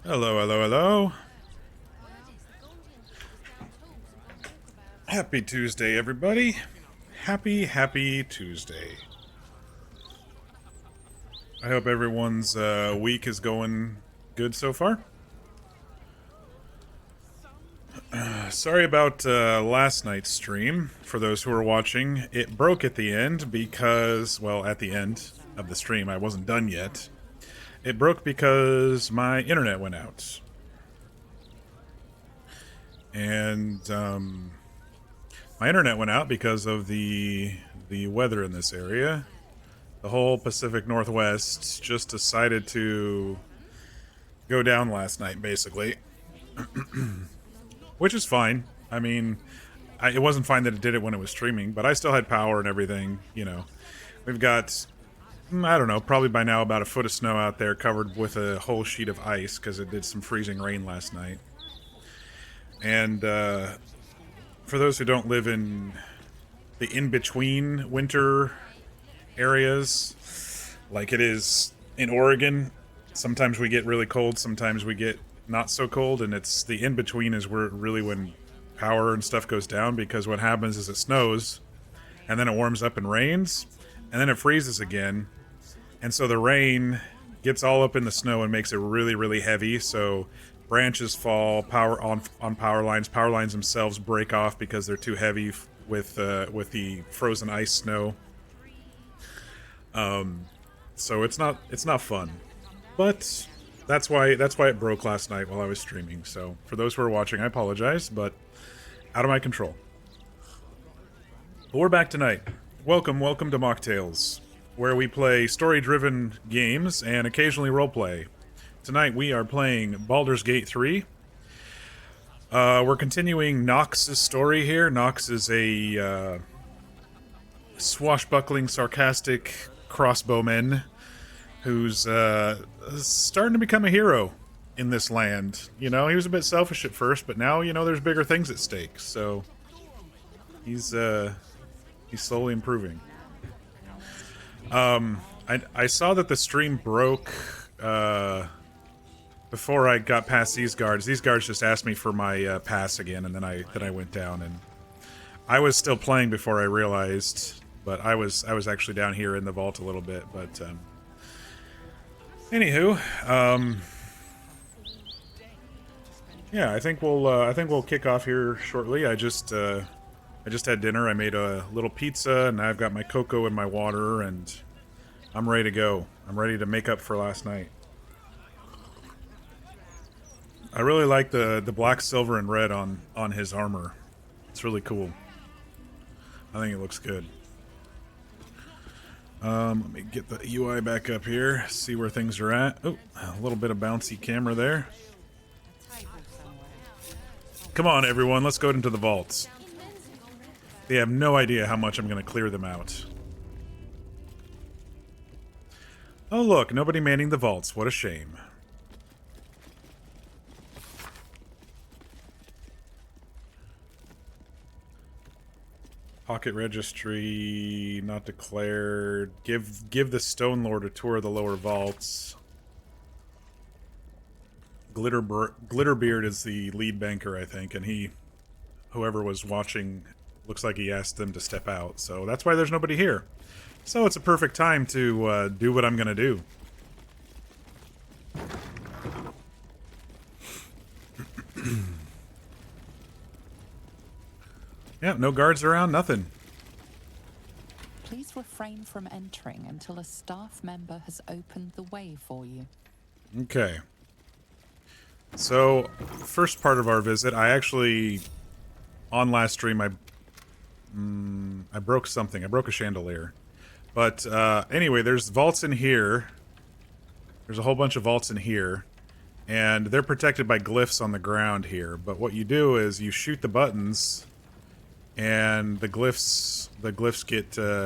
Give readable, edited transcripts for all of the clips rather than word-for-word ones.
Hello, hello, hello. Happy Tuesday, everybody. Happy Tuesday. I hope everyone's week is going good so far. Sorry about last night's stream. For those who are watching, it broke at the end because, well, at the end of the stream, I wasn't done yet. It broke because my internet went out. And, my internet went out because of the weather in this area. The whole Pacific Northwest just decided to go down last night, basically. Which is fine. I mean, it wasn't fine that it did it when it was streaming, but I still had power and everything, you know. We've got, I don't know, probably by now about a foot of snow out there covered with a whole sheet of ice because it did some freezing rain last night. And for those who don't live in the in-between winter areas, like it is in Oregon, sometimes we get really cold, sometimes we get not so cold, and it's the in-between is where really when power and stuff goes down, because what happens is it snows, and then it warms up and rains, and then it freezes again, and so the rain gets all up in the snow and makes it really, really heavy, so branches fall, power on power lines themselves break off because they're too heavy with the frozen ice snow. So it's not fun, but that's why it broke last night while I was streaming. So for those who are watching, I apologize, but out of my control. But we're back tonight. Welcome to Mocktails, where we play story-driven games and occasionally roleplay. Tonight we are playing Baldur's Gate 3. We're continuing Nox's story here. Nox is a swashbuckling, sarcastic crossbowman who's starting to become a hero in this land. You know, he was a bit selfish at first, but now, you know, there's bigger things at stake. So he's slowly improving. I saw that the stream broke before I got past these guards. These guards just asked me for my pass again, and then I went down, and I was still playing before I realized. But I was actually down here in the vault a little bit. But anywho, yeah, I think we'll kick off here shortly. I just had dinner. I made a little pizza, and I've got my cocoa and my water, and I'm ready to go. I'm ready to make up for last night. I really like the black, silver, and red on his armor. It's really cool. I think it looks good. Let me get the UI back up here, see where things are at. Oh, a little bit of bouncy camera there. Come on, everyone, let's go into the vaults. They have no idea how much I'm going to clear them out. Oh, look, nobody manning the vaults. What a shame. Pocket registry, not declared. Give the Stone Lord a tour of the lower vaults. Glitterbeard is the lead banker, I think, and whoever was watching, looks like he asked them to step out, so that's why there's nobody here. So it's a perfect time to do what I'm gonna do. Yeah, no guards around, nothing. Please refrain from entering until a staff member has opened the way for you. Okay. So, first part of our visit, I actually, on last stream, I broke something. I broke a chandelier. But, anyway, there's vaults in here. There's a whole bunch of vaults in here. And they're protected by glyphs on the ground here. But what you do is you shoot the buttons, and the glyphs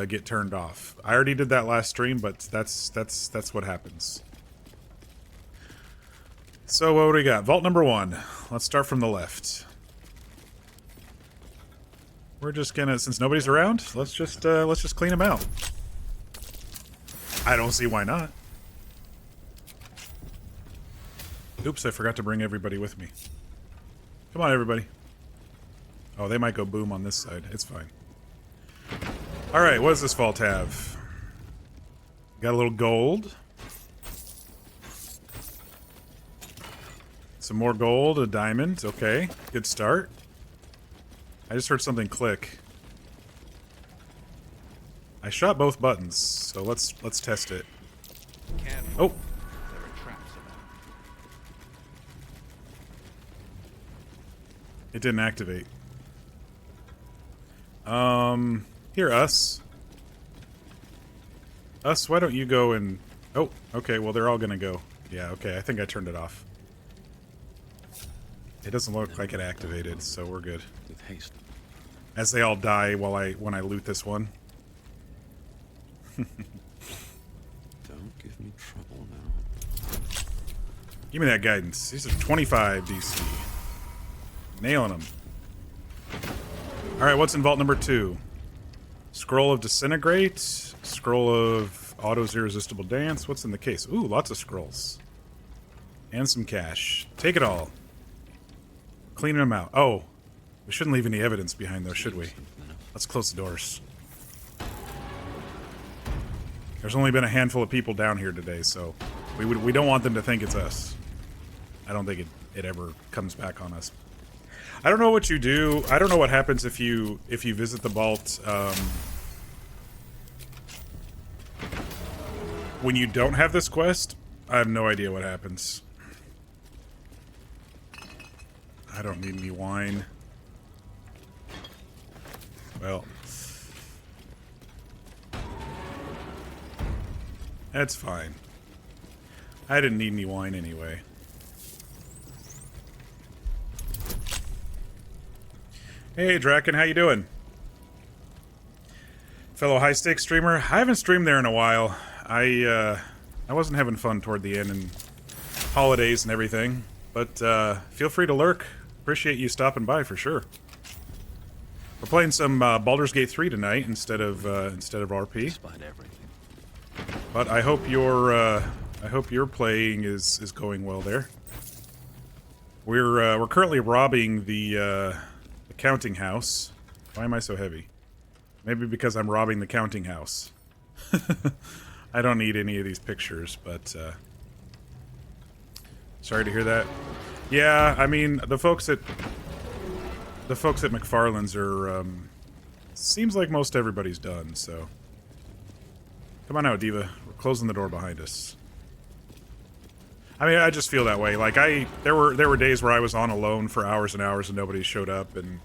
get turned off. I already did that last stream, but that's what happens. So what do we got? Vault number 1. Let's start from the left. We're just gonna, since nobody's around, let's just clean them out. I don't see why not. Oops, I forgot to bring everybody with me. Come on, everybody. Oh, they might go boom on this side. It's fine. Alright, what does this vault have? Got a little gold. Some more gold, a diamond. Okay, good start. I just heard something click. I shot both buttons, so let's test it. Oh! It didn't activate. Here, us. Us, why don't you go and... Oh, okay, well, they're all gonna go. Yeah, okay, I think I turned it off. It doesn't look like it activated, so we're good. With haste. As they all die when I loot this one. Don't give me trouble now. Give me that guidance. These are 25 DC. Nailing them. Alright, what's in vault number 2? Scroll of Disintegrate. Scroll of Auto's Irresistible Dance. What's in the case? Ooh, lots of scrolls. And some cash. Take it all. Cleaning them out. Oh, we shouldn't leave any evidence behind though, should we? Let's close the doors. There's only been a handful of people down here today, so we don't want them to think it's us. I don't think it ever comes back on us. I don't know what you do. I don't know what happens if you visit the vault when you don't have this quest. I have no idea what happens. I don't need any wine. Well, that's fine. I didn't need any wine anyway. Hey, Draken, how you doing? Fellow high-stakes streamer. I haven't streamed there in a while. I wasn't having fun toward the end and holidays and everything. But feel free to lurk. Appreciate you stopping by for sure. We're playing some Baldur's Gate 3 tonight instead of RP. Despite everything. But I hope your playing is going well there. We're currently robbing the counting house. Why am I so heavy? Maybe because I'm robbing the counting house. I don't need any of these pictures, but sorry to hear that. Yeah, I mean the folks at McFarlane's are seems like most everybody's done, so come on out, Diva. We're closing the door behind us. I mean, I just feel that way. Like there were days where I was on alone for hours and hours and nobody showed up, and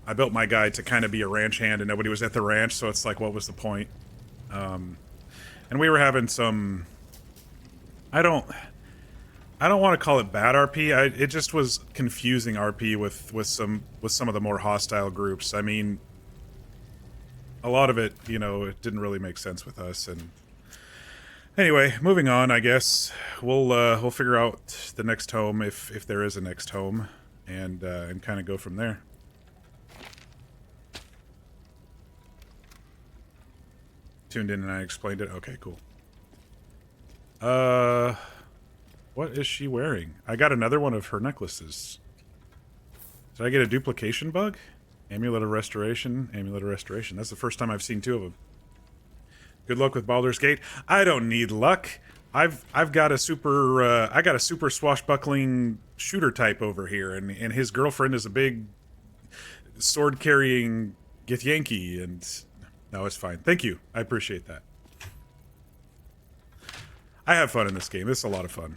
I built my guy to kind of be a ranch hand and nobody was at the ranch, so it's like, what was the point? And we were having some, I don't want to call it bad RP. It just was confusing RP with some of the more hostile groups. I mean, a lot of it, you know, it didn't really make sense with us. And anyway, moving on. I guess we'll figure out the next home if there is a next home, and kind of go from there. Tuned in and I explained it. Okay, cool. What is she wearing? I got another one of her necklaces. Did I get a duplication bug? Amulet of Restoration, Amulet of Restoration. That's the first time I've seen 2 of them. Good luck with Baldur's Gate. I don't need luck. I've got a super swashbuckling shooter type over here, and his girlfriend is a big sword carrying Githyanki, and no, it's fine. Thank you. I appreciate that. I have fun in this game. This is a lot of fun.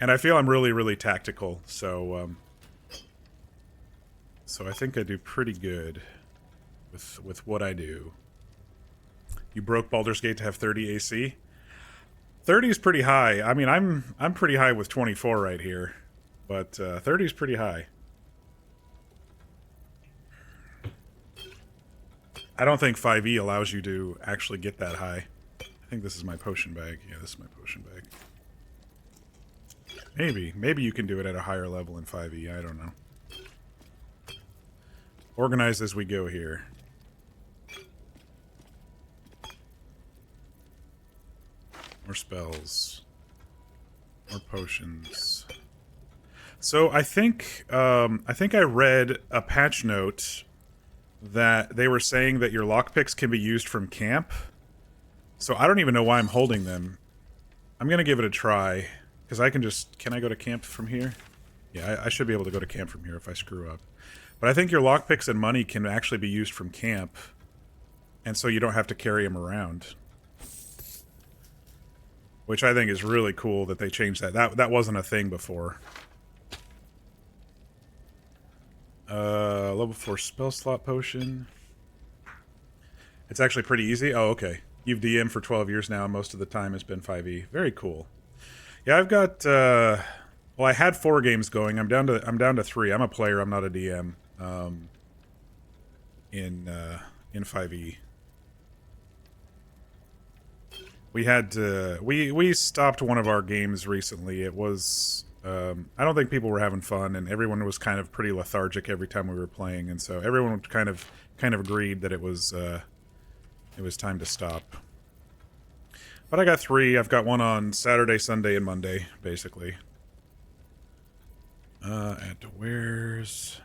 And I feel I'm really, really tactical, so I think I do pretty good with what I do. You broke Baldur's Gate to have 30 AC? 30 is pretty high. I mean, I'm pretty high with 24 right here, but 30 is pretty high. I don't think 5e allows you to actually get that high. I think this is my potion bag. Yeah, this is my potion bag. Maybe you can do it at a higher level in 5e. I don't know. Organize as we go here. More spells. More potions. So I think I read a patch note that they were saying that your lockpicks can be used from camp. So I don't even know why I'm holding them. I'm gonna give it a try. Because I can just... Can I go to camp from here? Yeah, I should be able to go to camp from here if I screw up. But I think your lockpicks and money can actually be used from camp. And so you don't have to carry them around. Which I think is really cool that they changed that. That wasn't a thing before. Level 4 spell slot potion. It's actually pretty easy. Oh, okay. You've DM'd for 12 years now, and most of the time it's been 5e. Very cool. Yeah, I've got, well, I had 4 games going. I'm down to 3. I'm a player, I'm not a DM. In 5e. We had to... We stopped one of our games recently. It was... I don't think people were having fun, and everyone was kind of pretty lethargic every time we were playing, and so everyone kind of agreed that it was time to stop. But I got 3. I've got one on Saturday, Sunday, and Monday, basically. Add to wares...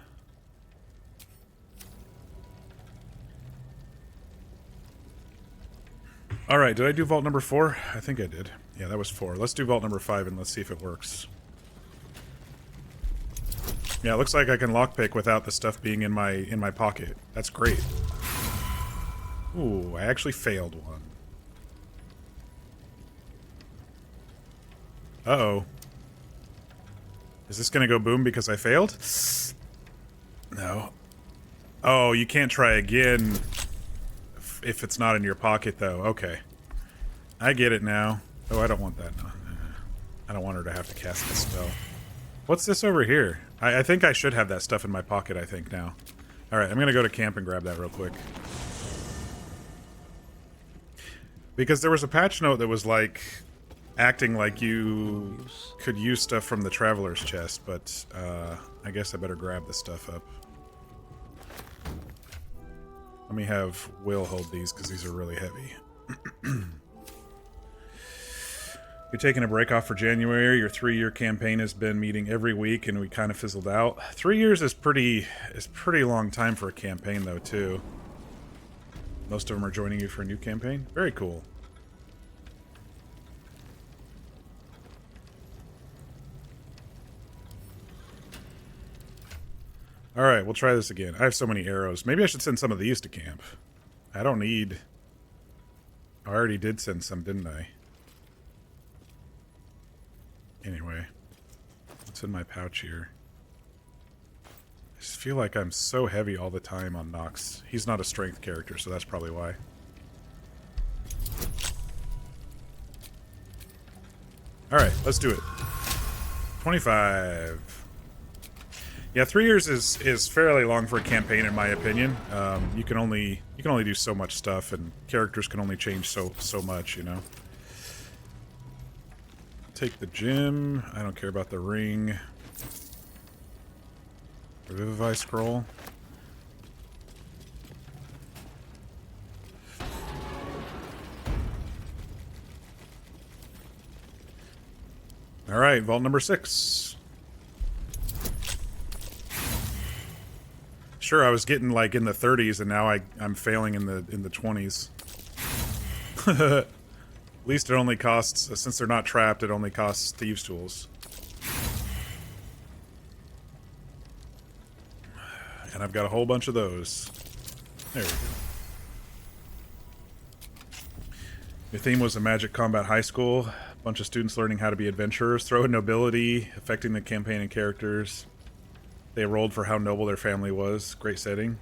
Alright, did I do vault number 4? I think I did. Yeah, that was 4. Let's do vault number 5 and let's see if it works. Yeah, it looks like I can lockpick without the stuff being in my pocket. That's great. Ooh, I actually failed one. Uh-oh. Is this gonna go boom because I failed? No. Oh, you can't try again if it's not in your pocket, though. Okay. I get it now. Oh, I don't want that. No. I don't want her to have to cast the spell. What's this over here? I think I should have that stuff in my pocket, I think, now. Alright, I'm gonna go to camp and grab that real quick. Because there was a patch note that was, like, acting like you could use stuff from the Traveler's Chest, but, I guess I better grab the stuff up. Let me have Will hold these, because these are really heavy. You're taking a break off for January. Your 3-year campaign has been meeting every week, and we kind of fizzled out. 3 years is pretty long time for a campaign, though, too. Most of them are joining you for a new campaign. Very cool. Alright, we'll try this again. I have so many arrows. Maybe I should send some of these to camp. I don't need... I already did send some, didn't I? Anyway. What's in my pouch here? I just feel like I'm so heavy all the time on Nox. He's not a strength character, so that's probably why. Alright, let's do it. 25. Yeah, 3 years is fairly long for a campaign, in my opinion. You can only do so much stuff, and characters can only change so much, you know. Take the gem. I don't care about the ring. Revivify scroll. All right, vault number 6. Sure, I was getting like in the 30s, and now I'm failing in the 20s. At least it only costs, since they're not trapped, it only costs thieves' tools. And I've got a whole bunch of those. There we go. The theme was a Magic Combat High School. A bunch of students learning how to be adventurers, throw in nobility, affecting the campaign and characters. They rolled for how noble their family was. Great setting.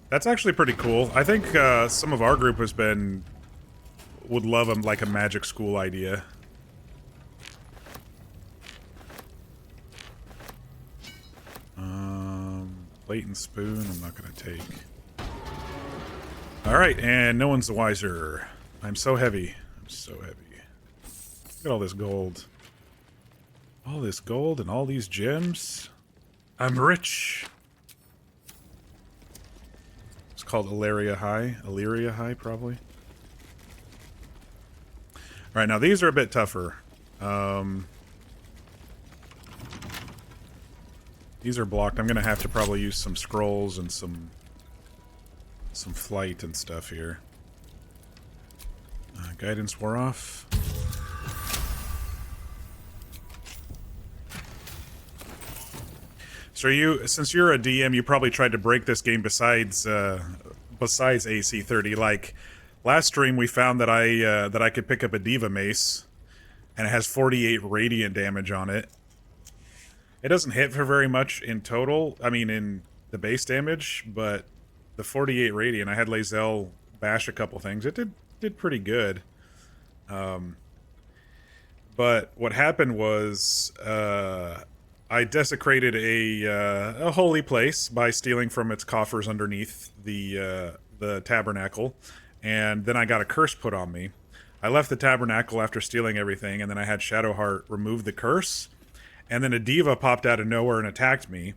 That's actually pretty cool. I think some of our group would love like a magic school idea. Plate and spoon, I'm not gonna take. Alright, and no one's the wiser. I'm so heavy. I'm so heavy. Look at all this gold. All this gold and all these gems. I'm rich. It's called Illyria High. Illyria High, probably. Alright, now these are a bit tougher. These are blocked. I'm gonna have to probably use some scrolls and some flight and stuff here. Guidance wore off. So since you're a DM, you probably tried to break this game besides AC 30. Like last stream, we found that I could pick up a Diva Mace, and it has 48 radiant damage on it. It doesn't hit for very much in total. I mean, in the base damage, but the 48 radiant. I had Lae'zel bash a couple things. It did pretty good. But what happened was I desecrated a holy place by stealing from its coffers underneath the tabernacle, and then I got a curse put on me. I left the tabernacle after stealing everything, and then I had Shadowheart remove the curse, and then a diva popped out of nowhere and attacked me.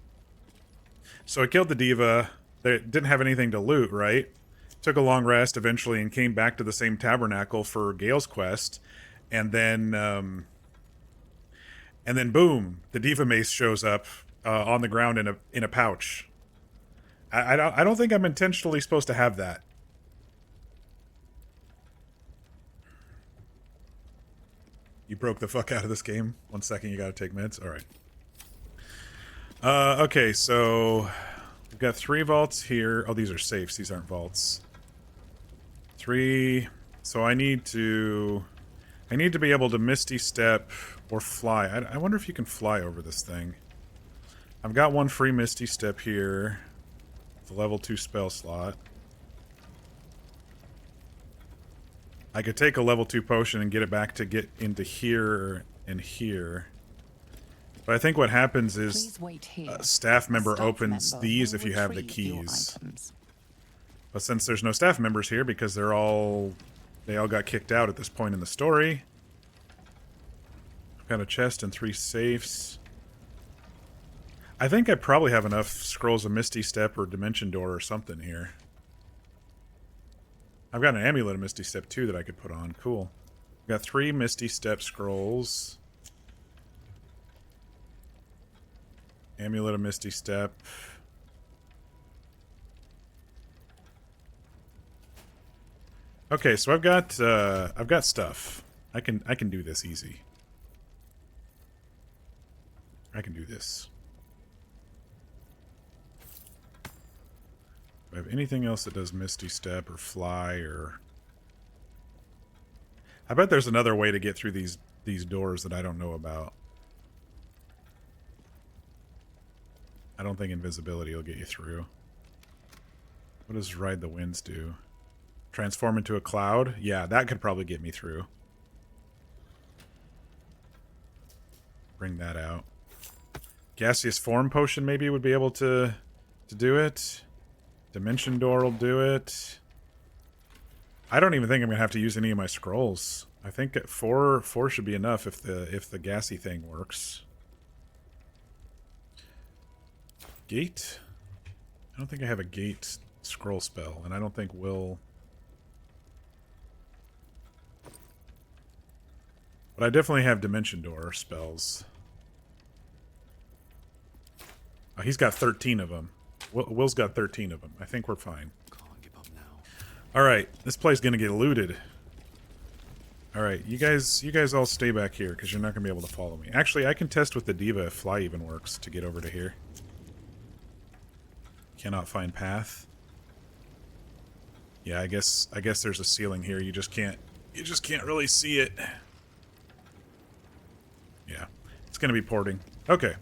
So I killed the diva. They didn't have anything to loot, right? Took a long rest eventually and came back to the same tabernacle for Gale's quest, and then boom, the Diva Mace shows up on the ground in a pouch. I don't think I'm intentionally supposed to have that. You broke the fuck out of this game. 1 second, you gotta take meds. All right. Okay, so we've got 3 vaults here. Oh, these are safes. These aren't vaults. 3. So I need to be able to Misty Step or fly. I wonder if you can fly over this thing. I've got 1 free Misty Step here. The level 2 spell slot. I could take a level 2 potion and get it back to get into here and here. But I think what happens is a staff member opens these if you have the keys. But since there's no staff members here because they all got kicked out at this point in the story. I've got a chest and 3 safes. I think I probably have enough Scrolls of Misty Step or Dimension Door or something here. I've got an Amulet of Misty Step too that I could put on. Cool. I've got 3 Misty Step scrolls. Amulet of Misty Step. Okay, so I've got stuff. I can do this easy. I can do this. Do I have anything else that does Misty Step or fly or... I bet there's another way to get through these doors that I don't know about. I don't think invisibility will get you through. What does Ride the Winds do? Transform into a cloud? Yeah, that could probably get me through. Bring that out. Gaseous Form Potion maybe would be able to do it. Dimension Door will do it. I don't even think I'm going to have to use any of my scrolls. I think 4 should be enough if the gassy thing works. Gate? I don't think I have a gate scroll spell, and I don't think Will... But I definitely have Dimension Door spells. Oh, he's got 13 of them. Will's got 13 of them. I think we're fine. Can't give up now. Alright, this place is gonna get looted. Alright, you guys all stay back here, because you're not gonna be able to follow me. Actually, I can test with the Diva if fly even works to get over to here. Cannot find path. Yeah, I guess there's a ceiling here. You just can't really see it. Yeah. It's gonna be porting. Okay.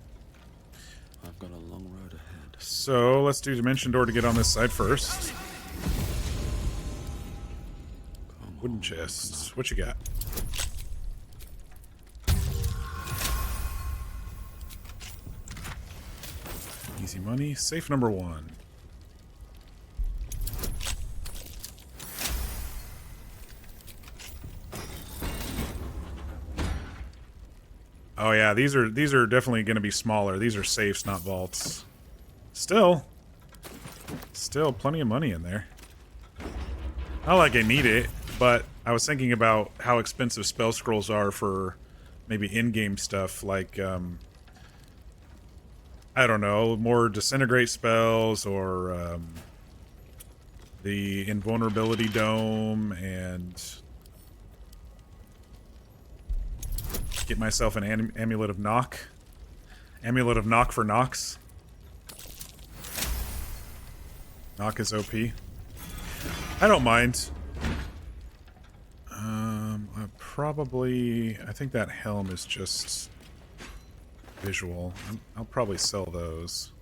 I've got a long road ahead. So let's do Dimension Door to get on this side first. Wooden chests. What you got? Easy money. Safe number 1. Oh yeah, these are definitely going to be smaller. These are safes, not vaults. Still plenty of money in there. Not like I need it, but I was thinking about how expensive spell scrolls are for maybe in-game stuff like I don't know, more disintegrate spells or the invulnerability dome and get myself an amulet of knock. Amulet of knock for Nox. Knock is OP. I don't mind. I think that helm is just visual. I'll probably sell those.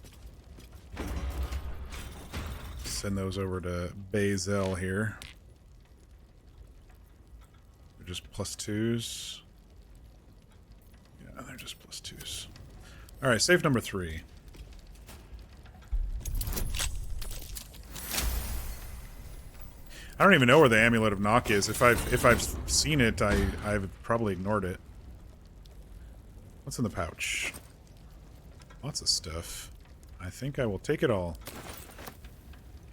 Send those over to Bazel here. They're just +2s. Yeah, they're just +2s. Alright, save number 3. I don't even know where the Amulet of Knock is. If I've seen it, I've probably ignored it. What's in the pouch? Lots of stuff. I think I will take it all.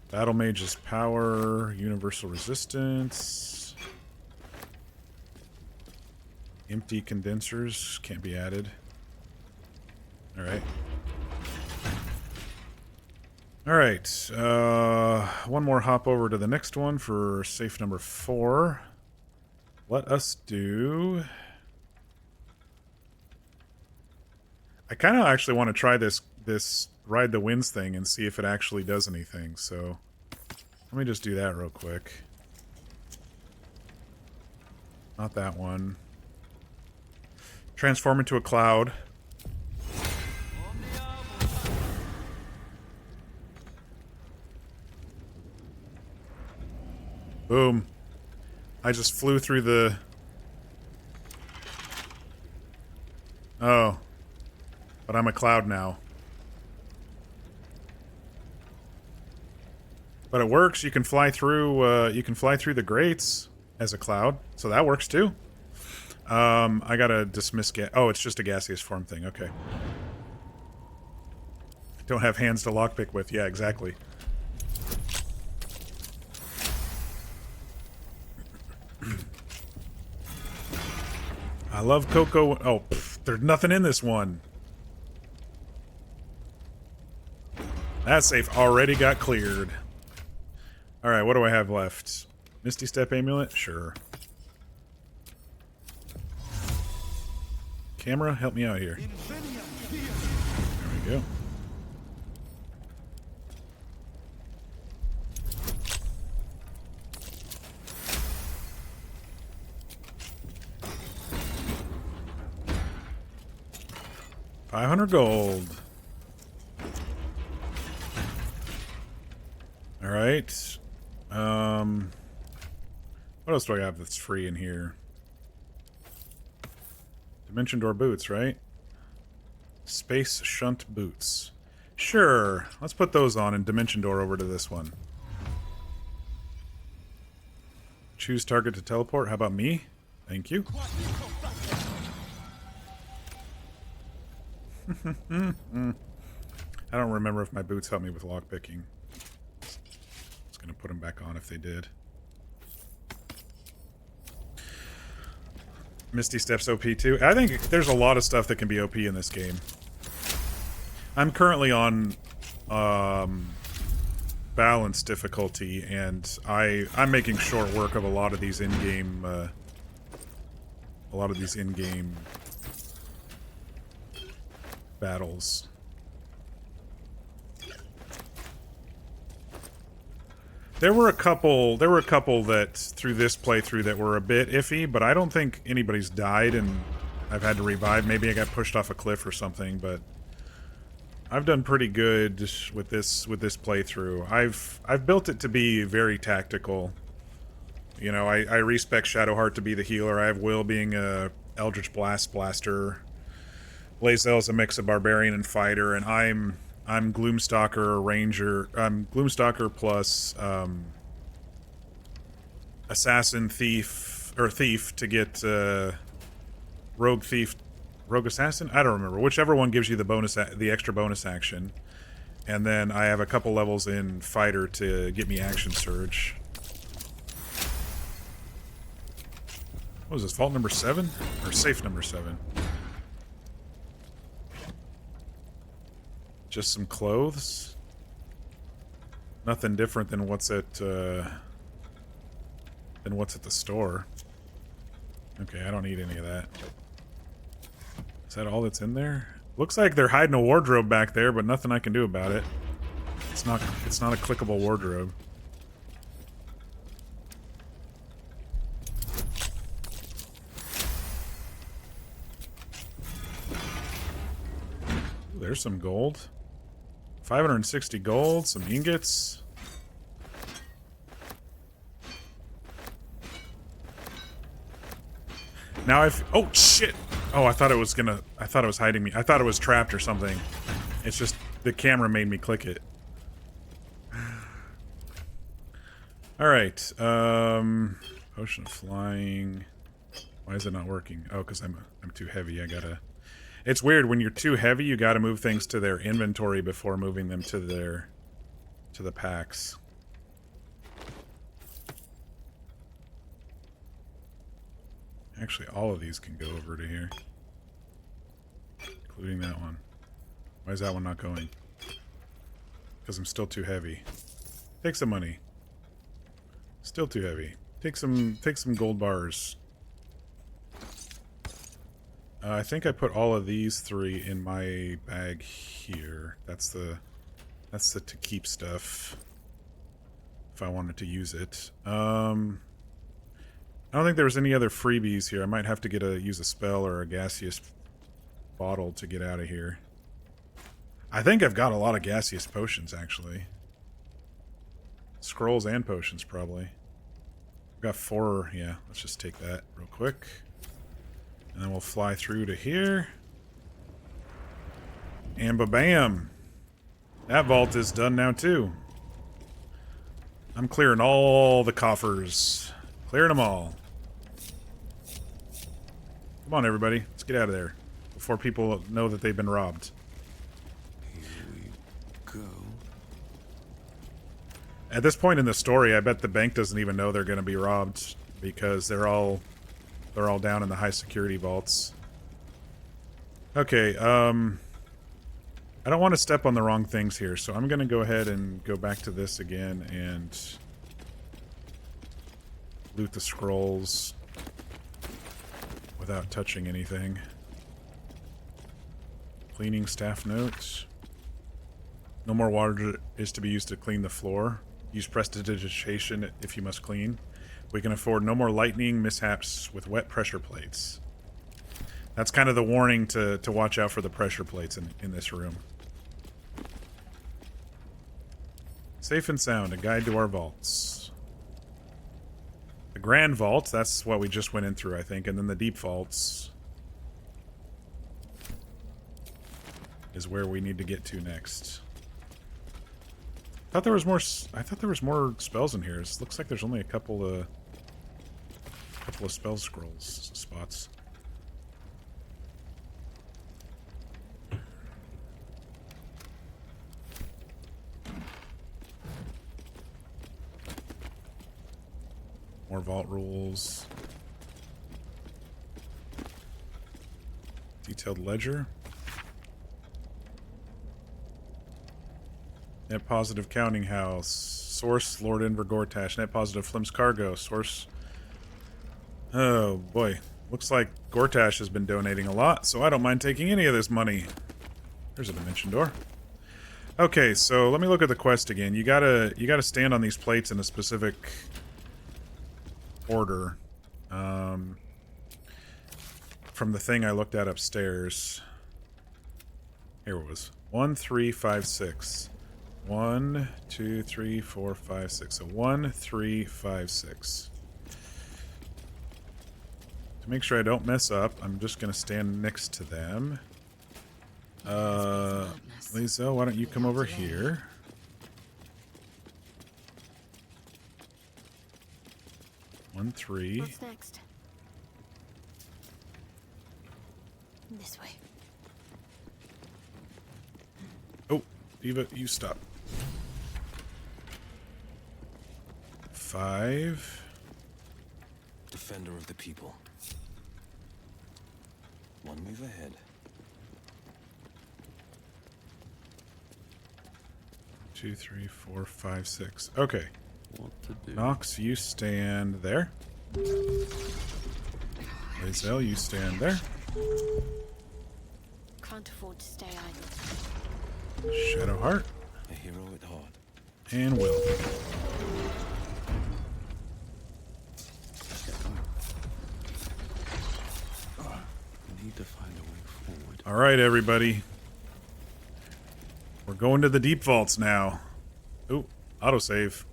Battle Mage's Power, Universal Resistance. Empty condensers can't be added. Alright. Alright, one more hop over to the next one for safe number 4. Let us do... I kind of actually want to try this Ride the Winds thing and see if it actually does anything, so... Let me just do that real quick. Not that one. Transform into a cloud. Boom. I just flew through the... Oh. But I'm a cloud now. But it works. You can fly through the grates as a cloud. So that works too. I gotta dismiss oh, it's just a gaseous form thing. Okay. Don't have hands to lockpick with. Yeah, exactly. I love Cocoa. Oh, there's nothing in this one. That safe already got cleared. Alright, what do I have left? Misty Step Amulet? Sure. Camera, help me out here. There we go. $500 gold. Alright. What else do I have that's free in here? Dimension Door boots, right? Space Shunt boots. Sure. Let's put those on and Dimension Door over to this one. Choose target to teleport. How about me? Thank you. I don't remember if my boots helped me with lockpicking. I was going to put them back on if they did. Misty Steps OP too. I think there's a lot of stuff that can be OP in this game. I'm currently on balanced difficulty, and I'm making short work of a lot of these in-game battles. There were a couple that through this playthrough that were a bit iffy, but I don't think anybody's died and I've had to revive. Maybe I got pushed off a cliff or something, but I've done pretty good with this playthrough. I've built it to be very tactical. You know, I respect Shadowheart to be the healer. I have Will being a Eldritch Blast blaster. Blazel's a mix of barbarian and fighter, and I'm Gloomstalker Ranger. I'm Gloomstalker plus Assassin Thief to get Rogue Thief, Rogue Assassin. I don't remember. Whichever one gives you the extra bonus action, and then I have a couple levels in fighter to get me action surge. What was this? Vault number 7 or safe number 7? Just some clothes. Nothing different than what's at the store. Okay, I don't need any of that. Is that all that's in there? Looks like they're hiding a wardrobe back there, but nothing I can do about it. It's not a clickable wardrobe. Ooh, there's some gold. 560 gold, some ingots. Now oh shit! Oh, I thought it was hiding me. I thought it was trapped or something. It's just the camera made me click it. Alright, potion of flying. Why is it not working? Oh, because I'm too heavy. I gotta... It's weird, when you're too heavy, you gotta move things to their inventory before moving them to the packs. Actually, all of these can go over to here. Including that one. Why is that one not going? Because I'm still too heavy. Take some money. Still too heavy. Take some gold bars. I think I put all of these 3 in my bag here. That's the to keep stuff. If I wanted to use it. I don't think there was any other freebies here. I might have to use a spell or a gaseous bottle to get out of here. I think I've got a lot of gaseous potions, actually. Scrolls and potions, probably. I've got 4. Yeah, let's just take that real quick. And then we'll fly through to here. And ba-bam! That vault is done now, too. I'm clearing all the coffers. Clearing them all. Come on, everybody. Let's get out of there. Before people know that they've been robbed. Here we go. At this point in the story, I bet the bank doesn't even know they're going to be robbed. Because they're all down in the high security vaults. Okay, I don't want to step on the wrong things here, so I'm going to go ahead and go back to this again and loot the scrolls without touching anything. Cleaning staff notes. No more water is to be used to clean the floor. Use prestidigitation if you must clean. We can afford no more lightning mishaps with wet pressure plates. That's kind of the warning to watch out for the pressure plates in this room. Safe and sound, a guide to our vaults. The Grand Vault, that's what we just went in through, I think, and then the Deep Vaults is where we need to get to next. I thought there was more spells in here. It looks like there's only a couple of spell scrolls spots. More vault rules. Detailed ledger. Net positive counting house. Source Lord Inver Gortash. Net positive Flim's cargo. Source. Oh boy. Looks like Gortash has been donating a lot, so I don't mind taking any of this money. There's a dimension door. Okay, so let me look at the quest again. You gotta stand on these plates in a specific order. From the thing I looked at upstairs. Here it was. 1, 3, 5, 6. 1, 2, 3, 4, 5, 6. So 1, 3, 5, 6. To make sure I don't mess up, I'm just gonna stand next to them. Lisa, why don't you come over here? One, 3. What's next? This way. Oh, Diva, you stop. 5. Defender of the people. One move ahead. 2, 3, 4, 5, 6. Okay. What to do? Nox, you stand there. Lae'zel, you stand there. Can't afford to stay idle. Shadowheart. A hero at heart. And Will. We need to find a way forward. Alright, everybody. We're going to the deep vaults now. Ooh, autosave.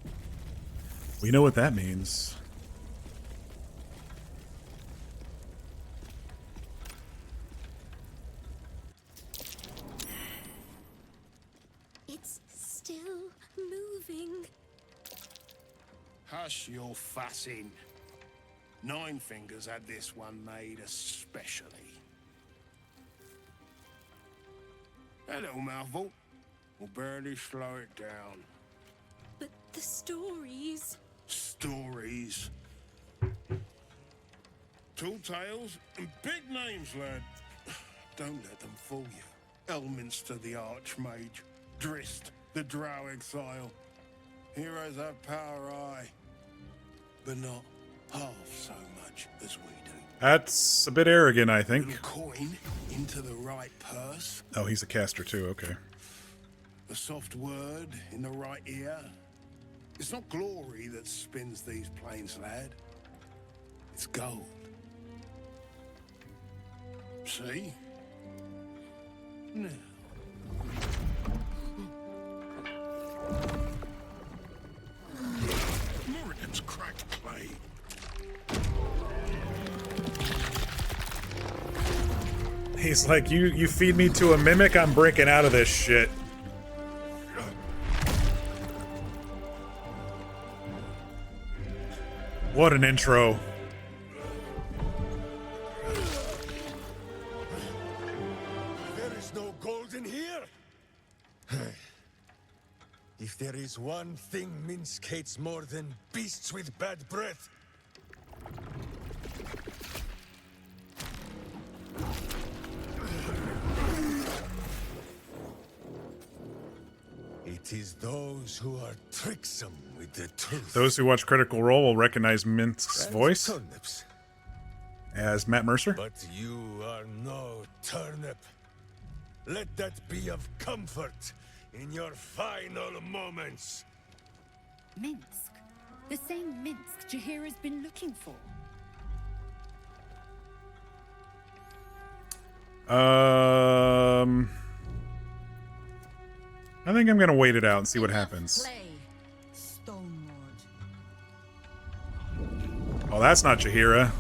We know what that means. It's still moving. Hush your fussing. Nine Fingers had this one made especially. That little mouthful will barely slow it down. But the stories. Stories. Tall tales and big names, lad. Don't let them fool you. Elminster the Archmage. Drist the Drow Exile. Heroes have power, aye. But not half so much as we do. That's a bit arrogant, I think. Little coin into the right purse. Oh, he's a caster too, okay. A soft word in the right ear. It's not glory that spins these plains, lad. It's gold. See? Now. Morrigan's cracked clay. He's like, you feed me to a mimic, I'm breaking out of this shit. What an intro. There is no gold in here. If there is one thing Minsc hates more than beasts with bad breath, it is those who are tricksome with the truth. Those who watch Critical Role will recognize Minc's And voice turnips. as Matt Mercer. But you are no turnip. Let that be of comfort in your final moments. Minsc. The same Minsc Jaheira's been looking for. I think I'm gonna wait it out and see what happens. Play, Stone Lord. Oh, that's not Jaheira.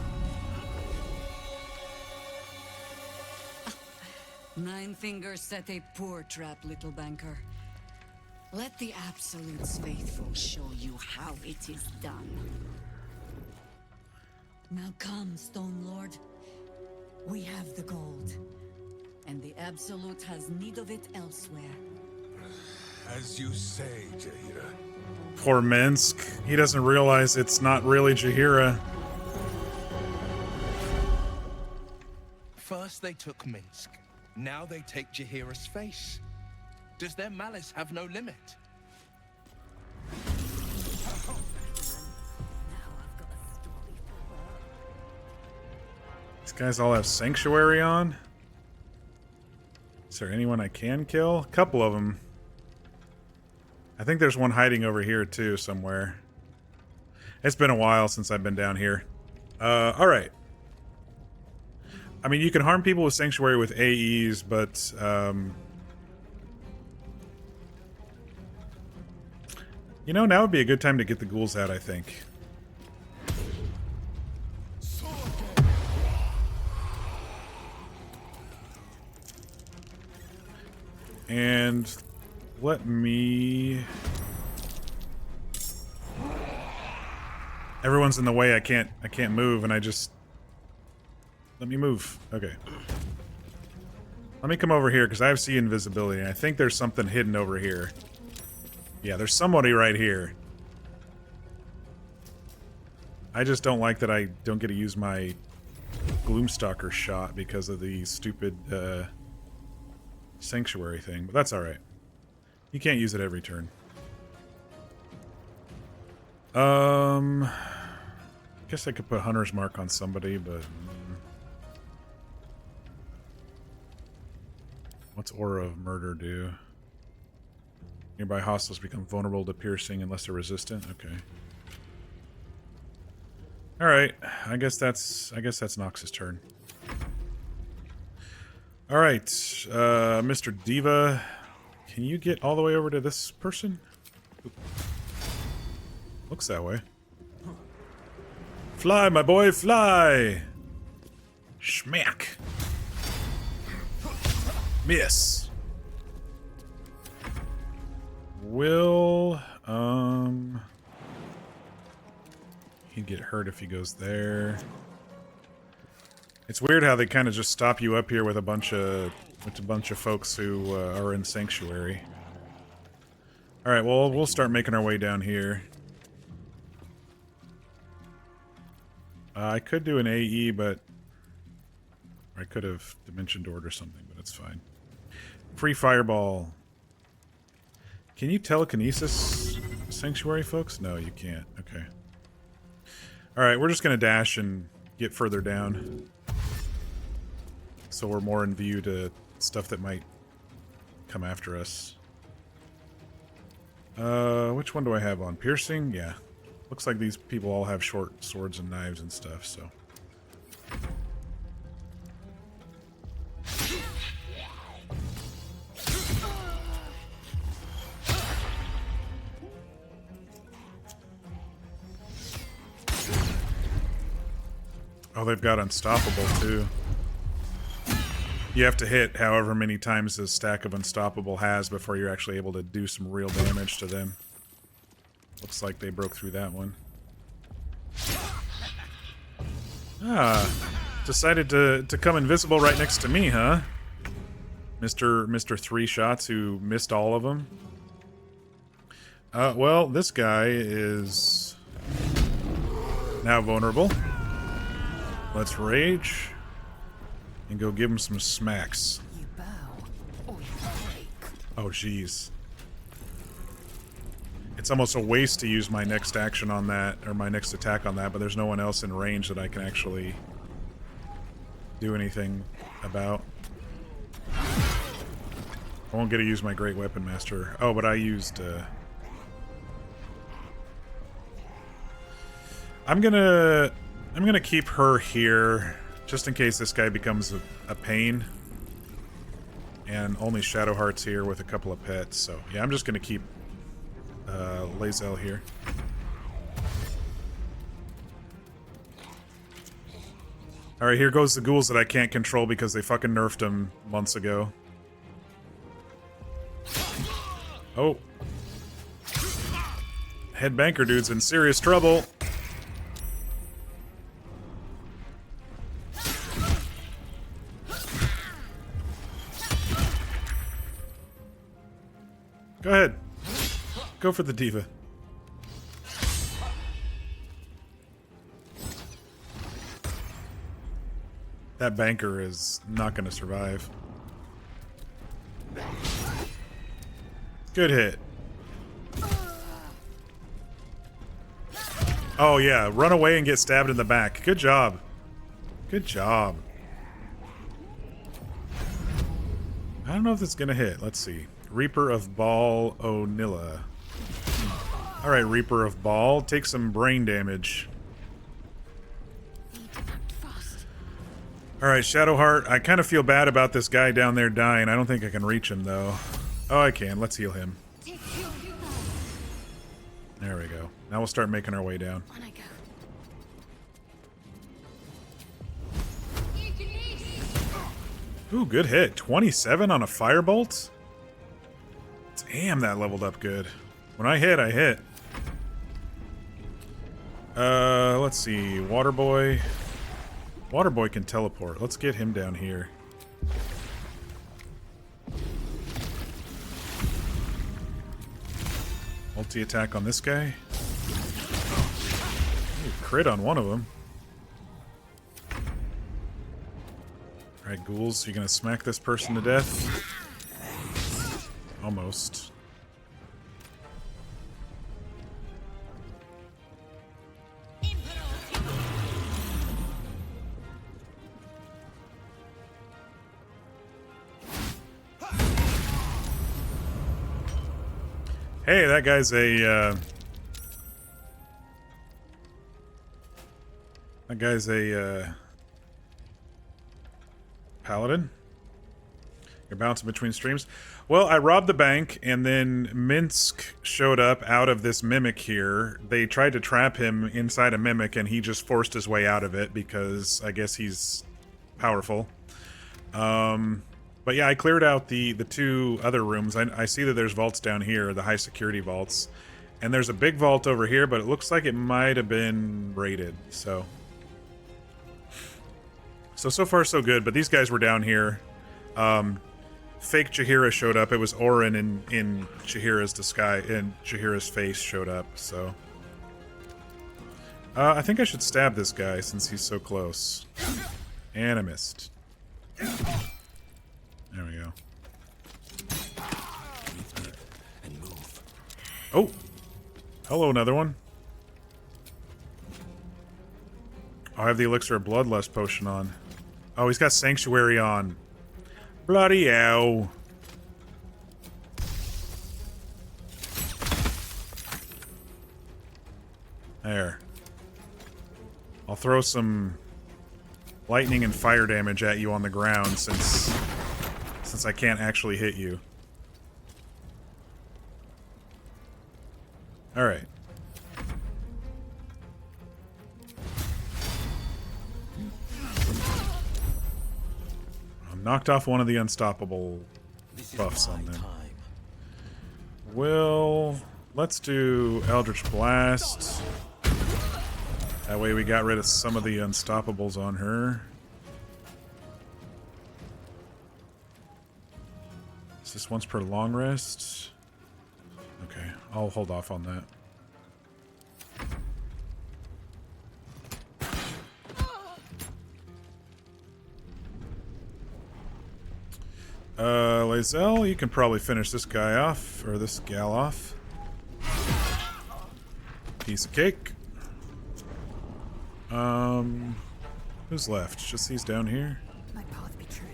Nine Fingers set a poor trap, little banker. Let the Absolute's faithful show you how it is done. Now come, Stone Lord. We have the gold, and the Absolute has need of it elsewhere. As you say, Jaheira. Poor Minsc. He doesn't realize it's not really Jaheira. First they took Minsc. Now they take Jaheira's face. Does their malice have no limit? These guys all have Sanctuary on. Is there anyone I can kill? A couple of them. I think there's one hiding over here too somewhere. It's been a while since I've been down here. Alright. I mean, you can harm people with Sanctuary with AEs, but you know, now would be a good time to get the ghouls out, I think. And let me... Everyone's in the way. I can't move, and I just... Let me move. Okay. Let me come over here, because I have sea invisibility, and I think there's something hidden over here. Yeah, there's somebody right here. I just don't like that I don't get to use my Gloomstalker shot because of the stupid, Sanctuary thing, but that's alright. You can't use it every turn. Guess I could put Hunter's Mark on somebody, but... What's Aura of Murder do? Nearby hostiles become vulnerable to piercing unless they're resistant. Okay. All right. I guess that's Nox's turn. All right, Mr. Diva, can you get all the way over to this person? Looks that way. Fly, my boy, fly! Schmack. Miss. Will, he'd get hurt if he goes there. It's weird how they kind of just stop you up here with a bunch of folks who are in Sanctuary. All right, well, we'll start making our way down here. I could do an AE, but I could have Dimension Doored or something, but it's fine. Free Fireball. Can you telekinesis Sanctuary, folks? No, you can't. Okay. All right, we're just gonna dash and get further down, so we're more in view to stuff that might come after us. Which one do I have on? Piercing? Yeah. Looks like these people all have short swords and knives and stuff, so. Oh, they've got Unstoppable, too. You have to hit however many times the stack of Unstoppable has before you're actually able to do some real damage to them. Looks like they broke through that one. Ah, decided to come invisible right next to me, huh? Mr. 3 shots who missed all of them. Well, this guy is now vulnerable. Let's rage and go give him some smacks. You bow or you break. Oh, jeez. It's almost a waste to use my next action on that, or my next attack on that, but there's no one else in range that I can actually do anything about. I won't get to use my Great Weapon Master. Oh, but I used... I'm gonna keep her here, just in case this guy becomes a pain. And only Shadowheart's here with a couple of pets, so yeah, I'm just gonna keep Lae'zel here. Alright, here goes the ghouls that I can't control because they fucking nerfed them months ago. Oh. Head banker dude's in serious trouble. Go ahead. Go for the diva. That banker is not going to survive. Good hit. Oh yeah, run away and get stabbed in the back. Good job. Good job. I don't know if it's going to hit. Let's see. Reaper of Baal O'Nilla. Alright, Reaper of Baal. Take some brain damage. Alright, Shadowheart. I kind of feel bad about this guy down there dying. I don't think I can reach him, though. Oh, I can. Let's heal him. There we go. Now we'll start making our way down. Ooh, good hit. 27 on a firebolt? Damn, that leveled up good. When I hit, I hit. Let's see. Waterboy. Waterboy can teleport. Let's get him down here. Multi-attack on this guy. Ooh, crit on one of them. Alright, ghouls, you gonna smack this person to death? Almost. Hey, that guy's a, paladin? You're bouncing between streams? Well, I robbed the bank, and then Minsc showed up out of this mimic here. They tried to trap him inside a mimic, and he just forced his way out of it, because I guess he's powerful. But yeah, I cleared out the two other rooms. I see that there's vaults down here, the high security vaults. And there's a big vault over here, but it looks like it might have been raided, so... So far so good, but these guys were down here. Fake Jaheira showed up. It was Orin in Jaheira's disguise, in Jaheira's face showed up, so... I think I should stab this guy since he's so close. And I missed. There we go. And move. Oh! Hello, another one. Oh, I have the Elixir of Bloodlust potion on. Oh, he's got Sanctuary on. Bloody hell. There. I'll throw some lightning and fire damage at you on the ground since I can't actually hit you. Alright. Knocked off one of the unstoppable buffs on them. Well, let's do Eldritch Blast. That way we got rid of some of the unstoppables on her. Is this once per long rest? Okay, I'll hold off on that. Lae'zel, you can probably finish this guy off, or this gal off. Piece of cake. Who's left? Just these down here? My path be true.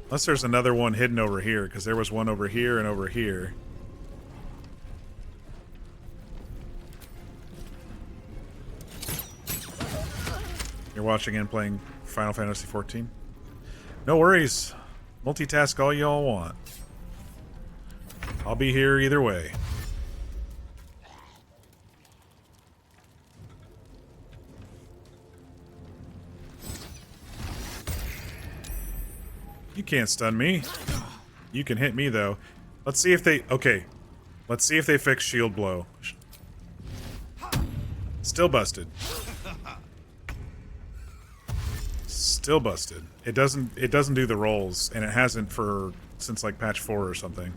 Unless there's another one hidden over here, because there was one over here and over here. You're watching and playing Final Fantasy XIV? No worries. Multitask all y'all want. I'll be here either way. You can't stun me. You can hit me, though. Let's see if they... Okay. Let's see if they fix shield blow. Still busted. Still busted. It doesn't do the rolls, and it hasn't since like patch 4 or something.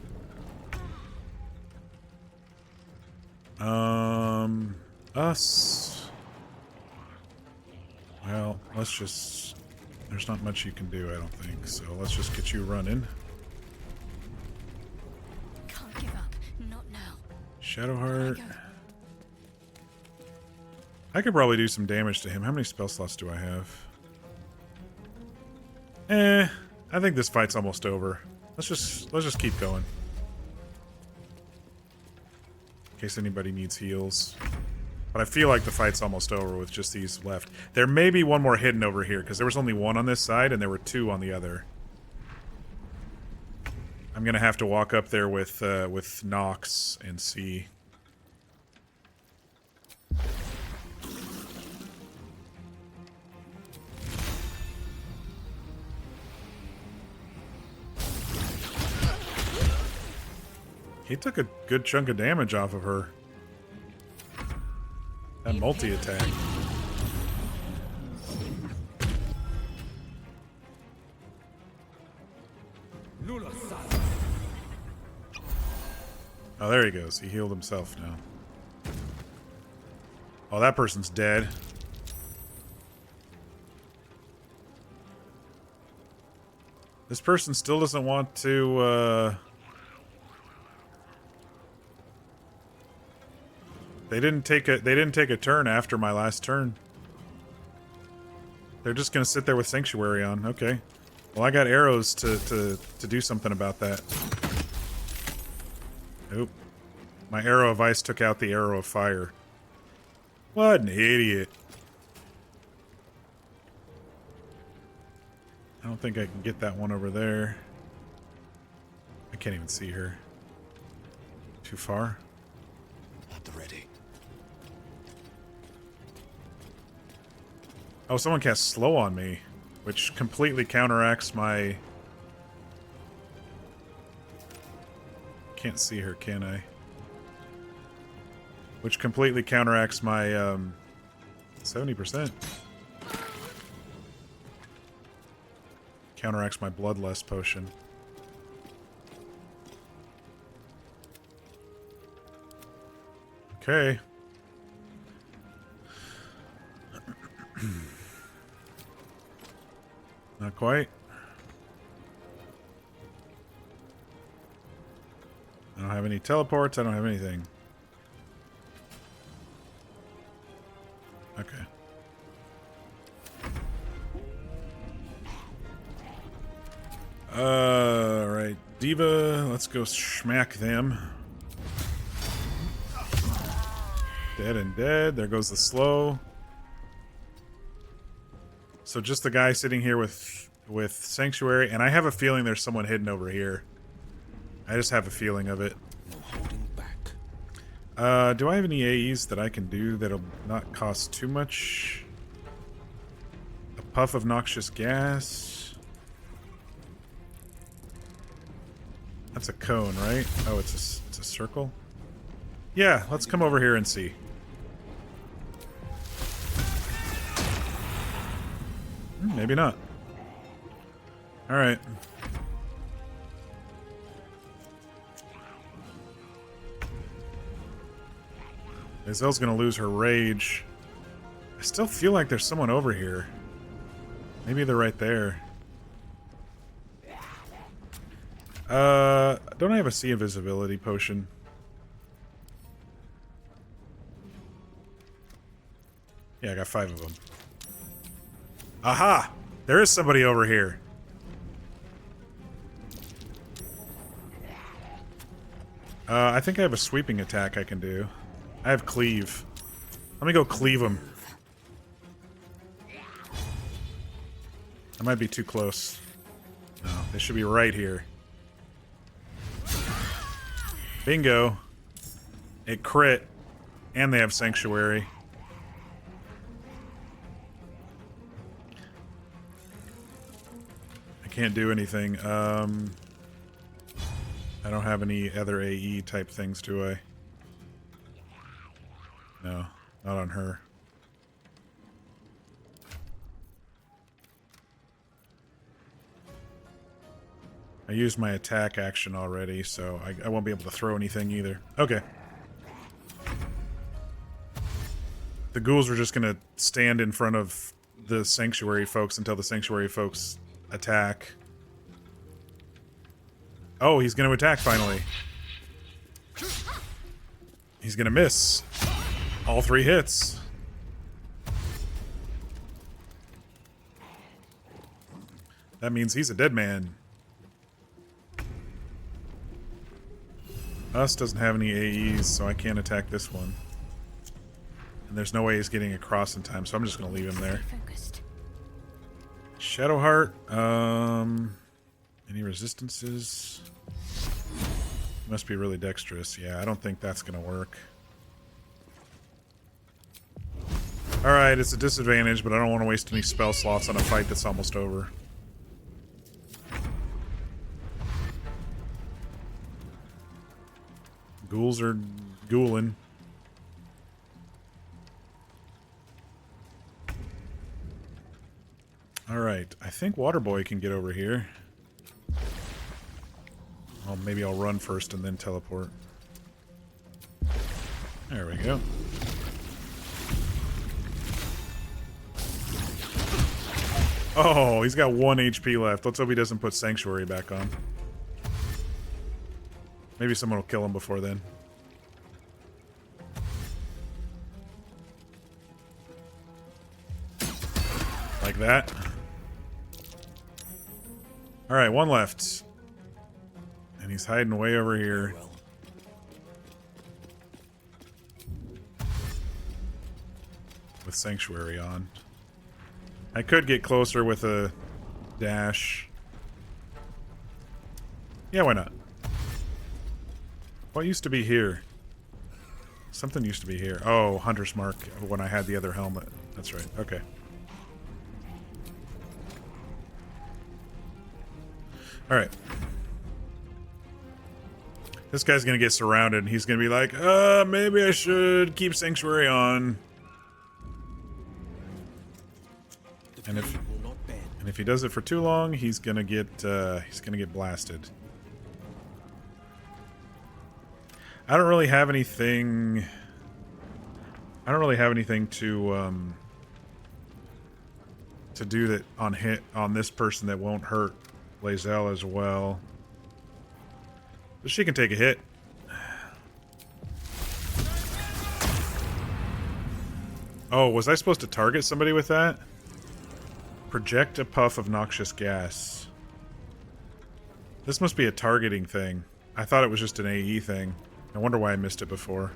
Us. Well, let's just... There's not much you can do, I don't think, so let's just get you running. Can't give up. Not now. Shadowheart. I could probably do some damage to him. How many spell slots do I have? I think this fight's almost over. Let's just keep going. In case anybody needs heals. But I feel like the fight's almost over with just these left. There may be one more hidden over here, because there was only one on this side and there were two on the other. I'm gonna have to walk up there with Nox and see. He took a good chunk of damage off of her. That multi-attack. Oh, there he goes. He healed himself now. Oh, that person's dead. This person still doesn't want to, They didn't take a turn after my last turn. They're just gonna sit there with Sanctuary on. Okay. Well, I got arrows to do something about that. Nope. My arrow of ice took out the arrow of fire. What an idiot. I don't think I can get that one over there. I can't even see her. Too far? At the ready. Oh, someone cast slow on me, which completely counteracts my... Can't see her, can I? Which completely counteracts my 70%. Counteracts my bloodlust potion. Okay. Not quite. I don't have any teleports. I don't have anything. Okay. Alright. Diva, let's go smack them. Dead and dead. There goes the slow. So just the guy sitting here with Sanctuary, and I have a feeling there's someone hidden over here. I just have a feeling of it. No holding back. Do I have any AEs that I can do that'll not cost too much? A puff of noxious gas. That's a cone, right? Oh, it's a circle? Yeah, let's come over here and see. Maybe not. Alright. Azel's gonna lose her rage. I still feel like there's someone over here. Maybe they're right there. Don't I have a sea invisibility potion? Yeah, I got 5 of them. Aha! There is somebody over here. I think I have a sweeping attack I can do. I have cleave. Let me go cleave them. I might be too close. No, they should be right here. Bingo. It crit. And they have Sanctuary. I can't do anything. I don't have any other AE type things, do I? No, not on her. I used my attack action already, so I won't be able to throw anything either. Okay. The ghouls were just gonna stand in front of the Sanctuary folks until the Sanctuary folks attack. Oh, he's gonna attack finally. He's gonna miss. All 3 hits. That means he's a dead man. Us doesn't have any AEs, so I can't attack this one. And there's no way he's getting across in time, so I'm just gonna leave him there. Shadowheart, any resistances? Must be really dexterous. Yeah, I don't think that's gonna work. Alright, it's a disadvantage, but I don't want to waste any spell slots on a fight that's almost over. Ghouls are ghouling. Alright, I think Waterboy can get over here. Well, maybe I'll run first and then teleport. There we go. Oh, he's got 1 HP left. Let's hope he doesn't put Sanctuary back on. Maybe someone will kill him before then. Like that. Alright, 1 left. And he's hiding way over here. with Sanctuary on. I could get closer with a dash. Yeah, why not? What used to be here? Something used to be here. Oh, Hunter's Mark when I had the other helmet. That's right. Okay. Alright. This guy's gonna get surrounded and he's gonna be like, maybe I should keep Sanctuary on. And if he does it for too long, he's gonna get blasted. I don't really have anything to do that on this person that won't hurt Lae'zel as well. But she can take a hit. Oh, was I supposed to target somebody with that? Project a puff of noxious gas. This must be a targeting thing. I thought it was just an AE thing. I wonder why I missed it before.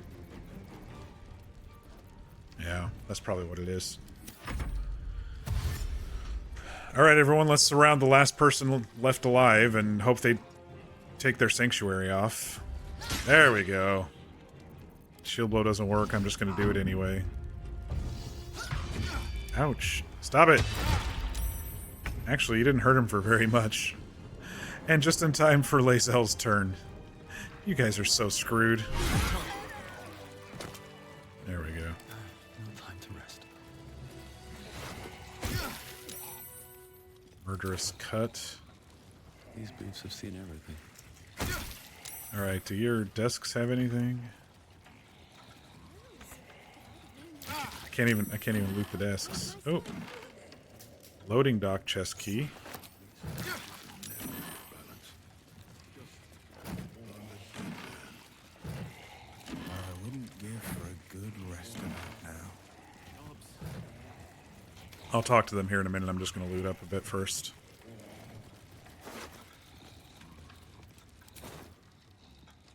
Yeah, that's probably what it is. Alright, everyone, let's surround the last person left alive and hope they take their Sanctuary off. There we go. Shield blow doesn't work, I'm just gonna do it anyway. Ouch. Stop it! Actually, you didn't hurt him for very much. And just in time for Lae'zel's turn. You guys are so screwed. There we go. No time to rest. Murderous cut. These boots have seen everything. Alright, do your desks have anything? I can't even loot the desks. Oh. Loading dock chest key. I wouldn't give for a good rest of it now. I'll talk to them here in a minute. I'm just going to loot up a bit first.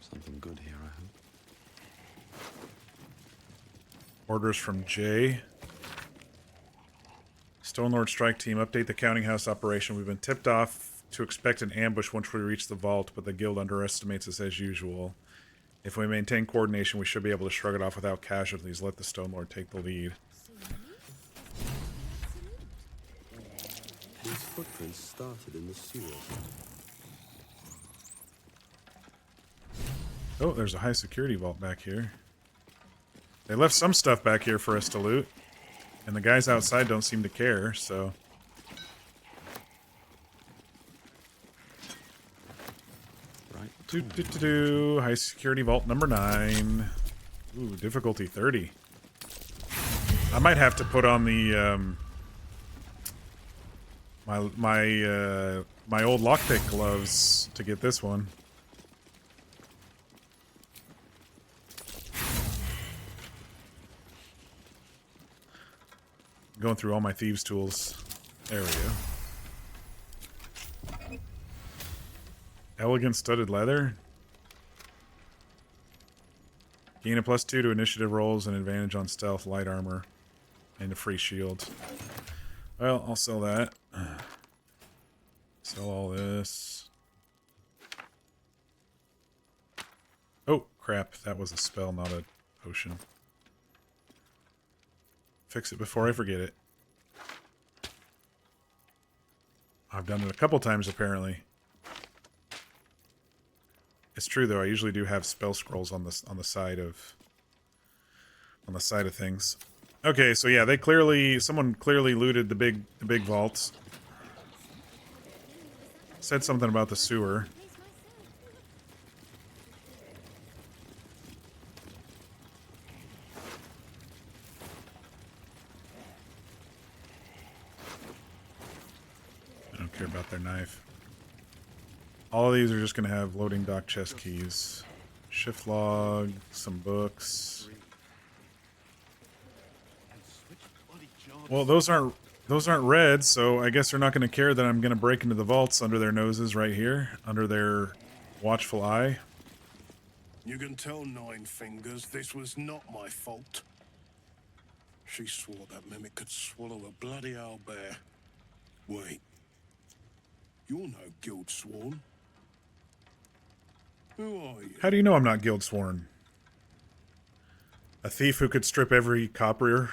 Something good here, I hope. Orders from Jay. Stone Lord Strike Team, update the counting house operation. We've been tipped off to expect an ambush once we reach the vault, but the guild underestimates us as usual. If we maintain coordination, we should be able to shrug it off without casualties. Let the Stone Lord take the lead. These footprints started in the sewers. Oh, there's a high security vault back here. They left some stuff back here for us to loot. And the guys outside don't seem to care, so... Right. High security vault number 9. Ooh, difficulty 30. I might have to put on the, my old lockpick gloves to get this one. Going through all my thieves' tools. There we go. Elegant studded leather. Gain a +2 to initiative rolls and advantage on stealth, light armor, and a free shield. Well, I'll sell that. Sell all this. Oh, crap. That was a spell, not a potion. Fix it before I forget it. I've done it a couple times, apparently. It's true, though. I usually do have spell scrolls on the side of things. Okay, so yeah, someone clearly looted the big vaults. Said something about the sewer. I don't care about their knife. All of these are just going to have loading dock chest keys. Shift log, some books. Well, those aren't red, so I guess they're not going to care that I'm going to break into the vaults under their noses right here, under their watchful eye. You can tell Nine Fingers this was not my fault. She swore that mimic could swallow a bloody owlbear. Wait. You're no guild sworn. Who are you? How do you know I'm not guild sworn? A thief who could strip every copper?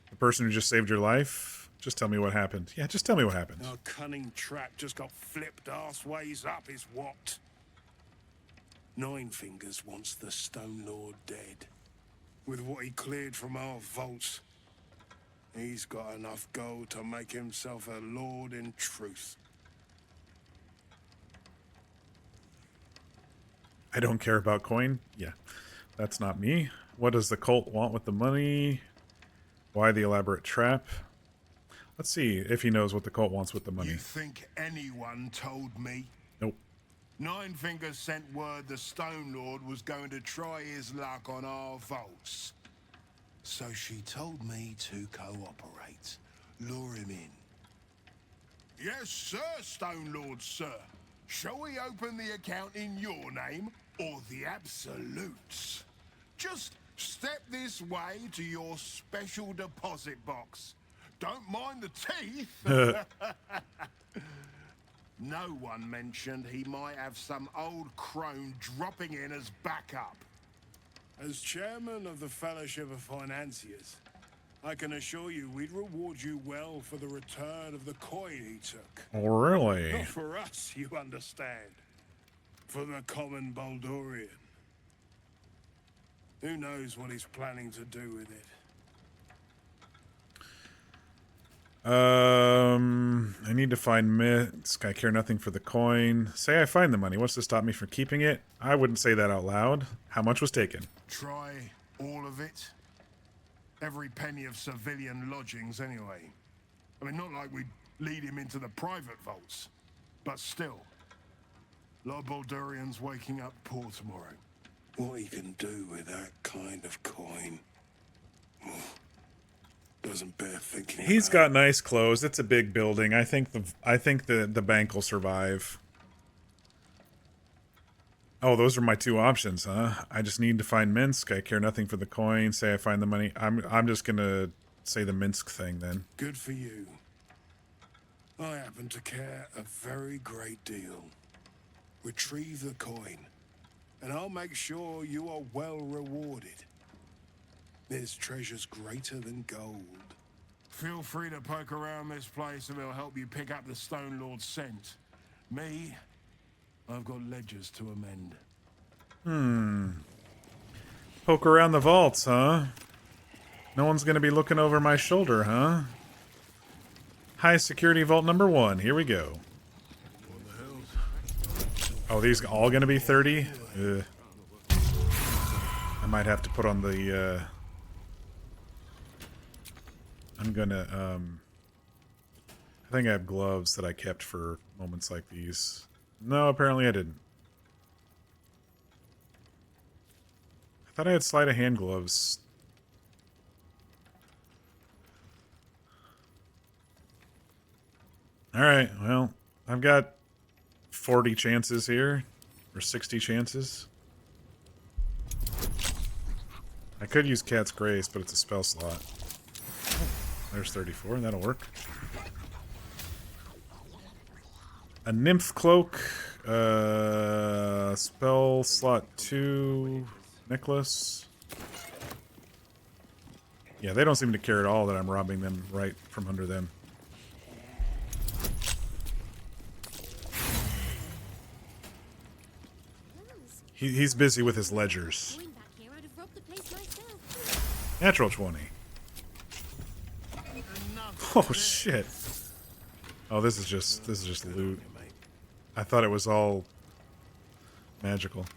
The person who just saved your life? Just tell me what happened. Yeah, just tell me what happened. Our cunning trap just got flipped arseways up is what? Nine Fingers wants the Stone Lord dead. With what he cleared from our vaults, he's got enough gold to make himself a lord in truth. I don't care about coin. Yeah, that's not me. What does the cult want with the money? Why the elaborate trap? Let's see if he knows what the cult wants with the money. You think anyone told me? Nope. Nine Fingers sent word the Stone Lord was going to try his luck on our vaults. So she told me to cooperate. Lure him in. Yes, sir, Stone Lord, sir. Shall we open the account in your name or the Absolute's? Just step this way to your special deposit box. Don't mind the teeth. No one mentioned he might have some old crone dropping in as backup. As chairman of the Fellowship of Financiers, I can assure you we'd reward you well for the return of the coin he took. Oh, really? Not for us, you understand. For the common Baldurian. Who knows what he's planning to do with it? I need to find Minsc. I care nothing for the coin. Say I find the money. What's to stop me from keeping it? I wouldn't say that out loud. How much was taken? Try all of it. Every penny of civilian lodgings, anyway. I mean, not like we'd lead him into the private vaults. But still. A lot of Baldurians waking up poor tomorrow. What he can do with that kind of coin... doesn't bear thinking. He's got nice clothes. It's a big building. I think the bank will survive. Oh, those are my two options, huh? I just need to find Minsc. I care nothing for the coin. Say I find the money. I'm just gonna say the Minsc thing then. Good for you. I happen to care a very great deal. Retrieve the coin, and I'll make sure you are well rewarded. There's treasures greater than gold. Feel free to poke around this place and it'll help you pick up the Stone Lord's scent. Me, I've got ledgers to amend. Poke around the vaults, huh? No one's gonna be looking over my shoulder, huh? High security vault number 1. Here we go. Oh, these all gonna be 30? Ugh. I might have to put on the, I'm gonna, I think I have gloves that I kept for moments like these. No, apparently I didn't. I thought I had sleight of hand gloves. Alright, well, I've got 40 chances here. Or 60 chances. I could use Cat's Grace, but it's a spell slot. There's 34, that'll work. A Nymph Cloak, spell slot 2, necklace. Yeah, they don't seem to care at all that I'm robbing them right from under them. He's busy with his ledgers. Natural 20. Oh shit. Oh, this is just loot. I thought it was all magical.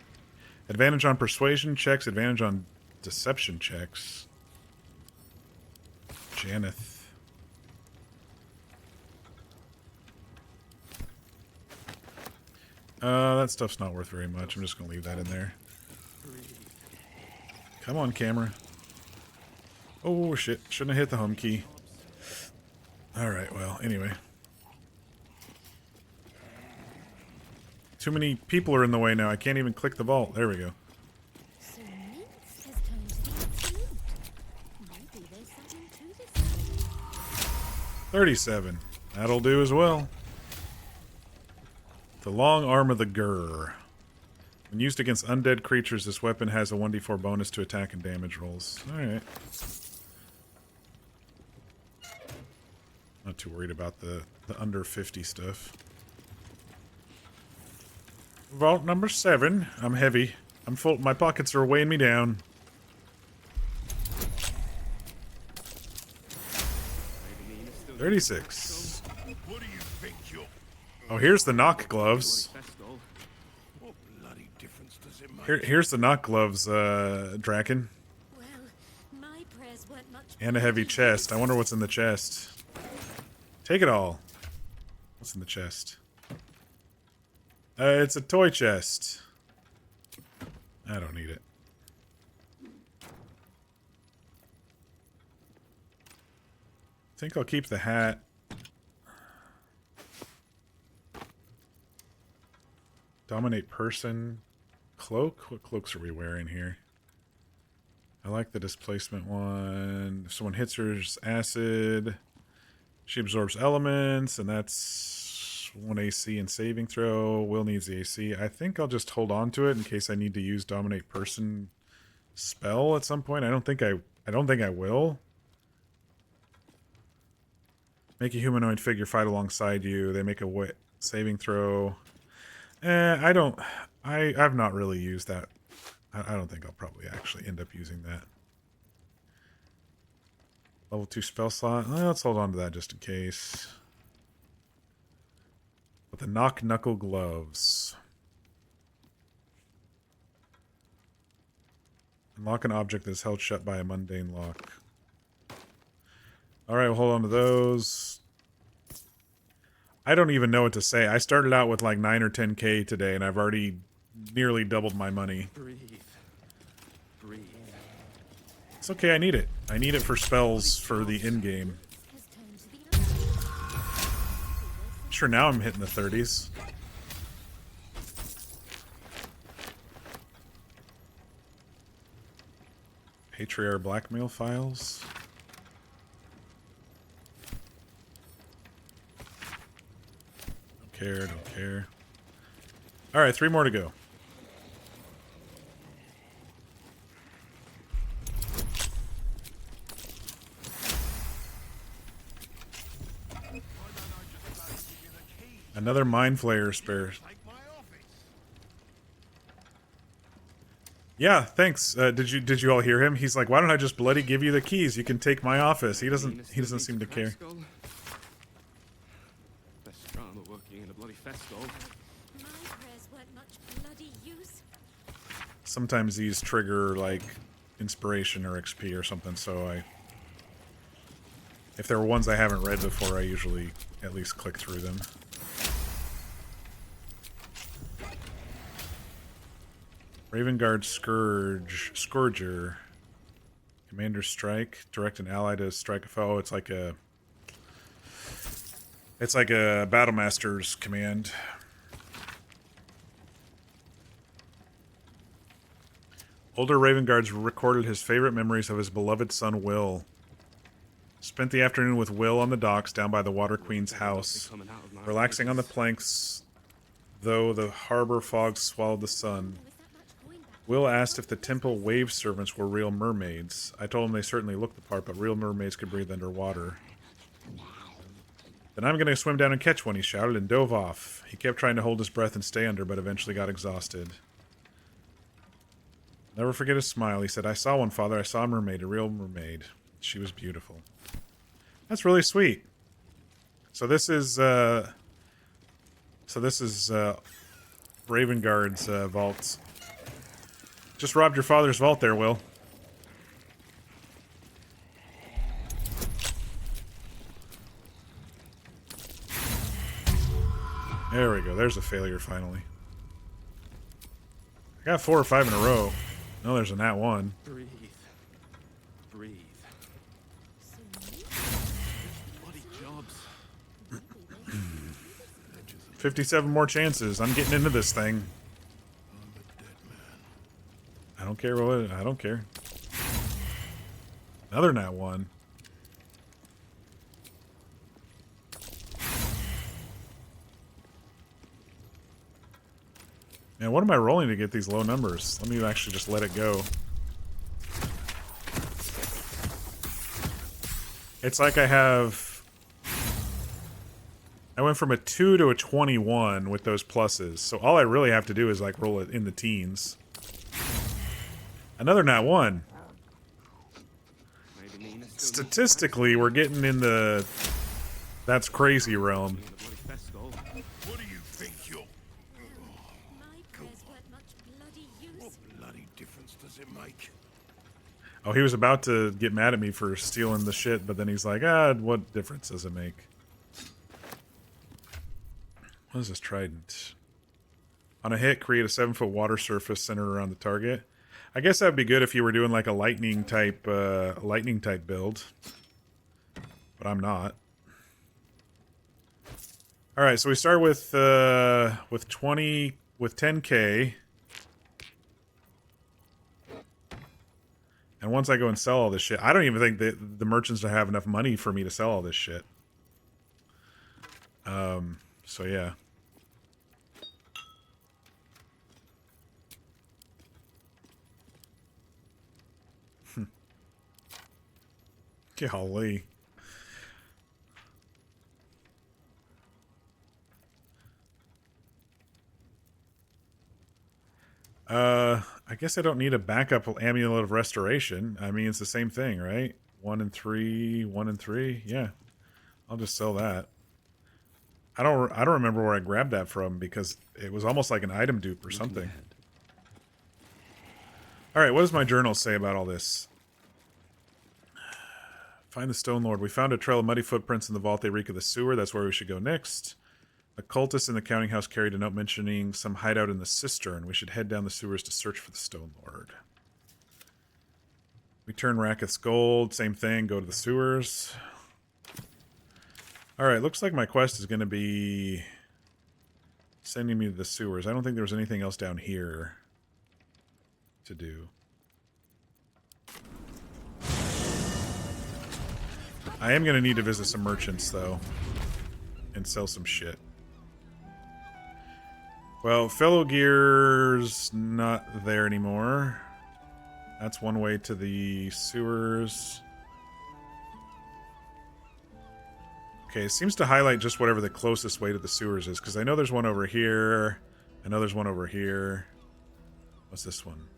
Advantage on persuasion checks, advantage on deception checks. Janeth. That stuff's not worth very much. I'm just gonna leave that in there. Come on, camera. Oh shit, shouldn't have hit the home key. Alright, well, anyway. Too many people are in the way now. I can't even click the vault. There we go. So Minsc has turned to the Absolute. Maybe Maybe there's something to this story. 37. That'll do as well. The long arm of the Gur. When used against undead creatures, this weapon has a 1d4 bonus to attack and damage rolls. Alright. Not too worried about the under 50 stuff. Vault number 7. I'm heavy. I'm full. My pockets are weighing me down. $36. What do you think you're... Oh, here's the knock gloves. What bloody difference does it make? Here's the knock gloves, Draken. Well, my prayers weren't much. And a heavy chest. I wonder what's in the chest. Take it all. What's in the chest? It's a toy chest. I don't need it. I think I'll keep the hat. Dominate person. Cloak? What cloaks are we wearing here? I like the displacement one. If someone hits her, it's acid. She absorbs elements, and that's 1 AC and saving throw. Will needs the AC. I think I'll just hold on to it in case I need to use dominate person spell at some point. I don't think I will. Make a humanoid figure fight alongside you. They make a wit saving throw. I've not really used that. I don't think I'll probably actually end up using that. Level 2 spell slot. Well, let's hold on to that just in case. With the knock knuckle gloves. Unlock an object that is held shut by a mundane lock. Alright, we'll hold on to those. I don't even know what to say. I started out with like 9 or 10k today, and I've already nearly doubled my money. Breathe. Breathe. It's okay, I need it. I need it for spells for the in-game. Sure, now I'm hitting the 30s. Patriarch blackmail files. Don't care, don't care. Alright, 3 more to go. Another mind flayer spare. Yeah, thanks. Did you all hear him? He's like, why don't I just bloody give you the keys? You can take my office. He doesn't seem to care. Best drama working in a bloody festival. My prayers weren't much bloody use. Sometimes these trigger like inspiration or XP or something, so if there were ones I haven't read before, I usually at least click through them. Raven Guard Scourger. Commander Strike. Direct an ally to strike a foe. It's like a Battlemaster's command. Older Raven Guards recorded his favorite memories of his beloved son Will. Spent the afternoon with Will on the docks down by the Water Queen's house, relaxing on the planks, though the harbor fog swallowed the sun. Will asked if the temple wave servants were real mermaids. I told him they certainly looked the part, but real mermaids could breathe underwater. Then I'm going to swim down and catch one, he shouted, and dove off. He kept trying to hold his breath and stay under, but eventually got exhausted. Never forget his smile. He said, I saw one, Father. I saw a mermaid, a real mermaid. She was beautiful. That's really sweet. So this is Raven Guard's vaults. Just robbed your father's vault there, Will. There we go. There's a failure, finally. I got 4 or 5 in a row. No, there's a nat 1. Breathe. Breathe. Bloody jobs. 57 more chances. I'm getting into this thing. I don't care what. I don't care. Another nat 1. Man, what am I rolling to get these low numbers? Let me actually just let it go. It's like I went from a 2 to a 21 with those pluses. So all I really have to do is like roll it in the teens. Another nat 1. Statistically, we're getting in the that's crazy realm. What do you think you're... My prayers weren't much bloody use. What bloody difference does it make? Oh, he was about to get mad at me for stealing the shit, but then he's like, ah, what difference does it make? What is this trident? On a hit, create a 7-foot water surface centered around the target. I guess that'd be good if you were doing like a lightning type build. But I'm not. Alright, so we start with 10k. And once I go and sell all this shit, I don't even think that the merchants have enough money for me to sell all this shit. So yeah. Golly. I guess I don't need a backup amulet of restoration. I mean, it's the same thing, right? 1 and 3, 1 and 3. Yeah. I'll just sell that. I don't remember where I grabbed that from because it was almost like an item dupe or something. All right, what does my journal say about all this? Find the Stone Lord. We found a trail of muddy footprints in the vault they reek of the sewer. That's where we should go next. A cultist in the counting house carried a note mentioning some hideout in the cistern. We should head down the sewers to search for the Stone Lord. Return Raketh's gold. Same thing. Go to the sewers. Alright, looks like my quest is going to be sending me to the sewers. I don't think there was anything else down here to do. I am going to need to visit some merchants, though, and sell some shit. Well, Fellow Gear's not there anymore. That's one way to the sewers. Okay, it seems to highlight just whatever the closest way to the sewers is, because I know there's one over here. I know there's one over here. What's this one?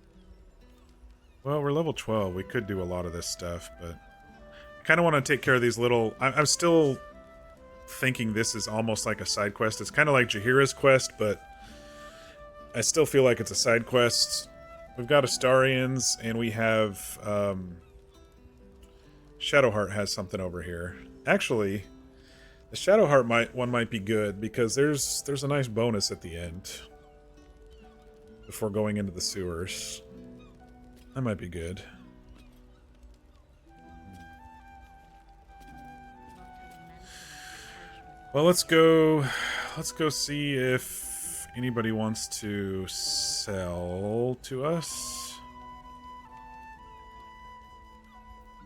Well, we're level 12. We could do a lot of this stuff, but I kind of want to take care of these little... I'm still thinking this is almost like a side quest. It's kind of like Jaheira's quest, but I still feel like it's a side quest. We've got Astarians, and we have... Shadowheart has something over here. Actually, the Shadowheart one might be good, because there's a nice bonus at the end. Before going into the sewers. That might be good. Well, let's go see if anybody wants to sell to us.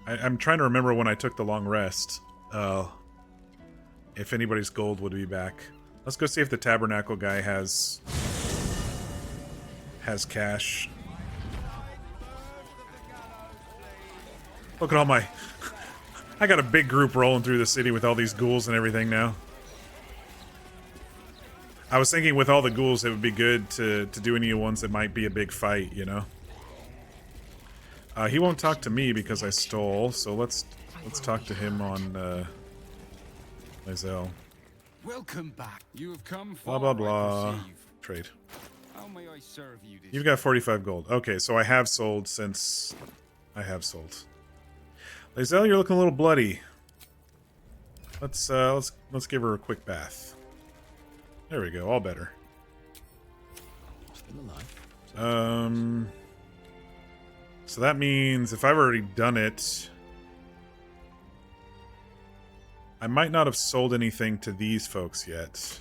I'm trying to remember when I took the long rest. If anybody's gold would be back. Let's go see if the Tabernacle guy has cash. Look at all my... I got a big group rolling through the city with all these ghouls and everything now. I was thinking with all the ghouls it would be good to do any ones that might be a big fight, you know? He won't talk to me because I stole, so let's talk to him on Lae'zel. Welcome back. You have come Blah far, blah blah. I perceive. Trade. How may I serve you this You've got 45 gold. Okay, so I have sold since I have sold. Lae'zel, you're looking a little bloody. Let's give her a quick bath. There we go, all better. Still alive. So that means if I've already done it, I might not have sold anything to these folks yet.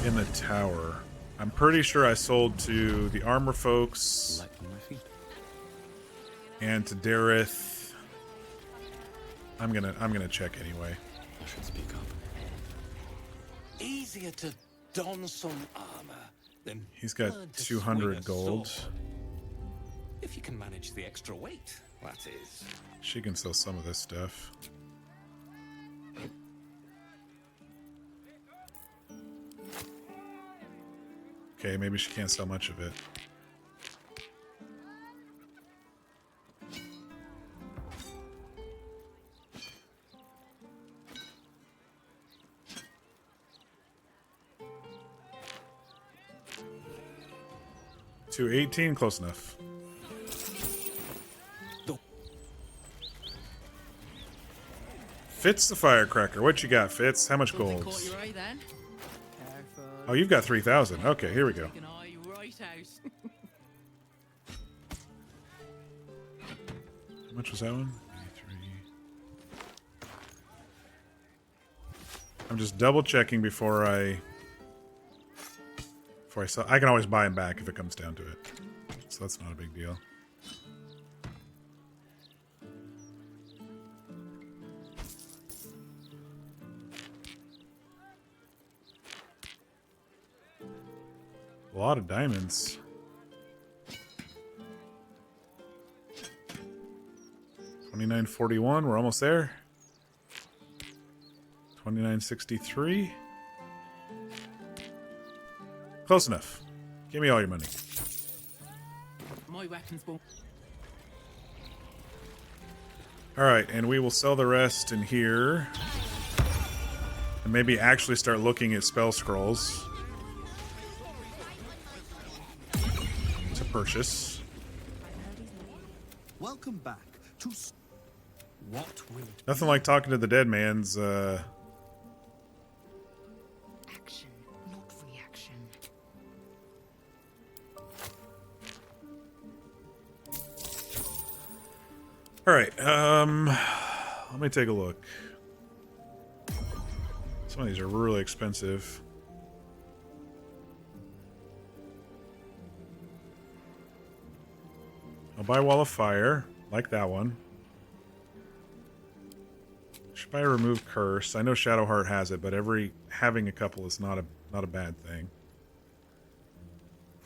In the tower. I'm pretty sure I sold to the armor folks. Light on my feet. And to Dareth, I'm gonna check anyway. I should speak up. Easier to don some armor than He's got learn to 200 swing a gold. sword. If you can manage the extra weight, that is. She can sell some of this stuff. Okay, maybe she can't sell much of it. $218, close enough. Fitz the firecracker. What you got, Fitz? How much gold? Oh, you've got 3,000. Okay, here we go. How much was that one? 83. I'm just double checking before I sell. I can always buy him back if it comes down to it, so that's not a big deal. A lot of diamonds. $29.41. We're almost there. $29.63. Close enough. Give me all your money. My weapons will. All right, and we will sell the rest in here, and maybe actually start looking at spell scrolls to purchase. Welcome back to what will Nothing like talking to the dead man's. Action, not reaction. All right, let me take a look. Some of these are really expensive. I'll buy Wall of Fire, like that one. Should buy Remove Curse. I know Shadowheart has it, but having a couple is not a bad thing.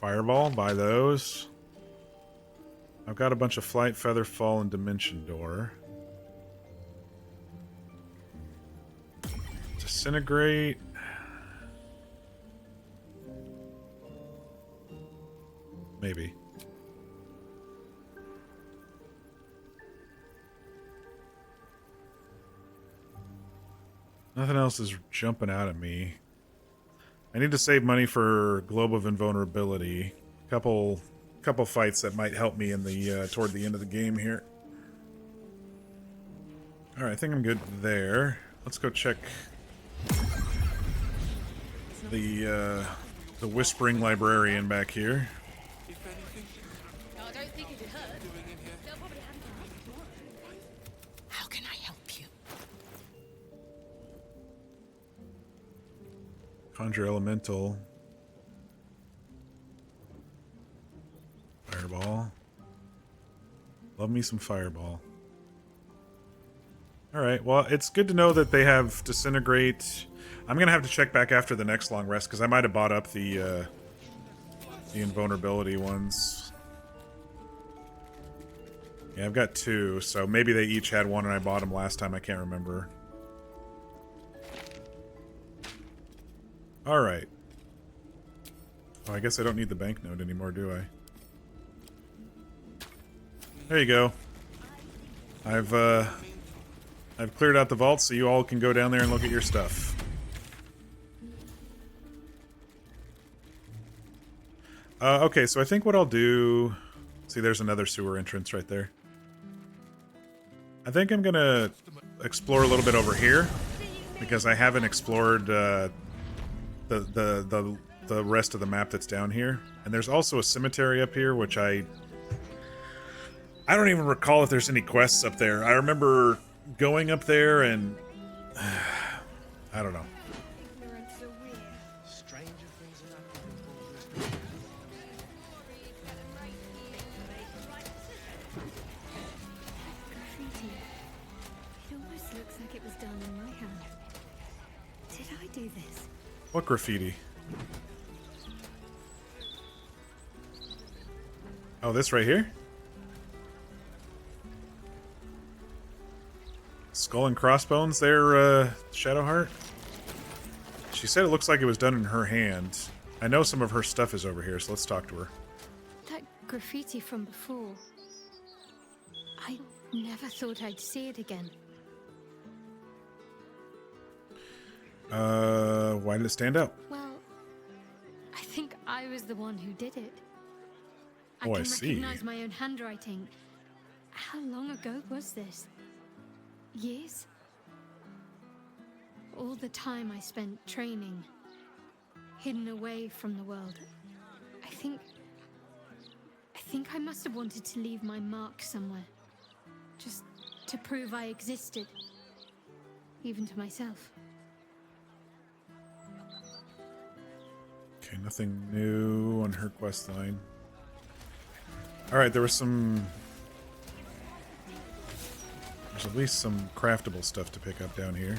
Fireball, buy those. I've got a bunch of Flight, Feather, Fall, and Dimension Door. Disintegrate. Maybe. Nothing else is jumping out at me. I need to save money for Globe of Invulnerability. Couple fights that might help me in the toward the end of the game here. All right, I think I'm good there. Let's go check the Whispering Librarian back here. I don't think it hurt. They'll probably have to. How can I help you? Conjure Elemental. Fireball. Love me some Fireball. Alright, well, it's good to know that they have Disintegrate. I'm going to have to check back after the next long rest, because I might have bought up the Invulnerability ones. Yeah, I've got two, so maybe they each had one and I bought them last time, I can't remember. Alright. Oh, I guess I don't need the banknote anymore, do I? There you go. I've cleared out the vault so you all can go down there and look at your stuff. Okay, so I think what I'll do... See, there's another sewer entrance right there. I think I'm gonna explore a little bit over here, because I haven't explored the rest of the map that's down here. And there's also a cemetery up here, which I don't even recall if there's any quests up there. I remember going up there and... I don't know. What graffiti? Oh, this right here? Skull and crossbones there, Shadowheart? She said it looks like it was done in her hand. I know some of her stuff is over here, so let's talk to her. That graffiti from before. I never thought I'd see it again. Why did it stand out? Well, I think I was the one who did it. Oh, I can see. recognize my own handwriting. How long ago was this? Years? All the time I spent training, hidden away from the world. I think I must have wanted to leave my mark somewhere. Just to prove I existed. Even to myself. Okay, nothing new on her quest line. Alright, there was some... There's at least some craftable stuff to pick up down here.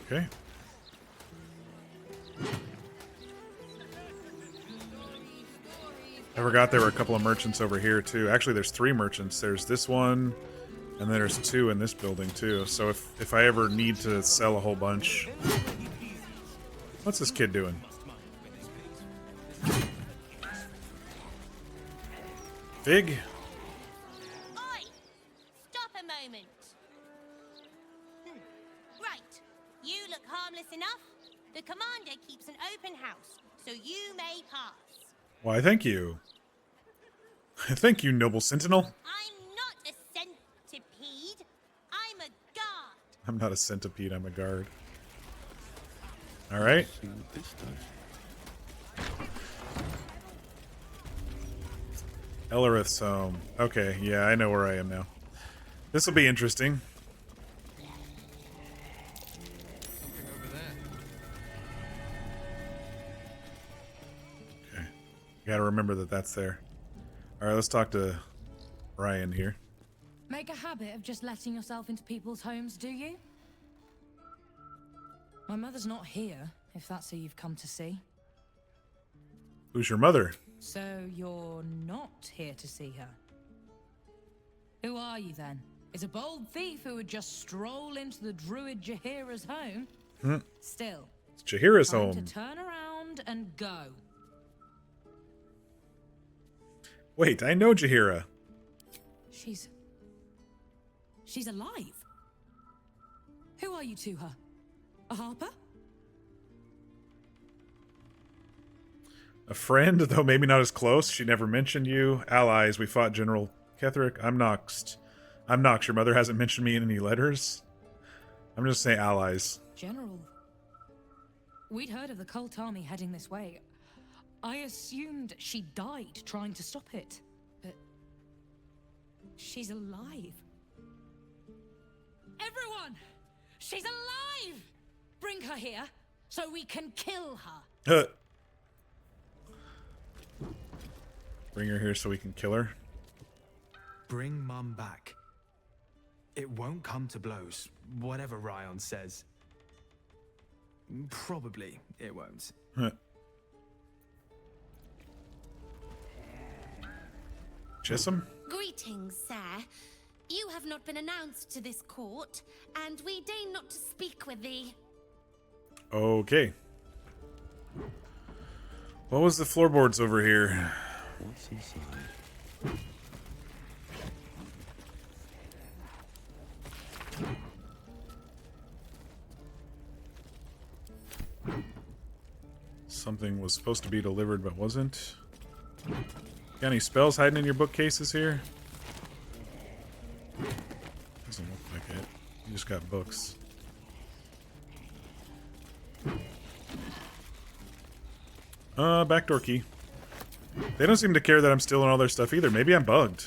Okay. I forgot there were a couple of merchants over here too. Actually, there's 3 merchants. There's this one, and then there's 2 in this building too. So if I ever need to sell a whole bunch... What's this kid doing? Fig? Oi! Stop a moment. Right. You look harmless enough. The commander keeps an open house, so you may pass. Why, thank you. Thank you, noble sentinel. I'm not a centipede. I'm a guard. I'm not a centipede, I'm a guard. Alright. See what this does. Ellerith's home. Okay, yeah, I know where I am now. This will be interesting. Okay. Gotta remember that that's there. Alright, let's talk to Ryan here. Make a habit of just letting yourself into people's homes, do you? My mother's not here, if that's who you've come to see. Who's your mother? So you're not here to see her? Who are you then? Is a bold thief who would just stroll into the druid Jaheira's home? Still. It's Jaheira's time home. to turn around and go. Wait, I know Jaheira. She's alive. Who are you to her? A harper? A friend, though maybe not as close. She never mentioned you. Allies, we fought General Ketherick. I'm Noxed. I'm Nox. Your mother hasn't mentioned me in any letters. I'm just saying allies. General. We'd heard of the cult army heading this way. I assumed she died trying to stop it. But she's alive. Everyone! She's alive! Bring her here so we can kill her. Bring her here so we can kill her. Bring Mum back. It won't come to blows, whatever Ryan says. Probably it won't. Chisholm? Greetings, sir. You have not been announced to this court, and we deign not to speak with thee. Okay. What was the floorboards over here? What's inside? Something was supposed to be delivered but wasn't. Got any spells hiding in your bookcases here? Doesn't look like it. You just got books. Backdoor key. They don't seem to care that I'm stealing all their stuff either. Maybe I'm bugged.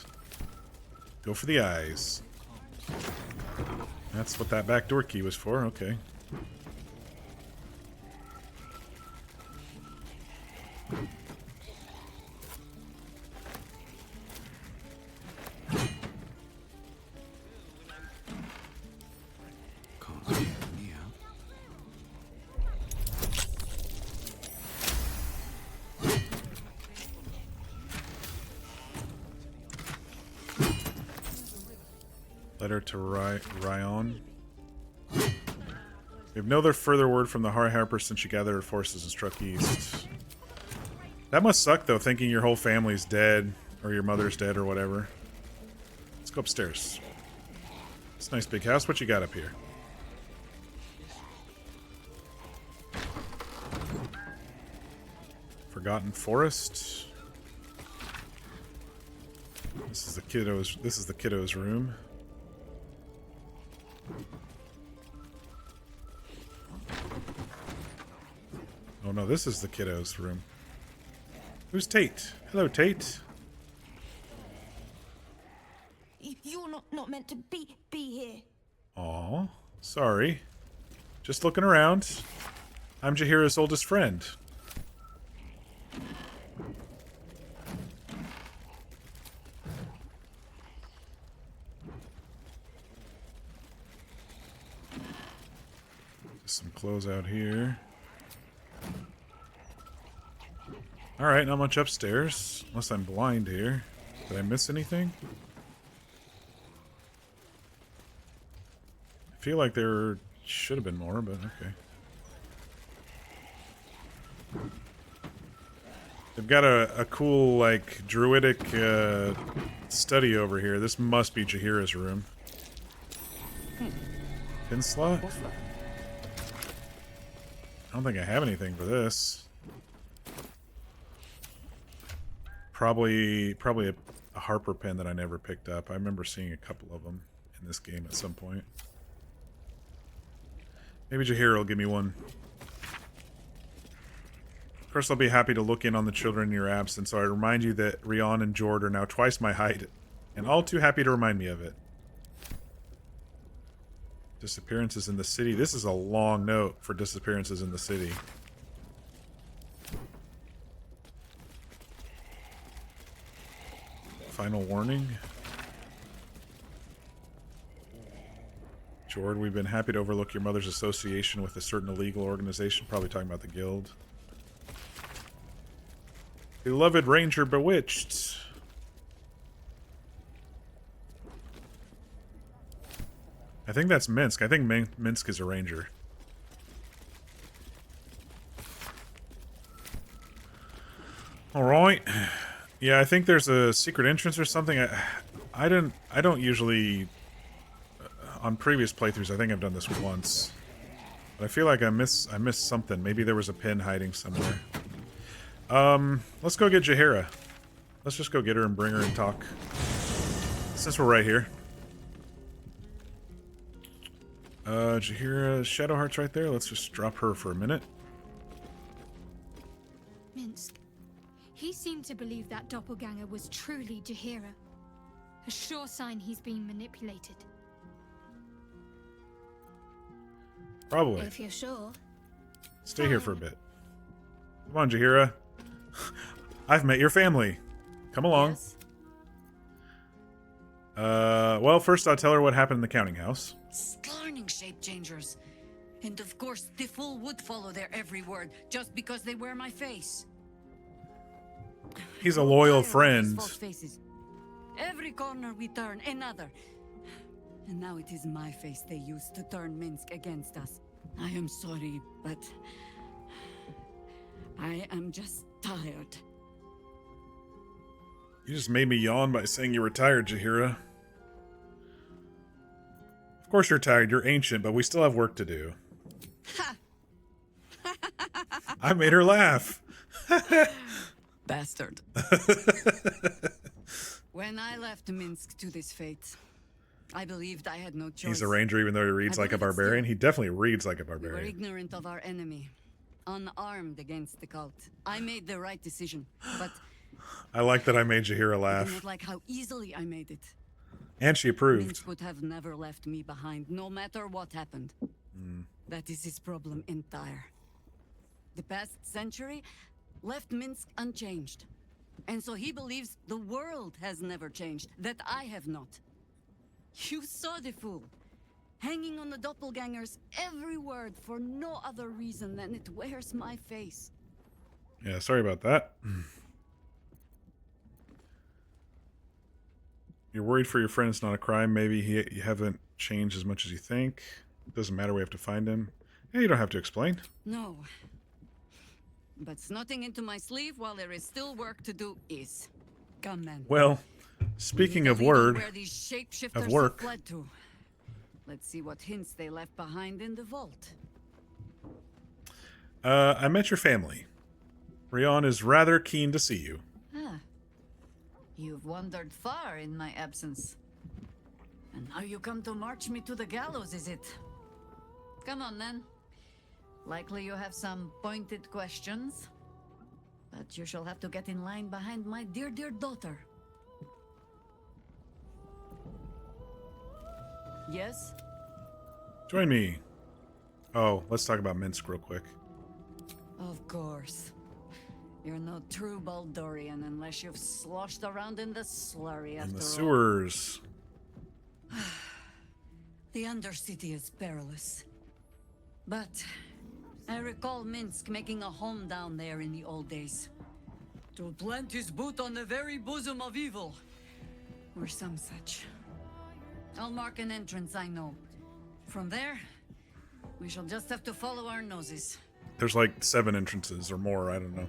Go for the eyes. That's what that backdoor key was for. Okay. Letter to Ryan. We have no other further word from the High Harper since she gathered her forces and struck east. That must suck, though, thinking your whole family's dead, or your mother's dead, or whatever. Let's go upstairs. It's a nice big house. What you got up here? Forgotten Forest. This is the kiddo's room. Oh no, this is the kiddo's room. Who's Tate? Hello, Tate. You're not meant to be here. Aw, sorry. Just looking around. I'm Jaheira's oldest friend. Some clothes out here. Alright, not much upstairs. Unless I'm blind here. Did I miss anything? I feel like there should have been more, but okay. They've got a cool, like, druidic study over here. This must be Jaheira's room. Pin slot? I don't think I have anything for this. Probably a Harper pen that I never picked up. I remember seeing a couple of them in this game at some point. Maybe Jaheira will give me one. Of course, I'll be happy to look in on the children in your absence, so I remind you that Rion and Jord are now twice my height, and all too happy to remind me of it. Disappearances in the city. This is a long note for disappearances in the city. Final warning. Jord, we've been happy to overlook your mother's association with a certain illegal organization. Probably talking about the guild. Beloved Ranger Bewitched. I think that's Minsc. I think Minsc is a ranger. Alright. Yeah, I think there's a secret entrance or something. I don't usually... on previous playthroughs, I think I've done this once. But I feel like I missed something. Maybe there was a pin hiding somewhere. Let's go get Jaheira. Let's just go get her and bring her and talk. Since we're right here. Jaheira, Shadowheart's right there. Let's just drop her for a minute. Minsc. He seemed to believe that doppelganger was truly Jaheira. A sure sign he's being manipulated. Probably. If you're sure. Stay here for a bit. Come on, Jaheira. I've met your family. Come along. Yes. Well, first I'll tell her what happened in the counting house. Scarning shape changers. And of course, the fool would follow their every word just because they wear my face. He's a loyal friend. False faces. Every corner we turn, another. And now it is my face they use to turn Minsc against us. I am sorry, but I am just tired. You just made me yawn by saying you were tired, Jaheira. Of course you're tired, you're ancient, but we still have work to do. Ha! I made her laugh. Bastard. When I left Minsc to this fate, I believed I had no choice. He's a ranger even though he reads like a barbarian. He definitely reads like a We were barbarian. ignorant of our enemy, unarmed against the cult. I made the right decision, but I like that I made Jaheira I do laugh. not like how easily I made it. And she approved. Minsc would have never left me behind, no matter what happened. That is his problem entire. The past century left Minsc unchanged. And so he believes the world has never changed, that I have not. You saw the fool, hanging on the doppelganger's every word for no other reason than it wears my face. Yeah, sorry about that. You're worried for your friend. It's not a crime. Maybe you haven't changed as much as you think. It doesn't matter. We have to find him. Yeah, you don't have to explain. No. But snotting into my sleeve while there is still work to do is. Come then. Well, speaking of Where these of shapeshifters work. have fled to. Let's see what hints they left behind in the vault. I met your family. Rion is rather keen to see you. Ah. You've wandered far in my absence. And now you come to march me to the gallows, is it? Come on, then. Likely you have some pointed questions. But you shall have to get in line behind my dear, dear daughter. Yes? Join me. Oh, let's talk about Minsc real quick. Of course. You're no true Baldurian unless you've sloshed around in the slurry after In the all. sewers. The Undercity is perilous. But I recall Minsc making a home down there in the old days. To plant his boot on the very bosom of evil. Or some such. I'll mark an entrance, I know. From there, we shall just have to follow our noses. There's like 7 entrances or more, I don't know.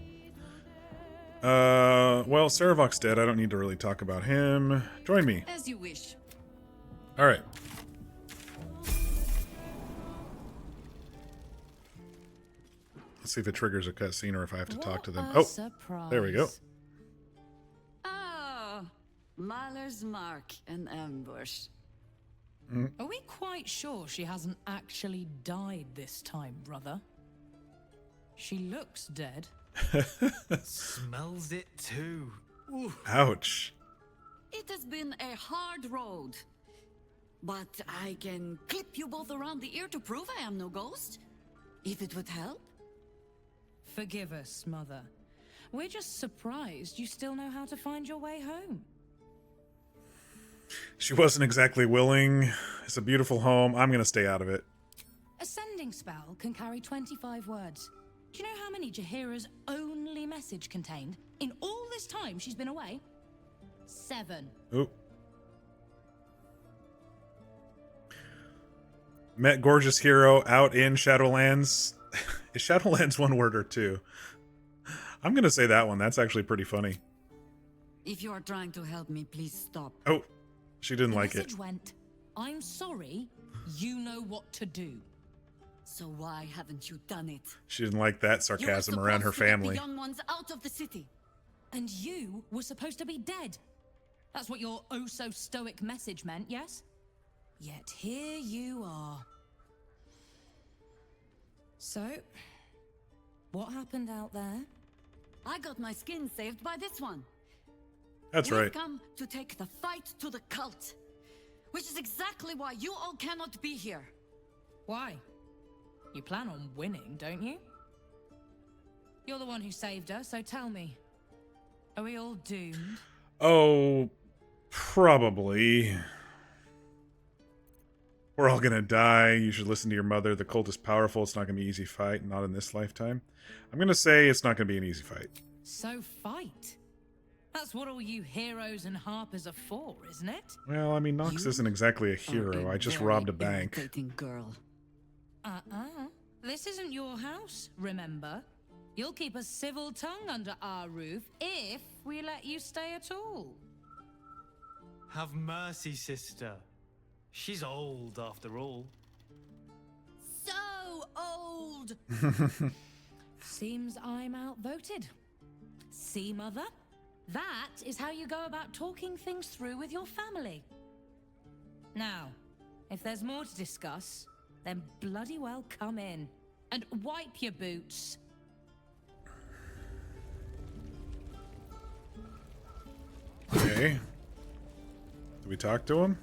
Well, Saravok's dead. I don't need to really talk about him. Join me. As you wish. Alright. Let's see if it triggers a cutscene or if I have to talk to them. Oh, there we go. Ah, Mahler's mark, an ambush. Are we quite sure she hasn't actually died this time, brother? She looks dead. Smells it too. Ooh. Ouch. It has been a hard road. But I can clip you both around the ear to prove I am no ghost. If it would help. Forgive us, Mother. We're just surprised you still know how to find your way home. She wasn't exactly willing. It's a beautiful home. I'm going to stay out of it. A sending spell can carry 25 words. Do you know how many Jaheira's only message contained? In all this time she's been away? 7. Oop. Met gorgeous hero out in Shadowlands. Is Shadowlands one word or 2? I'm going to say that one. That's actually pretty funny. If you are trying to help me, please stop. Oh, she didn't The like it. message went, I'm sorry, you know what to do. So why haven't you done it? She didn't like that sarcasm around her family. The young ones out of the city. And you were supposed to be dead. That's what your oh-so-stoic message meant, yes? Yet here you are. So, what happened out there? I got my skin saved by this one. That's We've right. come to take the fight to the cult. Which is exactly why you all cannot be here. Why? You plan on winning, don't you? You're the one who saved her, so tell me. Are we all doomed? Oh, probably. We're all gonna die. You should listen to your mother. The cult is powerful. It's not gonna be an easy fight. Not in this lifetime. I'm gonna say it's not gonna be an easy fight. So fight. That's what all you heroes and harpers are for, isn't it? Well, I mean, Nox isn't exactly a hero. I just robbed a bank. Girl. This isn't your house, remember? You'll keep a civil tongue under our roof if we let you stay at all. Have mercy, sister. She's old, after all. So old! Seems I'm outvoted. See, Mother? That is how you go about talking things through with your family. Now, if there's more to discuss, then bloody well come in. And wipe your boots. Okay. Did we talk to him?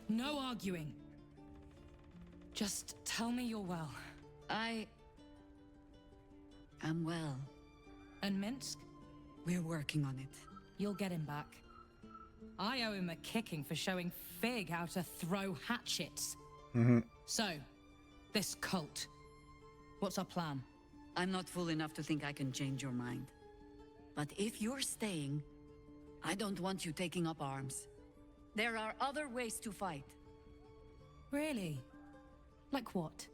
No arguing. Just tell me you're well. I am well. And Minsc? We're working on it. You'll get him back. I owe him a kicking for showing Fig how to throw hatchets. So, this cult. What's our plan? I'm not fool enough to think I can change your mind. But if you're staying, I don't want you taking up arms. There are other ways to fight. Really? Like what?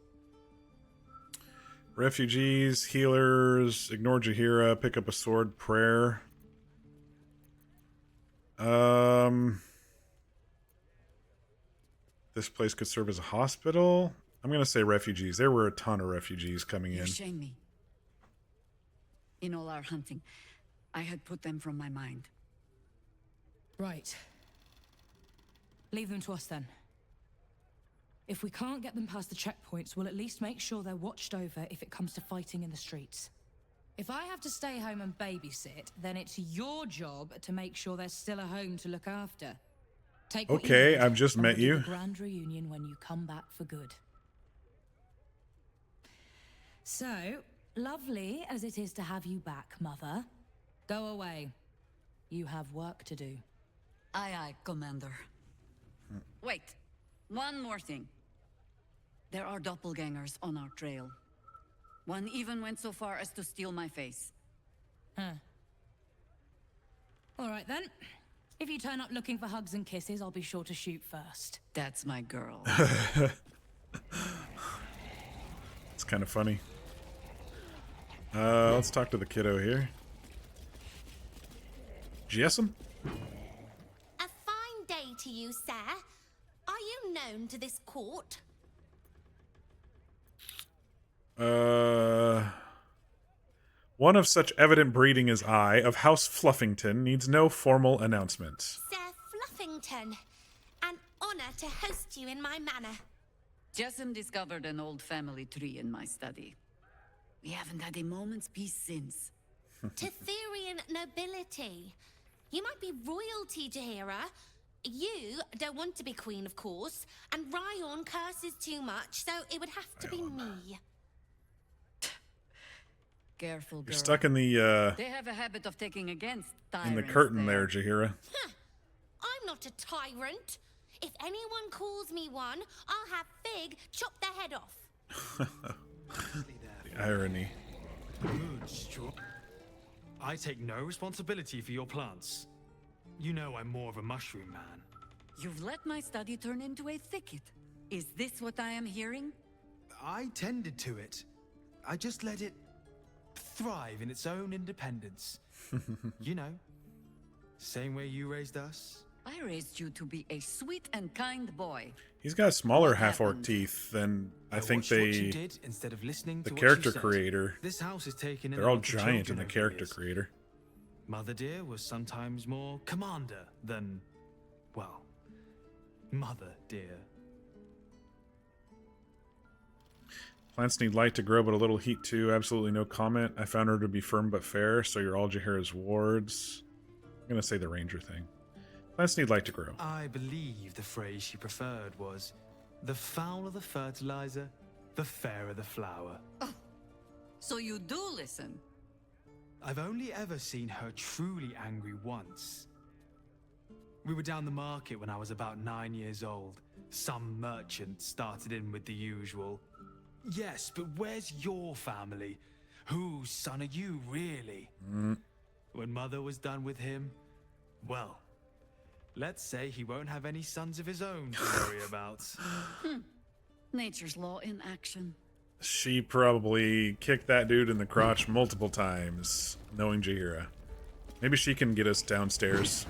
Refugees, healers, ignore Jaheira, pick up a sword, prayer. This place could serve as a hospital. I'm gonna say refugees. There were a ton of refugees coming in. You shame me. In all our hunting, I had put them from my mind. Right. Leave them to us then. If we can't get them past the checkpoints, we'll at least make sure they're watched over if it comes to fighting in the streets. If I have to stay home and babysit, then it's your job to make sure there's still a home to look after. Take what Okay, you need, I've just and met we'll do you. the grand reunion when you come back for good. So, lovely as it is to have you back, Mother, go away. You have work to do. Aye, aye, Commander. Wait, one more thing. There are doppelgangers on our trail. One even went so far as to steal my face. Huh. All right then. If you turn up looking for hugs and kisses, I'll be sure to shoot first. That's my girl. It's kind of funny. Let's talk to the kiddo here. Jessam? A fine day to you, sir. Are you known to this court? One of such evident breeding as I, of House Fluffington, needs no formal announcement. Sir Fluffington, an honor to host you in my manor. Jessam discovered an old family tree in my study. We haven't had a moment's peace since. Tetherian nobility. You might be royalty, Jaheira. You don't want to be queen, of course, and Ryon curses too much, so it would have to be me. Careful, girl. You're stuck in the, They have a habit of taking against in the tyrants curtain there, Jaheira. I'm not a tyrant. If anyone calls me one, I'll have Fig chop their head off. The irony. Good straw. I take no responsibility for your plants. You know I'm more of a mushroom man. You've let my study turn into a thicket. Is this what I am hearing? I tended to it. I just let it thrive in its own independence. You know, same way you raised us. I raised you to be a sweet and kind boy. He's got smaller half-orc teeth than I think watched what you they... did instead of listening the to what character you said. creator. This house is taking in They're all a lot of giant in children the over character years. creator. Mother dear was sometimes more commander than, well, mother dear. Plants need light to grow, but a little heat too. Absolutely no comment. I found her to be firm but fair, so you're all Jaheira's wards. I'm gonna say the ranger thing. Plants need light to grow. I believe the phrase she preferred was, the fouler the fertilizer, the fairer the flower. Oh, so you do listen? I've only ever seen her truly angry once. We were down the market when I was about 9 years old. Some merchant started in with the usual, yes, but where's your family? Whose son are you, really? When Mother was done with him, well, let's say he won't have any sons of his own to worry about. Nature's law in action. She probably kicked that dude in the crotch multiple times, knowing Jaheira. Maybe she can get us downstairs.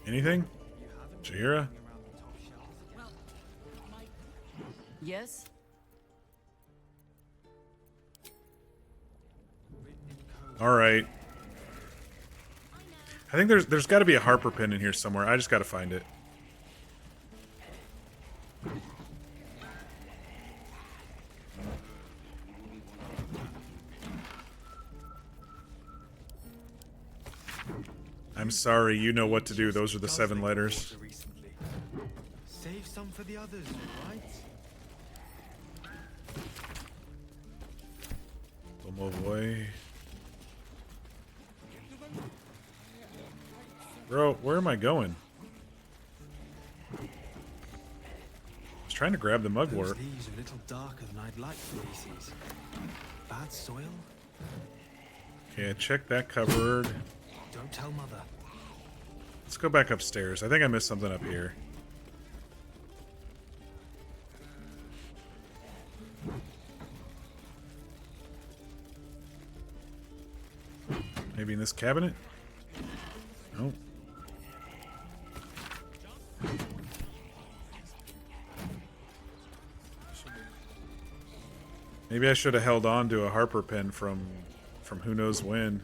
Anything? Jaheira? Yes? Alright. I think there's got to be a Harper pin in here somewhere. I just got to find it. I'm sorry, you know what to do. Those are the 7 letters. Save some for the others, right? Como voy. Bro, where am I going? trying to grab the Those mugwort. leaves are a little darker than I'd like for Reese's. Bad soil? Okay, I checked that cupboard. Don't tell Mother. Let's go back upstairs. I think I missed something up here. Maybe in this cabinet? No. Maybe I should have held on to a Harper pen from who knows when.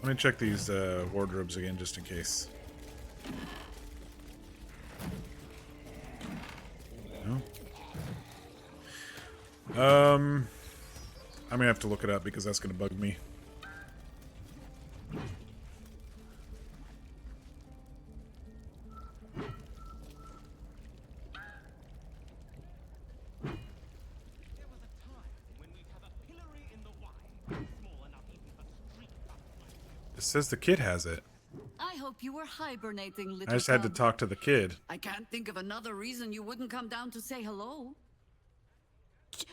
Let me check these wardrobes again just in case. No. I'm gonna have to look it up because that's gonna bug me. It says the kid has it. I hope you were hibernating, little I just had to cub. talk to the kid. I can't think of another reason you wouldn't come down to say hello.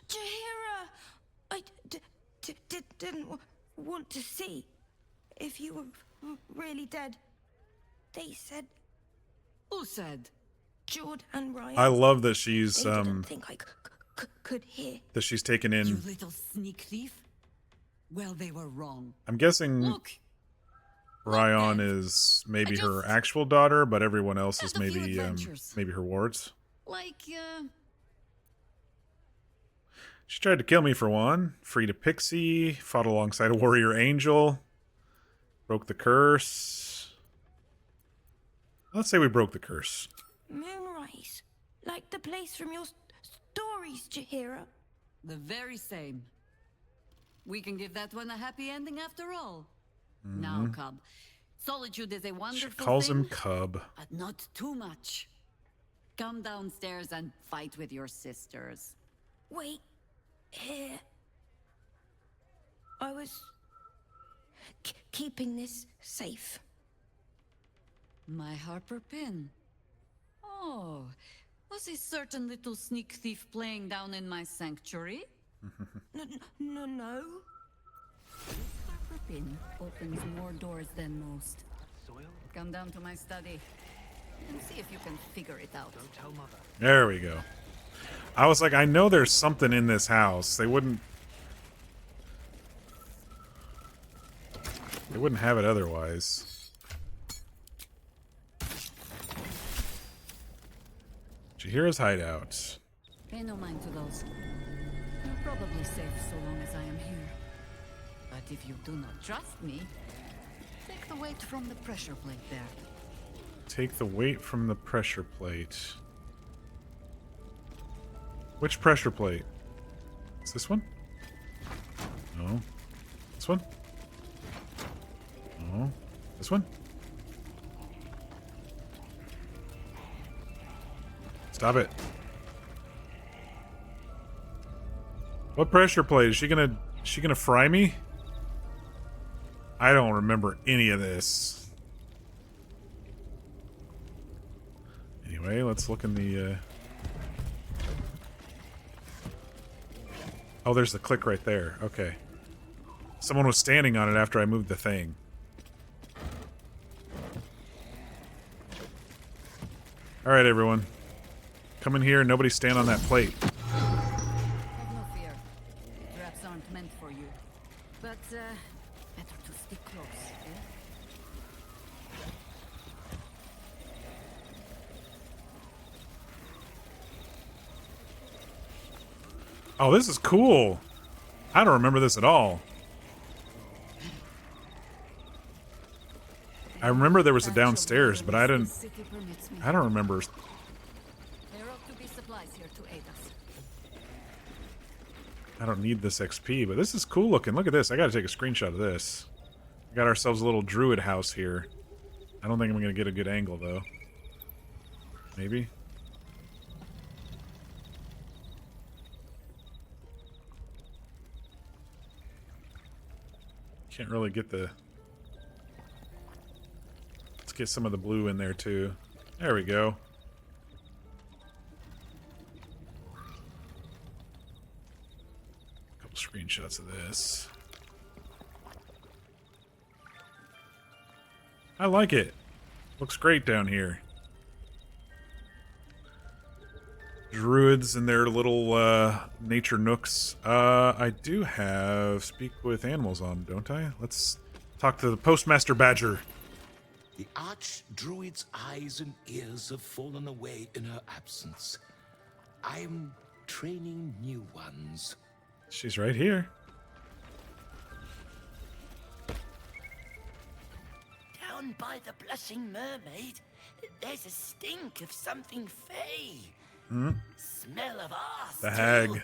Jahira, I didn't want to see if you were really dead. They said. Who said? Jord and Ryan. I love that she's They didn't think I could hear. that she's taken in. You little sneak thief. Well, they were wrong. I'm guessing Look, Ryan is maybe her actual daughter, but everyone else is a few maybe adventures. maybe her wards. like, She tried to kill me for one. Freed a pixie, fought alongside a warrior angel, broke the curse. Let's say we broke the curse. Moonrise, like the place from your stories, Jahira. the very same. We can give that one a happy ending after all. Now, Cub, solitude is a wonderful She calls thing, him Cub. but not too much. Come downstairs and fight with your sisters. Wait, here. I was keeping this safe. My Harper pin. Oh, was a certain little sneak thief playing down in my sanctuary? No. This Harper pin opens more doors than most. Come down to my study and see if you can figure it out. Don't tell Mother. There we go. I was like, I know there's something in this house. They wouldn't have it otherwise. Jahira's hideout. Pay no mind to those. You're probably safe so long as I am here. But if you do not trust me, take the weight from the pressure plate there. Take the weight from the pressure plate. Which pressure plate? Is this one? No. This one? No. This one? Stop it. What pressure plate? Is she gonna fry me? I don't remember any of this. Anyway, let's look in the Oh, there's the click right there. Okay. Someone was standing on it after I moved the thing. Alright, everyone. Come in here. Nobody stand on that plate. Have no fear. The traps aren't meant for you. But, better to stick close, eh? Oh, this is cool. I don't remember this at all. I remember there was a downstairs, but I don't remember. There ought to be supplies here to aid us. I don't need this XP, but this is cool looking. Look at this. I gotta take a screenshot of this. We got ourselves a little druid house here. I don't think I'm gonna get a good angle, though. Maybe? Can't really get the... Let's get some of the blue in there too. There we go. Couple screenshots of this. I like it. Looks great down here. Druids and their little nature nooks. I do have Speak with Animals on, don't I? Let's talk to the Postmaster Badger. The Archdruid's eyes and ears have fallen away in her absence. I'm training new ones. She's right here. Down by the Blushing Mermaid, there's a stink of something fey. Hmm? Smell of arse. The hag. Too.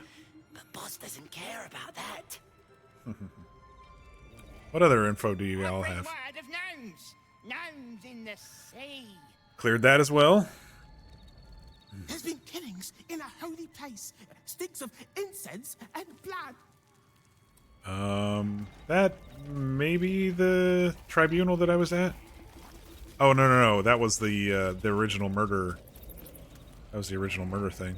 But boss doesn't care about that. What other info do you all have? Word of gnomes. Gnomes in the sea. Cleared that as well. There's been killings in a holy place. Stinks of incense and blood. That may be the tribunal that I was at. Oh, no. That was the original murder. That was the original murder thing.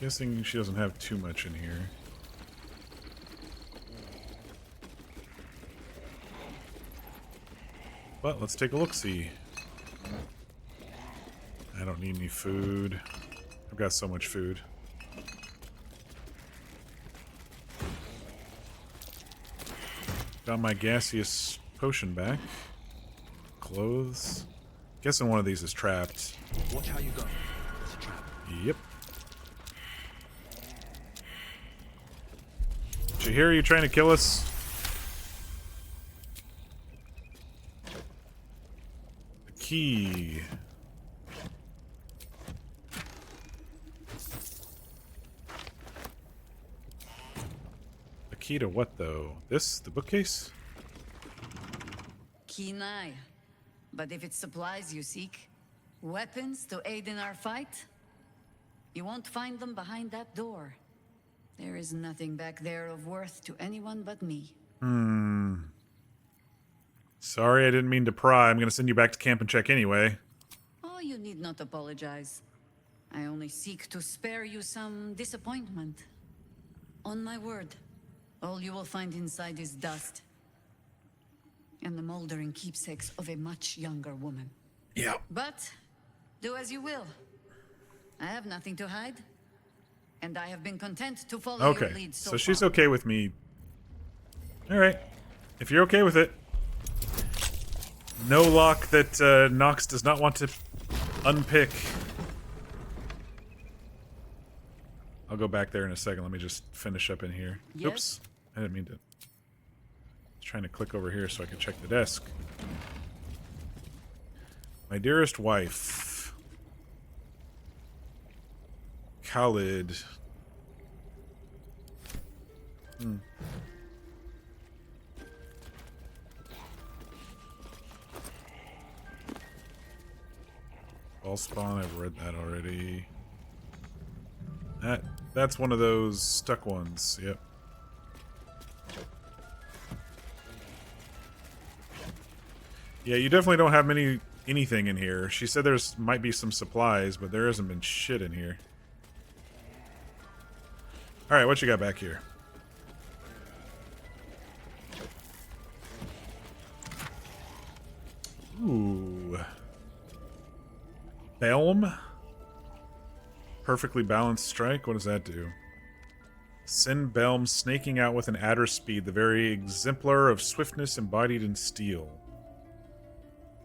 Guessing she doesn't have too much in here. But let's take a look-see. I don't need any food. I've got so much food. Got my gaseous potion back. Clothes. Guessing one of these is trapped. Watch how you go. It's a trap. Yep. Did you hear you trying to kill us? The key. The key to what, though? This? The bookcase? Kenai. But if it's supplies you seek, weapons to aid in our fight, you won't find them behind that door. There is nothing back there of worth to anyone but me. Sorry, I didn't mean to pry. I'm gonna send you back to camp and check anyway. Oh, you need not apologize. I only seek to spare you some disappointment. On my word, all you will find inside is dust. And the moldering keepsakes of a much younger woman. Yeah. But, do as you will. I have nothing to hide. And I have been content to follow your Okay, lead so so she's far. okay with me. Alright. If you're okay with it. No lock that Nox does not want to unpick. I'll go back there in a second. Let me just finish up in here. Yes? Oops. I didn't mean to. I was trying to click over here so I could check the desk. My dearest wife. Khalid. Ball spawn, I've read that already. That's one of those stuck ones, yep. Yeah, you definitely don't have anything in here. She said there's might be some supplies, but there hasn't been shit in here. Alright, what you got back here? Ooh. Belm? Perfectly balanced strike? What does that do? Send Belm snaking out with an adder speed, the very exemplar of swiftness embodied in steel.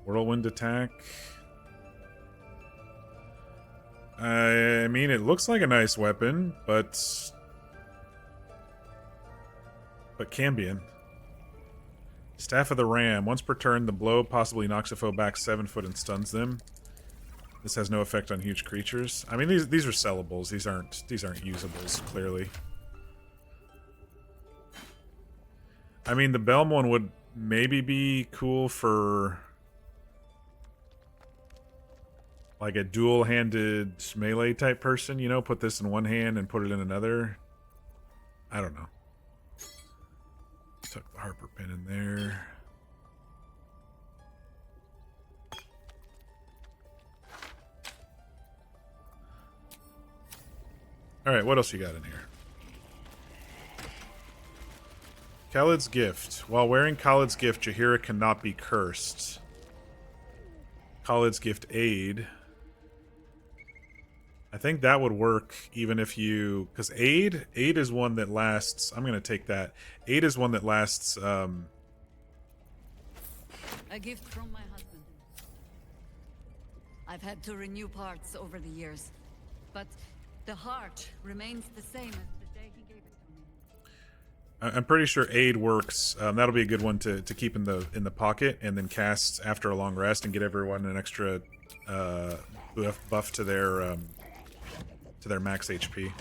Whirlwind attack. I mean, it looks like a nice weapon, but Cambion. Staff of the Ram. Once per turn, the blow possibly knocks a foe back 7 foot and stuns them. This has no effect on huge creatures. I mean, these are sellables. These aren't usables, clearly. I mean, the Belm one would maybe be cool for like a dual-handed melee type person, you know? Put this in one hand and put it in another. I don't know. Tuck the Harper pin in there. Alright, what else you got in here? Khaled's gift. While wearing Khaled's gift, Jaheira cannot be cursed. Khaled's gift aid. I think that would work even if you... Because aid is one that lasts... I'm going to take that. Aid is one that lasts... A gift from my husband. I've had to renew parts over the years, but the heart remains the same as the day he gave it to me. I'm pretty sure aid works. That'll be a good one to keep in the pocket and then cast after a long rest and get everyone an extra buff to their max HP.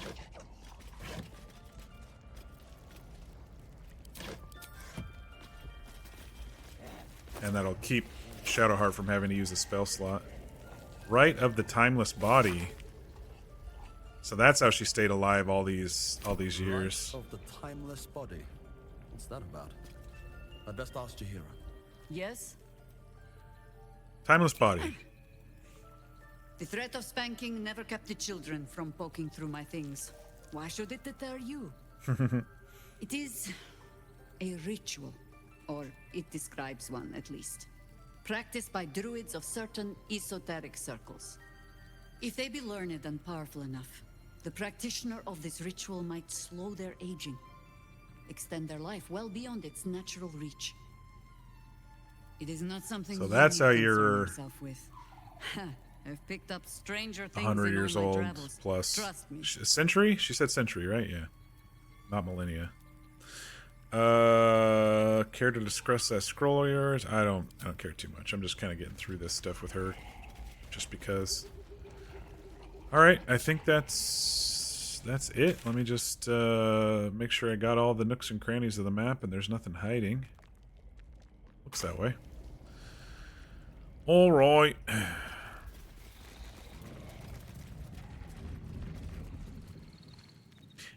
And that'll keep Shadowheart from having to use a spell slot. Rite of the Timeless Body. So that's how she stayed alive all these years. Rite of the Timeless Body. What's that about? I'd best ask Jaheira. Yes? Timeless Body. The threat of spanking never kept the children from poking through my things. Why should it deter you? It is a ritual, or it describes one at least, practiced by druids of certain esoteric circles. If they be learned and powerful enough, the practitioner of this ritual might slow their aging, extend their life well beyond its natural reach. It is not something So you that's need how to concern you're yourself with. I've picked up stranger things 100 in years all my old travels. plus. Trust me. Century? She said century, right? Yeah. Not millennia. Care to discuss that scroll of yours? I don't care too much. I'm just kind of getting through this stuff with her, just because. All right, I think that's it. Let me just make sure I got all the nooks and crannies of the map, and there's nothing hiding. Looks that way. All right.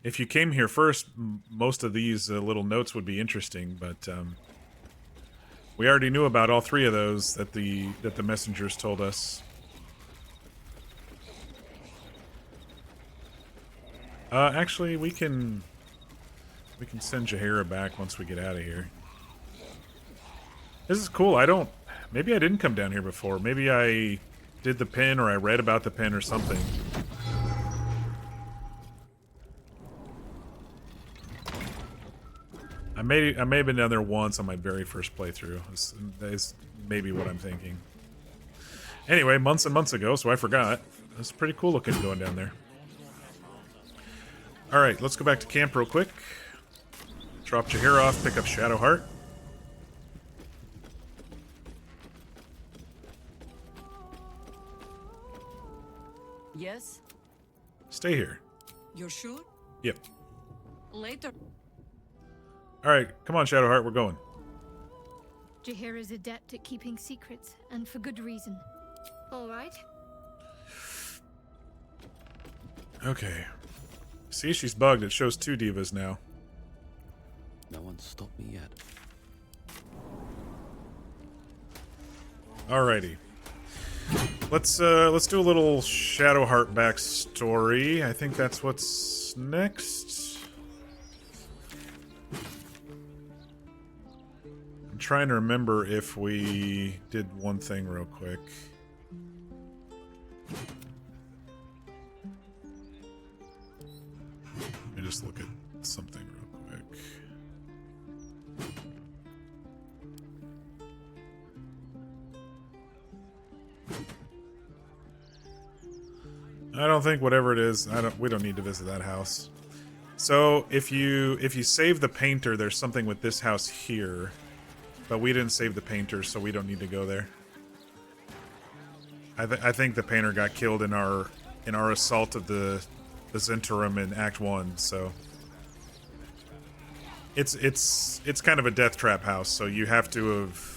If you came here first, most of these little notes would be interesting, but we already knew about all three of those that the messengers told us. Actually, we can send Jaheira back once we get out of here. This is cool. Maybe I didn't come down here before. Maybe I did the pin or I read about the pin or something. I may have been down there once on my very first playthrough. That is maybe what I'm thinking. Anyway, months and months ago, so I forgot. It's pretty cool looking going down there. Alright, let's go back to camp real quick. Drop Jaheira off, pick up Shadowheart. Yes? Stay here. You're sure? Yep. Later. Alright, come on, Shadowheart, we're going. Jaheira's adept at keeping secrets, and for good reason. All right. Okay. See, she's bugged. It shows 2 divas now. No one's stopped me yet. Alrighty. Let's do a little Shadowheart backstory. I think that's what's next. I'm trying to remember if we did one thing real quick. Let me just look at something real quick. I don't think whatever it is, we don't need to visit that house. So if you save the painter, there's something with this house here. But we didn't save the painter, so we don't need to go there. I think the painter got killed in our assault of the Zentarum in Act 1, so it's kind of a death trap house, so you have to have.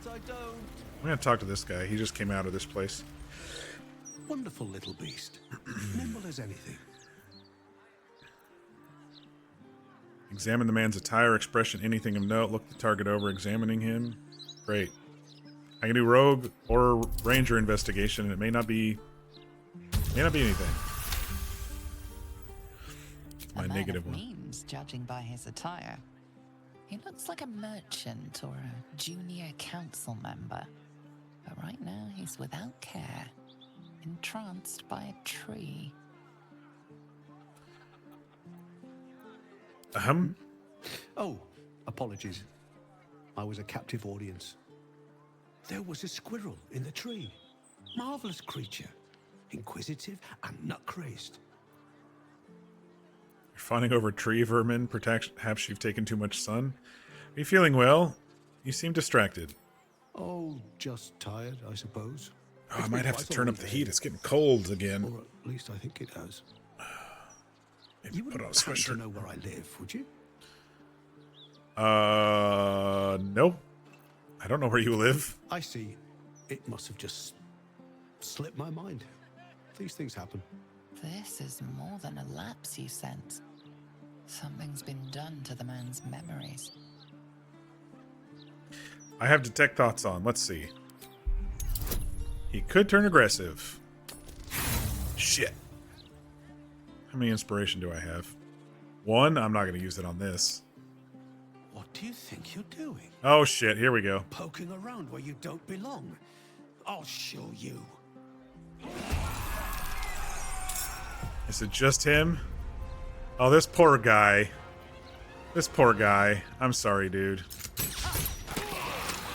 that I don't. I'm gonna talk to this guy. He just came out of this place. Wonderful little beast. Nimble as anything. Examine the man's attire, expression, anything of note. Look the target over, examining him. Great. I can do rogue or ranger investigation, and it may not be anything. My negative one. Means, judging by his attire. He looks like a merchant or a junior council member. But right now he's without care, entranced by a tree. Oh, apologies. I was a captive audience. There was a squirrel in the tree. Marvelous creature. Inquisitive and nut-crazed. You're fawning over tree vermin. Perhaps you've taken too much sun. Are you feeling well? You seem distracted. Oh, just tired, I suppose. Oh, I might have to turn up the heat. It's getting cold again. Or at least I think it has. Maybe You put wouldn't on a happen to sweatshirt. know where I live, would you? No. I don't know where you live. I see. It must have just slipped my mind. These things happen. This is more than a lapse, you sense. Something's been done to the man's memories. I have detect thoughts on. Let's see. He could turn aggressive. Shit. How many inspiration do I have? 1. I'm not going to use it on this. What do you think you're doing? Oh shit, here we go. Poking around where you don't belong. I'll show you. Is it just him? Oh, this poor guy. This poor guy. I'm sorry, dude.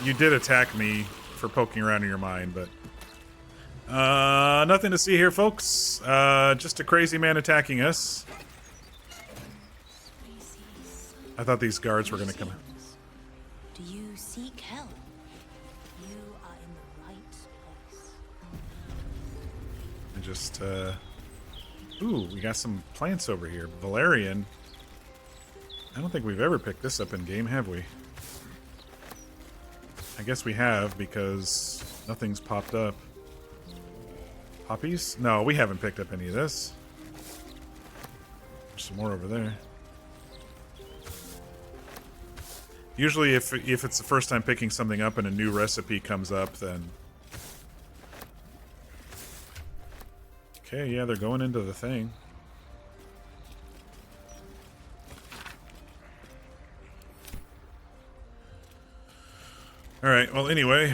You did attack me for poking around in your mind, but... nothing to see here, folks. Just a crazy man attacking us. I thought these guards were going to come in. Do you seek help? You are in the right place. And just, Ooh, we got some plants over here. Valerian. I don't think we've ever picked this up in game, have we? I guess we have, because nothing's popped up. Poppies? No, we haven't picked up any of this. There's some more over there. Usually if it's the first time picking something up and a new recipe comes up, then... Okay, yeah, they're going into the thing. Alright, well anyway,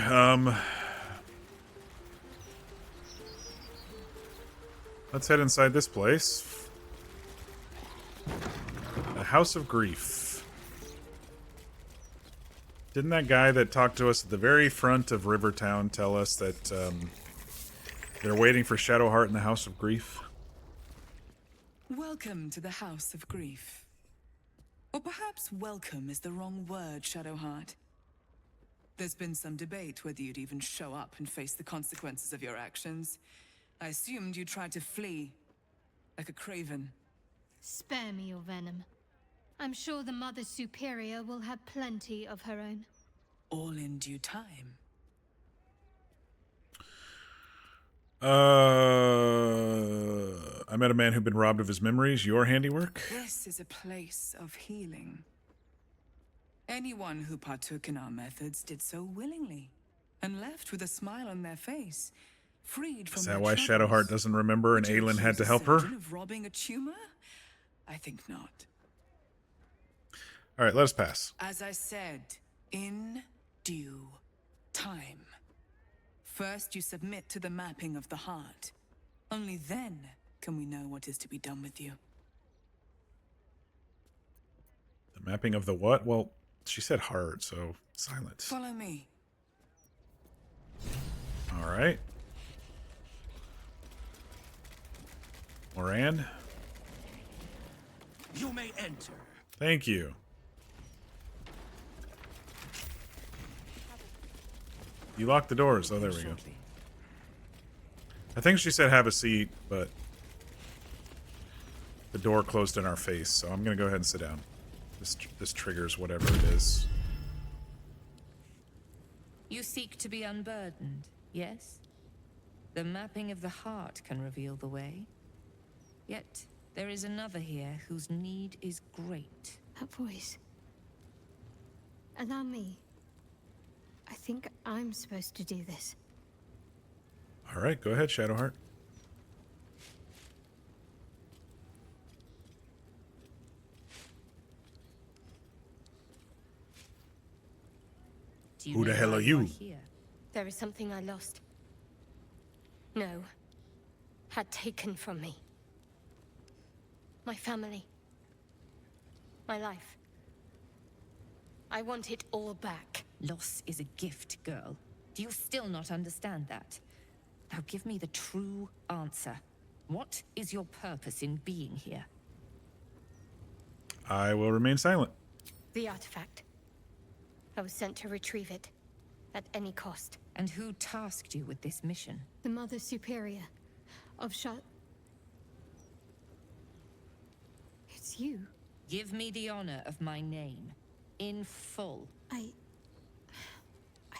let's head inside this place. The House of Grief. Didn't that guy that talked to us at the very front of Rivertown tell us that they're waiting for Shadowheart in the House of Grief? Welcome to the House of Grief. Or perhaps welcome is the wrong word, Shadowheart. There's been some debate whether you'd even show up and face the consequences of your actions. I assumed you tried to flee, like a craven. Spare me your venom. I'm sure the Mother Superior will have plenty of her own. All in due time. I met a man who'd been robbed of his memories. Your handiwork? This is a place of healing. Anyone who partook in our methods did so willingly, and left with a smile on their face, freed from Is their that why troubles. Shadowheart doesn't remember and Would you Aelin had to accuse a help her? surgeon of robbing a tumor? I think not. Alright, let us pass. As I said, in due time. First, you submit to the mapping of the heart. Only then can we know what is to be done with you. The mapping of the what? Well, she said heart, so silence. Follow me. Alright. Moran? You may enter. Thank you. You locked the doors. Oh, there we go. I think she said have a seat, but the door closed in our face, so I'm going to go ahead and sit down. This triggers whatever it is. You seek to be unburdened, yes? The mapping of the heart can reveal the way. Yet, there is another here whose need is great. That voice. Allow me. I think I'm supposed to do this. All right, go ahead, Shadowheart. Who the hell are you? There is something I lost. No. Had taken from me. My family. My life. I want it all back. Loss is a gift, girl. Do you still not understand that? Now give me the true answer. What is your purpose in being here? I will remain silent. The artifact. I was sent to retrieve it. At any cost. And who tasked you with this mission? The Mother Superior of It's you. Give me the honor of my name. In full. I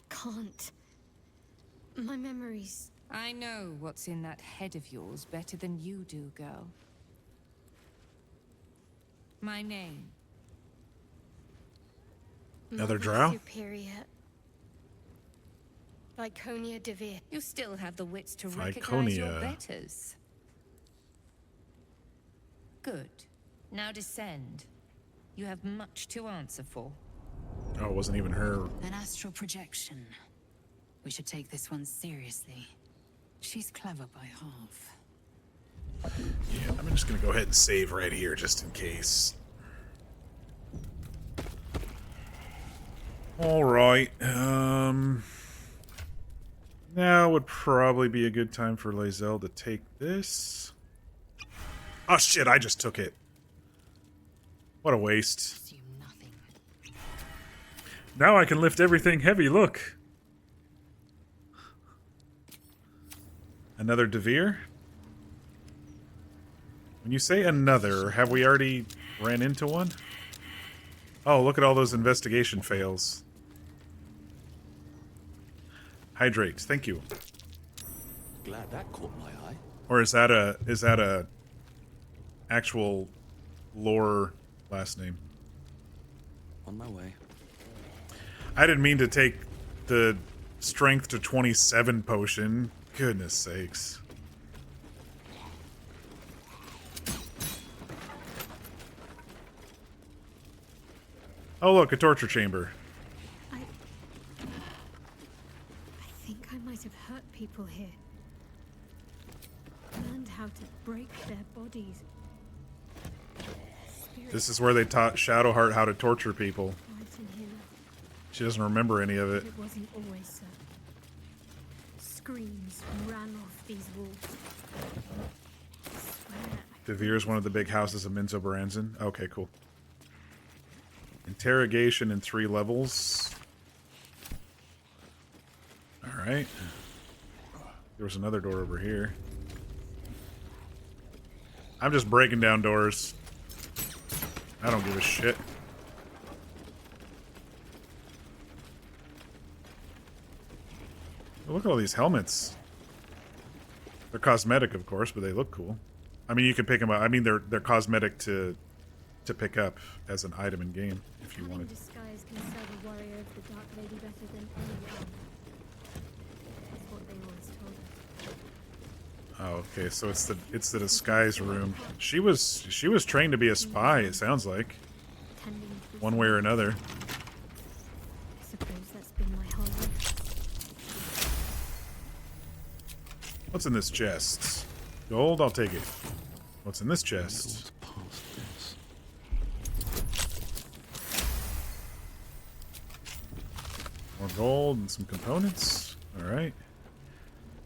can't. My memories... I know what's in that head of yours better than you do, girl. My name. Another Mother drow? Superior. Viconia Devere. You still have the wits to recognize your Viconia. betters. Good. Now descend. You have much to answer for. Oh, it wasn't even her. An astral projection. We should take this one seriously. She's clever by half. Yeah, I'm just gonna go ahead and save right here just in case. All right. Now would probably be a good time for Lae'zel to take this. Oh shit! I just took it. What a waste. Now I can lift everything heavy. Look. Another Devere? When you say another, have we already ran into one? Oh, look at all those investigation fails. Hydrate, thank you. Glad that caught my eye. Or is that a actual lore last name? On my way. I didn't mean to take the strength to 27 potion. Goodness sakes. Oh look, a torture chamber. I think I might have hurt people here. Learned how to break their bodies. This is where they taught Shadowheart how to torture people. Right in here. She doesn't remember any of it. It wasn't always so. Screams ran off these walls. Devere is one of the big houses of Minsc Baranzan. Okay, cool. Interrogation in 3 levels. Alright. There was another door over here. I'm just breaking down doors. I don't give a shit. Look at all these helmets. They're cosmetic, of course, but they look cool. I mean, you can pick them up. I mean, they're cosmetic to pick up as an item in game if you wanted. Disguise can serve a warrior of the Dark Lady better than any armor. That's what they always told us. Oh, okay. So it's the disguise room. She was trained to be a spy. It sounds like, one way or another. I suppose that's been my whole life. What's in this chest? Gold. I'll take it. What's in this chest? More gold and some components. Alright.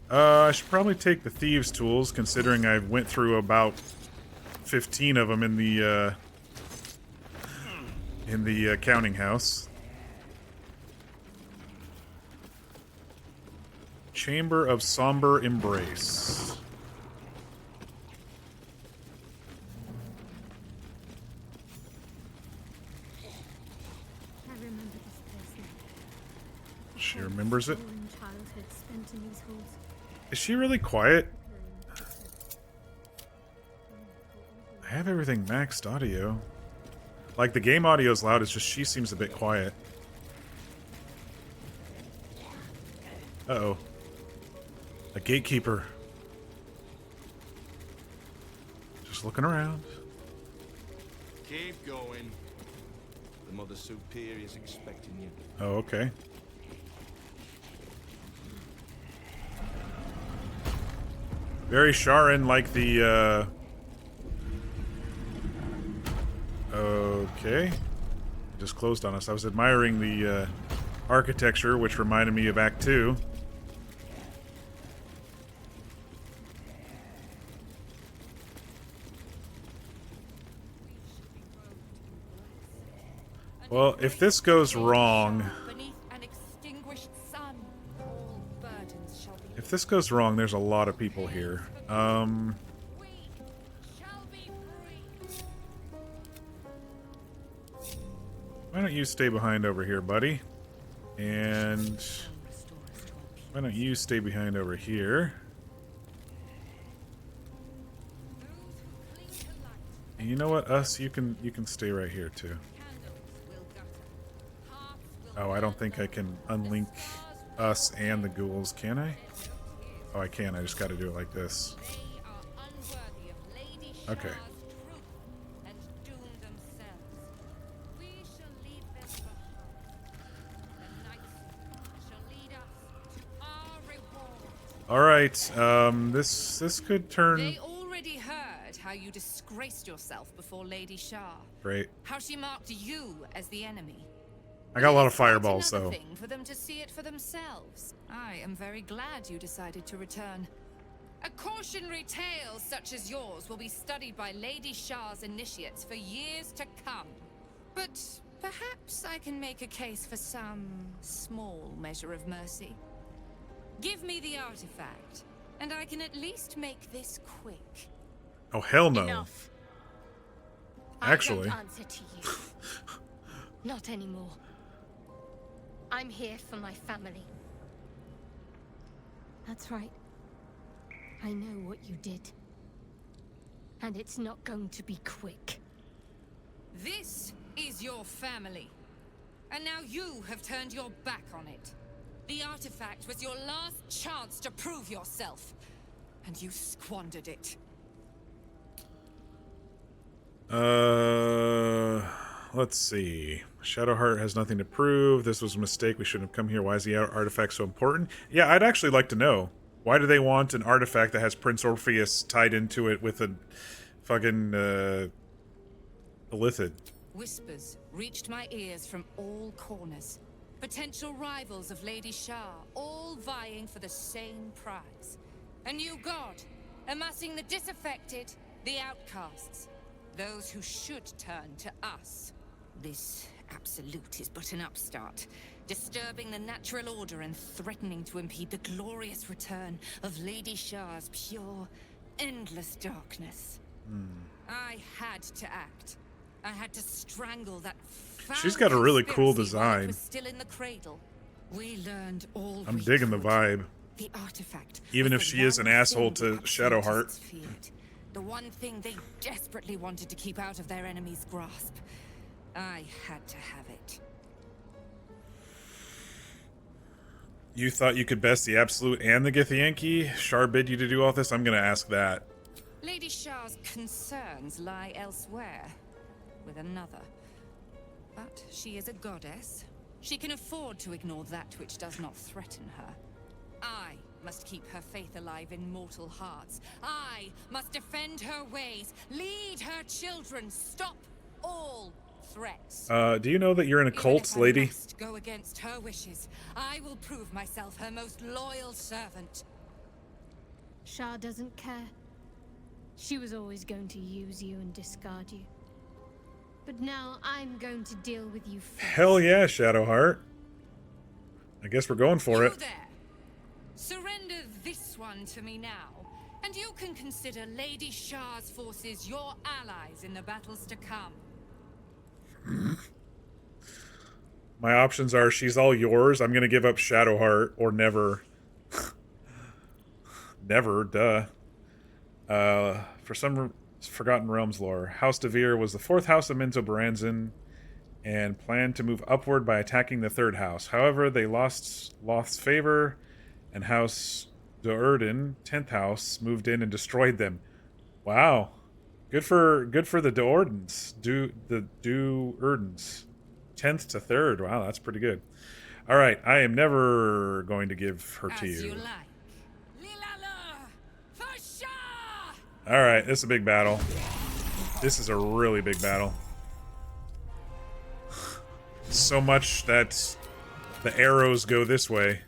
I should probably take the thieves' tools, considering I went through about 15 of them in the counting house. Chamber of Somber Embrace. I remember this place now. She remembers it. Stolen childhood spent in these halls. Is she really quiet? I have everything maxed audio. Like, the game audio is loud, it's just she seems a bit quiet. Uh-oh. A gatekeeper. Just looking around. Keep going. The Mother Superior's expecting you. Oh, okay. Very Sharon, like the, Okay. It just closed on us. I was admiring the, architecture, which reminded me of Act 2. Well, if this goes wrong... If this goes wrong, there's a lot of people here. Why don't you stay behind over here, buddy? And... why don't you stay behind over here? And you know what, us, you can stay right here too. Oh, I don't think I can unlink us and the ghouls, can I? Oh, I can. I just got to do it like this. Okay. All right. This could turn. They already heard how you disgraced yourself before Lady Shah. Great. How she marked you as the enemy. I got a lot of fireballs, Another though. thing for them to see it for themselves. I am very glad you decided to return. A cautionary tale such as yours will be studied by Lady Shah's initiates for years to come. But perhaps I can make a case for some small measure of mercy. Give me the artifact, and I can at least make this quick. Oh, hell no. Enough. Actually. I don't answer to you. Not anymore. I'm here for my family. That's right. I know what you did. And it's not going to be quick. This is your family. And now you have turned your back on it. The artifact was your last chance to prove yourself. And you squandered it. Let's see. Shadowheart has nothing to prove. This was a mistake. We shouldn't have come here. Why is the artifact so important? Yeah, I'd actually like to know. Why do they want an artifact that has Prince Orpheus tied into it with a fucking, Illithid? Whispers reached my ears from all corners. Potential rivals of Lady Shah, all vying for the same prize. A new god, amassing the disaffected, the outcasts. Those who should turn to us. This absolute is but an upstart, disturbing the natural order and threatening to impede the glorious return of Lady Shah's pure, endless darkness. I had to act. I had to strangle that foul She's got a really cool conspiracy while it design. was still in the cradle. We learned all I'm we digging the could. vibe. The artifact. Even if was she the is an one asshole thing to the Shadowheart. absolutists feared. The one thing they desperately wanted to keep out of their enemy's grasp. I had to have it. You thought you could best the Absolute and the Githyanki? Shar bid you to do all this? I'm gonna ask that. Lady Shah's concerns lie elsewhere, with another. But she is a goddess. She can afford to ignore that which does not threaten her. I must keep her faith alive in mortal hearts. I must defend her ways, lead her children, stop all threats. Do you know that you're in a cult, Even if I lady? must go against her wishes, I will prove myself her most loyal servant. Shah doesn't care. She was always going to use you and discard you. But now I'm going to deal with you first. Hell yeah, Shadowheart. I guess we're going for it. There. Surrender this one to me now, and you can consider Lady Shah's forces your allies in the battles to come. My options are she's all yours. I'm gonna give up Shadowheart or never. Never, duh. For some Forgotten Realms lore, House Devere was the 4th house of Minto Baranzan and planned to move upward by attacking the 3rd house. However, they lost Loth's favor, and House Do'Urden, 10th house, moved in and destroyed them. Wow. Good for the Do'Urdens. The Do'Urdens. 10th to 3rd. Wow, that's pretty good. All right, I am never going to give her to you. All right, this is a big battle. This is a really big battle. So much that the arrows go this way.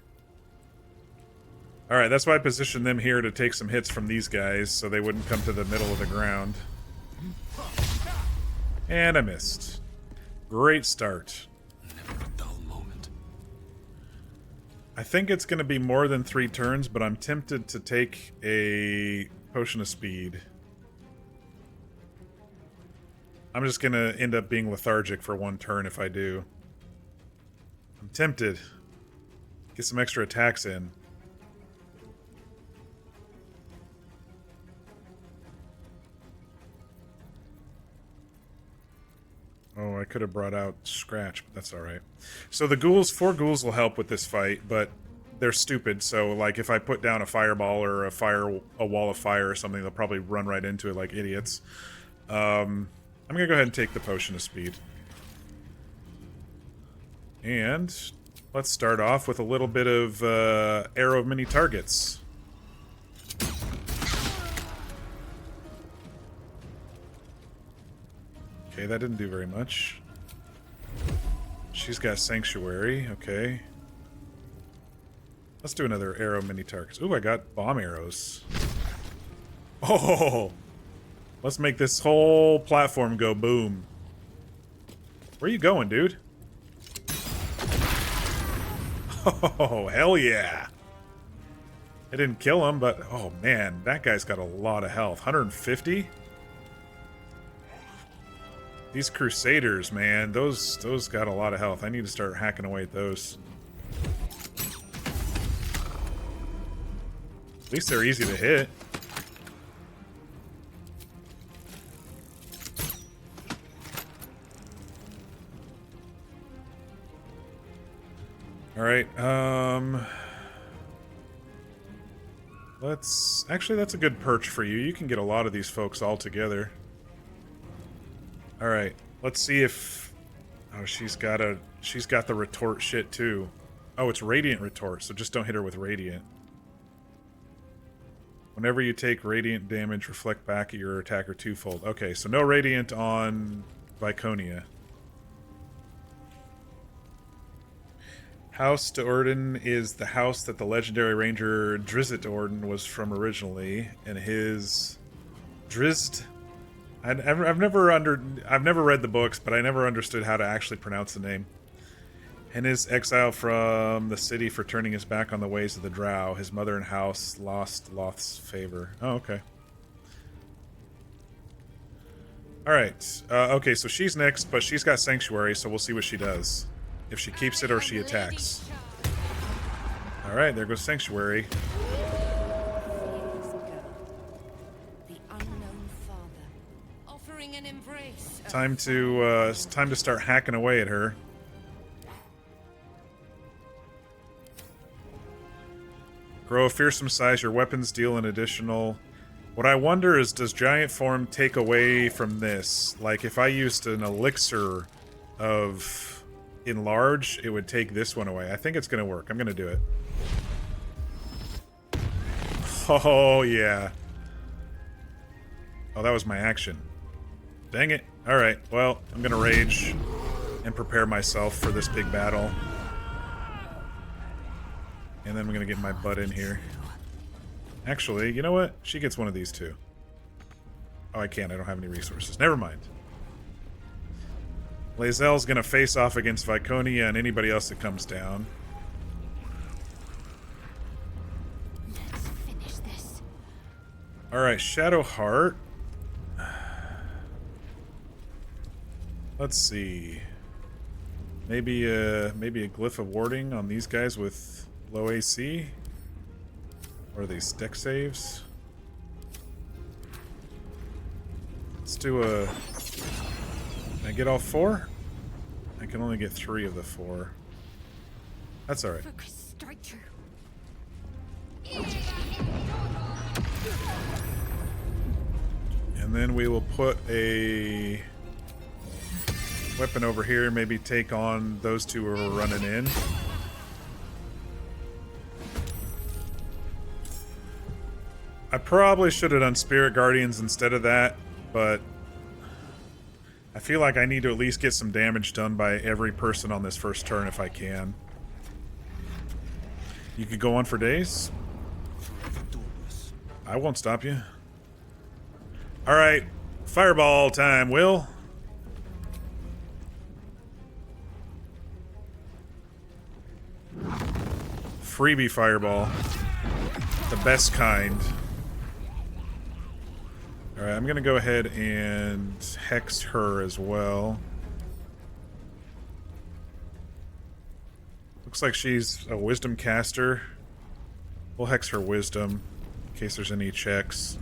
All right, that's why I positioned them here to take some hits from these guys so they wouldn't come to the middle of the ground. And I missed. Great start. Never a dull moment. I think it's going to be more than 3 turns, but I'm tempted to take a potion of speed. I'm just going to end up being lethargic for 1 turn if I do. I'm tempted. Get some extra attacks in. Oh, I could have brought out Scratch, but that's alright. So the ghouls, 4 ghouls will help with this fight, but they're stupid, so like if I put down a fireball or a wall of fire or something, they'll probably run right into it like idiots. I'm gonna go ahead and take the potion of speed. And let's start off with a little bit of arrow of many targets. Okay, that didn't do very much. She's got Sanctuary, okay. Let's do another arrow mini targets. Ooh, I got bomb arrows. Oh! Let's make this whole platform go boom. Where are you going, dude? Oh, hell yeah. I didn't kill him, but oh man, that guy's got a lot of health. 150? These Crusaders, man, those got a lot of health. I need to start hacking away at those. At least they're easy to hit. Alright, actually, that's a good perch for you. You can get a lot of these folks all together. Alright, let's see if... Oh, she's got the retort shit, too. Oh, it's Radiant Retort, so just don't hit her with Radiant. Whenever you take Radiant damage, reflect back at your attacker twofold. Okay, so no Radiant on Viconia. House Do'Urden is the house that the legendary ranger Drizzt Do'Urden was from originally, and his Drizzt... I've never read the books, but I never understood how to actually pronounce the name. In his exile from the city for turning his back on the ways of the Drow, his mother and house lost Loth's favor. Oh, okay. Alright. Okay, so she's next, but she's got Sanctuary, so we'll see what she does. If she keeps it or she attacks. Alright, there goes Sanctuary. Time to start hacking away at her. Grow a fearsome size. Your weapons deal an additional... What I wonder is, does Giant Form take away from this? Like, if I used an elixir of Enlarge, it would take this one away. I think it's going to work. I'm going to do it. Oh, yeah. Oh, that was my action. Dang it. Alright, well, I'm gonna rage and prepare myself for this big battle. And then I'm gonna get my butt in here. Actually, you know what? She gets one of these too. Oh, I can't. I don't have any resources. Never mind. Lae'zel's gonna face off against Viconia and anybody else that comes down. Let's finish this. Alright, Shadowheart. Let's see. Maybe a glyph of warding on these guys with low AC. Or are these deck saves? Let's do a... Can I get all 4? I can only get 3 of the 4. That's alright. Strike true. And then we will put a weapon over here, maybe take on those two who are running in. I probably should have done Spirit Guardians instead of that, but I feel like I need to at least get some damage done by every person on this first turn if I can. You could go on for days. I won't stop you. Alright, fireball time, Will. Freebie fireball. The best kind. Alright, I'm gonna go ahead and hex her as well. Looks like she's a wisdom caster. We'll hex her wisdom in case there's any checks.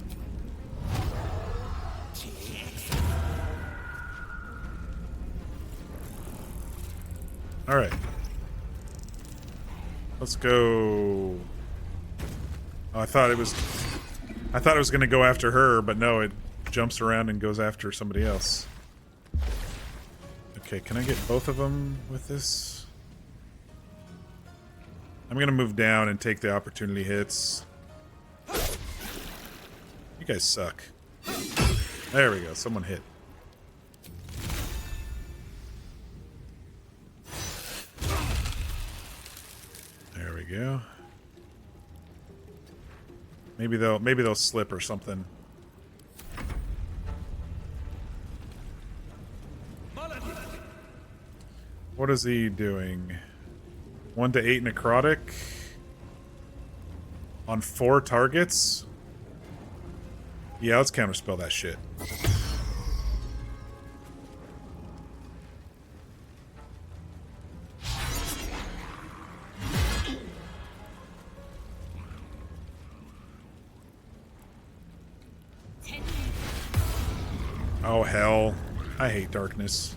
Alright. Let's go. Oh, I thought it was gonna go after her, but no, it jumps around and goes after somebody else. Okay, can I get both of them with this? I'm gonna move down and take the opportunity hits. You guys suck. There we go, someone hit. There we go. Maybe they'll slip or something. What is he doing? 1 to 8 necrotic on 4 targets? Yeah, let's counterspell that shit. Oh hell. I hate darkness.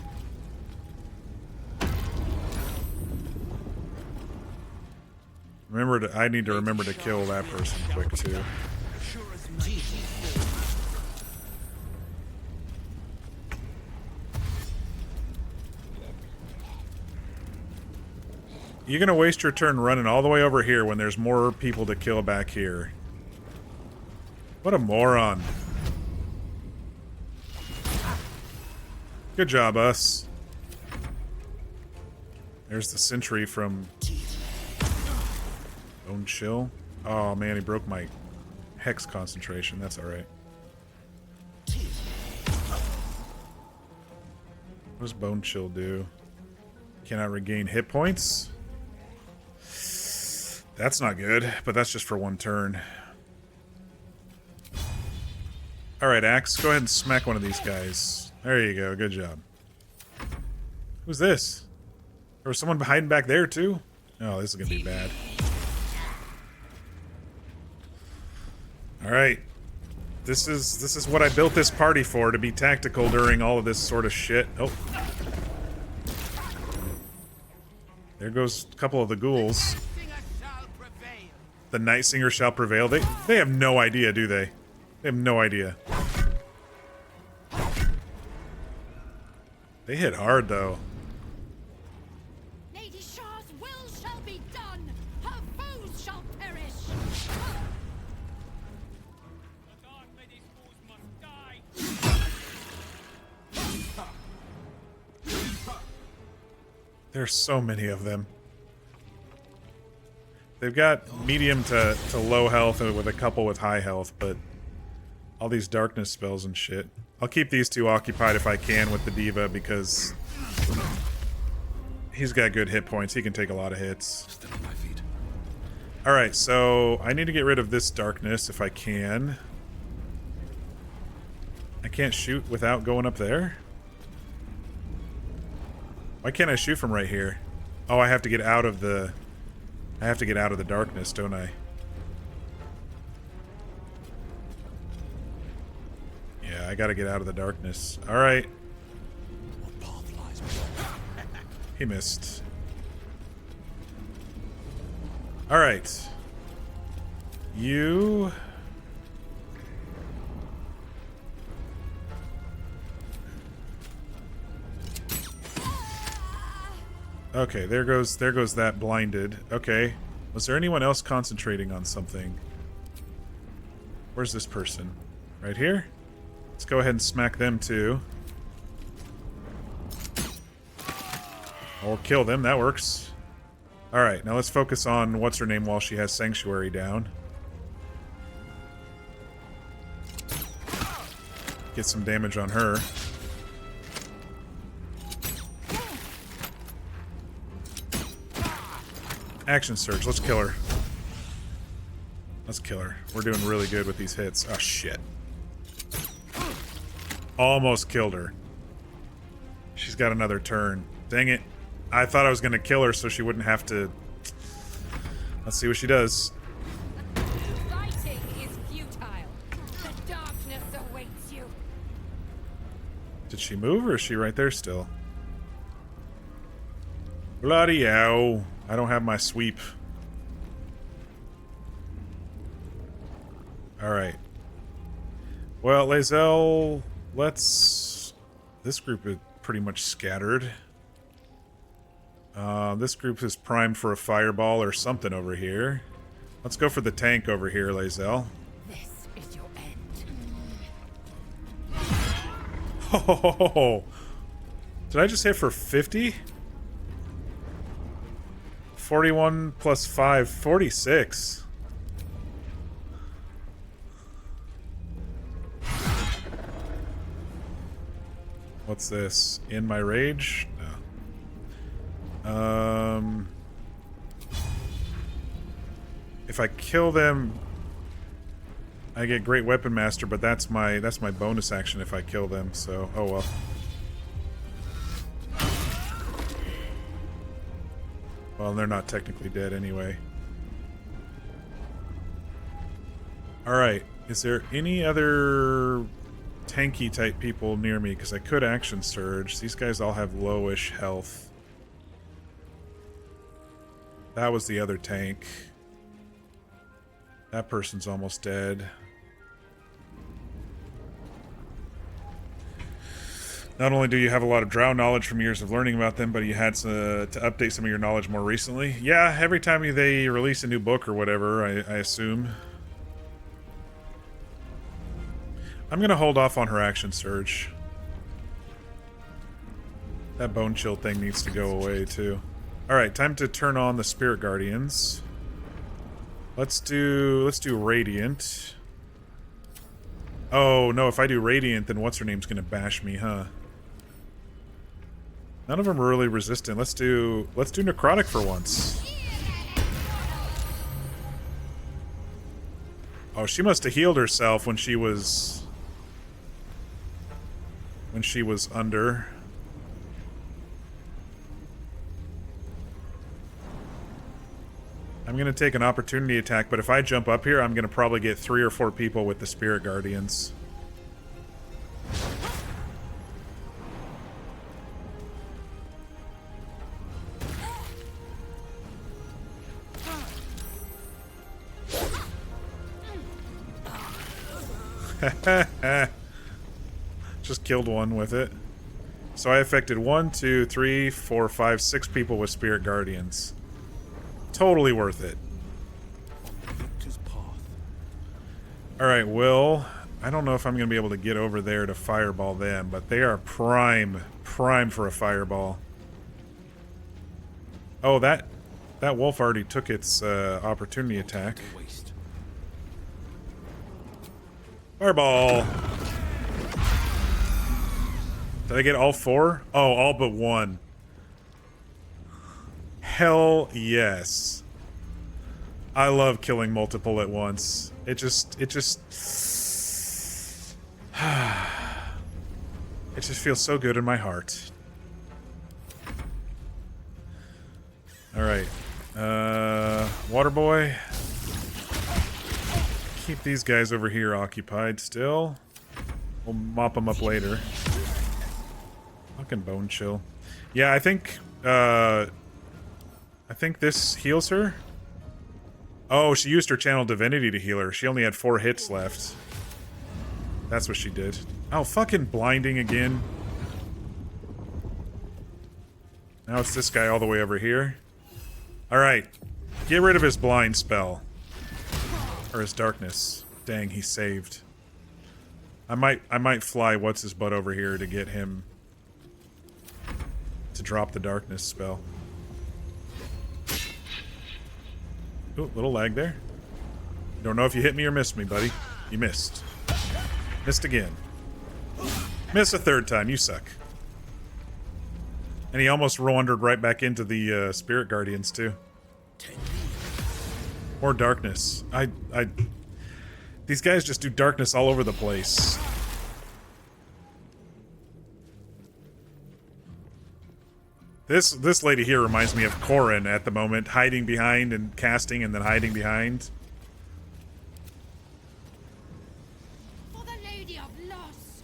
I need to remember to kill that person quick too. You're gonna waste your turn running all the way over here when there's more people to kill back here. What a moron. Good job, us. There's the sentry from Bone Chill. Oh man, he broke my hex concentration. That's alright. What does Bone Chill do? Cannot regain hit points? That's not good, but that's just for 1 turn. Alright, Axe, go ahead and smack one of these guys. There you go, good job. Who's this? There was someone hiding back there too? Oh, this is gonna be bad. Alright. This is what I built this party for, to be tactical during all of this sort of shit. Oh. There goes a couple of the ghouls. The Night Singer shall prevail. They have no idea, do they? They have no idea. They hit hard, though. Lady Shah's will shall be done. Her foes shall perish. There's so many of them. They've got medium to low health with a couple with high health, but all these darkness spells and shit. I'll keep these two occupied if I can with the Diva because he's got good hit points. He can take a lot of hits. Alright, so I need to get rid of this darkness if I can. I can't shoot without going up there? Why can't I shoot from right here? Oh, I have to get out of the... I have to get out of the darkness, don't I? Yeah, I gotta get out of the darkness. Alright. He missed. Alright. You... Okay, there goes that blinded. Okay. Was there anyone else concentrating on something? Where's this person? Right here? Let's go ahead and smack them too. Or kill them, that works. Alright, now let's focus on what's her name while she has Sanctuary down. Get some damage on her. Action surge, let's kill her. Let's kill her. We're doing really good with these hits. Oh shit. Almost killed her. She's got another turn. Dang it. I thought I was gonna kill her so she wouldn't have to... Let's see what she does. Fighting is futile. The darkness awaits you. Did she move or is she right there still? Bloody ow. I don't have my sweep. Alright. Well, Lae'zel, let's... This group is pretty much scattered. This group is primed for a fireball or something over here. Let's go for the tank over here, Lae'zel. This is your end. Oh, did I just hit for 50? 41 plus 5, 46. What's this? In my rage? No. If I kill them, I get Great Weapon Master, but that's my bonus action if I kill them, so oh well. Well, they're not technically dead anyway. Alright, is there any other tanky type people near me? Because I could action surge. These guys all have lowish health. That was the other tank. That person's almost dead. Not only do you have a lot of drow knowledge from years of learning about them, but you had to update some of your knowledge more recently. Yeah, every time they release a new book or whatever, I assume. I'm gonna hold off on her action surge. That bone chill thing needs to go away too. Alright, time to turn on the Spirit Guardians. Let's do Radiant. Oh no, if I do Radiant, then what's her name's gonna bash me, huh? None of them are really resistant. Let's do Necrotic for once. Oh, she must have healed herself when she was under. I'm gonna take an opportunity attack, but if I jump up here, I'm gonna probably get 3 or 4 people with the Spirit Guardians. Just killed one with it. So I affected 1, 2, 3, 4, 5, 6 people with Spirit Guardians. Totally worth it. Alright, Will. I don't know if I'm going to be able to get over there to fireball them, but they are prime for a fireball. Oh, that wolf already took its opportunity attack. Fireball! Did I get all 4? Oh, all but 1. Hell yes. I love killing multiple at once. It just it just feels so good in my heart. Alright. Water boy. Keep these guys over here occupied still. We'll mop them up later. Fucking bone chill. Yeah, I think this heals her. Oh, she used her channel divinity to heal her. She only had 4 hits left. That's what she did. Oh, fucking blinding again. Now it's this guy all the way over here. Alright. Get rid of his blind spell. Or his darkness. Dang, he saved. I might fly what's his butt over here to get him to drop the darkness spell. Ooh, little lag there. Don't know if you hit me or missed me, buddy. You missed. Missed again. Missed a 3rd time. You suck. And he almost wandered right back into the Spirit Guardians, too. More darkness. These guys just do darkness all over the place. This lady here reminds me of Corrin at the moment, hiding behind and casting and then hiding behind. For the Lady of Loss.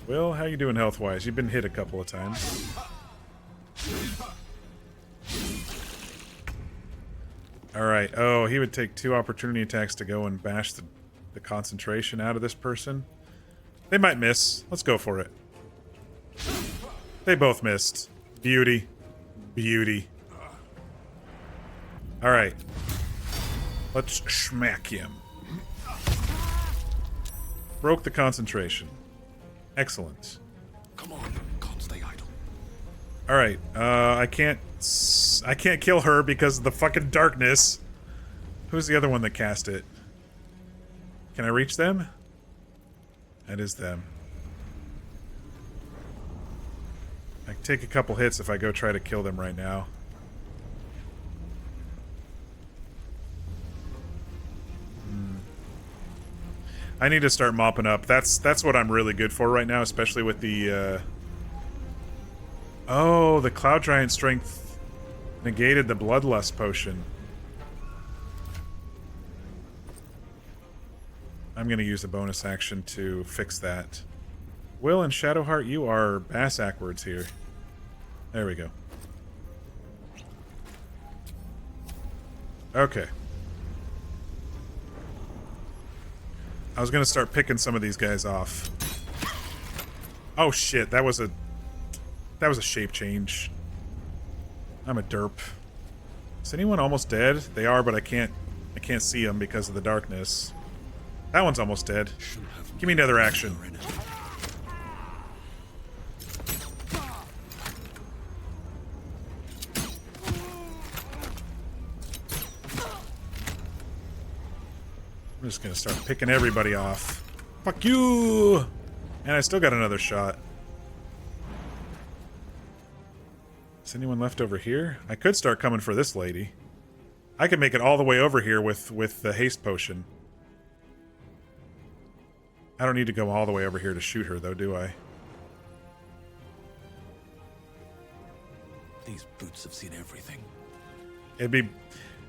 Will, how you doing health-wise? You've been hit a couple of times. Alright, oh, he would take 2 opportunity attacks to go and bash the concentration out of this person. They might miss. Let's go for it. They both missed. Beauty. Beauty. Alright. Let's smack him. Broke the concentration. Excellent. Come on, can't stay idle. Alright, I can't kill her because of the fucking darkness. Who's the other one that cast it? Can I reach them? That is them. I can take a couple hits if I go try to kill them right now. I need to start mopping up. That's what I'm really good for right now, especially with the oh, the Cloud Giant Strength negated the Bloodlust potion. I'm gonna use a bonus action to fix that. Will and Shadowheart, you are bass-ackwards here. There we go. Okay. I was gonna start picking some of these guys off. Oh shit, that was a shape change. I'm a derp. Is anyone almost dead? They are, but I can't see them because of the darkness. That one's almost dead. Give me another action. I'm just gonna start picking everybody off. Fuck you! And I still got another shot. Is anyone left over here? I could start coming for this lady. I could make it all the way over here with the haste potion. I don't need to go all the way over here to shoot her, though, do I? These boots have seen everything.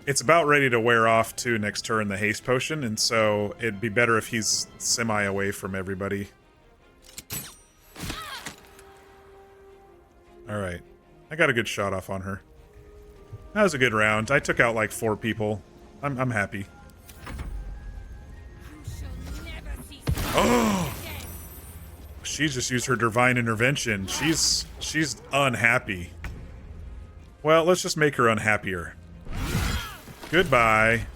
It's about ready to wear off, too, next turn, the haste potion, and so it'd be better if he's semi-away from everybody. Alright. I got a good shot off on her. That was a good round. I took out like 4 people. I'm happy. Oh! She just used her divine intervention. She's unhappy. Well, let's just make her unhappier. Goodbye.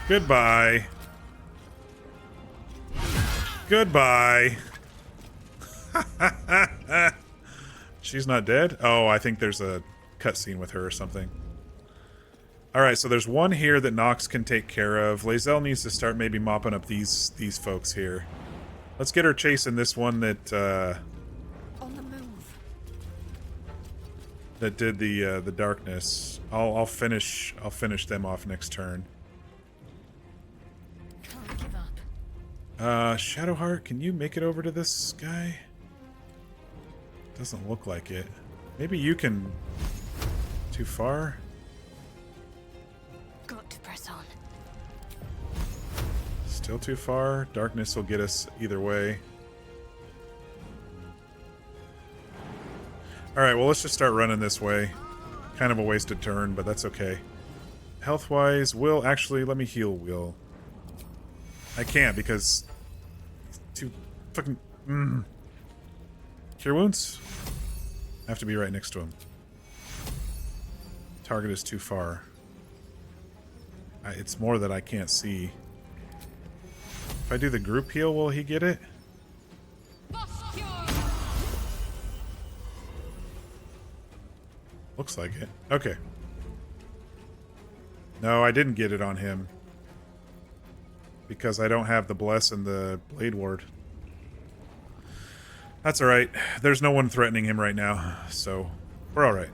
Goodbye. Goodbye. She's not dead? Oh, I think there's a cutscene with her or something. Alright, so there's one here that Nox can take care of. Lae'zel needs to start maybe mopping up these folks here. Let's get her chasing this one that On the move. that did the darkness. I'll finish them off next turn. Can't give up. Shadowheart, can you make it over to this guy? Doesn't look like it. Maybe you can... Too far? Got to press on. Still too far? Darkness will get us either way. Alright, well let's just start running this way. Kind of a wasted turn, but that's okay. Health-wise, Will... Actually, let me heal Will. I can't because... Too fucking... Cure wounds? I have to be right next to him. Target is too far. It's more that I can't see. If I do the group heal, will he get it? Looks like it. Okay. No, I didn't get it on him. Because I don't have the Bless and the Blade Ward. That's alright. There's no one threatening him right now, so we're alright.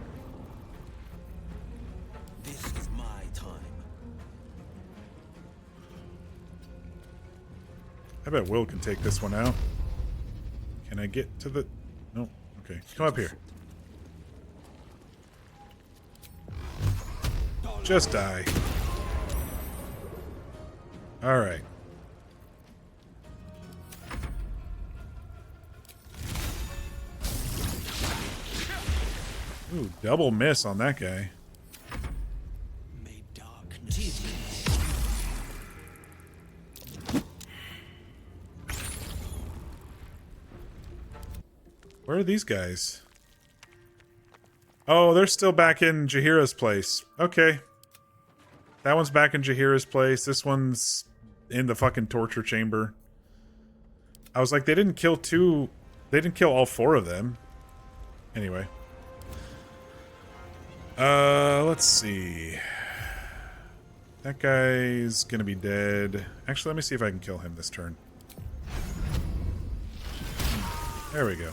This is my time. I bet Will can take this one out. Can I get to the... No. Okay. Come up here. Just die. Alright. Ooh, double miss on that guy. Where are these guys? Oh, they're still back in Jaheira's place. Okay. That one's back in Jaheira's place. This one's in the fucking torture chamber. I was like, they didn't kill two... They didn't kill all four of them. Anyway. Let's see. That guy's gonna be dead. Actually, let me see if I can kill him this turn. There we go.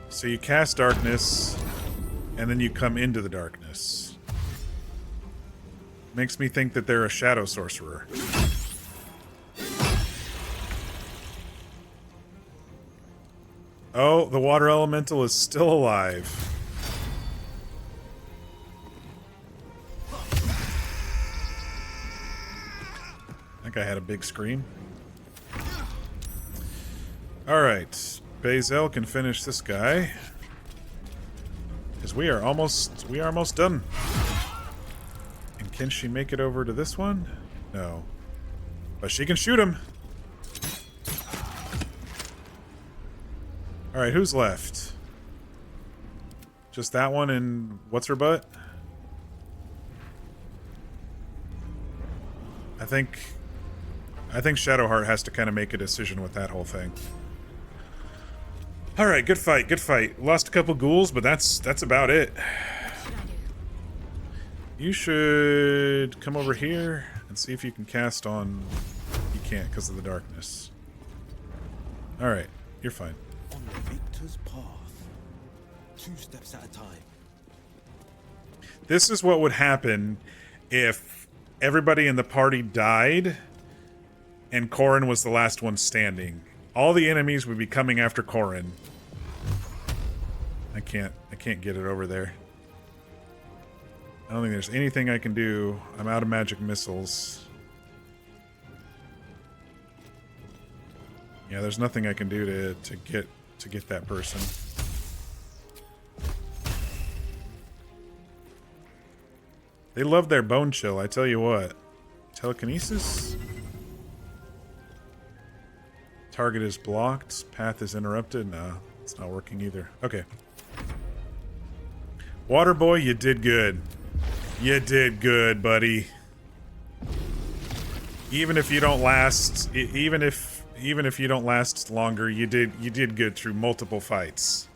So you cast darkness, and then you come into the darkness. Makes me think that they're a shadow sorcerer. Oh, the water elemental is still alive. That guy had a big scream. Alright. Bazel can finish this guy. Because we are almost done. And can she make it over to this one? No. But she can shoot him. Alright, who's left? Just that one and what's her butt? I think Shadowheart has to kind of make a decision with that whole thing. Alright, good fight, good fight. Lost a couple ghouls, but that's about it. You should come over here and see if you can cast on... You can't because of the darkness. Alright, you're fine. On the victor's path, 2 steps at a time. This is what would happen if everybody in the party died and Corrin was the last one standing. All the enemies would be coming after Corrin. I can't get it over there. I don't think there's anything I can do. I'm out of magic missiles. Yeah, there's nothing I can do to get that person. They love their bone chill, I tell you what. Telekinesis? Target is blocked. Path is interrupted. No, it's not working either. Okay. Water boy, you did good. You did good, buddy. Even if you don't last, even if you don't last longer, you did good through multiple fights.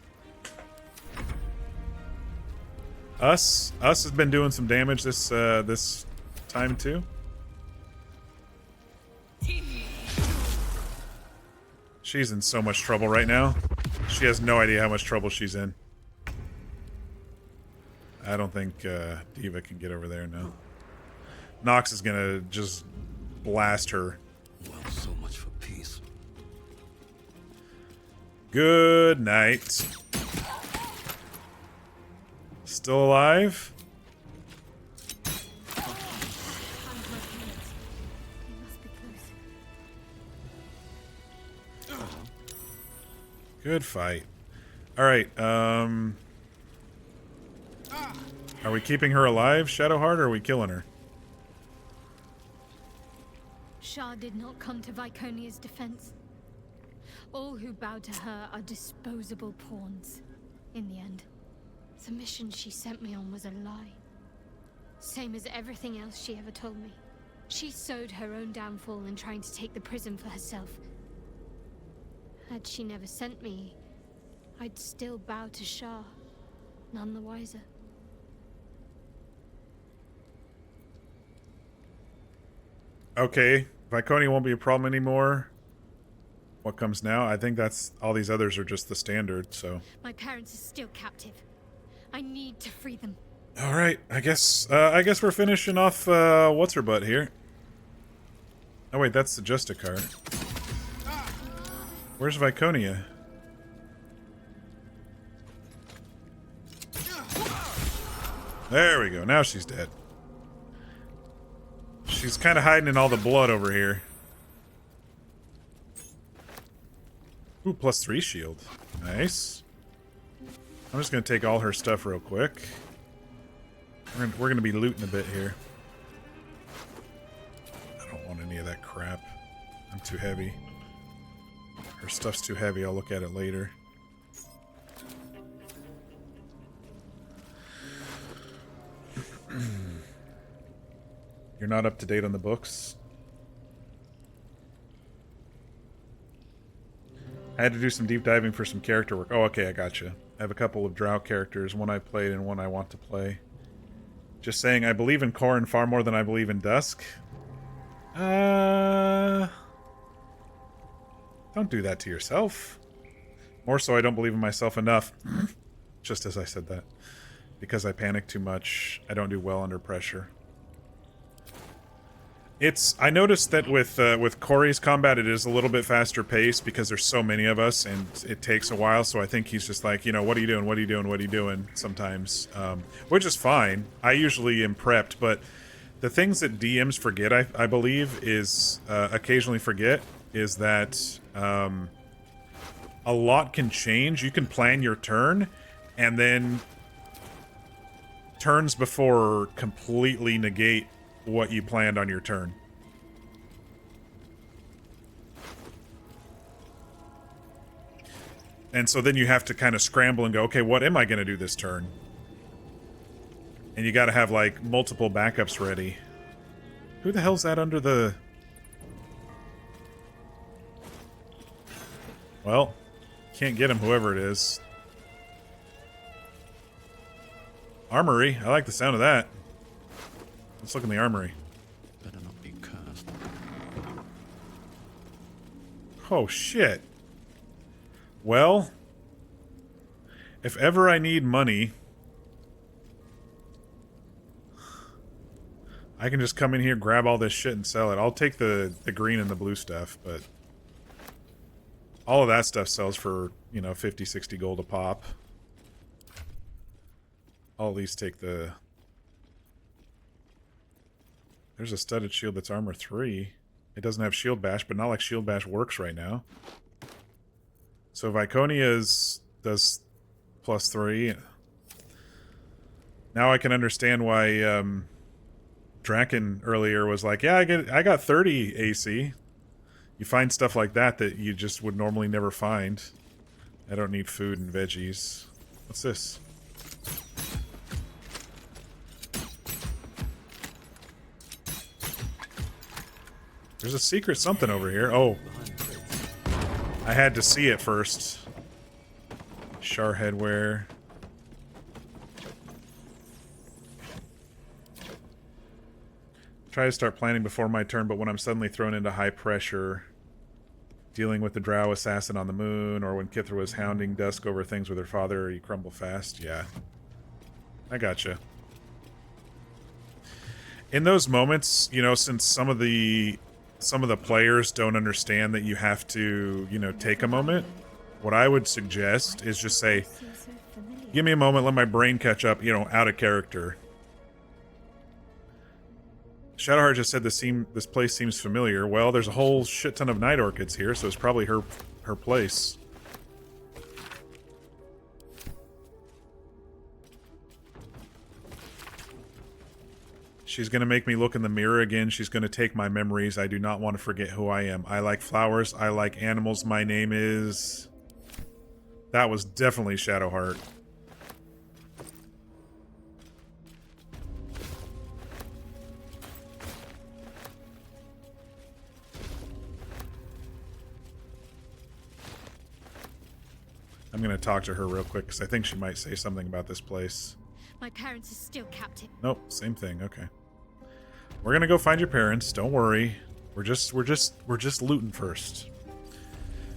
Us has been doing some damage this this time too. She's in so much trouble right now. She has no idea how much trouble she's in. I don't think Diva can get over there now. Nox is gonna just blast her. Well, so much for peace. Good night. Still alive? Good fight. Alright, are we keeping her alive, Shadowheart, or are we killing her? Shah did not come to Viconia's defense. All who bow to her are disposable pawns. In the end, the mission she sent me on was a lie. Same as everything else she ever told me. She sowed her own downfall in trying to take the prism for herself. Had she never sent me, I'd still bow to Shah, none the wiser. Okay, Viconia won't be a problem anymore. What comes now? I think that's all these others are just the standard, so. My parents are still captive. I need to free them. All right, I guess we're finishing off what's her butt here. Oh wait, that's the Justicar. Where's Viconia? There we go. Now she's dead. She's kind of hiding in all the blood over here. Ooh, +3 shield. Nice. I'm just gonna take all her stuff real quick. We're gonna be looting a bit here. I don't want any of that crap. I'm too heavy. Her stuff's too heavy. I'll look at it later. You're not up to date on the books? I had to do some deep diving for some character work. Oh, okay, I gotcha. I have a couple of Drow characters, one I played and one I want to play. Just saying, I believe in Corrin far more than I believe in Dusk. Don't do that to yourself. More so, I don't believe in myself enough. Just as I said that. Because I panic too much. I don't do well under pressure. I noticed that with Corey's combat, it is a little bit faster paced because there's so many of us and it takes a while. So I think he's just like, you know, what are you doing? What are you doing? What are you doing? Sometimes, which is fine. I usually am prepped, but the things that DMs forget, I believe, is occasionally forget, is that a lot can change. You can plan your turn, and then turns before completely negate what you planned on your turn. And so then you have to kind of scramble and go, okay, what am I going to do this turn? And you got to have, like, multiple backups ready. Who the hell's that under the... Well, can't get him, whoever it is. Armory. I like the sound of that. Let's look in the armory. Better not be cursed. Oh, shit. Well, if ever I need money, I can just come in here, grab all this shit, and sell it. I'll take the green and the blue stuff, but all of that stuff sells for, you know, 50, 60 gold a pop. I'll at least take the... There's a studded shield that's armor 3. It doesn't have shield bash, but not like shield bash works right now. So Viconia's does +3. Now I can understand why Draken earlier was like, yeah, I got 30 AC. You find stuff like that that you just would normally never find. I don't need food and veggies. What's this? There's a secret something over here. Oh. I had to see it first. Shar headwear. Try to start planning before my turn, but when I'm suddenly thrown into high pressure, dealing with the drow assassin on the moon, or when Kithra was hounding Dusk over things with her father, you crumble fast. Yeah. I gotcha. In those moments, you know, since some of the players don't understand that you have to, you know, take a moment, what I would suggest is just say, give me a moment, let my brain catch up, you know, out of character. Shadowheart just said this place seems familiar. Well, there's a whole shit ton of night orchids here, so it's probably her place. She's going to make me look in the mirror again. She's going to take my memories. I do not want to forget who I am. I like flowers. I like animals. My name is... That was definitely Shadowheart. I'm going to talk to her real quick because I think she might say something about this place. My parents are still captive. Nope, same thing. Okay. We're going to go find your parents. Don't worry. We're just looting first.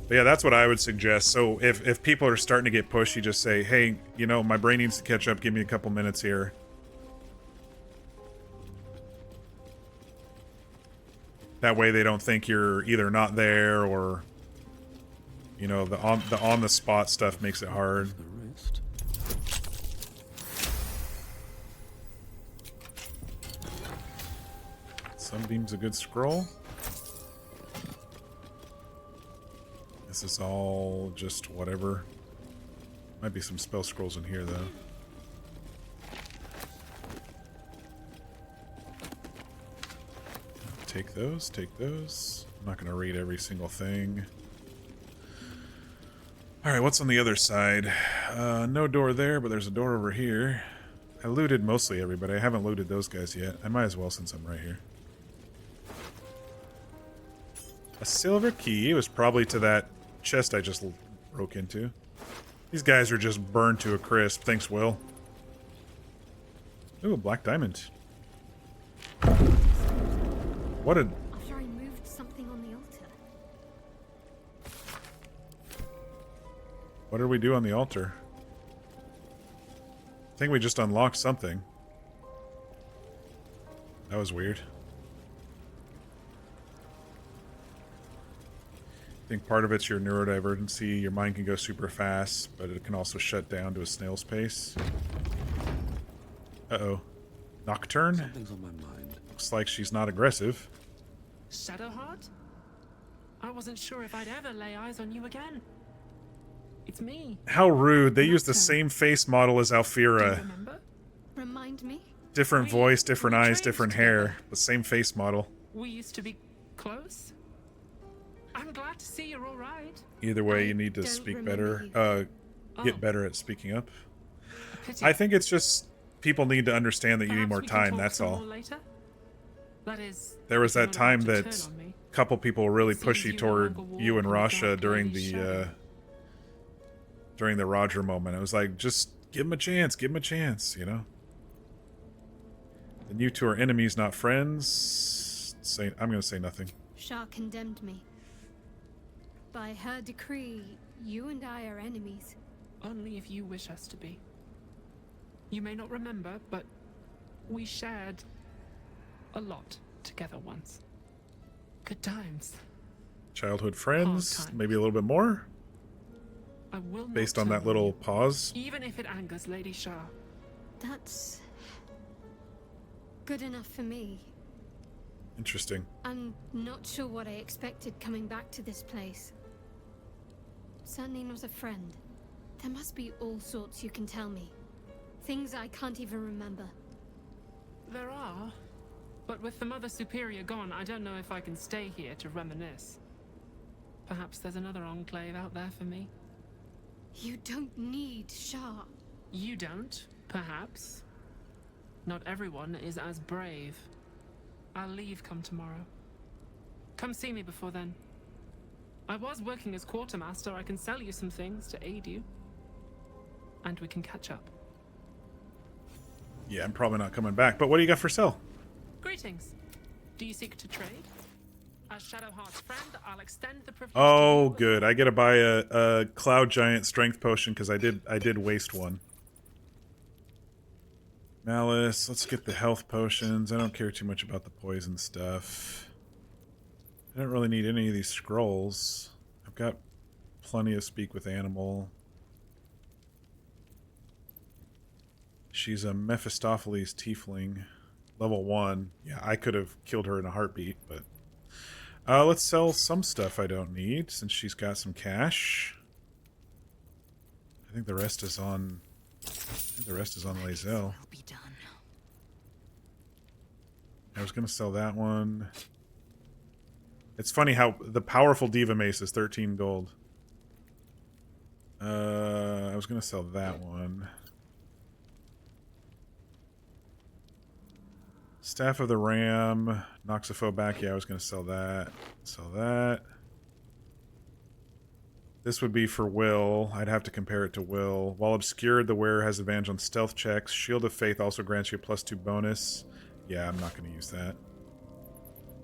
But yeah, that's what I would suggest. So if people are starting to get pushy, just say, "Hey, you know, my brain needs to catch up. Give me a couple minutes here." That way they don't think you're either not there or, you know, the on the spot stuff makes it hard. Sunbeam's a good scroll. This is all just whatever. Might be some spell scrolls in here though. Take those, take those. I'm not gonna read every single thing. Alright, what's on the other side? No door there, but there's a door over here. I looted mostly everybody. I haven't looted those guys yet. I might as well since I'm right here. A silver key. It was probably to that chest I just broke into. These guys are just burned to a crisp. Thanks, Will. Ooh, a black diamond. What a... After I moved something on the altar. What did we do on the altar? I think we just unlocked something. That was weird. I think part of it's your neurodivergency. Your mind can go super fast, but it can also shut down to a snail's pace. Uh-oh. Nocturne? Something's on my mind. Looks like she's not aggressive. Shadowheart? I wasn't sure if I'd ever lay eyes on you again. It's me. How rude. They used the same face model as Alfira. Remind me? Different voice, different eyes, different hair. The same face model. We used to be close. I'm glad to see you're all right. Either way, you need to speak better. Get better at speaking up. I think it's just people need to understand that you need more time, that's all. There was that time that a couple people were really pushy toward you and Rasha during the Roger moment. It was like, just give him a chance, you know? And you two are enemies, not friends. I'm gonna say nothing. Shah condemned me. By her decree, you and I are enemies. Only if you wish us to be. You may not remember, but we shared a lot together once. Good times. Childhood friends, maybe a little bit more? I will not based on that little pause. Even if it angers Lady Shah. That's good enough for me. Interesting. I'm not sure what I expected coming back to this place. Certainly not a friend. There must be all sorts you can tell me. Things I can't even remember. There are. But with the Mother Superior gone, I don't know if I can stay here to reminisce. Perhaps there's another enclave out there for me. You don't need Shah. You don't, perhaps. Not everyone is as brave. I'll leave come tomorrow. Come see me before then. I was working as quartermaster. I can sell you some things to aid you. And we can catch up. Yeah, I'm probably not coming back, but what do you got for sale? Greetings. Do you seek to trade? As Shadowheart's friend, I'll extend the privilege. Oh, good. I gotta buy a Cloud Giant strength potion because I did waste one. Malice. Let's get the health potions. I don't care too much about the poison stuff. I don't really need any of these scrolls. I've got plenty of speak with animal. She's a Mephistopheles tiefling. Level 1. Yeah, I could have killed her in a heartbeat, but... let's sell some stuff I don't need, since she's got some cash. I think the rest is on... Lae'zel. I was gonna sell that one. It's funny how the powerful Diva Mace is 13 gold. I was gonna sell that one. Staff of the Ram, knocks a foe back. Yeah, I was gonna sell that. Sell that. This would be for Will. I'd have to compare it to Will. While obscured, the wearer has advantage on stealth checks. Shield of Faith also grants you a +2 bonus. Yeah, I'm not going to use that.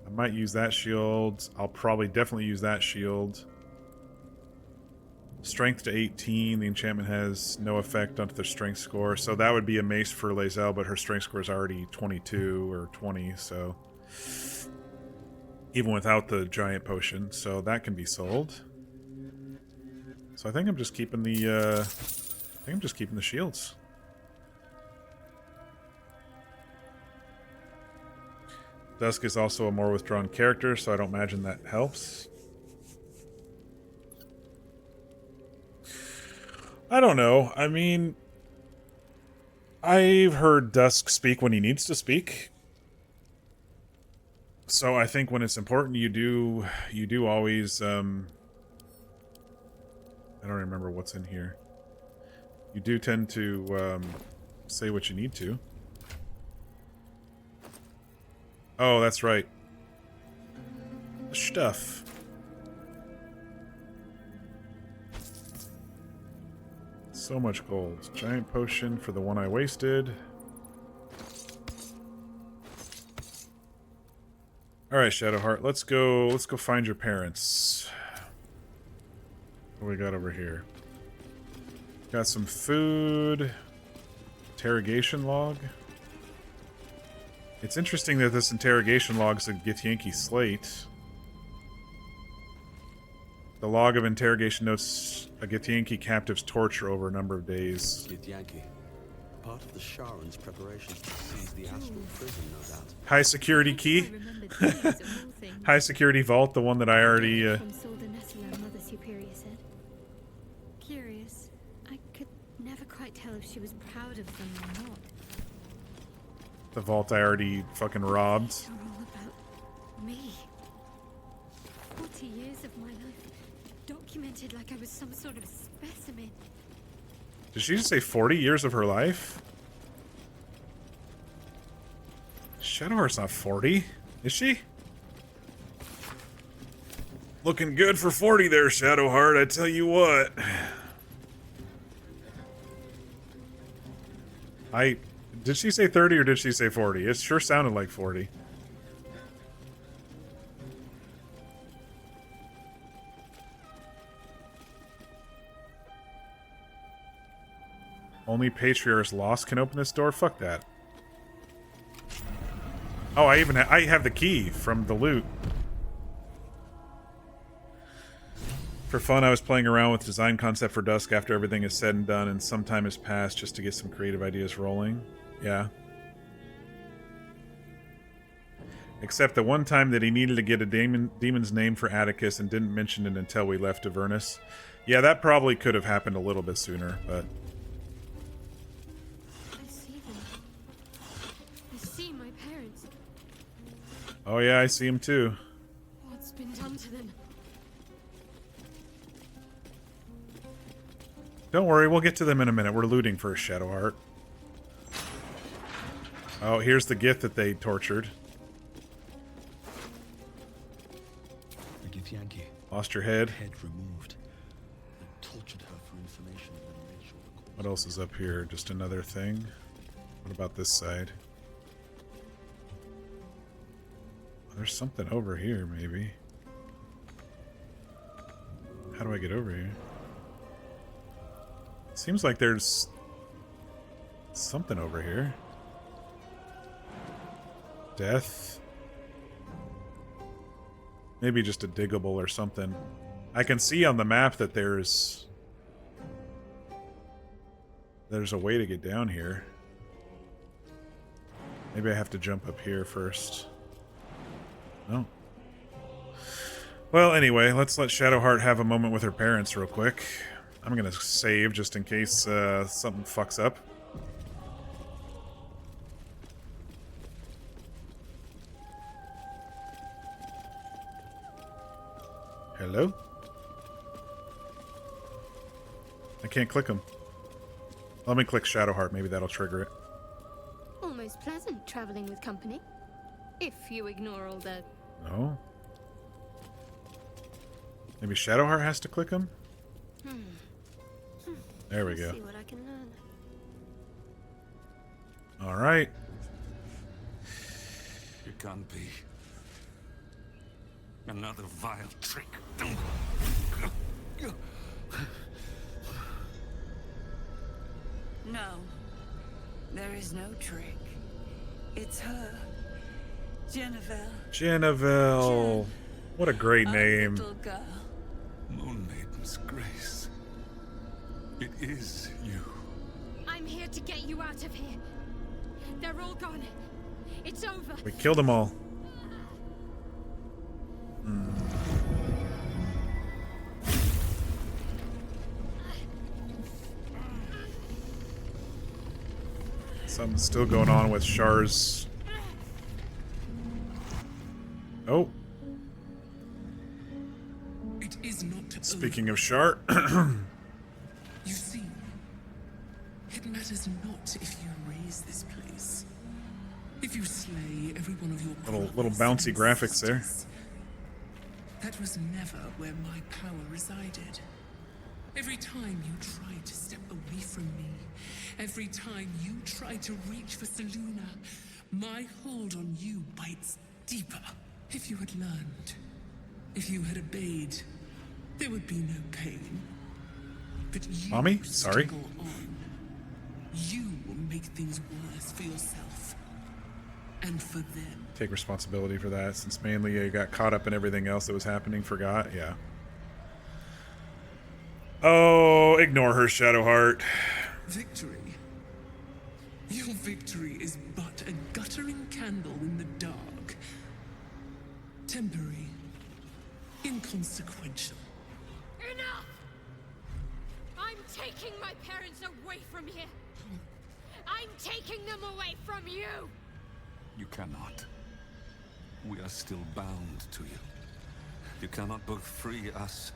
I might use that shield. I'll probably definitely use that shield. Strength to 18. The enchantment has no effect onto their strength score. So that would be a mace for Lae'zel, but her strength score is already 22 or 20, so... Even without the giant potion. So that can be sold. So I think I'm just keeping the, shields. Dusk is also a more withdrawn character, so I don't imagine that helps. I don't know. I mean, I've heard Dusk speak when he needs to speak. So I think when it's important, you do always, I don't remember what's in here. You do tend to say what you need to. Oh, that's right. Stuff. So much gold. Giant potion for the one I wasted. Alright, Shadowheart, let's go find your parents. What do we got over here? Got some food. Interrogation log. It's interesting that this interrogation log is a Githyanki slate. The log of interrogation notes a Githyanki captive's torture over a number of days. Githyanki. Part of the Sharon's preparations to seize the astral prison, no doubt. High security key. High security vault, the one that I already... Mother Superior said. Curious. I could never quite tell if she was proud of them or not. The vault I already fucking robbed. They're all about me. 40 years of my life documented like I was some sort of specimen. Did she just say 40 years of her life? Shadowheart's not 40. Is she? Looking good for 40 there, Shadowheart, I tell you what. Did she say 30 or did she say 40? It sure sounded like 40. Only Patriarch's Lost can open this door? Fuck that. Oh, I have the key from the loot. For fun, I was playing around with design concept for Dusk after everything is said and done, and some time has passed just to get some creative ideas rolling. Yeah. Except the one time that he needed to get a demon's name for Atticus and didn't mention it until we left Avernus. Yeah, that probably could have happened a little bit sooner, but... I see them. I see my parents. Oh yeah, I see him too. What's been done to them? Don't worry, we'll get to them in a minute. We're looting first, Shadowheart. Oh, here's the gift that they tortured. The Githyanki. Lost your head. Head removed. They tortured her for information and then made sure the What else is up here? Just another thing? What about this side? There's something over here, maybe. How do I get over here? Seems like there's something over here. Death. Maybe just a diggable or something. I can see on the map that there's a way to get down here. Maybe I have to jump up here first. No. Well, anyway, let's let Shadowheart have a moment with her parents real quick. I'm gonna save just in case something fucks up. Hello? I can't click them. Let me click Shadowheart, maybe that'll trigger it. Almost pleasant traveling with company. If you ignore all the... No? Maybe Shadowheart has to click them? There we go. See what I can learn. Alright. It can't be. Another vile trick. No. There is no trick. It's her. Jennifer. Jennifer. What a great name. Little girl. Moon Maiden's grace. It is you. I'm here to get you out of here. They're all gone. It's over. We killed them all. Something's still going on with Char's. Oh. It is not Speaking of Char. You see, it matters not if you raise this place. If you slay every one of your little bouncy graphics there. That was never where my power resided. Every time you tried to step away from me, every time you tried to reach for Seluna, my hold on you bites deeper. If you had learned, if you had obeyed, there would be no pain. But you Mommy? Sorry. still go on. You will make things worse for yourself and for them. Take responsibility for that, since mainly you got caught up in everything else that was happening, forgot, yeah. Oh, ignore her, Shadowheart. Victory. Your victory is but a guttering candle in the dark. Temporary. Inconsequential. Enough! I'm taking my parents away from here. I'm taking them away from you. You cannot. We are still bound to you. You cannot both free us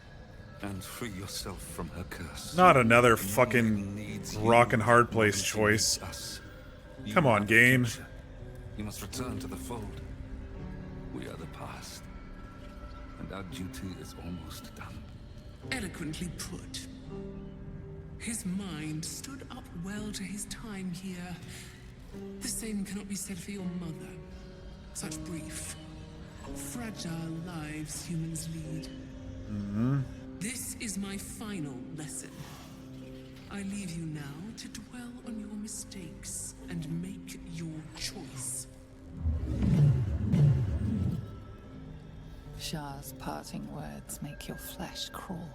and free yourself from her curse. Not another fucking rock and hard place choice. Come on, game. You must return to the fold. We are the past, and our duty is almost done. Eloquently put. His mind stood up well to his time here. The same cannot be said for your mother. Such brief, fragile lives humans lead. This is my final lesson. I leave you now to dwell on your mistakes and make your choice. Shah's parting words make your flesh crawl.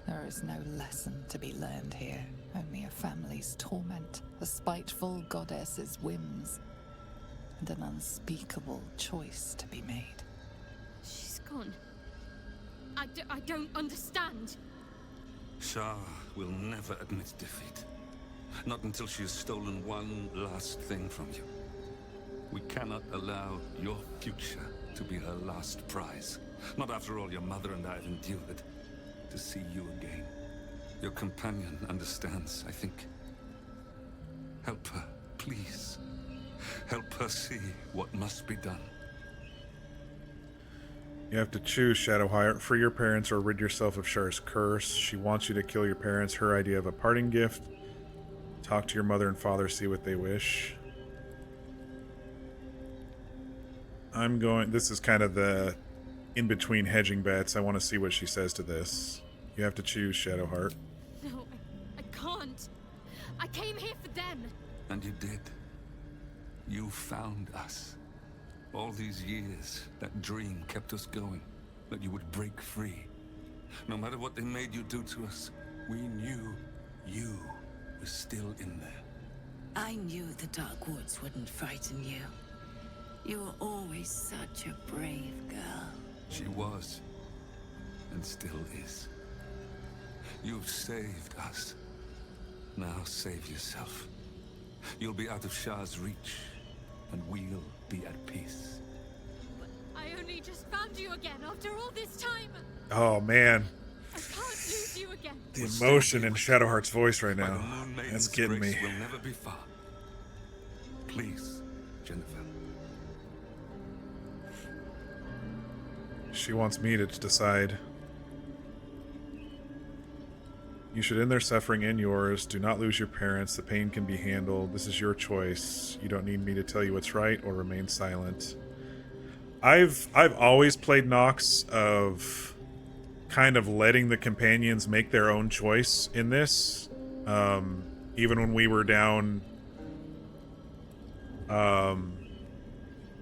There is no lesson to be learned here, only a family's torment, a spiteful goddess's whims, and an unspeakable choice to be made. She's gone. I don't understand. Shah will never admit defeat. Not until she has stolen one last thing from you. We cannot allow your future to be her last prize. Not after all your mother and I have endured. To see you again. Your companion understands, I think. Help her, please. Help her see what must be done. You have to choose, Shadowheart. Free your parents or rid yourself of Char's curse. She wants you to kill your parents. Her idea of a parting gift. Talk to your mother and father, see what they wish. I'm going... This is kind of the in-between hedging bets. I want to see what she says to this. You have to choose, Shadowheart. No, I can't. I came here for them. And you did. You found us. All these years, that dream kept us going, that you would break free. No matter what they made you do to us, we knew you were still in there. I knew the Dark Woods wouldn't frighten you. You were always such a brave girl. She was, and still is. You've saved us. Now save yourself. You'll be out of Shah's reach, and we'll be at peace. I only just found you again after all this time. Oh man, I can't lose you again. the emotion in Shadowheart's voice right now. That's getting me. Will never be far. Please, Jennifer. She wants me to decide. You should end their suffering and yours. Do not lose your parents. The pain can be handled. This is your choice. You don't need me to tell you what's right or remain silent. I've always played Nox of kind of letting the companions make their own choice in this. Even when we were down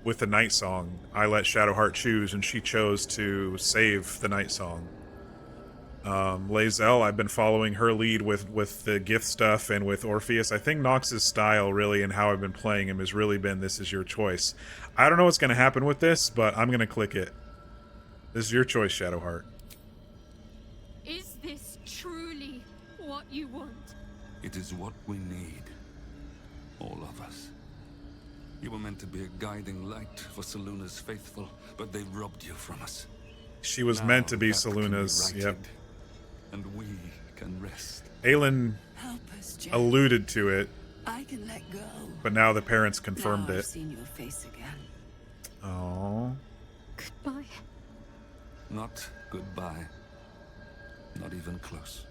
with the Night Song, I let Shadowheart choose, and she chose to save the Night Song. Lae'zel, I've been following her lead with the gift stuff and with Orpheus. I think Nox's style, really, and how I've been playing him has really been, this is your choice. I don't know what's going to happen with this, but I'm going to click it. This is your choice, Shadowheart. Is this truly what you want? It is what we need. All of us. You were meant to be a guiding light for Selûne's faithful, but they robbed you from us. She was meant to be Selûne's, yep. And we can rest. Aelin alluded to it, I can let go. but now the parents confirmed Now I've it. seen your face again. Oh. Goodbye. Not goodbye. Not even close.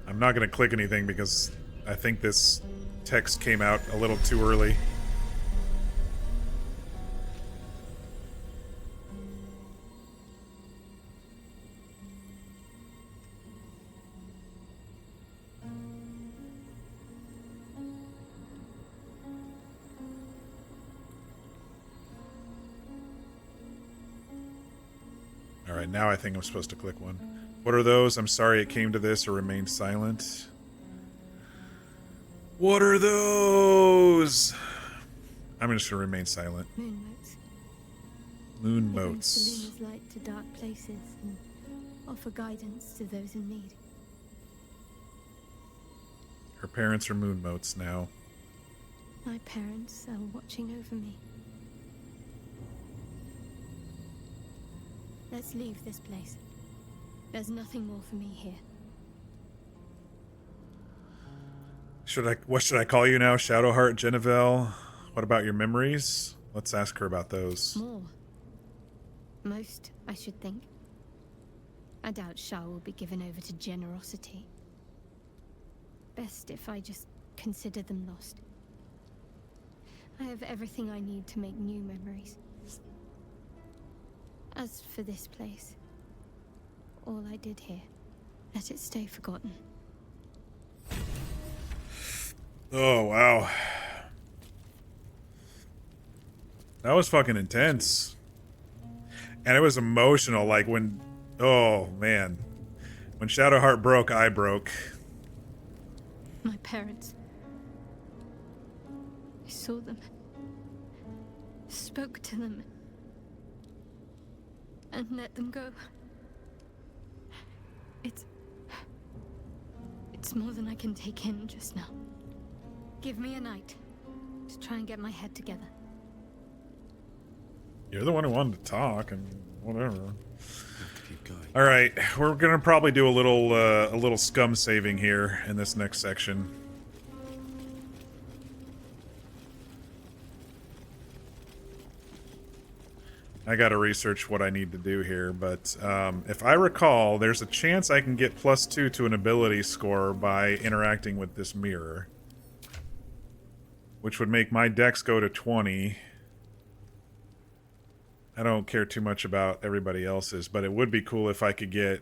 I'm not going to click anything because I think this text came out a little too early. Alright, now I think I'm supposed to click one. What are those? I'm sorry it came to this or remained silent. What are those? I'm just gonna remain silent. Moon motes. Moon They bring motes. Selûne's light to dark places and offer guidance to those in need. Her parents are moon motes now. My parents are watching over me. Let's leave this place. There's nothing more for me here. What should I call you now? Shadowheart, Jennifer? What about your memories? Let's ask her about those. More. Most, I should think. I doubt Shah will be given over to generosity. Best if I just consider them lost. I have everything I need to make new memories. As for this place, all I did here, let it stay forgotten. Oh, wow. That was fucking intense. And it was emotional, like when... Oh, man. When Shadowheart broke, I broke. My parents. I saw them. Spoke to them. And let them go. It's more than I can take in just now. Give me a night to try and get my head together. You're the one who wanted to talk, and whatever. All right, we're gonna probably do a little scum saving here in this next section. I gotta research what I need to do here, but if I recall, there's a chance I can get +2 to an ability score by interacting with this mirror, which would make my dex go to 20. I don't care too much about everybody else's, but it would be cool if I could get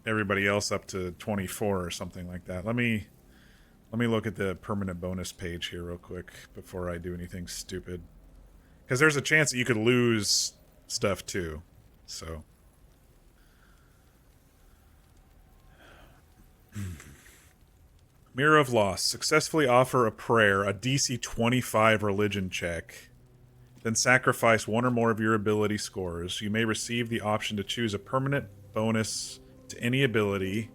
everybody else up to 24 or something like that. Let me look at the permanent bonus page here real quick before I do anything stupid. Because there's a chance that you could lose stuff too. So. Mirror of Loss. Successfully offer a prayer, a DC 25 religion check. Then sacrifice one or more of your ability scores. You may receive the option to choose a permanent bonus to any ability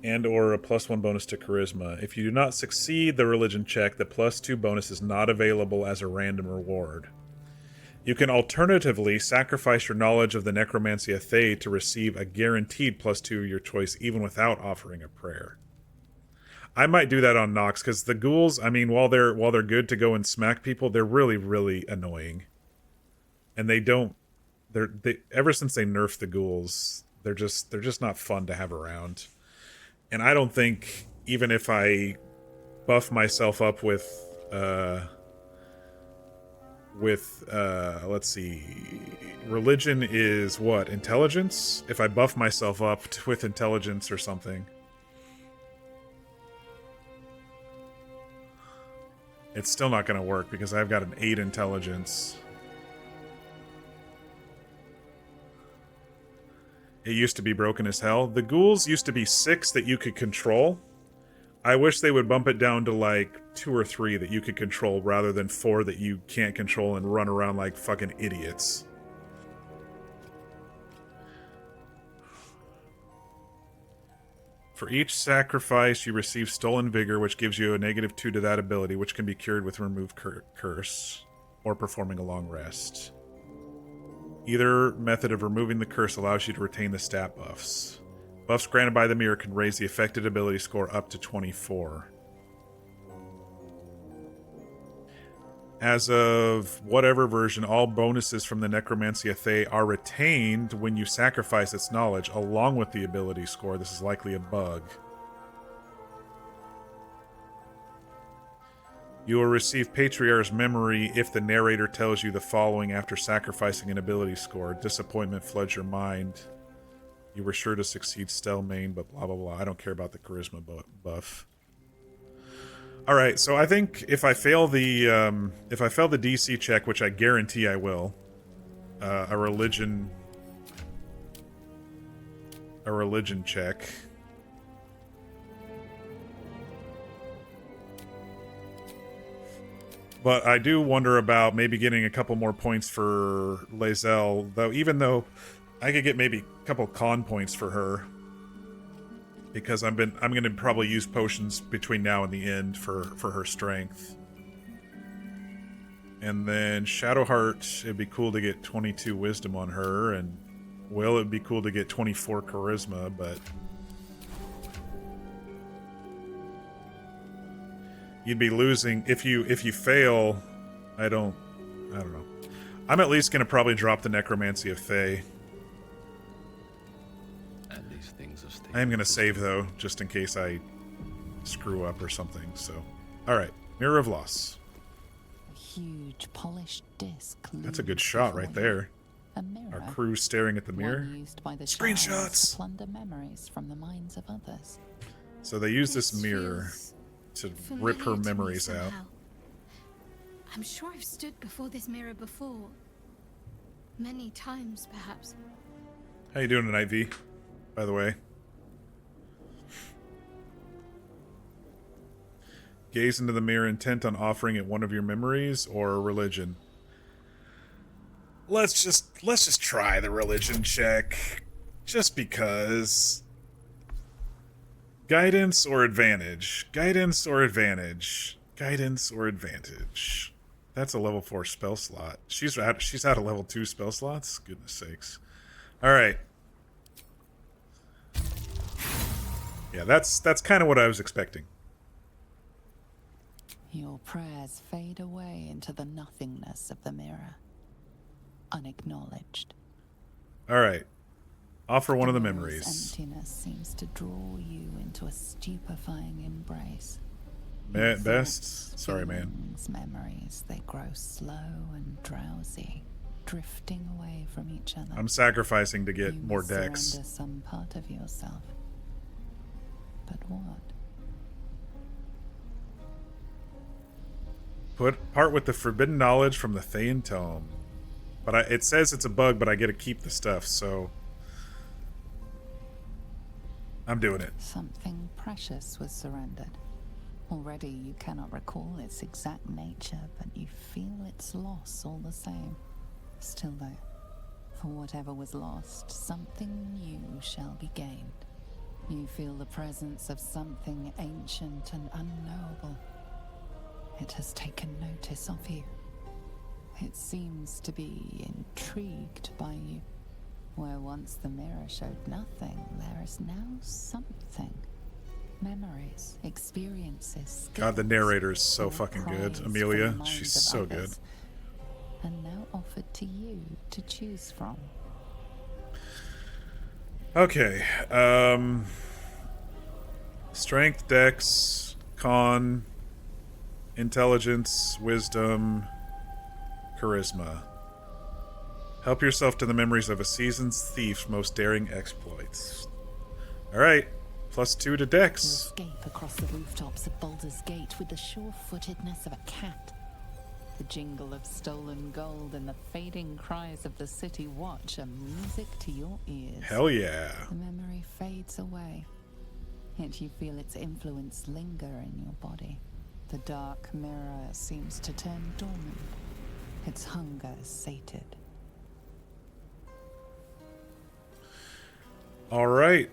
and or a +1 bonus to charisma. If you do not succeed the religion check, the +2 bonus is not available as a random reward. You can alternatively sacrifice your knowledge of the Necromancy of Thay to receive a guaranteed +2 of your choice even without offering a prayer. I might do that on Nox, because the ghouls, I mean, while they're good to go and smack people, they're really, really annoying. And they ever since they nerfed the ghouls, they're just not fun to have around. And I don't think, even if I buff myself up with let's see, religion is what? Intelligence? If I buff myself up with intelligence or something, it's still not going to work because I've got an 8 intelligence. It used to be broken as hell. The ghouls used to be 6 that you could control. I wish they would bump it down to like 2 or 3 that you could control rather than 4 that you can't control and run around like fucking idiots. For each sacrifice, you receive Stolen Vigor, which gives you a -2 to that ability, which can be cured with Remove Curse, or performing a long rest. Either method of removing the curse allows you to retain the stat buffs. Buffs granted by the mirror can raise the affected ability score up to 24. As of whatever version, all bonuses from the Necromancy of Thay are retained when you sacrifice its knowledge, along with the ability score. This is likely a bug. You will receive Patriarch's memory if the narrator tells you the following after sacrificing an ability score. Disappointment floods your mind. You were sure to succeed Stelmane, but blah blah blah. I don't care about the charisma buff. Alright, so I think if I fail the DC check, which I guarantee I will, a religion check. But I do wonder about maybe getting a couple more points for Lae'zel, though, even though I could get maybe a couple con points for her. Because I'm going to probably use potions between now and the end for her strength. And then Shadowheart, it'd be cool to get 22 wisdom on her, and Will, it'd be cool to get 24 charisma, but you'd be losing if you fail. I don't know. I'm at least going to probably drop the Necromancy of Thay. I am going to save, though, just in case I screw up or something, so. Alright, Mirror of Loss. A huge polished disc. That's a good shot right there. A mirror. Our crew staring at the mirror. Used by the Screenshots! To plunder memories from the minds of others. So they use this mirror to rip her memories out. I'm sure I've stood before this mirror before. Many times, perhaps. How you doing tonight, V? By the way. Gaze into the mirror intent on offering it one of your memories or religion. Let's just try the religion check. Just because. Guidance or advantage? Guidance or advantage? Guidance or advantage? That's a level 4 spell slot. She's out of level 2 spell slots? Goodness sakes. Alright. Yeah, that's kind of what I was expecting. Your prayers fade away into the nothingness of the mirror. Unacknowledged. Alright. Offer one of the memories. Emptiness seems to draw you into a stupefying embrace. Best? Sorry, man. Memories, they grow slow and drowsy, drifting away from each other. I'm sacrificing to get You more must decks. surrender some part of yourself. But what? Part with the forbidden knowledge from the Thayan Tome. But it says it's a bug, but I get to keep the stuff, so I'm doing it. Something precious was surrendered. Already you cannot recall its exact nature, but you feel its loss all the same. Still though, for whatever was lost, something new shall be gained. You feel the presence of something ancient and unknowable. It has taken notice of you. It seems to be intrigued by you. Where once the mirror showed nothing, there is now something. Memories, experiences. God, the narrator is so fucking good. Amelia, she's so good. And now offered to you to choose from. Okay. Strength, dex, con, intelligence, wisdom, charisma. Help yourself to the memories of a seasoned thief's most daring exploits. Alright. +2 to dex. You escape across the rooftops of Baldur's Gate with the sure-footedness of a cat. The jingle of stolen gold and the fading cries of the city watch are music to your ears. Hell yeah. The memory fades away, yet you feel its influence linger in your body. The dark mirror seems to turn dormant, its hunger sated. All right.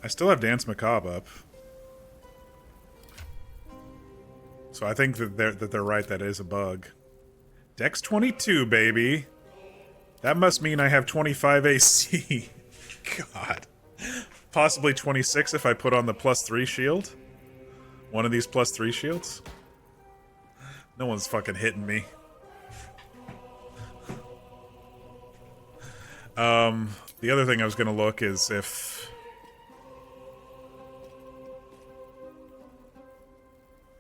I still have Dance Macabre up. So I think that they're right, that is a bug. Dex 22, baby. That must mean I have 25 AC. God. Possibly 26 if I put on the +3 shield. One of these +3 shields. No one's fucking hitting me. The other thing I was gonna look is if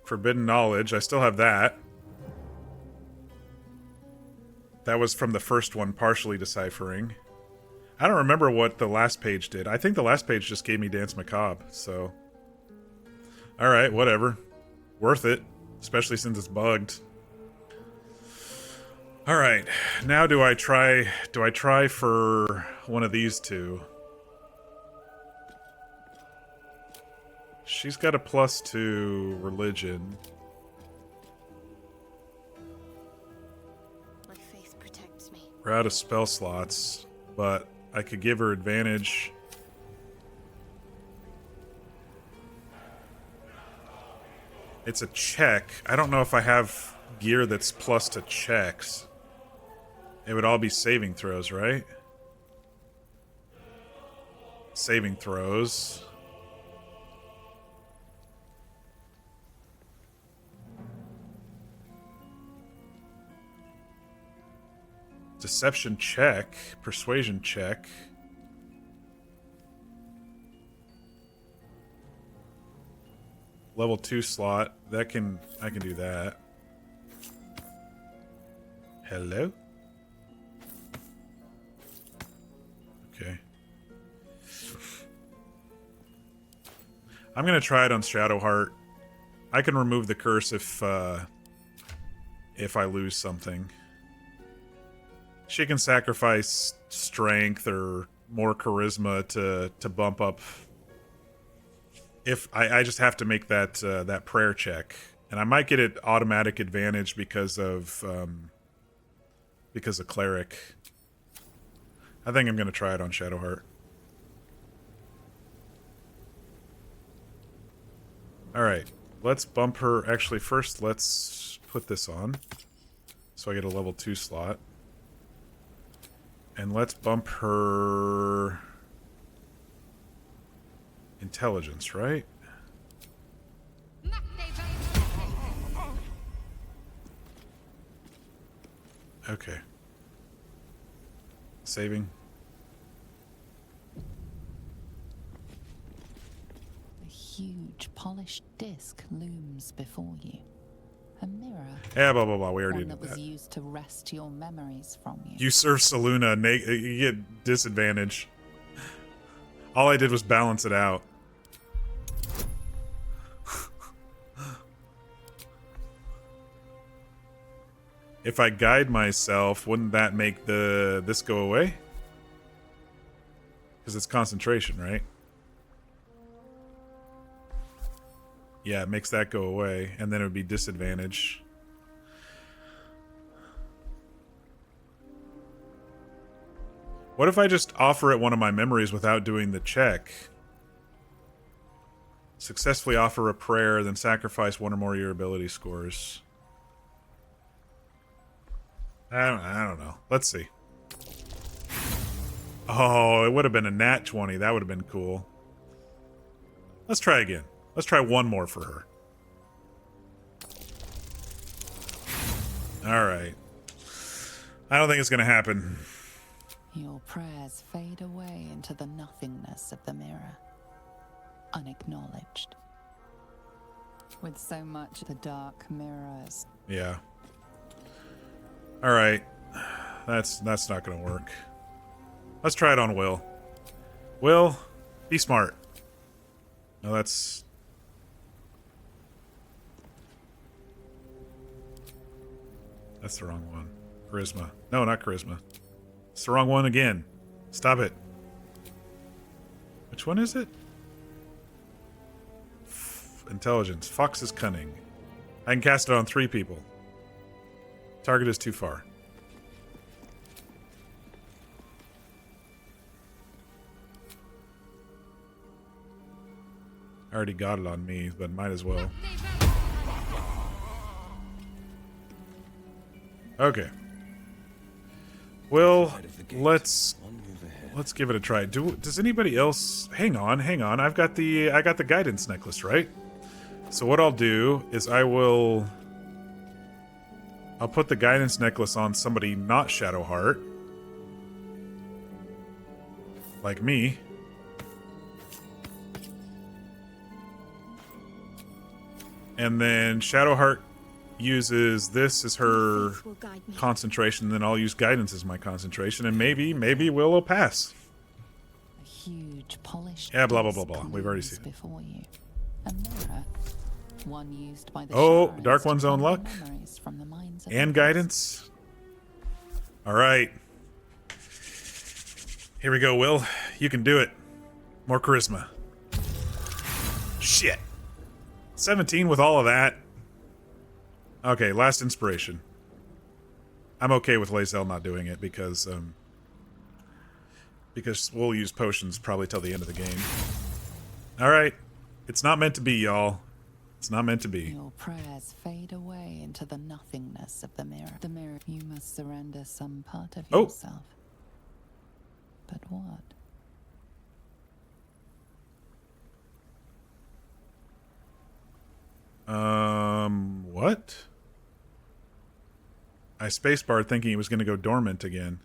Forbidden Knowledge, I still have that. That was from the first one, partially deciphering. I don't remember what the last page did. I think the last page just gave me Dance Macabre, so... Alright, whatever. Worth it, especially since it's bugged. Alright, now do I try for one of these two? She's got a +2 religion. My faith protects me. We're out of spell slots, but I could give her advantage. It's a check. I don't know if I have gear that's plus to checks. It would all be saving throws, right? Saving throws. Deception check. Persuasion check. Level 2 slot. I can do that. Hello? Okay. I'm gonna try it on Shadowheart. I can remove the curse if I lose something. She can sacrifice strength or more charisma to bump up. If I just have to make that that prayer check, and I might get it automatic advantage because of cleric. I think I'm gonna try it on Shadowheart. All right, let's bump her. Actually, first let's put this on, so I get a level 2 slot, and let's bump her intelligence, right? Okay. Saving. A huge polished disc looms before you. A mirror. Yeah, blah, blah, blah. We already One did that was that. used to wrest your memories from you. You serve Saluna, you get disadvantage. All I did was balance it out. If I guide myself, wouldn't that make this go away? Because it's concentration, right? Yeah, it makes that go away, and then it would be disadvantage. What if I just offer it one of my memories without doing the check? Successfully offer a prayer, then sacrifice one or more of your ability scores. I don't know. Let's see. Oh, it would have been a nat 20. That would have been cool. Let's try again. Let's try one more for her. Alright. I don't think it's going to happen. Your prayers fade away into the nothingness of the mirror, unacknowledged. With so much the dark mirrors. Yeah. Alright. That's not going to work. Let's try it on Will. Will, be smart. No, that's... That's the wrong one. Charisma. No, not charisma. It's the wrong one again. Stop it. Which one is it? Intelligence. Fox is cunning. I can cast it on 3 people. Target is too far. I already got it on me, but might as well. Okay. Well, let's give it a try. Does anybody else? Hang on. I've got the guidance necklace, right? So what I'll do is I'll put the guidance necklace on somebody not Shadowheart, like me. And then Shadowheart uses this as her concentration, then I'll use guidance as my concentration, and maybe Will pass. A huge polished. Yeah, blah blah blah blah. We've already seen it. Before you. A mirror. One used by the Dark One's own luck. And guidance. Alright. Here we go, Will. You can do it. More charisma. Shit. 17 with all of that. Okay, last inspiration. I'm okay with Lae'zel not doing it because we'll use potions probably till the end of the game. Alright. It's not meant to be, y'all. It's not meant to be. Your prayers fade away into the nothingness of the mirror. The mirror, you must surrender some part of yourself. But what? What? I spacebarred thinking it was going to go dormant again.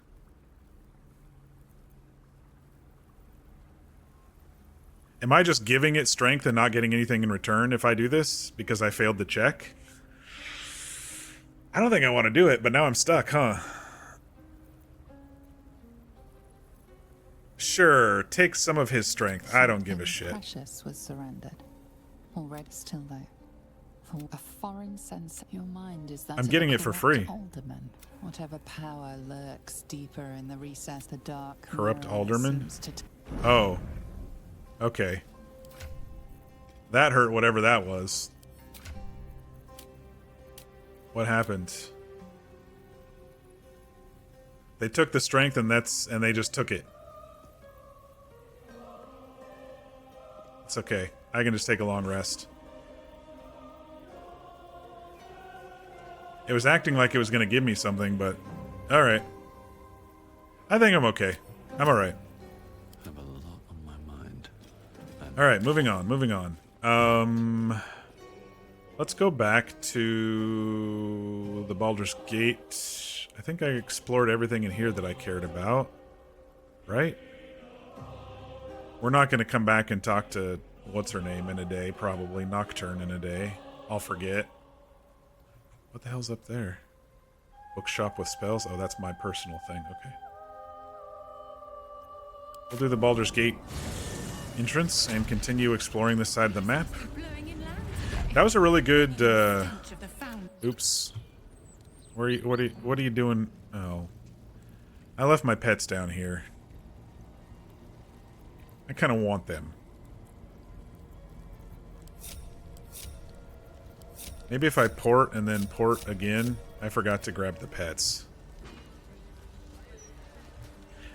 Am I just giving it strength and not getting anything in return if I do this? Because I failed the check? I don't think I want to do it, but now I'm stuck, huh? Sure, take some of his strength. I don't give a shit. Precious was surrendered. Already still though. For a foreign sense, your mind is that I'm getting it for free. Alderman. Whatever power lurks deeper in the recess, the dark. Corrupt alderman? Oh. Okay. That hurt, whatever that was. What happened? They took the strength and they just took it. It's okay. I can just take a long rest. It was acting like it was going to give me something, but... Alright. I think I'm okay. I'm alright. I have a lot on my mind. Alright, moving on. Let's go back to the Baldur's Gate. I think I explored everything in here that I cared about. Right? We're not going to come back and talk to what's her name in a day, probably. Nocturne in a day. I'll forget. What the hell's up there? Bookshop with spells? Oh, that's my personal thing. Okay. We'll do the Baldur's Gate entrance and continue exploring this side of the map. That was a really good, oops. What are you doing? Oh. I left my pets down here. I kind of want them. Maybe if I port and then port again. I forgot to grab the pets.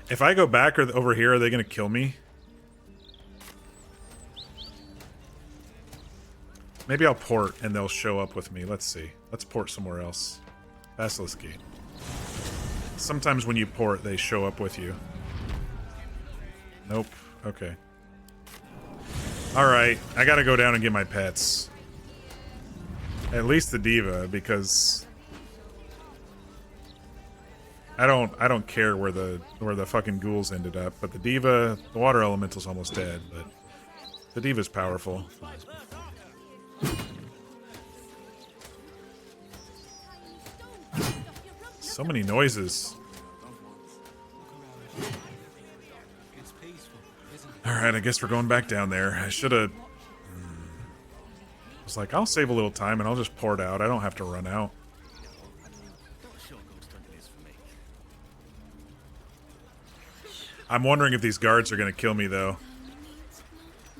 If I go back or over here, are they going to kill me? Maybe I'll port and they'll show up with me. Let's see. Let's port somewhere else. Basilisk Gate. Sometimes when you port, they show up with you. Nope. Okay. Alright. I gotta go down and get my pets. At least the diva, because I don't care where the fucking ghouls ended up, but the diva, the water elemental's almost dead, but the diva's powerful. So many noises. Alright, I guess we're going back down there. I should've... I was like, I'll save a little time and I'll just port out. I don't have to run out. I'm wondering if these guards are going to kill me, though.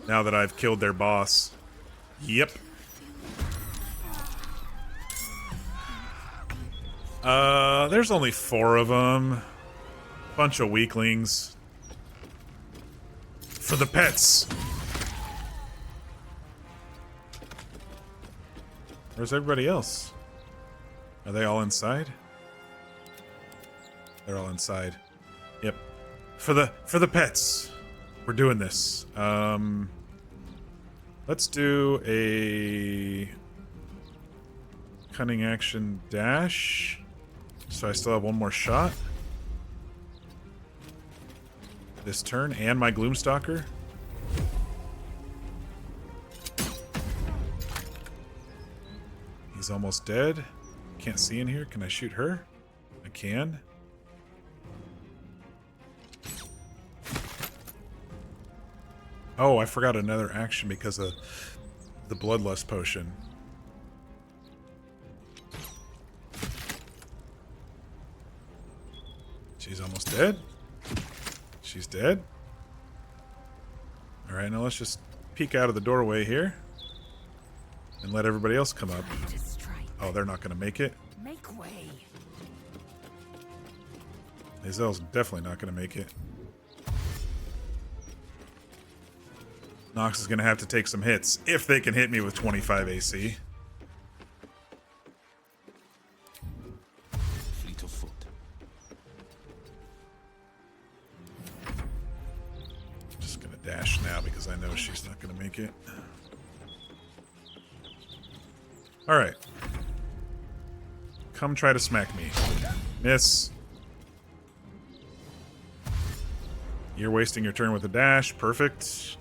Now that I've killed their boss. Yep. There's only 4 of them. Bunch of weaklings. For the pets. Where's everybody else? Are they all inside? They're all inside. Yep. For the pets. We're doing this. Let's do a cunning action dash. So I still have one more shot. This turn and my Gloomstalker. He's almost dead. Can't see in here. Can I shoot her? I can. Oh, I forgot another action because of the Bloodlust potion. She's almost dead. She's dead. Alright, now let's just peek out of the doorway here. And let everybody else come up. Oh, they're not going to make it. Make way. Hazel's definitely not going to make it. Nox is going to have to take some hits, if they can hit me with 25 AC. Fleet of foot. Just going to dash now because I know she's not going to make it. Alright. Come try to smack me. Miss. You're wasting your turn with a dash. Perfect.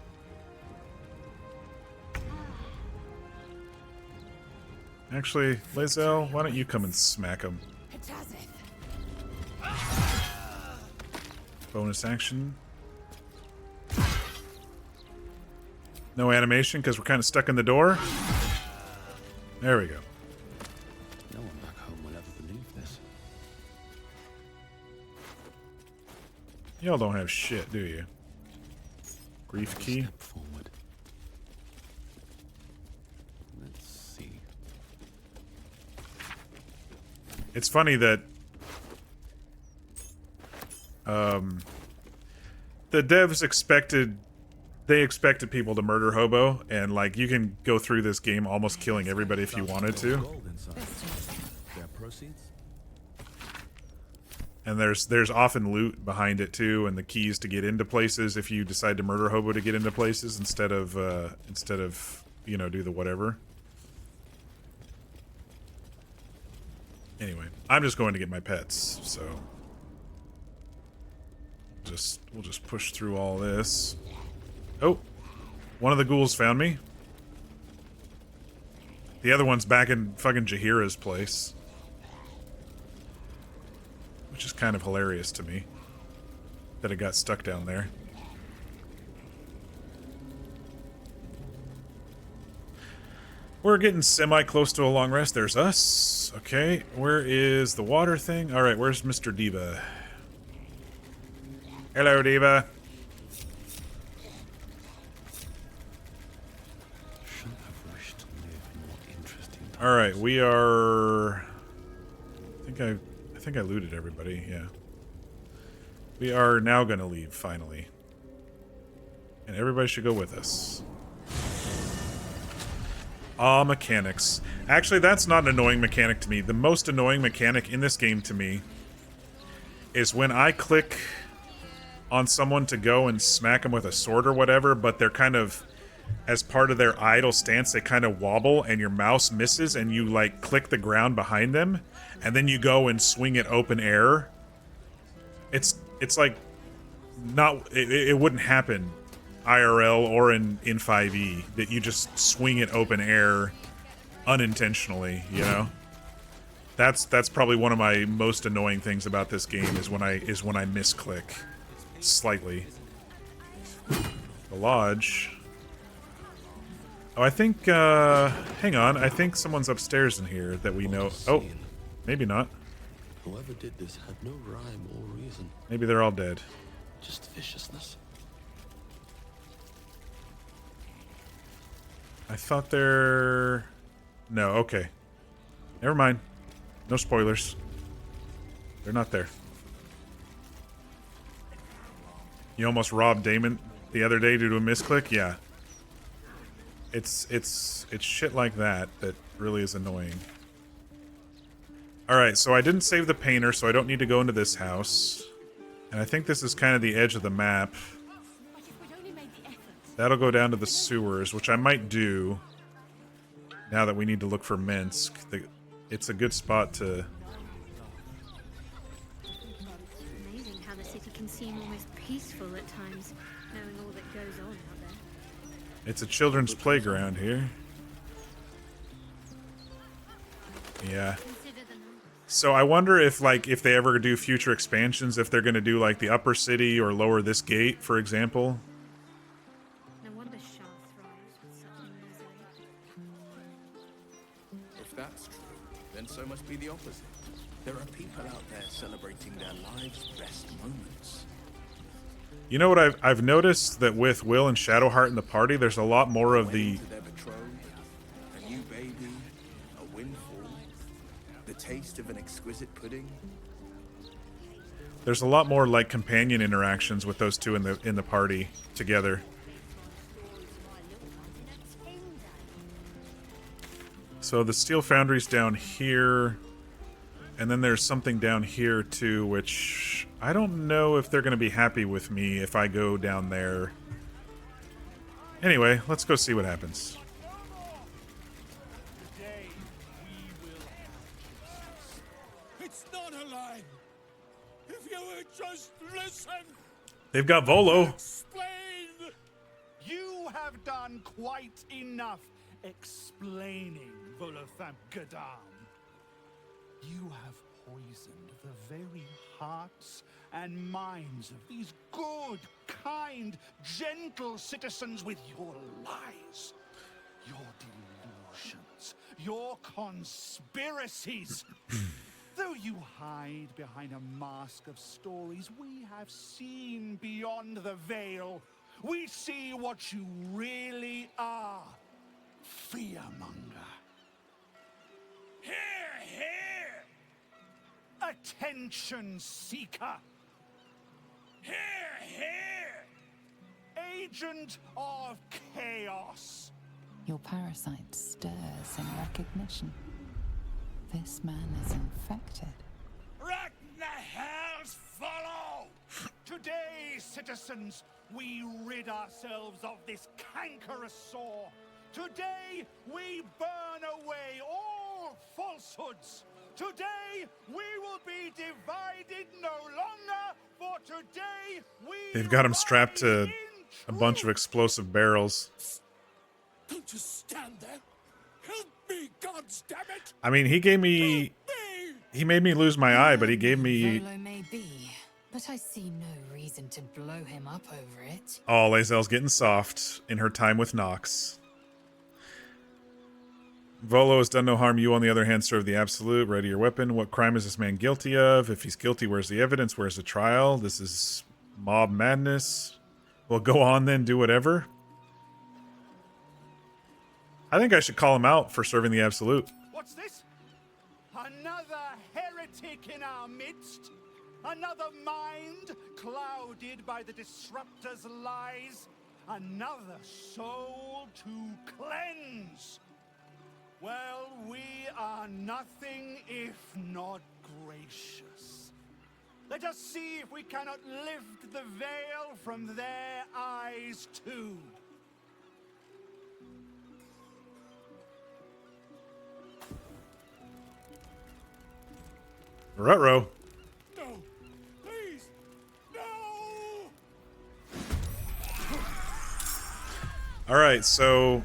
Actually, Lae'zel, why don't you come and smack him? Bonus action. No animation because we're kind of stuck in the door. There we go. No one back home will ever believe this. Y'all don't have shit, do you? Grief key. Step forward. Let's see. It's funny that the devs expected people to murder Hobo, and like you can go through this game almost killing everybody if you wanted to. And there's often loot behind it too, and the keys to get into places if you decide to murder Hobo to get into places instead of you know, do the whatever. Anyway, I'm just going to get my pets, so we'll just push through all this. Oh, one of the ghouls found me. The other one's back in fucking Jahira's place. Which is kind of hilarious to me. That it got stuck down there. We're getting semi-close to a long rest. There's us. Okay, where is the water thing? Alright, where's Mr. Diva? Hello, Diva. Alright, we are... I think I looted everybody, yeah. We are now gonna leave, finally. And everybody should go with us. Mechanics. Actually, that's not an annoying mechanic to me. The most annoying mechanic in this game to me is when I click on someone to go and smack them with a sword or whatever, but they're kind of, as part of their idle stance, they kind of wobble and your mouse misses and you, like, click the ground behind them, and then you go and swing it open air. It's like, it wouldn't happen IRL or in 5e, that you just swing it open air unintentionally, you know? That's probably one of my most annoying things about this game is when I misclick slightly. The lodge. Oh, I think hang on, I think someone's upstairs in here that we know. Oh, maybe not. Whoever did this had no rhyme or reason. Maybe they're all dead. Just viciousness. I thought they're... No, okay. Never mind. No spoilers. They're not there. You almost robbed Damon the other day due to a misclick? Yeah. It's shit like that that really is annoying. Alright, so I didn't save the painter, so I don't need to go into this house. And I think this is kind of the edge of the map. That'll go down to the sewers, which I might do now that we need to look for Minsc. It's a good spot to... Amazing how the city can seem almost peaceful at times, knowing all that goes on out there. It's a children's playground here. Yeah. So I wonder if, like, if they ever do future expansions, if they're going to do, like, the upper city or lower this gate, for example. No wonder Shah thrives with such misery. If that's true, then so must be the opposite. There are people out there celebrating their lives' best moments. You know what I've noticed that with Will and Shadowheart in the party, there's a lot more of the... To their betrothed, a new baby, a windfall, the taste of an exquisite pudding. There's a lot more, like, companion interactions with those two in the party together. So the steel foundry's down here, and then there's something down here too, which I don't know if they're going to be happy with me if I go down there. Anyway, let's go see what happens. It's not a lie. If you would just listen. They've got Volo. Explain. You have done quite enough explaining, Volothamp Gadam. You have poisoned the very hearts and minds of these good, kind, gentle citizens with your lies, your delusions, your conspiracies. Though you hide behind a mask of stories, we have seen beyond the veil. We see what you really are. Fearmonger. Here, here! Attention seeker. Here, here! Agent of chaos. Your parasite stirs in recognition. This man is infected. Ragnahells follow! Today, citizens, we rid ourselves of this cankerous sore. Today, we burn away all falsehoods. Today, we will be divided no longer, for today, we... They've got him strapped to a bunch of explosive barrels. Don't just stand there. Help me gods, damn it! I mean, he gave me... He made me lose my eye, but he gave me... Volo may be, but I see no reason to blow him up over it. Oh, Lae'zel's getting soft in her time with Nox. Volo has done no harm. You, on the other hand, serve the absolute. Ready your weapon. What crime is this man guilty of? If he's guilty, where's the evidence? Where's the trial? This is mob madness. Well, go on then, do whatever. I think I should call him out for serving the absolute. What's this? Another heretic in our midst? Another mind clouded by the disruptor's lies? Another soul to cleanse? Well, we are nothing if not gracious. Let us see if we cannot lift the veil from their eyes too. Ruh-roh. No, please, no! All right, so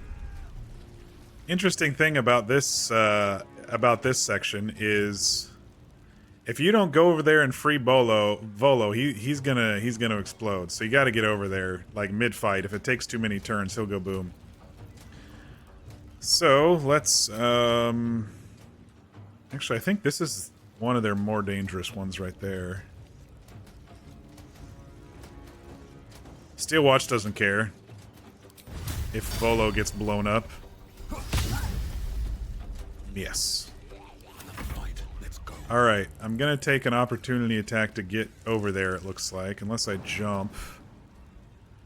interesting thing about this section is if you don't go over there and free Volo, he's gonna explode. So you got to get over there like mid-fight. If it takes too many turns, he'll go boom. So let's actually, I think this is one of their more dangerous ones right there. Steel Watch doesn't care if Volo gets blown up. Yes. Alright, I'm gonna take an opportunity attack to get over there, it looks like. Unless I jump.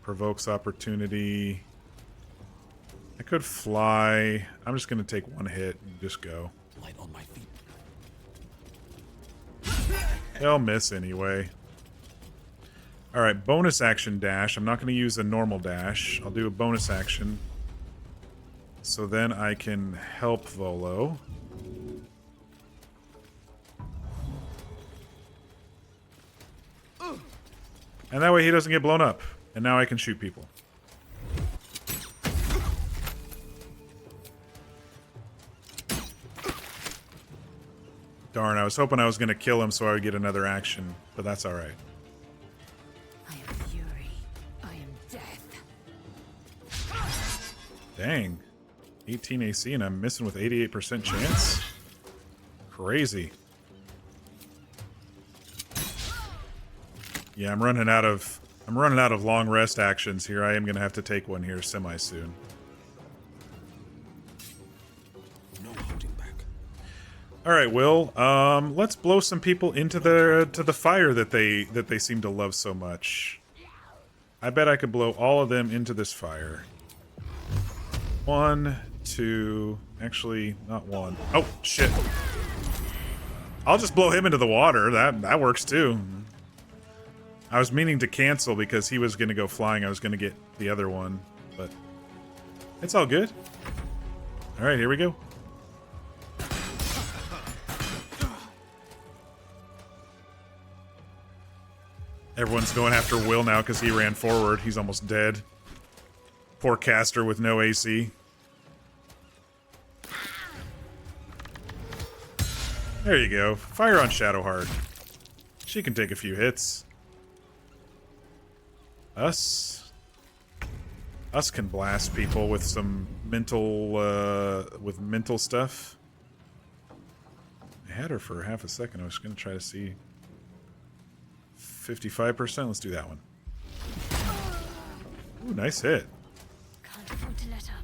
Provokes opportunity. I could fly. I'm just gonna take one hit and just go. Light on my feet. They'll miss anyway. Alright, bonus action dash. I'm not going to use a normal dash. I'll do a bonus action. So then I can help Volo. And that way he doesn't get blown up. And now I can shoot people. Darn, I was hoping I was going to kill him so I would get another action, but that's alright. I am fury. I am death. Dang. 18 AC and I'm missing with 88% chance? Crazy. Yeah, I'm running out of long rest actions here. I am going to have to take one here semi soon. All right, Will. Let's blow some people into the fire that they seem to love so much. I bet I could blow all of them into this fire. 1, 2, actually not 1. Oh shit! I'll just blow him into the water. That works too. I was meaning to cancel because he was going to go flying. I was going to get the other one, but it's all good. All right, here we go. Everyone's going after Will now because he ran forward. He's almost dead. Poor caster with no AC. There you go. Fire on Shadowheart. She can take a few hits. Us can blast people with some mental stuff. I had her for half a second. I was going to try to see. 55%. Let's do that one. Ooh, nice hit. Can't afford to let up.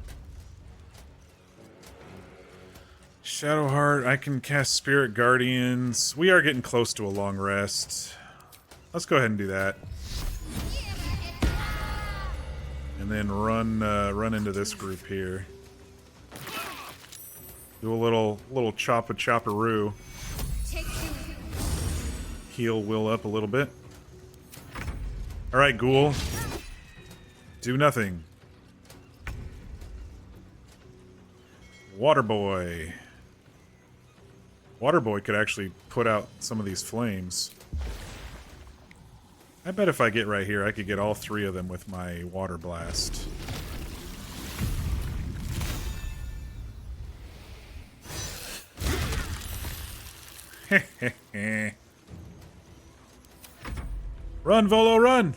Shadowheart, I can cast Spirit Guardians. We are getting close to a long rest. Let's go ahead and do that. And then run into this group here. Do a little chopperoo. Heal Will up a little bit. Alright, Ghoul. Do nothing. Waterboy. Waterboy could actually put out some of these flames. I bet if I get right here, I could get all 3 of them with my water blast. Run, Volo, run!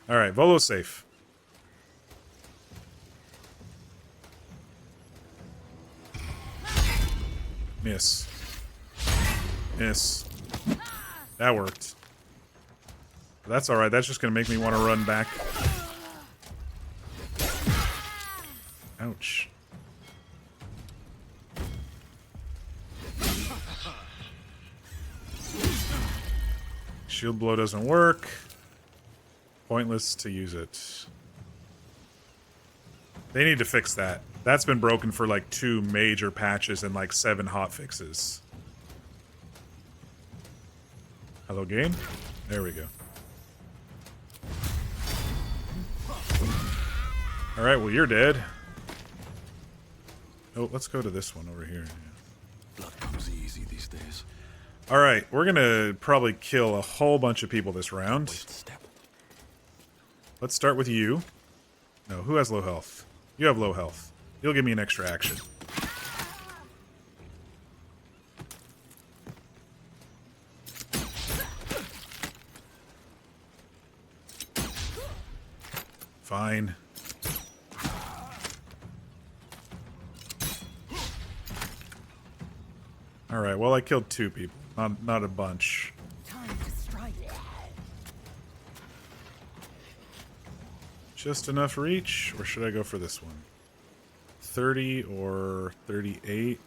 Alright, Volo's safe. Miss. Miss. That worked. But that's alright, that's just gonna make me want to run back. Ouch. Shield blow doesn't work. Pointless to use it. They need to fix that. That's been broken for like 2 major patches and like 7 hot fixes. Hello, game? There we go. Alright, well, you're dead. Oh, let's go to this one over here. Blood comes easy these days. Alright, we're gonna probably kill a whole bunch of people this round. Let's start with you. No, who has low health? You have low health. You'll give me an extra action. Fine. Alright, well I killed 2 people. Not a bunch. Time to strike. Just enough reach, or should I go for this one? 30 or 38.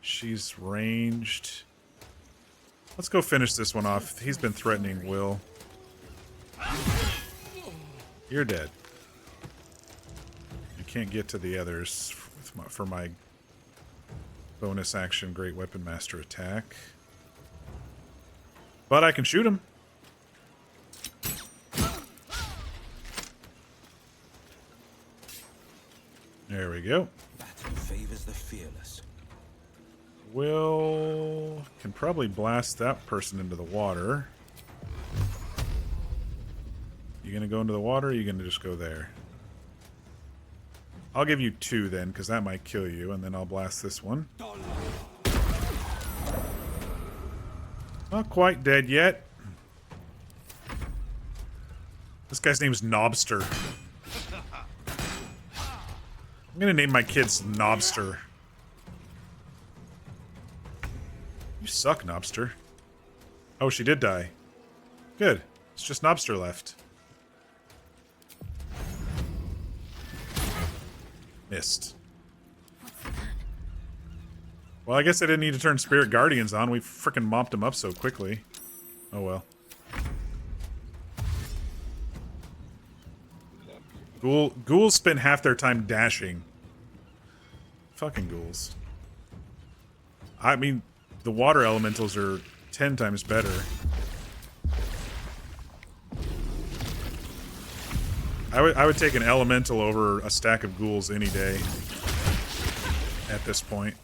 She's ranged. Let's go finish this one off. He's been threatening Will. You're dead. You can't get to the others for my bonus action Great Weapon Master attack. But I can shoot him. There we go. Battle favors the fearless. Will can probably blast that person into the water. You gonna go into the water, or are you gonna just go there? I'll give you 2 then, because that might kill you, and then I'll blast this one. Not quite dead yet. This guy's name is Knobster. I'm gonna name my kids Knobster. You suck, Knobster. Oh, she did die. Good. It's just Knobster left. Missed. Well, I guess I didn't need to turn Spirit Guardians on. We frickin' mopped them up so quickly. Oh well. Ghouls spend half their time dashing. Fucking ghouls. I mean, the water elementals are 10 times better. I would take an elemental over a stack of ghouls any day. At this point.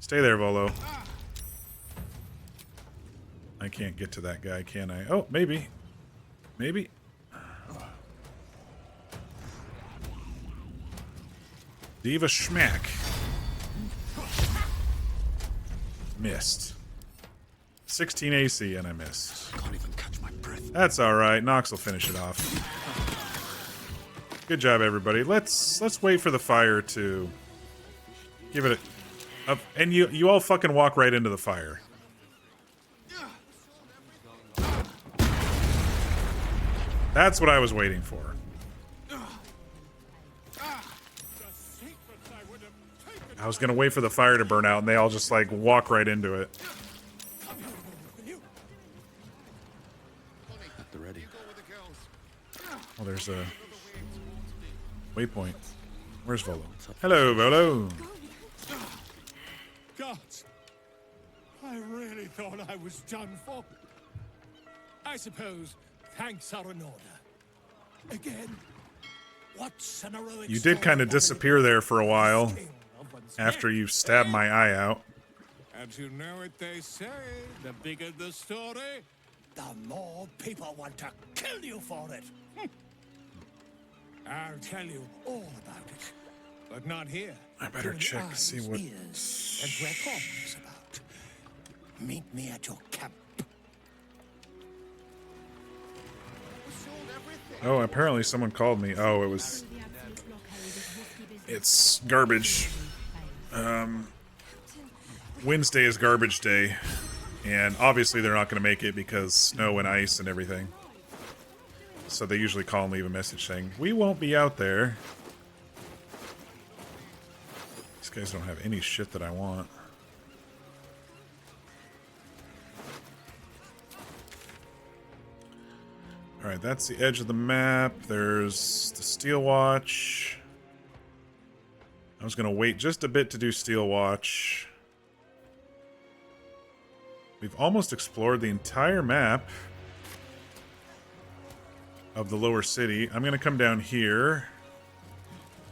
Stay there, Volo. I can't get to that guy, can I? Oh, maybe. Maybe. Diva Schmack. Missed. 16 AC and I missed. Can't even catch my breath. That's alright. Nox will finish it off. Good job, everybody. Let's wait for the fire to give it a... and you all fucking walk right into the fire. That's what I was waiting for. I was gonna wait for the fire to burn out, and they all just, like, walk right into it. At the ready. Oh, there's a waypoint. Where's Volo? Hello, Volo. Gods, I really thought I was done for. I suppose thanks are in order. Again, what's an heroic You did kind of disappear there for a while. After you stabbed my eye out. And you know what they say, the bigger the story, the more people want to kill you for it. I'll tell you all about it But not here. I better check, see what... And where Thorn's about. Meet me at your camp. Oh, apparently someone called me. Oh, it was... It's garbage. Wednesday is garbage day. And obviously they're not going to make it because snow and ice and everything. So they usually call and leave a message saying, we won't be out there. These guys don't have any shit that I want. Alright, that's the edge of the map. There's the Steel Watch. I was going to wait just a bit to do Steel Watch. We've almost explored the entire map of the lower city. I'm going to come down here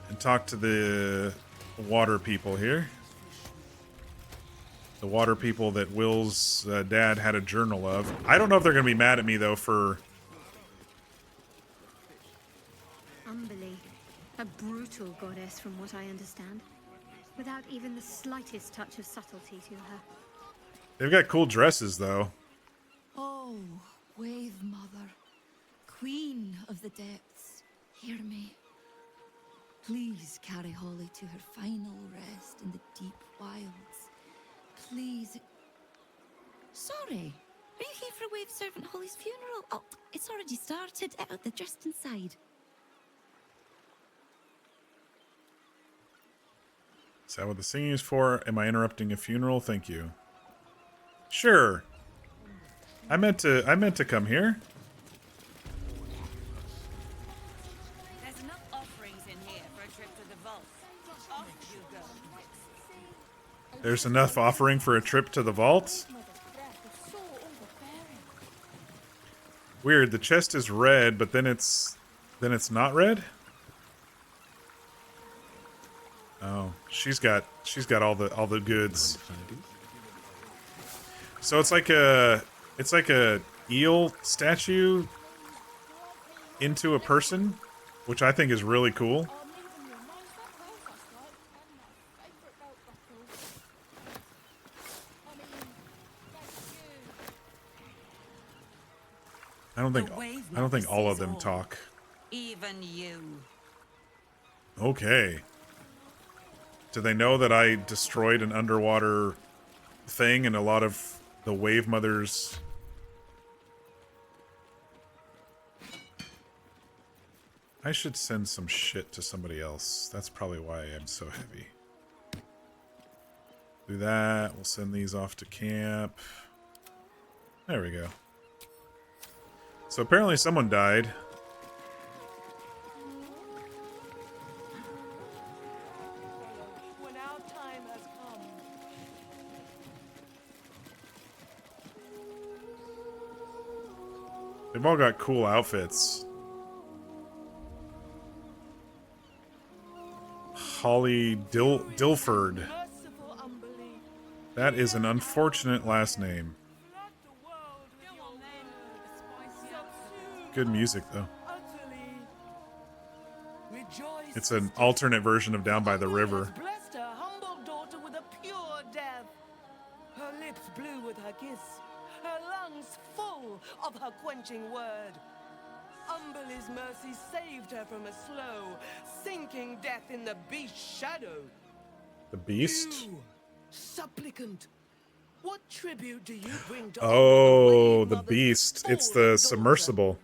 and talk to the water people here. The water people that Will's dad had a journal of. I don't know if they're going to be mad at me, though, for... Umberly, a brutal goddess from what I understand, without even the slightest touch of subtlety to her. They've got cool dresses, though. Oh, Wave Mother, Queen of the Depths, hear me. Please carry Holly to her final rest in the deep wilds. Please. Sorry, are you here for Wave Servant Holly's funeral? Oh, it's already started. They're just inside. Is that what the singing is for? Am I interrupting a funeral? Thank you. Sure. I meant to come here. There's enough offerings in here for a trip to the vault. Off you go. There's enough offering for a trip to the vault. Weird. The chest is red, but then it's not red. Oh, she's got all the goods. So it's like a eel statue into a person, which I think is really cool. I don't think all of them talk. Even you. Okay. Do they know that I destroyed an underwater thing and a lot of the Wave Mothers? I should send some shit to somebody else. That's probably why I'm so heavy. Do that. We'll send these off to camp. There we go. So apparently someone died. When our time has come. They've all got cool outfits. Holly Dilford. That is an unfortunate last name. Good music, though. It's an alternate version of Down by the River. Blessed her humble daughter with a pure death. Her lips blue with her kiss, her lungs full of her quenching word. Umberly's mercy saved her from a slow, sinking death in the beast's shadow. The beast? You, supplicant, what tribute do you bring to Oh, the beast. It's the submersible.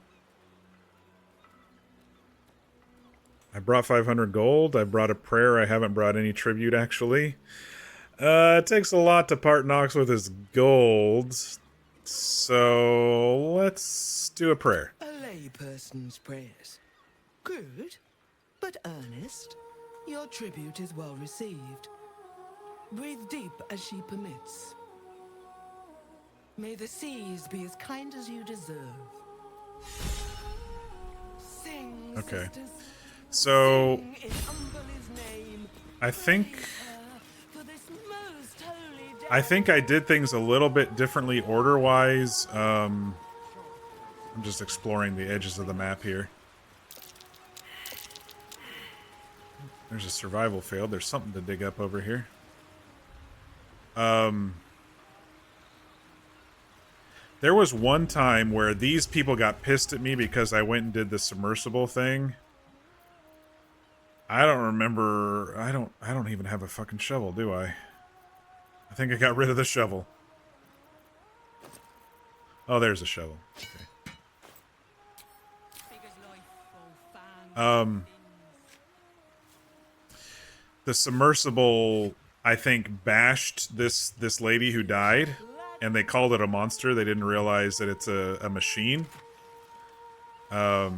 I brought 500 gold. I brought a prayer. I haven't brought any tribute, actually. It takes a lot to part Nox with his gold. So let's do a prayer. a layperson's prayers? Good, but earnest. Your tribute is well received. Breathe deep as she permits. May the seas be as kind as you deserve. Sing, Okay. sisters, So sing in Umberly's name. I think For this most holy day. I think I did things a little bit differently order-wise. I'm just exploring the edges of the map here. There's a survival failed. There's something to dig up over here. There was one time where these people got pissed at me because I went and did the submersible thing. I don't remember. I don't even have a fucking shovel, do I? I think I got rid of the shovel. Oh, there's a shovel. Okay. The submersible, I think, bashed this lady who died, and they called it a monster. They didn't realize that it's a machine. The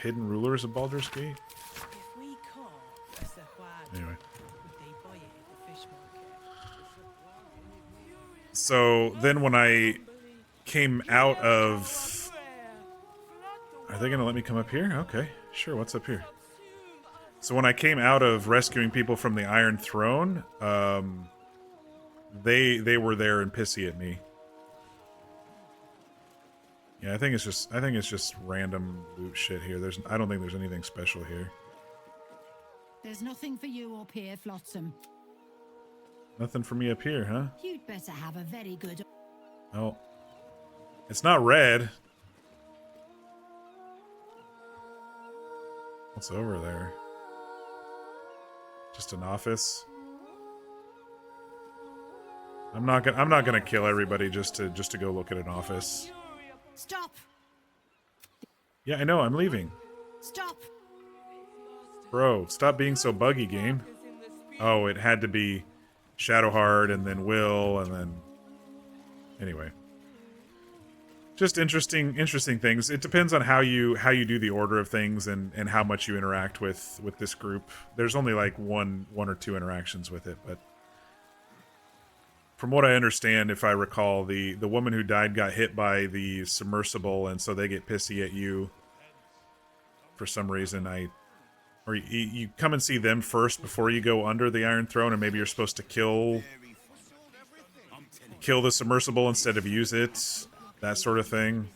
hidden rulers of Baldur's Gate. Anyway. So then when I came out of... Are they gonna let me come up here? Okay, sure, what's up here? So when I came out of rescuing people from the Iron Throne, they were there and pissy at me. Yeah, I think it's just random loot shit here. I don't think there's anything special here. There's nothing for you up here, Flotsam. Nothing for me up here, huh? You'd better have a very good... Oh. It's not red. What's over there? Just an office. I'm not gonna kill everybody just to go look at an office. Stop! Yeah, I know, I'm leaving. Stop! Bro, stop being so buggy, game. Oh, it had to be Shadowheart and then Will and then... Anyway. Just interesting things. It depends on how you do the order of things and how much you interact with this group. There's only like one or two interactions with it, but from what I understand, if I recall, the woman who died got hit by the submersible, and so they get pissy at you for some reason. Or you come and see them first before you go under the Iron Throne, and maybe you're supposed to kill the submersible instead of use it. That sort of thing.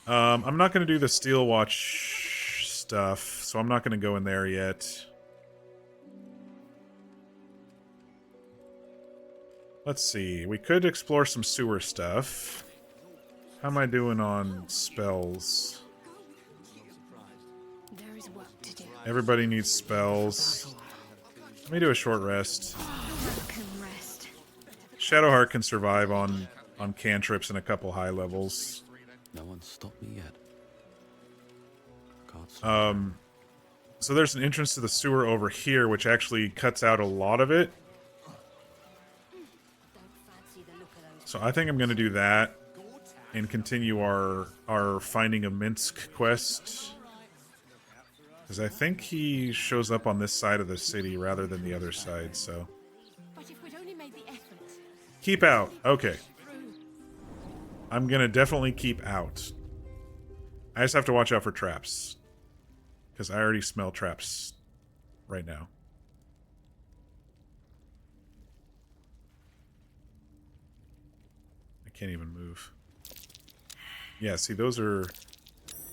I'm not going to do the Steel Watch stuff, so I'm not going to go in there yet. Let's see. We could explore some sewer stuff. How am I doing on spells? There is work to do. Everybody needs spells. Let me do a short rest. Shadowheart can survive on cantrips and a couple high levels. No one stopped me yet. So there's an entrance to the sewer over here, which actually cuts out a lot of it. So I think I'm going to do that and continue our finding of Minsc quest. Because I think he shows up on this side of the city rather than the other side, so... Keep out. Okay. I'm gonna definitely keep out. I just have to watch out for traps. Because I already smell traps right now. I can't even move. Yeah, see, those are...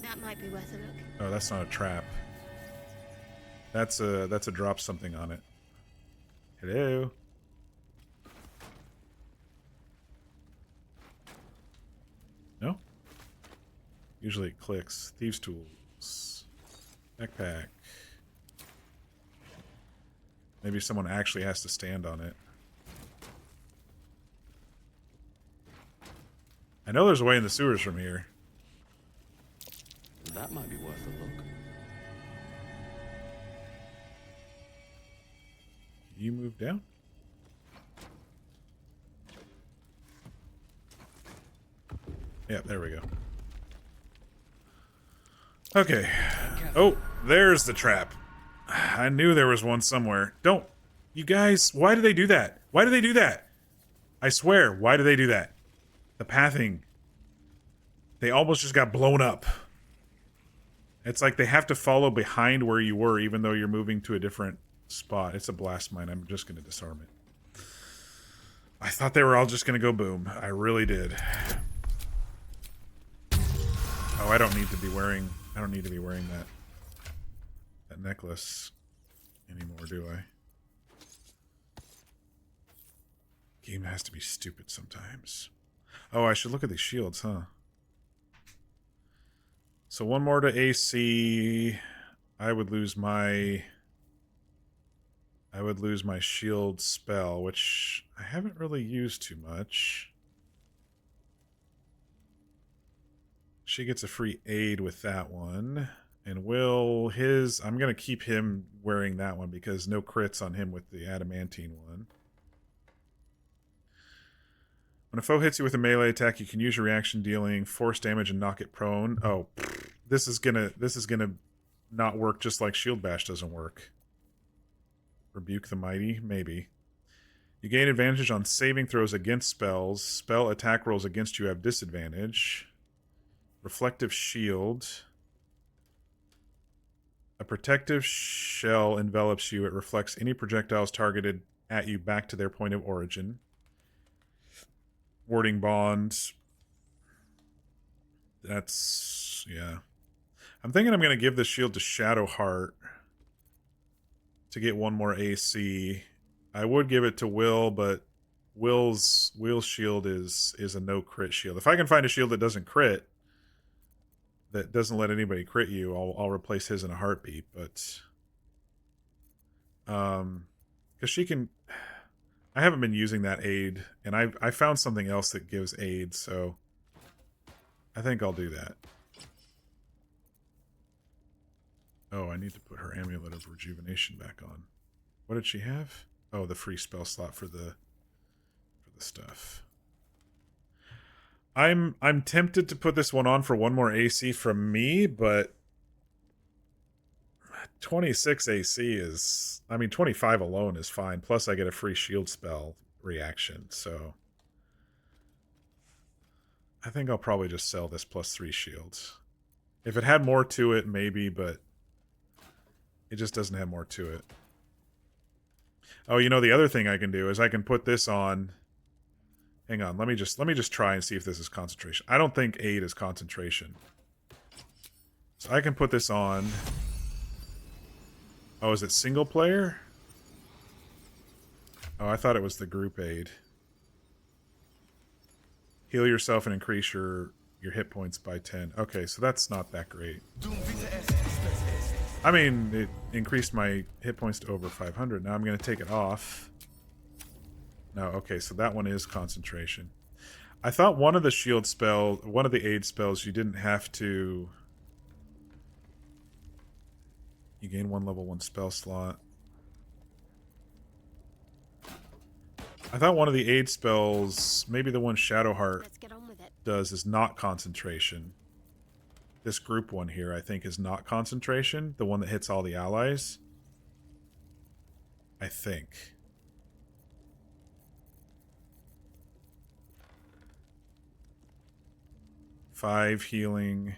That might be worth a look. Oh, that's not a trap. That's a drop something on it. Hello? No? Usually it clicks. Thieves' tools. Backpack. Maybe someone actually has to stand on it. I know there's a way in the sewers from here. That might be worth a look. You move down? Yeah, there we go. Okay. Oh, there's the trap. I knew there was one somewhere. Don't. You guys, why do they do that? Why do they do that? I swear, why do they do that? The pathing. They almost just got blown up. It's like they have to follow behind where you were, even though you're moving to a different spot. It's a blast mine. I'm just going to disarm it. I thought they were all just going to go boom. I really did. Oh, I don't need to be wearing that necklace anymore, do I? Game has to be stupid sometimes. Oh, I should look at these shields, huh? So one more to AC. I would lose my shield spell, which I haven't really used too much. She gets a free aid with that one. And I'm going to keep him wearing that one because no crits on him with the adamantine one. When a foe hits you with a melee attack, you can use your reaction dealing force damage and knock it prone. Oh, this is gonna not work just like Shield Bash doesn't work. Rebuke the Mighty, maybe. You gain advantage on saving throws against spells. Spell attack rolls against you have disadvantage. Reflective Shield. A protective shell envelops you. It reflects any projectiles targeted at you back to their point of origin. Warding Bond. That's... yeah. I'm thinking I'm going to give this shield to Shadowheart to get one more AC. I would give it to Will, but Will's shield is a no crit shield. If I can find a shield that doesn't crit, that doesn't let anybody crit you, I'll replace his in a heartbeat. But because she can, I haven't been using that aid, and I found something else that gives aid, so I think I'll do that. Oh, I need to put her Amulet of Rejuvenation back on. What did she have? Oh, the free spell slot for the stuff. I'm tempted to put this one on for one more AC from me, but 26 AC is... I mean, 25 alone is fine. Plus, I get a free shield spell reaction, so... I think I'll probably just sell this plus 3 shields. If it had more to it, maybe, but... it just doesn't have more to it. Oh, you know, the other thing I can do is I can put this on... Hang on, let me just try and see if this is concentration. I don't think aid is concentration. So I can put this on... Oh, is it single player? Oh, I thought it was the group aid. Heal yourself and increase your hit points by 10. Okay, so that's not that great. I mean, it increased my hit points to over 500. Now I'm going to take it off. No, okay, so that one is concentration. I thought one of the shield spells, one of the aid spells, you didn't have to... You gain one level 1 spell slot. I thought one of the aid spells, maybe the one Shadowheart does, is not concentration. This group one here, I think, is not concentration. The one that hits all the allies. I think. Five healing.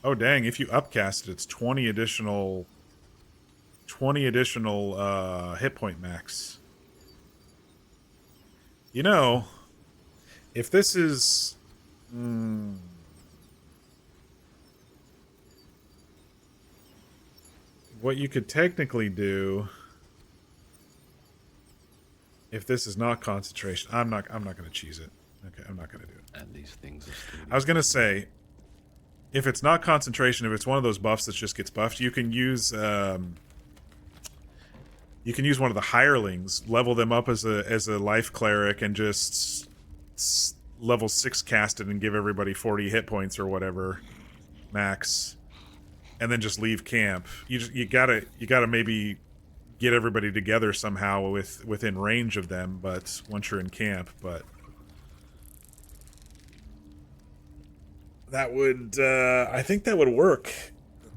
Oh dang, if you upcast it, it's 20 additional hit point max. You know, if this is what you could technically do, if this is not concentration, I'm not going to cheese it. Okay, I'm not going to do it. And these things are still... I was going to say, if it's not concentration, if it's one of those buffs that just gets buffed, you can use one of the hirelings, level them up as a life cleric, and just level 6 cast it and give everybody 40 hit points or whatever max, and then just leave camp. You gotta maybe get everybody together somehow within range of them, but once you're in camp, but that would I think that would work.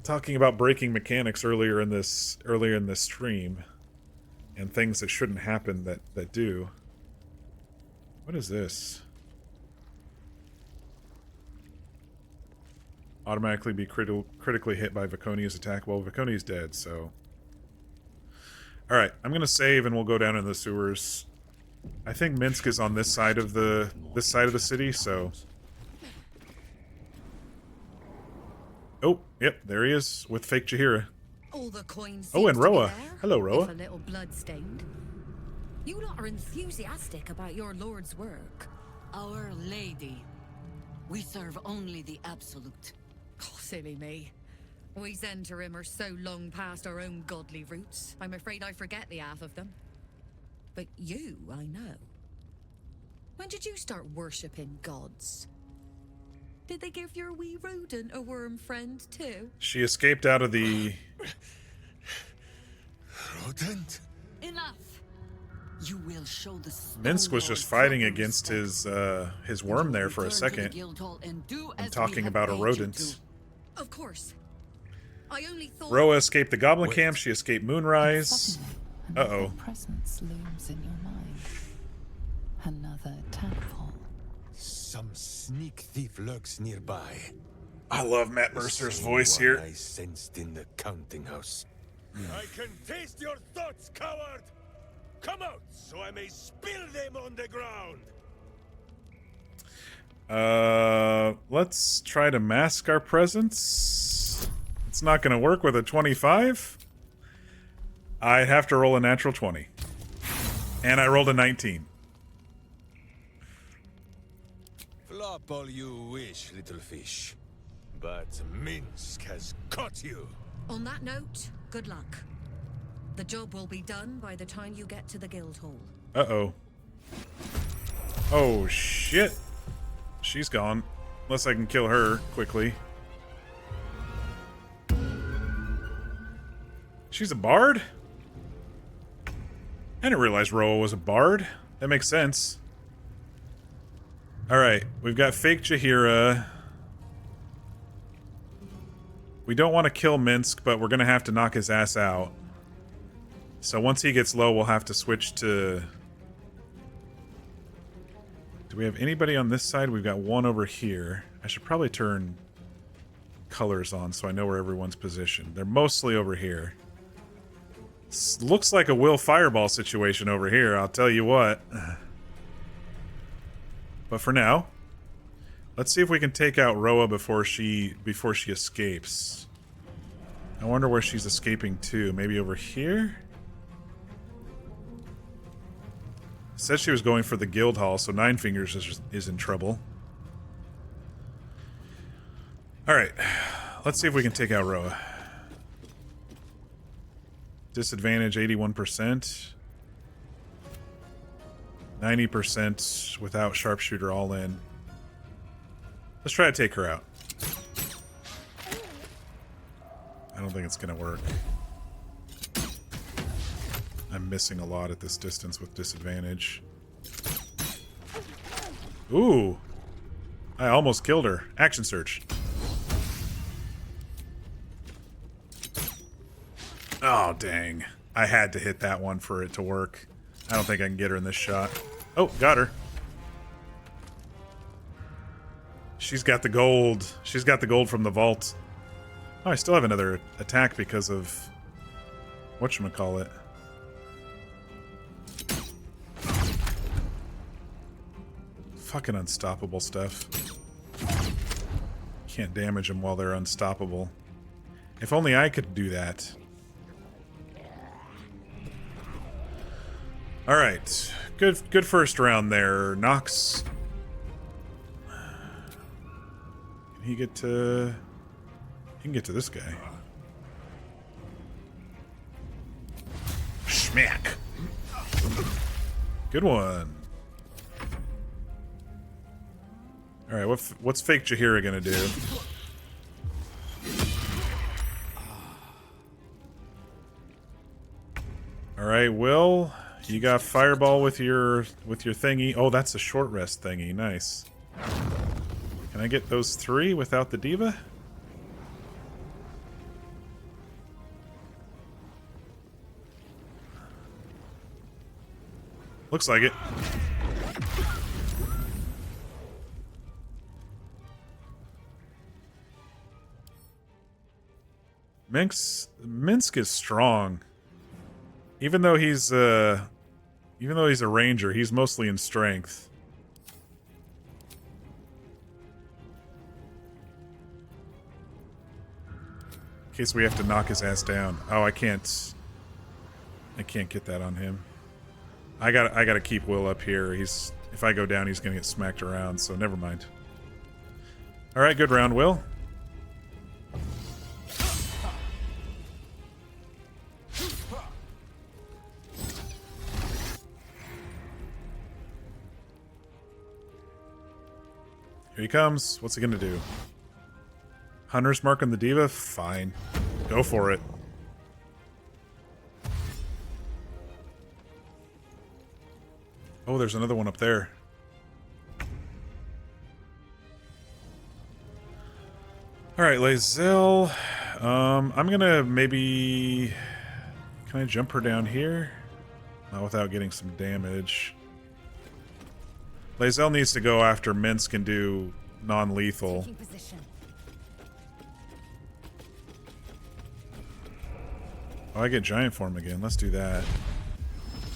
Talking about breaking mechanics earlier in this stream, and things that shouldn't happen that do. What is this? Automatically be critically hit by Viconia's attack. Well, Viconia's dead, so... Alright, I'm gonna save and we'll go down in the sewers I think Minsc is on this side of the city, so. Oh, yep, there he is with fake Jahira. All the coins. Oh, and seems to be Roa. there, Hello, if Roa. a little blood-stained. You lot are enthusiastic about your lord's work. Our Lady. We serve only the absolute. Oh, silly me. We Zentarim are so long past our own godly roots, I'm afraid I forget the half of them. But you, I know. When did you start worshipping gods? Did they give your wee rodent a worm friend too? She escaped out of the... Rodent? Enough! You will show the Minsc was just fighting against his worm there for a second. And talking about a rodent. Of course. I only thought... Roa escaped the goblin camp, she escaped Moonrise. Uh-oh. Presence looms in your mind. Another tadpole. Some sneak thief lurks nearby. I love Matt Mercer's voice One here. I sensed in the counting house. I can taste your thoughts, coward! Come out, so I may spill them on the ground! Let's try to mask our presence. It's not gonna work with a 25. I'd have to roll a natural 20. And I rolled a 19. Flop all you wish, little fish. But Minsc has caught you. On that note, good luck. The job will be done by the time you get to the guild hall. Uh-oh. Oh, shit. She's gone. Unless I can kill her quickly. She's a bard? I didn't realize Roa was a bard. That makes sense. Alright, we've got fake Jahira. We don't want to kill Minsc, but we're going to have to knock his ass out. So once he gets low, we'll have to switch to... Do we have anybody on this side? We've got one over here. I should probably turn colors on so I know where everyone's positioned. They're mostly over here. Looks like a Will Fireball situation over here, I'll tell you what. But for now, let's see if we can take out Roa before she escapes. I wonder where she's escaping to. Maybe over here? Said she was going for the guild hall, so Nine Fingers is in trouble. Alright, let's see if we can take out Roa. Disadvantage 81%. 90% without sharpshooter all in. Let's try to take her out. I don't think it's gonna work. I'm missing a lot at this distance with disadvantage. Ooh! I almost killed her. Action search. Oh, dang. I had to hit that one for it to work. I don't think I can get her in this shot. Oh, got her. She's got the gold. She's got the gold from the vault. Oh, I still have another attack because of... whatchamacallit. Fucking unstoppable stuff. Can't damage them while they're unstoppable. If only I could do that. Alright. Good first round there, Nox. Can he get to... He can get to this guy. Schmack. Good one. Alright, what's fake Jahira gonna do? Alright, Will, you got fireball with your thingy. Oh, that's a short rest thingy. Nice. Can I get those three without the diva? Looks like it. Minsc is strong. Even though he's Even though he's a ranger, he's mostly in strength. In case we have to knock his ass down. Oh, I can't get that on him. I gotta keep Will up here. If I go down, he's gonna get smacked around, so never mind. Alright, good round, Will. Here he comes. What's he gonna do? Hunter's Mark on the Diva? Fine. Go for it. Oh, there's another one up there. Alright, Lae'zel. I'm gonna maybe... Can I jump her down here? Not without getting some damage. Lae'zel needs to go after Minsc and do non-lethal. Oh, I get giant form again. Let's do that.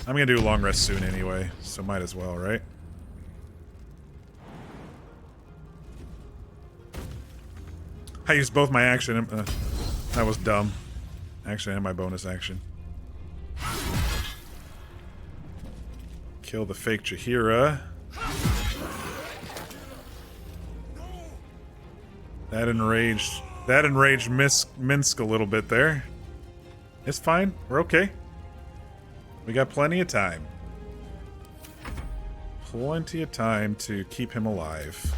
I'm gonna do a long rest soon anyway, so might as well, right? I used both my action. That was dumb. Action and my bonus action. Kill the fake Jaheira. That enraged Minsc a little bit there. It's fine. We're okay. We got plenty of time. Plenty of time to keep him alive.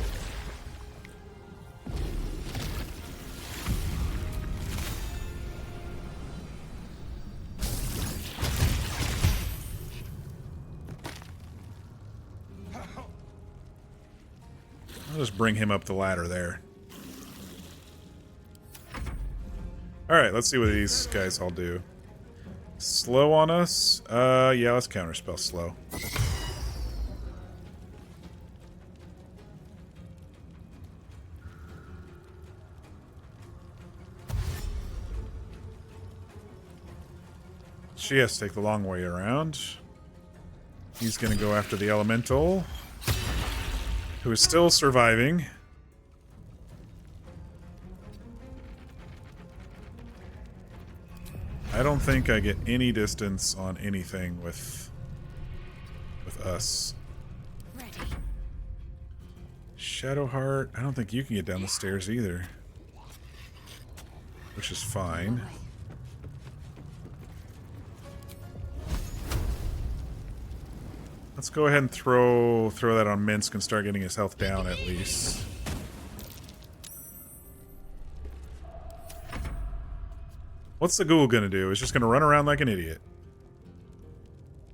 I'll just bring him up the ladder there. Alright, let's see what these guys all do. Slow on us? Yeah, let's counterspell slow. She has to take the long way around. He's gonna go after the elemental, who is still surviving. I don't think I get any distance on anything with us. Ready. Shadowheart, I don't think you can get down the stairs either. Which is fine. Let's go ahead and throw that on Minsc and start getting his health down at least. What's the ghoul gonna do? It's just gonna run around like an idiot.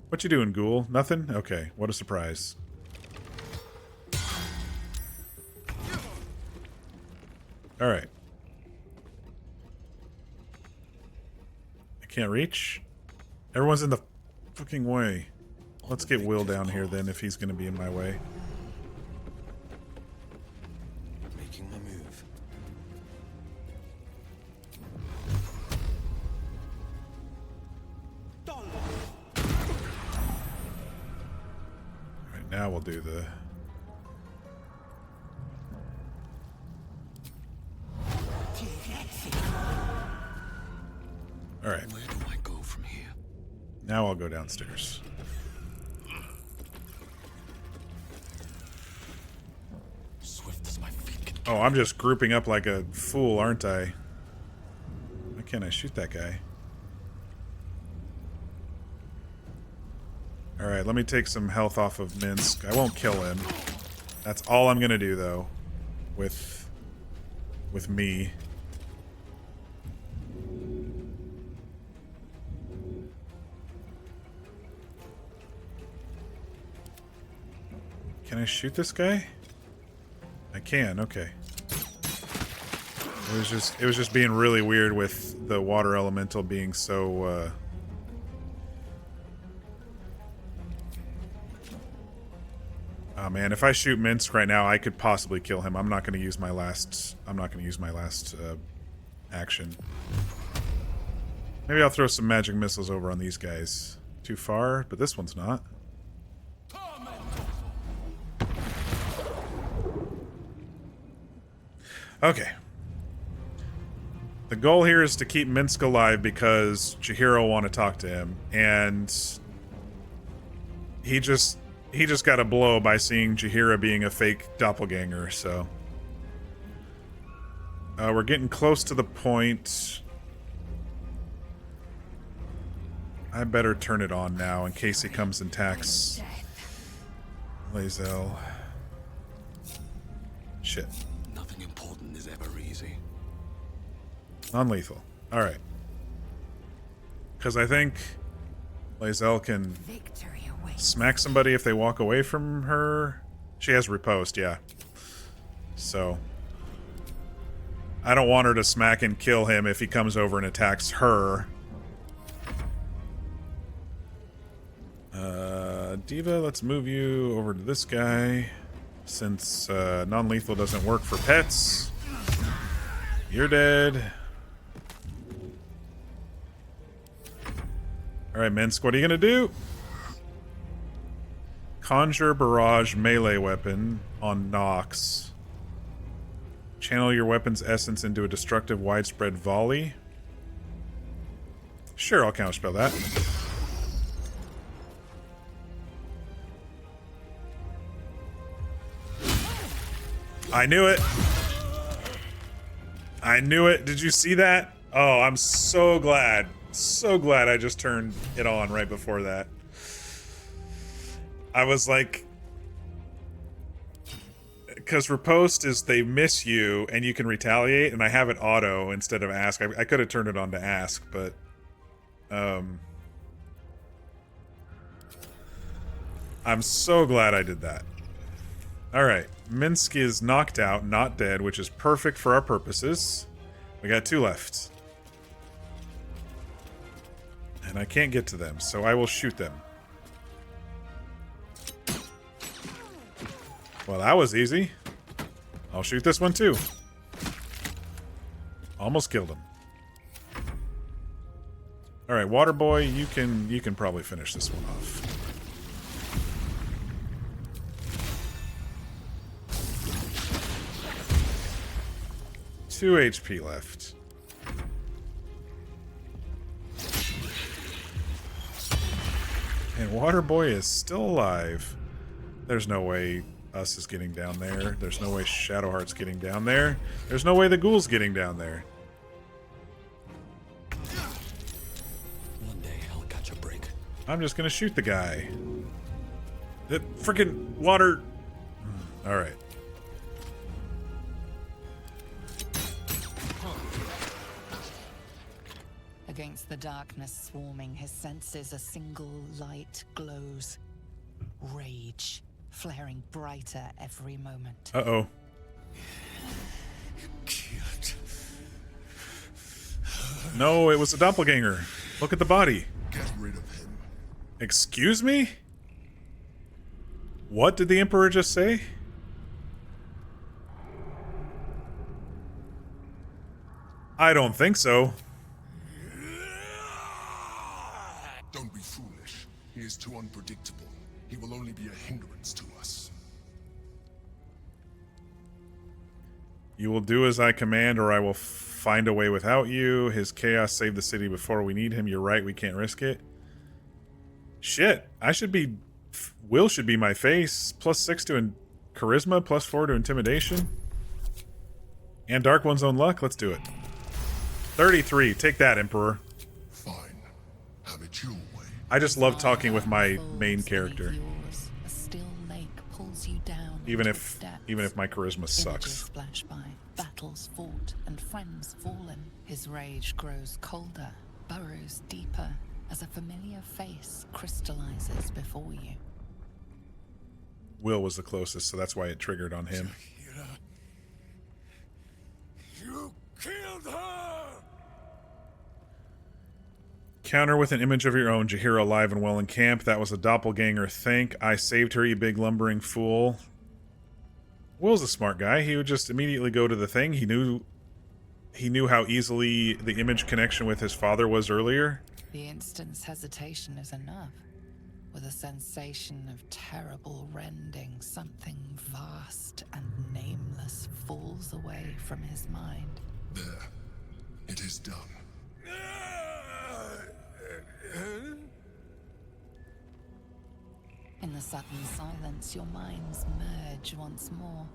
What you doing, ghoul? Nothing? Okay, what a surprise. Alright. I can't reach? Everyone's in the fucking way. Let's get Will down here then if he's gonna be in my way. Making my move. Alright, now we'll do the... Alright. Where do I go from here? Now I'll go downstairs. Swift as my feet can Oh, I'm just grouping up like a fool, aren't I? Why can't I shoot that guy? Alright, let me take some health off of Minsc. I won't kill him. That's all I'm gonna do, though. With me. Can I shoot this guy? I can, okay. It was just being really weird with the water elemental being so oh man, if I shoot Minsc right now, I could possibly kill him. I'm not going to use my last action. Maybe I'll throw some magic missiles over on these guys. Too far, but this one's not. Okay. The goal here is to keep Minsc alive because Chihiro want to talk to him, and he just got a blow by seeing Chihiro being a fake doppelganger, so we're getting close to the point. I better turn it on now in case he comes and attacks Lae'zel. Shit. Nothing important is ever easy. Non-lethal. Alright. Because I think Lae'zel can smack somebody if they walk away from her. She has riposte, yeah. So I don't want her to smack and kill him if he comes over and attacks her. Diva, let's move you over to this guy. Since non-lethal doesn't work for pets. You're dead. Alright, Minsc, what are you gonna do? Conjure barrage melee weapon on Nox. Channel your weapon's essence into a destructive widespread volley. Sure, I'll counterspell that. I knew it. I knew it. Did you see that? Oh, I'm so glad. So glad I just turned it on right before that. I was like... Because riposte is they miss you and you can retaliate, and I have it auto instead of ask. I could have turned it on to ask, but... I'm so glad I did that. Alright. Minsc is knocked out, not dead, which is perfect for our purposes. We got 2 left. And I can't get to them, so I will shoot them. Well, that was easy. I'll shoot this one too. Almost killed him. Alright, Water Boy, you can probably finish this one off. Two HP left. And Waterboy is still alive. There's no way us is getting down there. There's no way Shadowheart's getting down there. There's no way the ghoul's getting down there. One day I'll catch a break. I'm just gonna shoot the guy. The freaking water. Alright. Against the darkness swarming, his senses a single light glows. Rage, flaring brighter every moment. Uh-oh. No, it was a doppelganger. Look at the body. Get rid of him. Excuse me? What did the Emperor just say? I don't think so. Don't be foolish. He is too unpredictable. He will only be a hindrance to us. You will do as I command, or I will find a way without you. His chaos saved the city before we need him. You're right, we can't risk it. Shit, I should be... Will should be my face. +6 to charisma, +4 to intimidation. And Dark One's own luck. Let's do it. 33. Take that, Emperor. Fine. Have it your way. I just love talking with my main character. A still lake pulls you down Even if my charisma sucks. Images flash by, battles fought, and friends fallen. His rage grows colder, burrows deeper, as a familiar face crystallizes before you. Will was the closest, so that's why it triggered on him. You killed her! Counter with an image of your own. Chihiro alive and well in camp. That was a doppelganger. Think. I saved her, you big lumbering fool. Will's a smart guy. He would just immediately go to the thing. He knew how easily the image connection with his father was earlier. The instant's hesitation is enough. with a sensation of terrible rending, something vast and nameless falls away from his mind. There. It is done. In the sudden silence, your minds merge once more.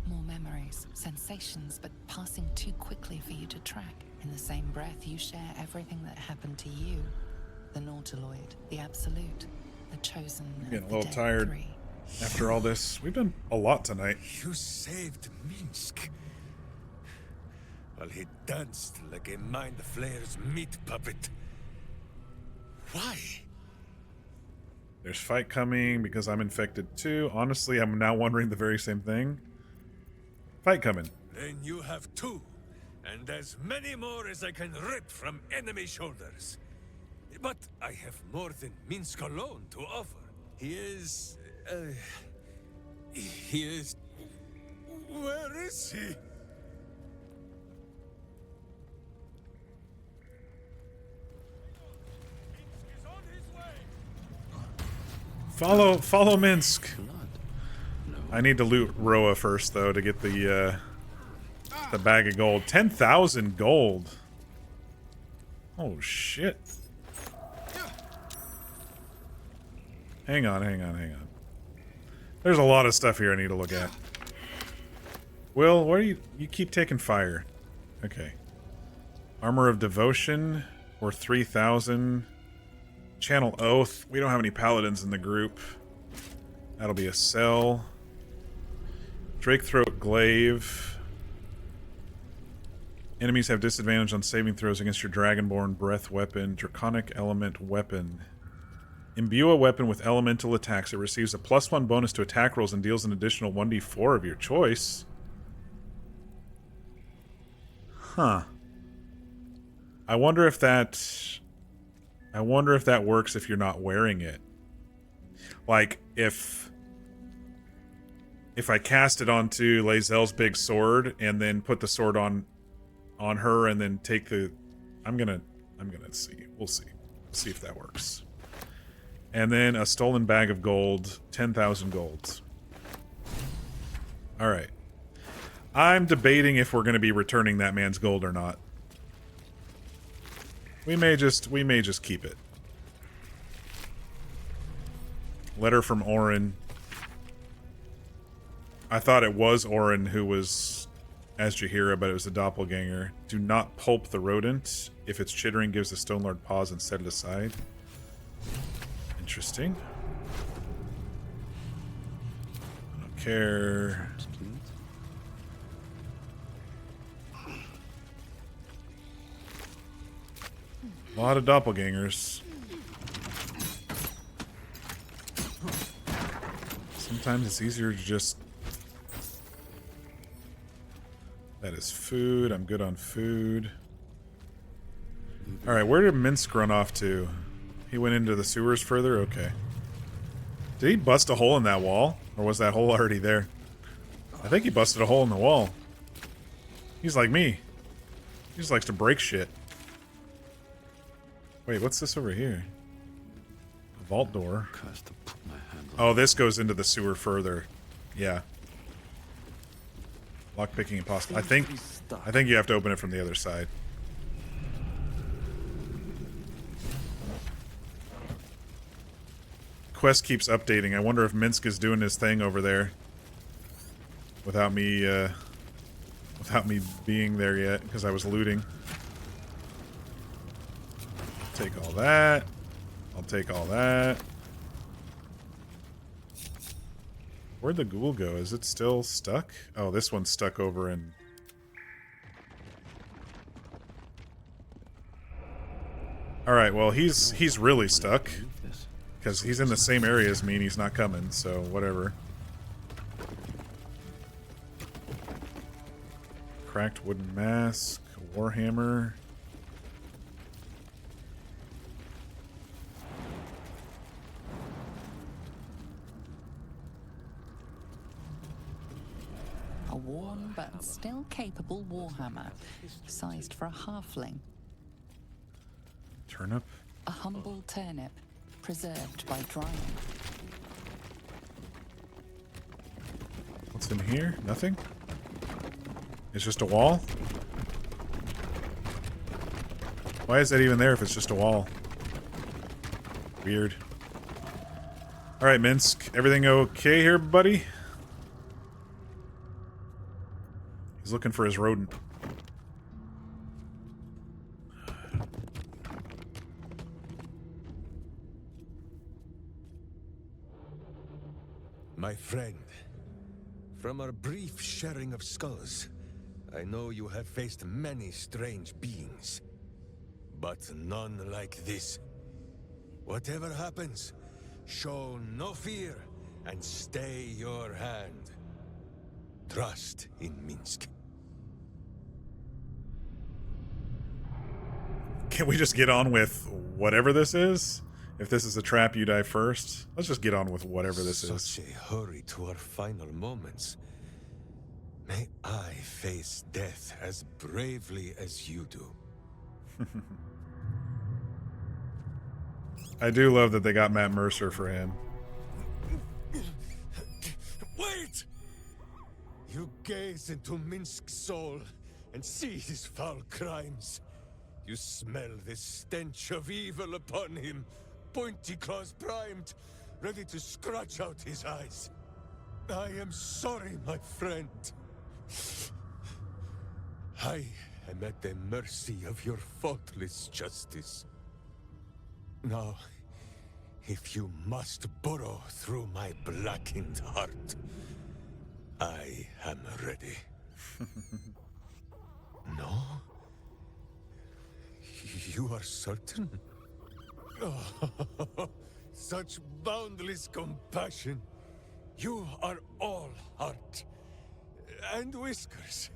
More memories, sensations, but passing too quickly for you to track. In the same breath, you share everything that happened to you. The Nautiloid, the Absolute, the Chosen. I'm getting a little tired after all this. We've done a lot tonight. You saved Minsc. While he danced like a Mind Flayer's meat puppet. Why? There's fight coming because I'm infected too. Honestly, I'm now wondering the very same thing. Fight coming. Then you have two, and as many more as I can rip from enemy shoulders. But I have more than Minsc alone to offer. He is... Where is he? Follow Minsc. I need to loot Roa first, though, to get the bag of gold. 10,000 gold. Oh, shit. Hang on. There's a lot of stuff here I need to look at. Will, where are you? You keep taking fire. Okay. Armor of Devotion, or 3,000. Channel Oath. We don't have any paladins in the group. That'll be a sell. Drake Throat Glaive. Enemies have disadvantage on saving throws against your Dragonborn Breath weapon. Draconic Element weapon. Imbue a weapon with elemental attacks. It receives a +1 bonus to attack rolls and deals an additional 1d4 of your choice. Huh. I wonder if that works if you're not wearing it. Like, if I cast it onto Lae'zel's big sword and then put the sword on her and then take the... I'm gonna see. We'll see. See if that works. And then a stolen bag of gold. 10,000 golds. Alright. I'm debating if we're going to be returning that man's gold or not. We may just keep it. Letter from Orin. I thought it was Orin who was as Jaheira, but it was a doppelganger. Do not pulp the rodent. If it's chittering, gives the Stone Lord pause and set it aside. Interesting. I don't care. A lot of doppelgangers. Sometimes it's easier to just... That is food. I'm good on food. Alright, where did Minsc run off to? He went into the sewers further? Okay. Did he bust a hole in that wall? Or was that hole already there? I think he busted a hole in the wall. He's like me. He just likes to break shit. Wait, what's this over here? A vault door. Oh, this goes into the sewer further. Yeah. Lockpicking impossible. I think you have to open it from the other side. Quest keeps updating. I wonder if Minsc is doing his thing over there without me being there yet because I was looting. Take all that. I'll take all that. Where'd the ghoul go? Is it still stuck? Oh, this one's stuck over in... Alright, well, he's really stuck. Because he's in the same area as me and he's not coming, so whatever. Cracked wooden mask. Warhammer. A worn but still capable warhammer, sized for a halfling. Turnip? A humble turnip, preserved by drying. What's in here? Nothing? It's just a wall? Why is that even there if it's just a wall? Weird. Alright, Minsc. Everything okay here, buddy? He's looking for his rodent. My friend, from our brief sharing of skulls, I know you have faced many strange beings, but none like this. Whatever happens, show no fear and stay your hand. Trust in Minsc. Can we just get on with whatever this is? If this is a trap, you die first. Let's just get on with whatever this is. Such a hurry to our final moments. May I face death as bravely as you do. I do love that they got Matt Mercer for him. Wait! You gaze into Minsc's soul and see his foul crimes. You smell the stench of evil upon him, pointy claws primed, ready to scratch out his eyes. I am sorry, my friend. I am at the mercy of your faultless justice. Now, if you must burrow through my blackened heart, I am ready. No? You are certain? Oh, such boundless compassion. You are all heart. And whiskers.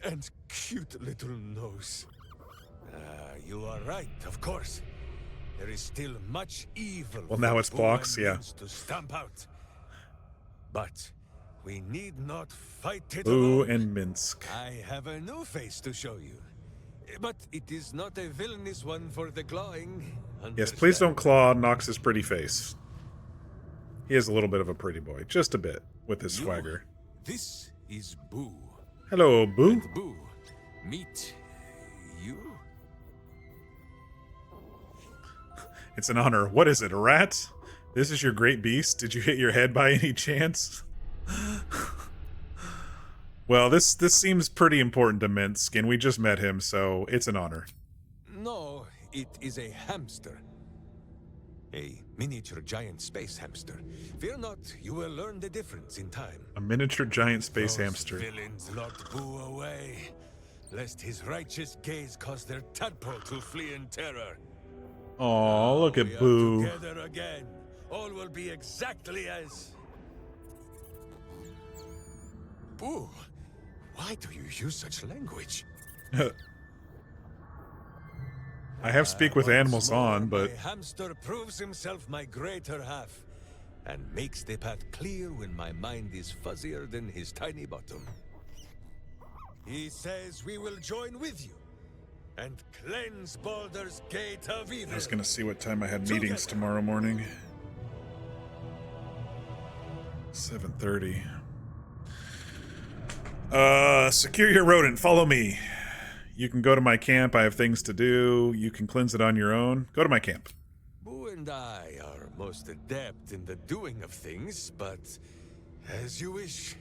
And cute little nose. You are right, of course. There is still much evil. Well, now it's blocks, yeah. To stamp out. But we need not fight it Boo alone. and Minsc. I have a new face to show you. But it is not a villainous one for the clawing. Yes, please don't claw Nox's pretty face. He is a little bit of a pretty boy. Just a bit, with his swagger. This is Boo. Hello, Boo. And Boo, meet you? It's an honor. What is it, a rat? This is your great beast? Did you hit your head by any chance? Well, this seems pretty important to Minsc, and we just met him, so it's an honor. No, it is a hamster. A miniature giant space hamster. Fear not, you will learn the difference in time. A miniature giant space hamster. Villains locked Boo away, lest his righteous gaze cause their tadpole to flee in terror. Aw, look at Boo. Together again. All will be exactly as... Boo, why do you use such language? I have speak with animals on, but... My hamster proves himself my greater half, and makes the path clear when my mind is fuzzier than his tiny bottom. He says we will join with you, and cleanse Baldur's gate of evil. I was gonna see what time I had meetings tomorrow morning. 7:30. Secure your rodent. Follow me. You can go to my camp. I have things to do. You can cleanse it on your own. Go to my camp. Boo and I are most adept in the doing of things, but as you wish.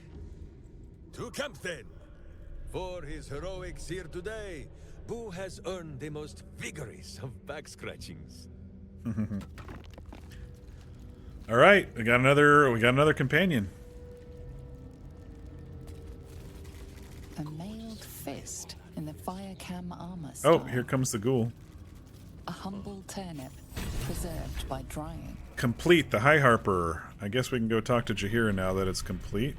To camp then. For his heroics here today, Boo has earned the most vigorous of back scratchings. All right, we got another companion. A mailed fist in the Firecam armor Oh, style. here comes the ghoul. A humble turnip, preserved by drying. Complete the High Harper. I guess we can go talk to Jaheira now that it's complete.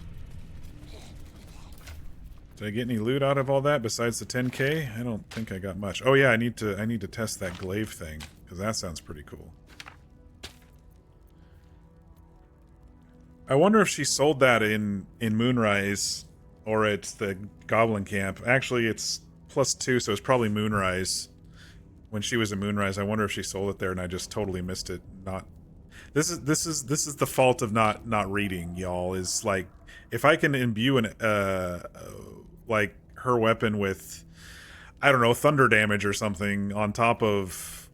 Did I get any loot out of all that besides the 10k? I don't think I got much. Oh yeah, I need to test that glaive thing because that sounds pretty cool. I wonder if she sold that in Moonrise or at the Goblin Camp. Actually, it's +2, so it's probably Moonrise. when she was in Moonrise. I wonder if she sold it there and I just totally missed it. Not this is the fault of not reading, y'all. Is like if I can imbue an like her weapon with, I don't know, thunder damage or something on top of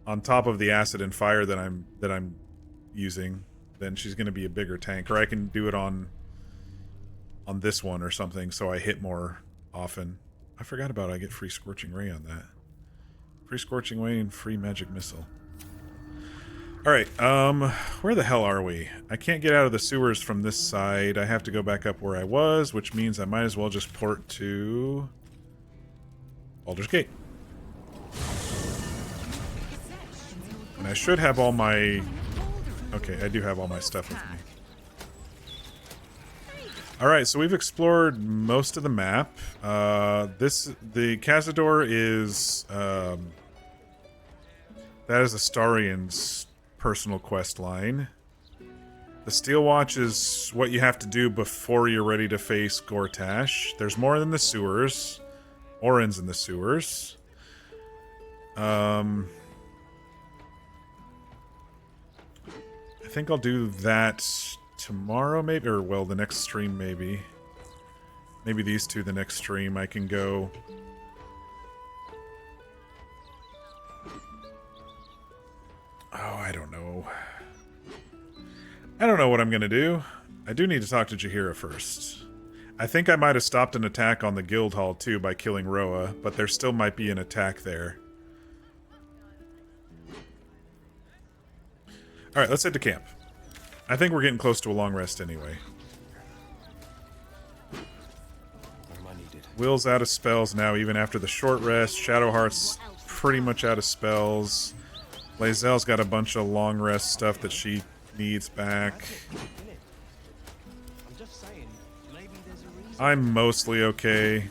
the acid and fire that I'm using, then she's going to be a bigger tank. Or I can do it on this one or something, so I hit more often. I forgot about I get free Scorching Ray on that. Free Scorching Ray and free Magic Missile. Alright, where the hell are we? I can't get out of the sewers from this side. I have to go back up where I was, which means I might as well just port to Baldur's Gate. And I should have all my... Okay, I do have all my stuff with me. Alright, so we've explored most of the map. The Cazador is... that is Astarian's personal quest line. The Steel Watch is what you have to do before you're ready to face Gortash. There's more in the sewers. Orin's in the sewers. I think I'll do that tomorrow, maybe, or well, the next stream, maybe. Maybe these two, the next stream, I can go. Oh, I don't know. I don't know what I'm gonna do. I do need to talk to Jaheira first. I think I might have stopped an attack on the guild hall too by killing Roa, but there still might be an attack there. Alright, let's head to camp. I think we're getting close to a long rest anyway. Will's out of spells now, even after the short rest. Shadowheart's pretty much out of spells. Lae'zel's got a bunch of long rest stuff that she needs back. I'm mostly okay.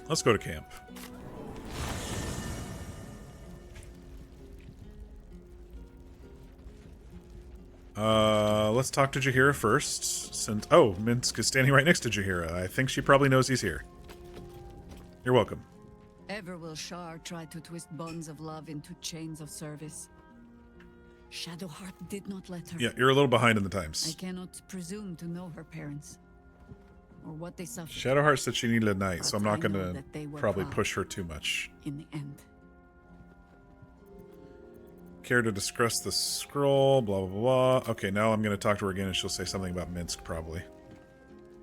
Let's go to camp. Let's talk to Jaheira first. Since Minsc is standing right next to Jaheira. I think she probably knows he's here. You're welcome. Ever will Shar try to twist bonds of love into chains of service? Shadowheart did not let her. Yeah, you're a little behind in the times. I cannot presume to know her parents or what they suffered. Shadowheart said she needed a knight, so I'm not going to probably proud push her too much. in the end. Care to discuss the scroll, blah, blah, blah. Okay, now I'm going to talk to her again and she'll say something about Minsc, probably.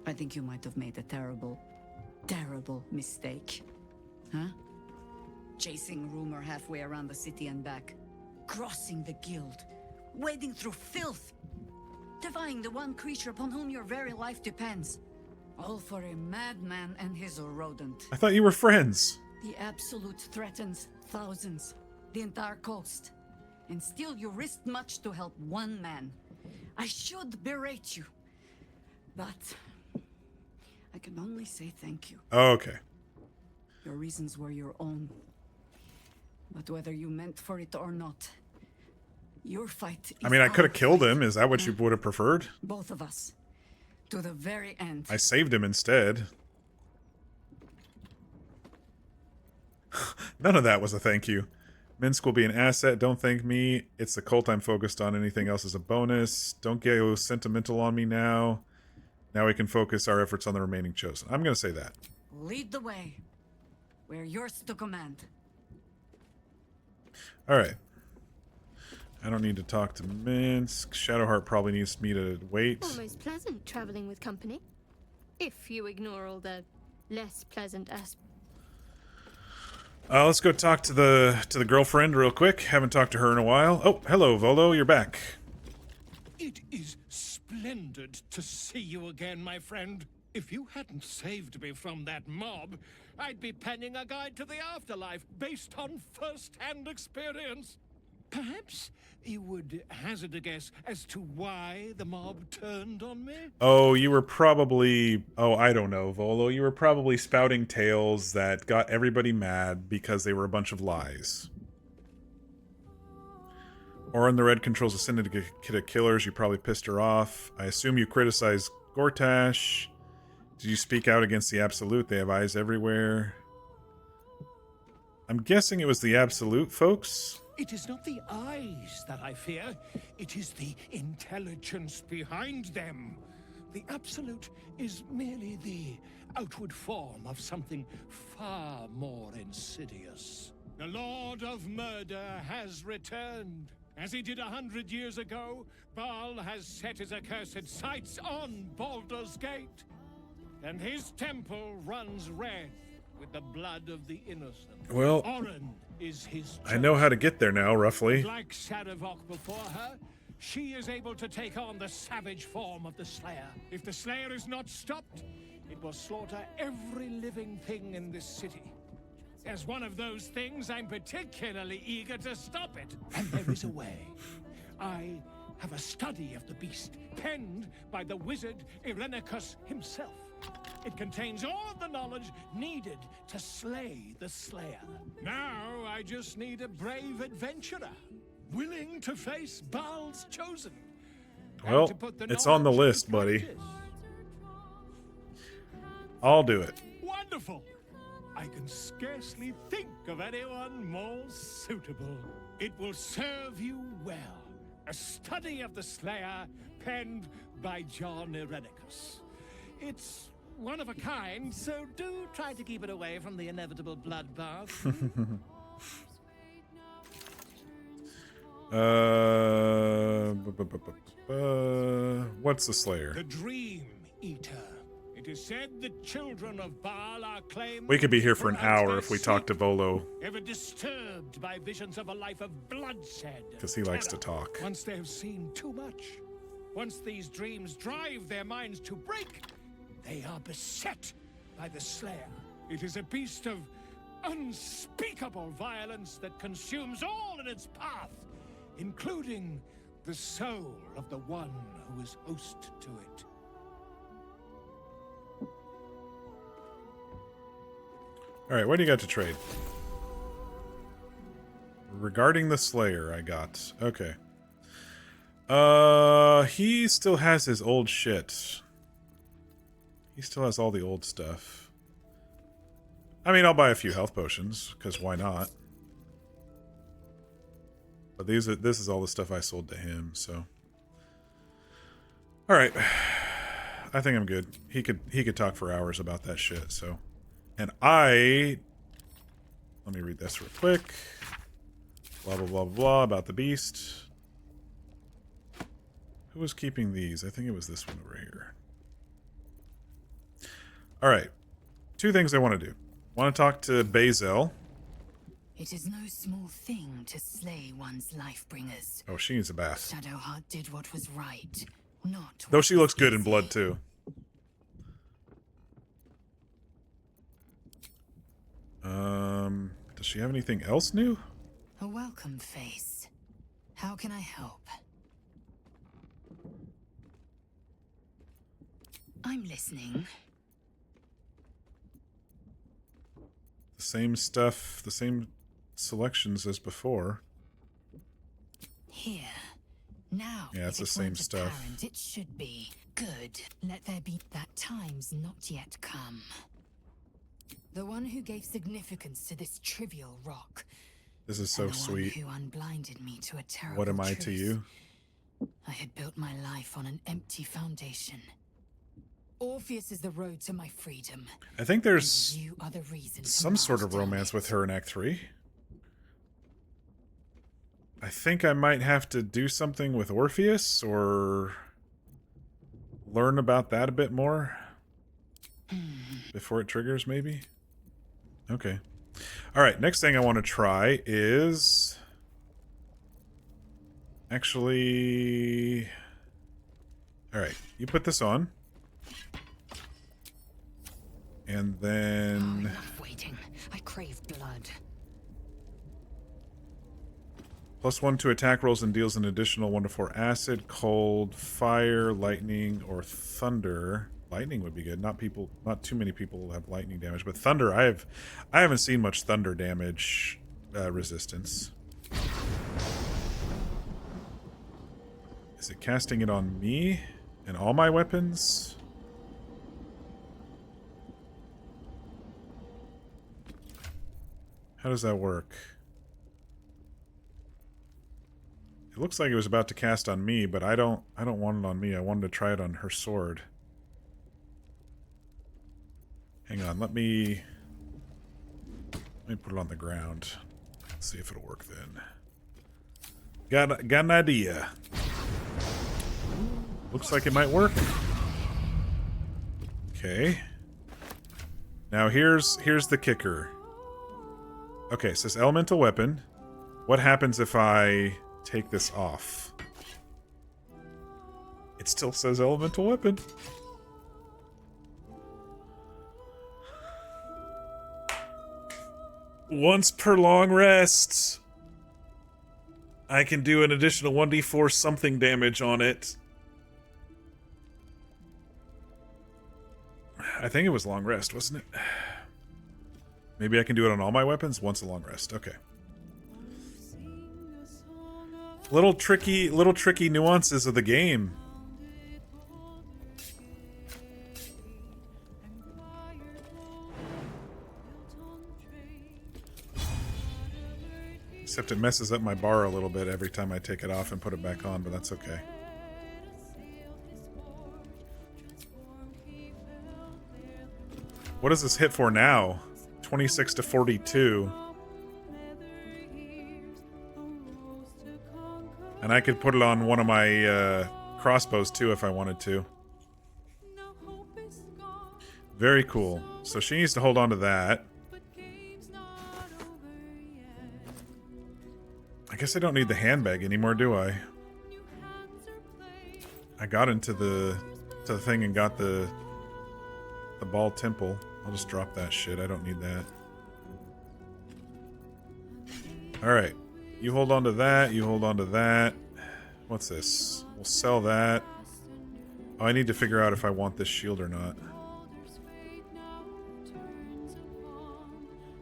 I think you might have made a terrible, terrible mistake. Huh? Chasing rumor halfway around the city and back. Crossing the guild. Wading through filth. Defying the one creature upon whom your very life depends. All for a madman and his rodent. I thought you were friends. The Absolute threatens thousands. The entire coast. And still you risked much to help one man. I should berate you. But I can only say thank you. Oh, okay. Your reasons were your own. But whether you meant for it or not, your fight is I mean, I could have our killed fight. him. Is that what you would have preferred? Both of us. To the very end. I saved him instead. None of that was a thank you. Minsc will be an asset. Don't thank me. It's the cult I'm focused on. Anything else is a bonus. Don't get sentimental on me now. Now we can focus our efforts on the remaining chosen. I'm going to say that. Lead the way. We're yours to command. Alright. I don't need to talk to Minsc. Shadowheart probably needs me to wait. Almost pleasant traveling with company. If you ignore all the less pleasant aspects. Let's go talk to the girlfriend real quick. Haven't talked to her in a while. Oh, hello, Volo. You're back. It is splendid to see you again, my friend. If you hadn't saved me from that mob, I'd be penning a guide to the afterlife based on first-hand experience. Perhaps you would hazard a guess as to why the mob turned on me? Oh, you were probably... Oh, I don't know, Volo. You were probably spouting tales that got everybody mad because they were a bunch of lies. Or in the Red controls a syndicate of killers. You probably pissed her off. I assume you criticized Gortash. Did you speak out against the Absolute? They have eyes everywhere. I'm guessing it was the Absolute, folks. It is not the eyes that I fear. It is the intelligence behind them. The Absolute is merely the outward form of something far more insidious. The Lord of Murder has returned. As he did 100 years ago, Baal has set his accursed sights on Baldur's Gate. And his temple runs red with the blood of the innocent. Well, Oren is his I know how to get there now, roughly. Like Sadavok before her, she is able to take on the savage form of the Slayer. If the Slayer is not stopped, it will slaughter every living thing in this city. As one of those things, I'm particularly eager to stop it. And there is a way. I have a study of the beast, penned by the wizard Irenicus himself. It contains all the knowledge needed to slay the Slayer. Now I just need a brave adventurer, willing to face Baal's chosen. Well, it's on the list, buddy. I'll do it. Wonderful! I can scarcely think of anyone more suitable. It will serve you well. A study of the Slayer, penned by John Irenicus. It's one of a kind, so do try to keep it away from the inevitable bloodbath. What's the Slayer? The Dream Eater. It is said the children of Baal are claimed. We could be here for an hour if we talk to Volo. Ever disturbed by visions of a life of bloodshed. Because he likes to talk. Once they have seen too much, once these dreams drive their minds to break, they are beset by the Slayer. It is a beast of unspeakable violence that consumes all in its path, including the soul of the one who is host to it. Alright, what do you got to trade? Regarding the Slayer, I got. Okay. He still has his old shit. He still has all the old stuff. I mean, I'll buy a few health potions, because why not? But this is all the stuff I sold to him, so. Alright. I think I'm good. He could talk for hours about that shit, so. And let me read this real quick. Blah, blah, blah, blah, about the beast. Who was keeping these? I think it was this one over here. Alright. 2 things I want to do. Want to talk to Bazel. It is no small thing to slay one's life-bringers. Oh, she needs a bath. Shadowheart did what was right, not Though she looks good in blood, too. Does she have anything else new? A welcome face. How can I help? I'm listening. The same stuff, the same selections as before. Here. Now. Yeah, it's the same stuff. Apparent, it should be. Good. Let there be that time's not yet come. The one who gave significance to this trivial rock. This is so sweet. Who unblinded me to a terrible What am I truth. to you? I had built my life on an empty foundation. Orpheus is the road to my freedom. I think there's You are the reason some sort of romance with her in Act 3. I think I might have to do something with Orpheus or learn about that a bit more before it triggers, maybe. Okay. All right, next thing I want to try is actually... All right, you put this on. And then... enough waiting. I crave blood. +1 to attack rolls and deals an additional 1 to 4 acid, cold, fire, lightning, or thunder. Lightning would be good. Not too many people have lightning damage, but thunder. I haven't seen much thunder damage resistance. Is it casting it on me and all my weapons? How does that work? It looks like it was about to cast on me, but I don't want it on me. I wanted to try it on her sword. Hang on, let me put it on the ground. Let's see if it'll work then. Got an idea. Looks like it might work. Okay. Now here's the kicker. Okay, it says elemental weapon. What happens if I take this off? It still says elemental weapon. Once per long rest, I can do an additional 1d4 something damage on it. I think it was long rest, wasn't it? Maybe I can do it on all my weapons once a long rest. Okay. Little tricky nuances of the game. Except it messes up my bar a little bit every time I take it off and put it back on, but that's okay. What does this hit for now? 26 to 42. And I could put it on one of my crossbows too if I wanted to. Very cool. So she needs to hold on to that. I guess I don't need the handbag anymore, do I? I got into the thing and got the ball temple. I'll just drop that shit. I don't need that. Alright. You hold on to that. You hold on to that. What's this? We'll sell that. Oh, I need to figure out if I want this shield or not.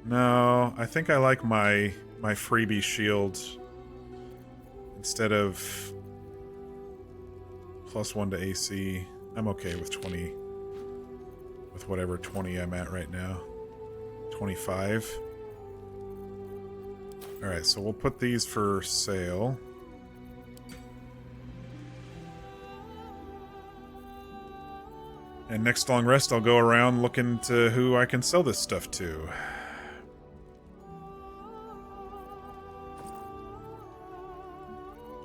No, I think I like my freebie shield instead of +1 to AC. I'm okay with 20. With whatever 20 I'm at right now. 25. Alright, so we'll put these for sale. And next long rest, I'll go around looking to who I can sell this stuff to.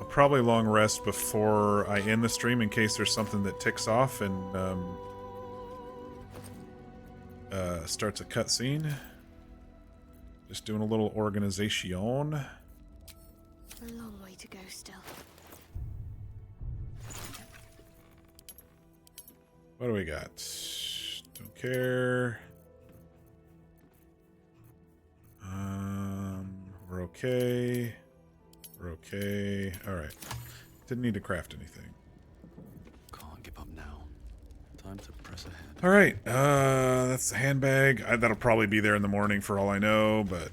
I'll probably long rest before I end the stream in case there's something that ticks off and starts a cutscene. Just doing a little organization. A long way to go still. What do we got? Don't care. We're okay. We're okay. Alright. Didn't need to craft anything. Can't give up now. Time to press ahead. Alright, that's the handbag. That'll probably be there in the morning for all I know, but...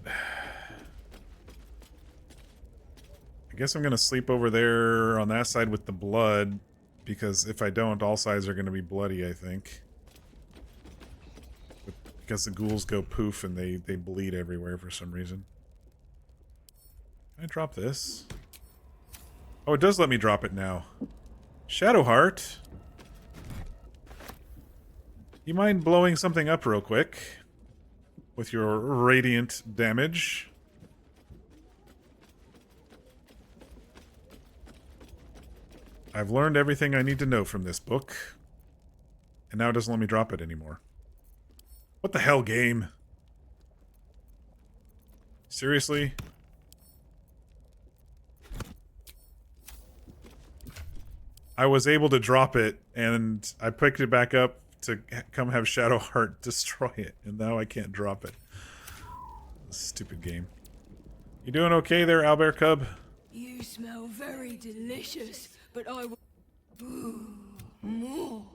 I guess I'm gonna sleep over there on that side with the blood, because if I don't, all sides are gonna be bloody, I think. Because the ghouls go poof and they bleed everywhere for some reason. Can I drop this? Oh, it does let me drop it now. Shadowheart. You mind blowing something up real quick? With your radiant damage? I've learned everything I need to know from this book. And now it doesn't let me drop it anymore. What the hell, game? Seriously? I was able to drop it, and I picked it back up to come have Shadowheart destroy it, and now I can't drop it. Stupid game. You doing okay there, Owlbear Cub? You smell very delicious, but I will... more.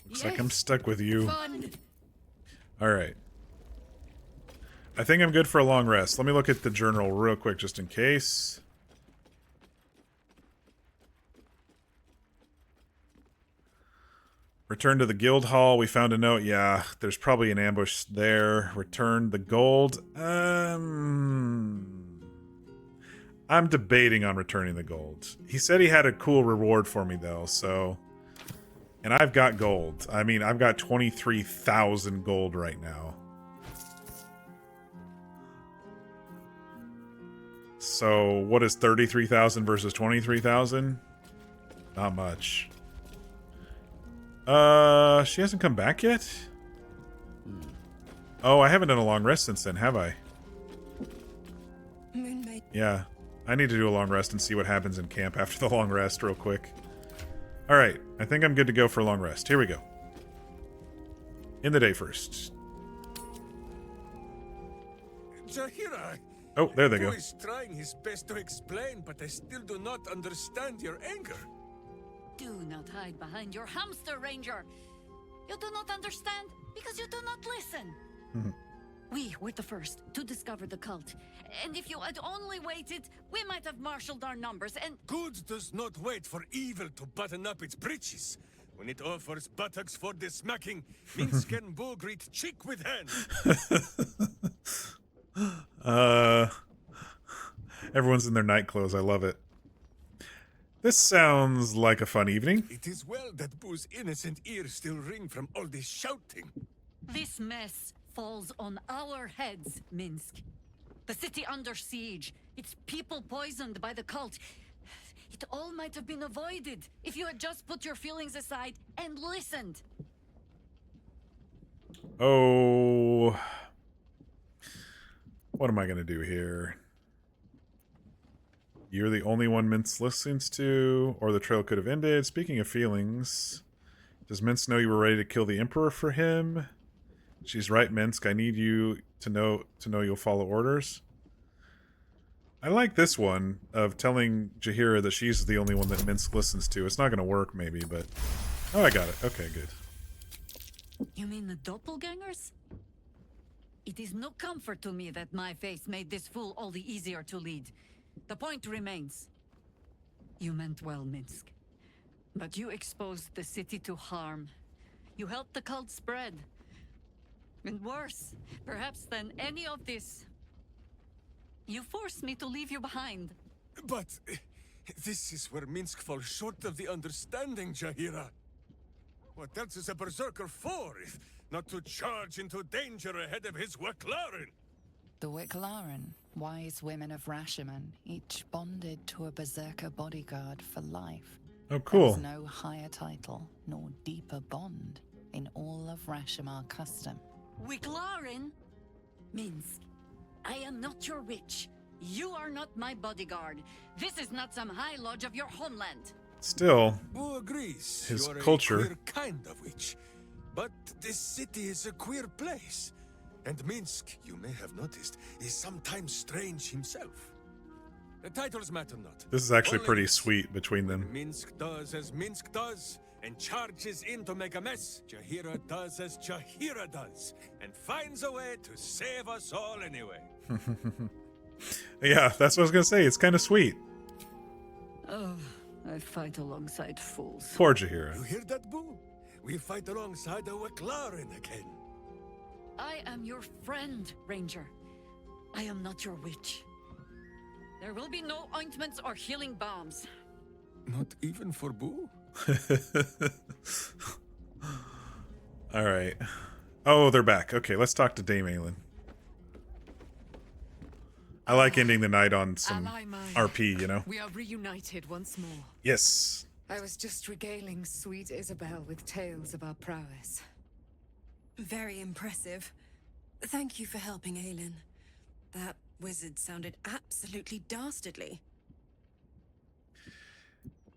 Looks like I'm stuck with you. Fun. Alright. I think I'm good for a long rest. Let me look at the journal real quick just in case. Return to the guild hall. We found a note. Yeah, there's probably an ambush there. Return the gold. I'm debating on returning the gold. He said he had a cool reward for me, though, so... And I've got gold. I mean, I've got 23,000 gold right now. So, what is 33,000 versus 23,000? Not much. She hasn't come back yet? Oh, I haven't done a long rest since then, have I? Yeah. I need to do a long rest and see what happens in camp after the long rest real quick. Alright, I think I'm good to go for a long rest. Here we go. In the day first. Jaheira! Oh, there they go. He is trying his best to explain, but I still do not understand your anger. Do not hide behind your hamster, Ranger. You do not understand because you do not listen. We were the first to discover the cult. And if you had only waited, we might have marshaled our numbers and... Good does not wait for evil to button up its breeches. When it offers buttocks for the smacking, Minsc and Boo greet cheek with hand. Everyone's in their night clothes. I love it. This sounds like a fun evening. It is well that Boo's innocent ears still ring from all this shouting. This mess falls on our heads, Minsc. The city under siege, its people poisoned by the cult. It all might have been avoided if you had just put your feelings aside and listened. Oh... What am I going to do here? You're the only one Minsc listens to, or the trail could have ended. Speaking of feelings, does Minsc know you were ready to kill the Emperor for him? She's right, Minsc. I need you to know you'll follow orders. I like this one of telling Jaheira that she's the only one that Minsc listens to. It's not going to work, maybe, but... Oh, I got it. Okay, good. You mean the doppelgangers? It is no comfort to me that my face made this fool all the easier to lead. The point remains. You meant well, Minsc. But you exposed the city to harm. You helped the cult spread. And worse, perhaps than any of this, you forced me to leave you behind. But this is where Minsc falls short of the understanding, Jaheira. What else is a berserker for, if not to charge into danger ahead of his Waclaren? The Waclaren, wise women of Rashomon, each bonded to a berserker bodyguard for life. Oh, cool. There's no higher title, nor deeper bond in all of Rashomon custom. Waclaren? Minsc, I am not your witch. You are not my bodyguard. This is not some high lodge of your homeland. Still, Boo agrees. his You're culture. A queer kind of witch. But this city is a queer place. And Minsc, you may have noticed, is sometimes strange himself. The titles matter not. This is actually Only pretty this. sweet between them. Minsc does as Minsc does, and charges in to make a mess. Jaheira does as Jaheira does, and finds a way to save us all anyway. Yeah, that's what I was going to say. It's kind of sweet. Oh, I fight alongside fools. Poor Jaheira. You hear that, Boo? We fight alongside a Waclaren again. I am your friend, Ranger. I am not your witch. There will be no ointments or healing balms. Not even for Boo? Alright. Oh, they're back. Okay, let's talk to Dame Aelin. I like ending the night on some Ally mine. RP, you know? We are reunited once more. Yes. I was just regaling sweet Isabel with tales of our prowess. Very impressive. Thank you for helping Aelin. That wizard sounded absolutely dastardly.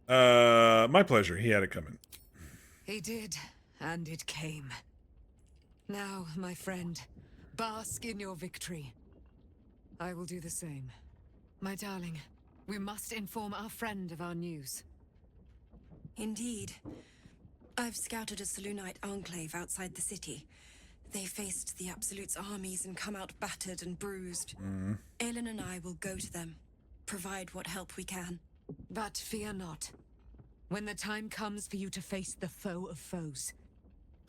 My pleasure. He had it coming. He did, and it came. Now, my friend, bask in your victory. I will do the same. My darling, we must inform our friend of our news. Indeed. I've scouted a Selûnite enclave outside the city. They faced the Absolute's armies and come out battered and bruised. Aelin and I will go to them, provide what help we can. But fear not. When the time comes for you to face the foe of foes,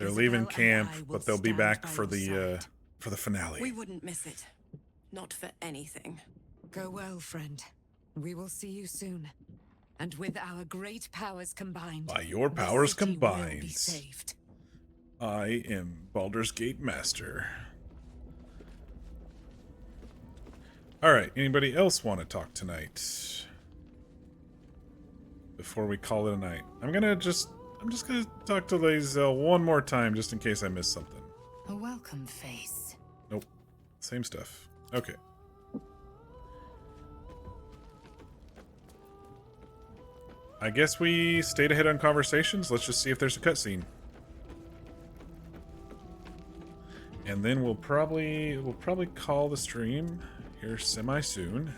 They're leaving camp, but they'll be back for the finale. We wouldn't miss it. Not for anything. Go well, friend. We will see you soon. And with our great powers combined, By your the powers city will be combined, saved. I am Baldur's Gate Master. Alright, anybody else want to talk tonight? Before we call it a night. I'm just gonna talk to Lae'zel one more time just in case I missed something. A welcome face. Nope. Same stuff. Okay. I guess we stayed ahead on conversations. Let's just see if there's a cutscene. And then we'll probably call the stream here semi-soon.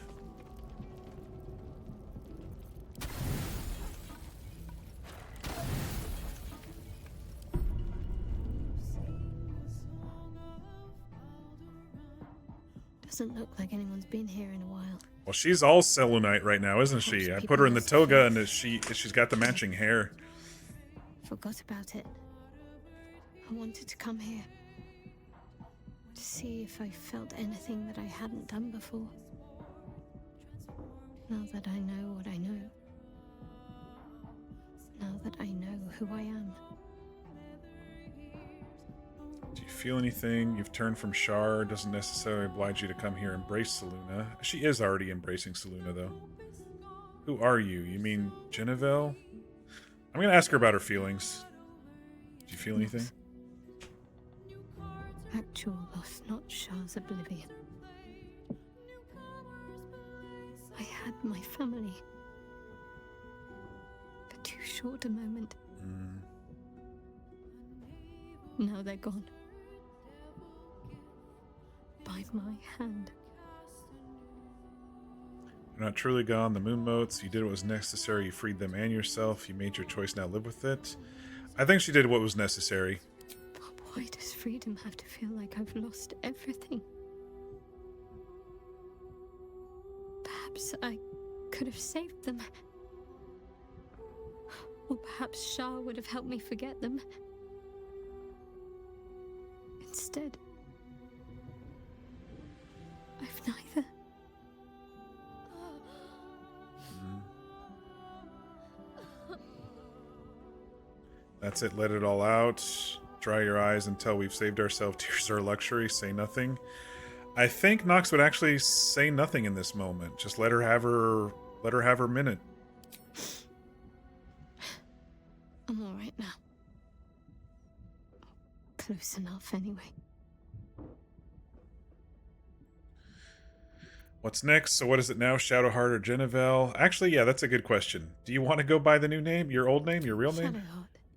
Doesn't look like anyone's been here in a while. Well, she's all Selûnite right now, isn't she? I put her in the toga, and she's got the matching hair. Forgot about it. I wanted to come here to see if I felt anything that I hadn't done before. Now that I know what I know. Now that I know who I am. Do you feel anything? You've turned from Shar. Doesn't necessarily oblige you to come here and embrace Selûne. She is already embracing Selûne, though. Who are you? You mean Genevieve? I'm going to ask her about her feelings. Do you feel anything? Actual loss, not Shar's oblivion. I had my family. For too short a moment. Now they're gone. By my hand. You're not truly gone. The moon motes. You did what was necessary. You freed them and yourself. You made your choice. Now live with it. I think she did what was necessary. But why does freedom have to feel like I've lost everything? Perhaps I could have saved them. Or perhaps Shar would have helped me forget them. Instead, I've neither. That's it. Let it all out. Dry your eyes until we've saved ourselves. Tears are a luxury. Say nothing. I think Nox would actually say nothing in this moment. Just let her have her minute. I'm all right now. Close enough, anyway. What's next? So what is it now? Shadowheart or Genevieve? Actually, yeah, that's a good question. Do you want to go by the new name? Your old name? Your real name?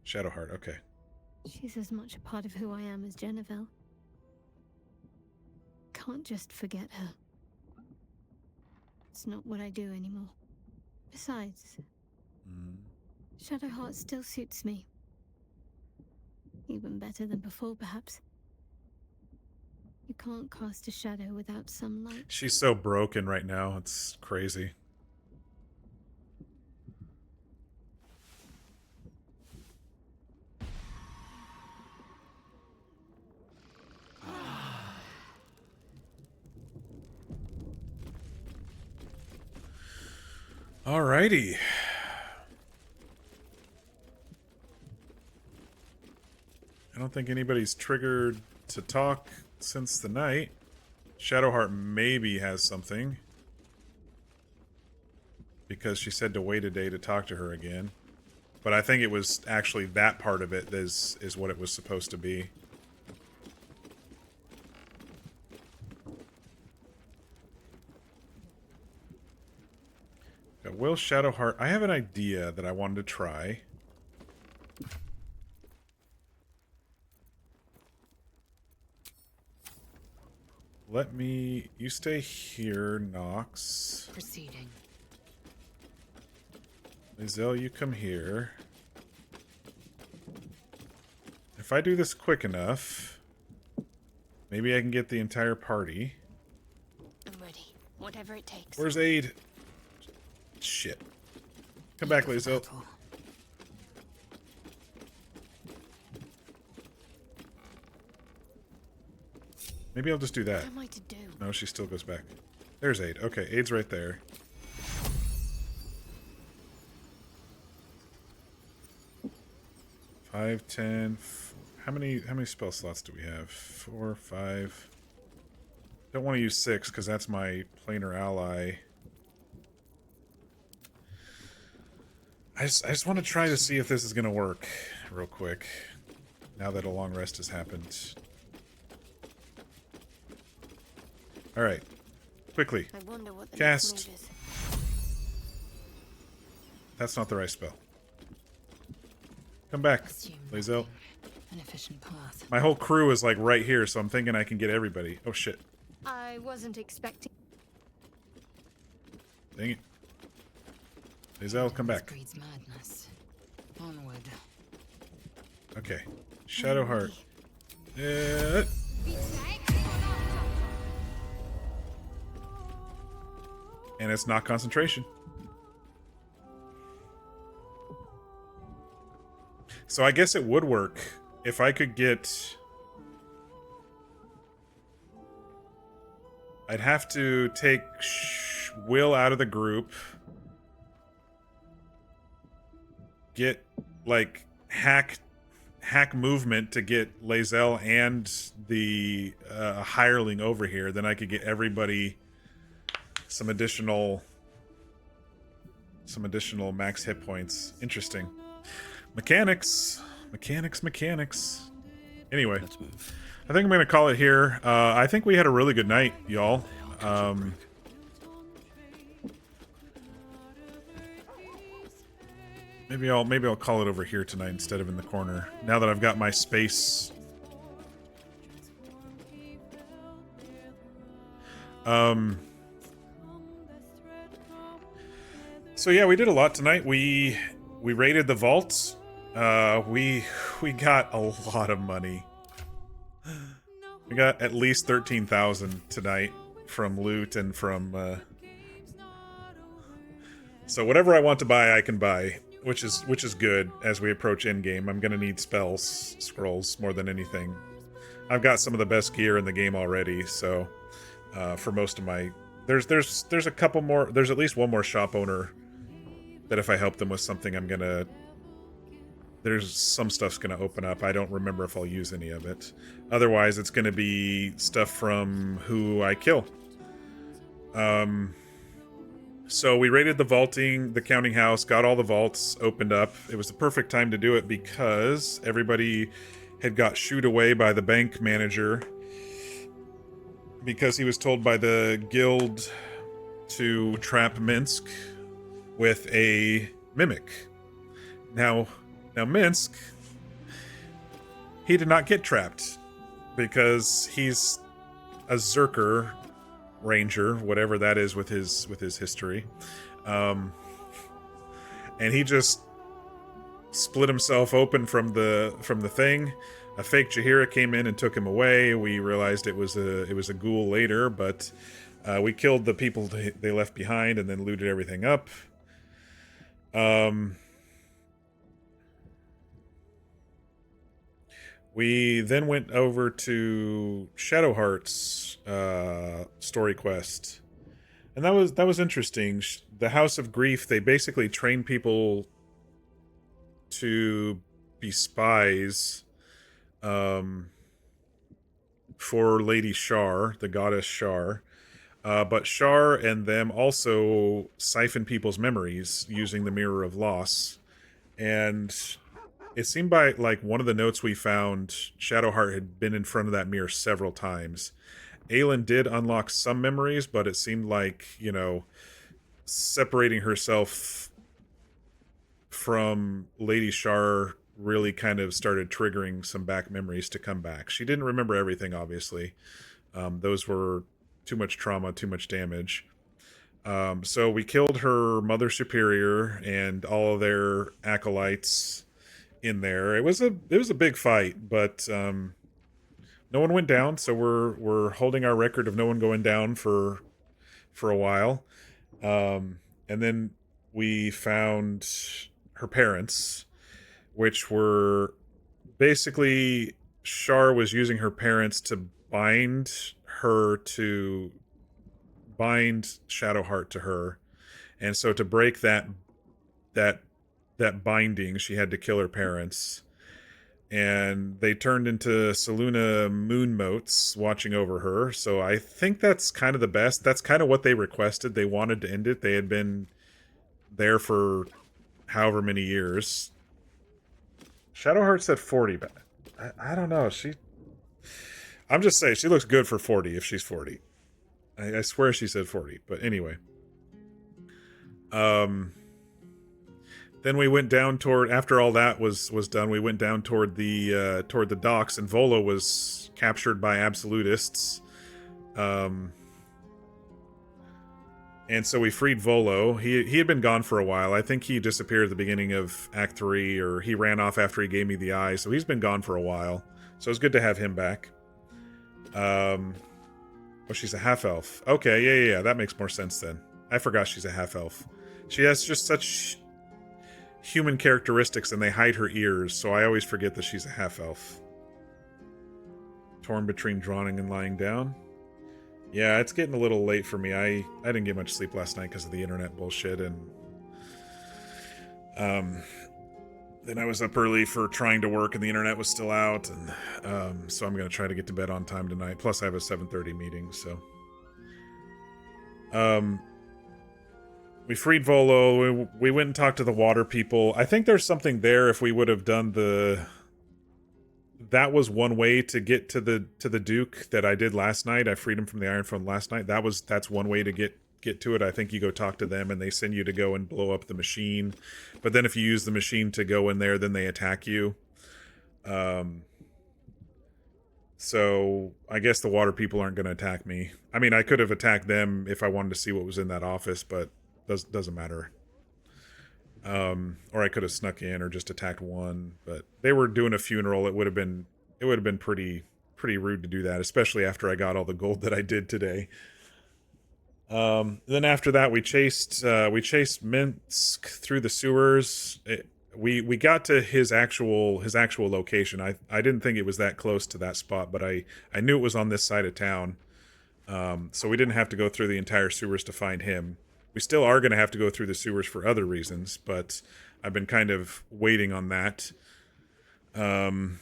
Shadowheart, okay. She's as much a part of who I am as Genevieve. Can't just forget her. It's not what I do anymore. Besides, Shadowheart still suits me. Even better than before, perhaps. You can't cast a shadow without some light. She's so broken right now. It's crazy. Alrighty. I don't think anybody's triggered to talk since the night. Shadowheart maybe has something. Because she said to wait a day to talk to her again. But I think it was actually that part of it is what it was supposed to be. Will Shadowheart... I have an idea that I wanted to try. Let me... You stay here, Nox. Proceeding. Lae'zel, you come here. If I do this quick enough, maybe I can get the entire party. I'm ready. Whatever it takes. Where's Aid? Shit. Come back, Lae'zel. Maybe I'll just do that. What am I to do? No, she still goes back. There's Aid. Okay, Aid's right there. Five, 10. How many spell slots do we have? 4, 5. Don't want to use 6 because that's my planar ally. I just want to try to see if this is going to work real quick. Now that a long rest has happened. Alright. Quickly. I wonder what the Cast. next move is. That's not the right spell. Come back, Lae'zel. An efficient path. My whole crew is like right here, so I'm thinking I can get everybody. Oh shit. I wasn't expecting. Dang it. Lae'zel, come back. Breeds madness. Onward. Okay. Shadowheart. And it's not concentration. So I guess it would work if I could get... I'd have to take Will out of the group. Get, like, hack movement to get Lae'zel and the hireling over here. Then I could get everybody some additional max hit points. Interesting. Mechanics. Anyway, Let's move. I think I'm going to call it here. I think we had a really good night, y'all. Maybe I'll call it over here tonight instead of in the corner. Now that I've got my space. So yeah, we did a lot tonight. We raided the vaults. We got a lot of money. We got at least 13,000 tonight from loot and from so whatever I want to buy, I can buy, which is good as we approach endgame. I'm gonna need spells, scrolls more than anything. I've got some of the best gear in the game already, so for most of my there's a couple more. There's at least one more shop owner that if I help them with something, I'm gonna. There's some stuff's gonna open up. I don't remember if I'll use any of it. Otherwise, it's gonna be stuff from who I kill. So we raided the counting house, got all the vaults opened up. It was the perfect time to do it because everybody had got shooed away by the bank manager because he was told by the guild to trap Minsc with a mimic. Now Minsc, he did not get trapped because he's a Zerker ranger, whatever that is with his history, and he just split himself open from the thing. A fake Jaheira came in and took him away. We realized it was a ghoul later, but we killed the people they left behind and then looted everything up. We then went over to Shadowheart's story quest, and that was interesting. The House of Grief, they basically train people to be spies for Lady Shar, the goddess Shar. But Shar and them also siphon people's memories using the Mirror of Loss. And it seemed by, like, one of the notes we found, Shadowheart had been in front of that mirror several times. Aelin did unlock some memories, but it seemed like, you know, separating herself from Lady Shar really kind of started triggering some back memories to come back. She didn't remember everything, obviously. Those were too much trauma, too much damage. So we killed her Mother Superior and all of their acolytes in there. It was a big fight, but no one went down, so we're holding our record of no one going down for a while. And then we found her parents, which were basically Shar was using her parents to bind her to bind Shadowheart to her, and so to break that binding, she had to kill her parents. And they turned into Selûne moon motes watching over her. So I think that's kind of the best. That's kind of what they requested. They wanted to end it. They had been there for however many years. Shadowheart said 40, but I don't know. I'm just saying, she looks good for 40 if she's 40. I swear she said 40, but anyway. Then we went down toward, after all that was done, we went down toward the docks, and Volo was captured by absolutists. And so we freed Volo. He had been gone for a while. I think he disappeared at the beginning of Act 3, or he ran off after he gave me the eye, so he's been gone for a while. So it's good to have him back. Oh, she's a half-elf. Okay, yeah, that makes more sense then. I forgot she's a half-elf. She has just such human characteristics, and they hide her ears, so I always forget that she's a half-elf. Torn between drawing and lying down. Yeah, it's getting a little late for me. I didn't get much sleep last night because of the internet bullshit, and then I was up early for trying to work, and the internet was still out, and so I'm going to try to get to bed on time tonight. Plus, I have a 7:30 meeting, so... We freed Volo. We went and talked to the water people. I think there's something there if we would have done the... That was one way to get to the Duke that I did last night. I freed him from the Iron Throne last night. That's one way to get to it. I think you go talk to them and they send you to go and blow up the machine. But then if you use the machine to go in there, then they attack you. So I guess the water people aren't going to attack me. I mean, I could have attacked them if I wanted to see what was in that office, but doesn't matter. Or I could have snuck in or just attacked one, but they were doing a funeral. It would have been pretty rude to do that, especially after I got all the gold that I did today. Then after that, we chased Minsc through the sewers. We got to his actual location. I didn't think it was that close to that spot, but I knew it was on this side of town. So we didn't have to go through the entire sewers to find him. We still are going to have to go through the sewers for other reasons, but I've been kind of waiting on that. And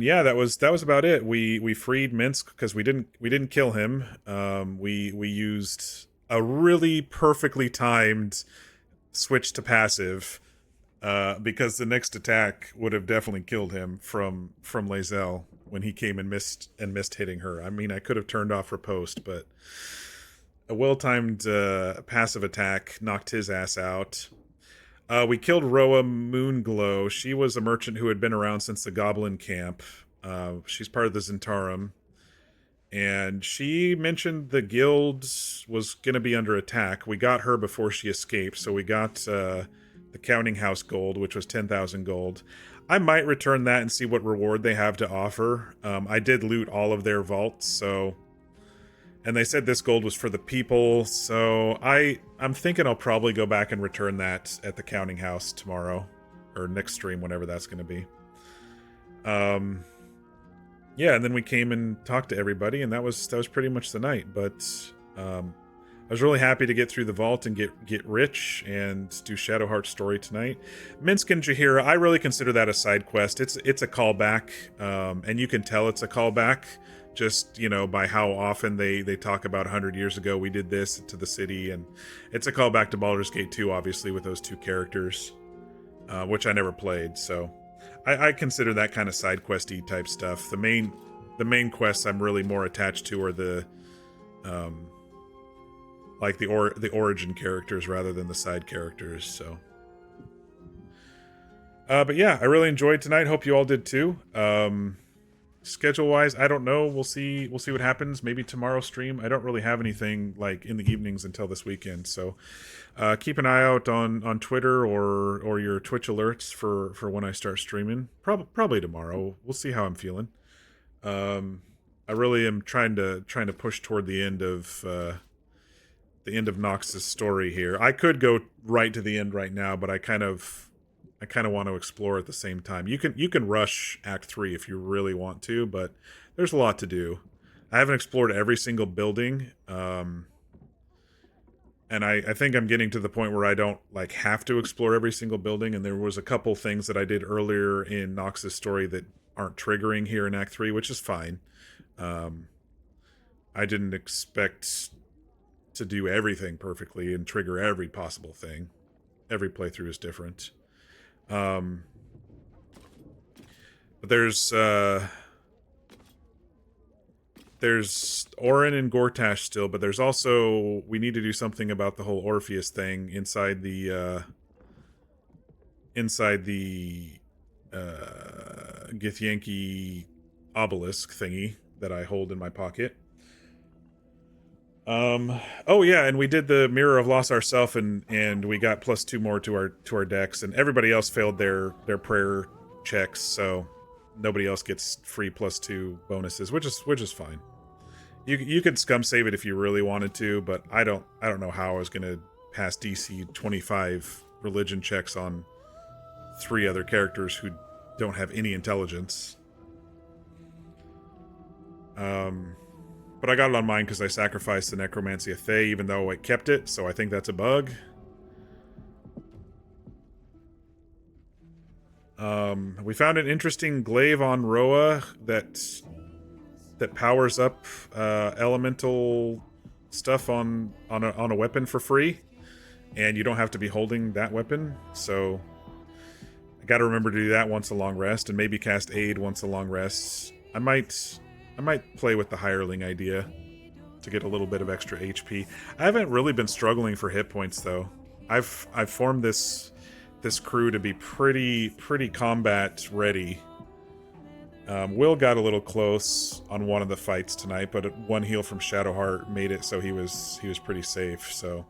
yeah, that was about it. We freed Minsc because we didn't kill him. We used a really perfectly timed switch to passive because the next attack would have definitely killed him from Lae'zel when he came and missed hitting her. I mean, I could have turned off riposte, but a well-timed passive attack knocked his ass out. We killed Roa Moonglow. She was a merchant who had been around since the Goblin Camp. She's part of the Zentarum. And she mentioned the guild was going to be under attack. We got her before she escaped, so we got the Counting House gold, which was 10,000 gold. I might return that and see what reward they have to offer. I did loot all of their vaults, so... And they said this gold was for the people, so I'm thinking I'll probably go back and return that at the Counting House tomorrow. Or next stream, whenever that's going to be. Yeah, and then we came and talked to everybody, and that was pretty much the night. But I was really happy to get through the vault and get rich and do Shadowheart's story tonight. Minsc and Jaheira, I really consider that a side quest. It's a callback, and you can tell it's a callback just, you know, by how often they talk about 100 years ago we did this to the city, and it's a callback to Baldur's Gate 2, obviously, with those two characters, which I never played, so I consider that kind of side questy type stuff. The main quests I'm really more attached to are the like the origin characters rather than the side characters, so. But yeah, I really enjoyed tonight. Hope you all did too. Schedule-wise, I don't know. We'll see what happens. Maybe tomorrow's stream. I don't really have anything like in the evenings until this weekend, so keep an eye out on Twitter or your Twitch alerts for when I start streaming. Probably tomorrow. We'll see how I'm feeling. I really am trying to push toward the end of Nox's story here. I could go right to the end right now, but I kind of I kind of want to explore at the same time. You can rush Act 3 if you really want to, but there's a lot to do. I haven't explored every single building, and I think I'm getting to the point where I don't like have to explore every single building, and there was a couple things that I did earlier in Nox's story that aren't triggering here in Act 3, which is fine. I didn't expect to do everything perfectly and trigger every possible thing. Every playthrough is different. But there's Orin and Gortash still, but there's also, we need to do something about the whole Orpheus thing inside the Githyanki obelisk thingy that I hold in my pocket. Oh yeah, and we did the Mirror of Loss ourselves, and we got +2 more to our decks, and everybody else failed their prayer checks, so nobody else gets free +2 bonuses, which is fine. You could scum save it if you really wanted to, but I don't know how I was gonna pass DC 25 religion checks on 3 other characters who don't have any intelligence. But I got it on mine because I sacrificed the Necromancy of Thay, even though I kept it, so I think that's a bug. We found an interesting glaive on Roa that powers up elemental stuff on a weapon for free, and you don't have to be holding that weapon, so I gotta remember to do that once a long rest, and maybe cast Aid once a long rest. I might play with the hireling idea to get a little bit of extra HP. I haven't really been struggling for hit points though. I've formed this crew to be pretty combat ready. Will got a little close on one of the fights tonight, but one heal from Shadowheart made it so he was pretty safe. So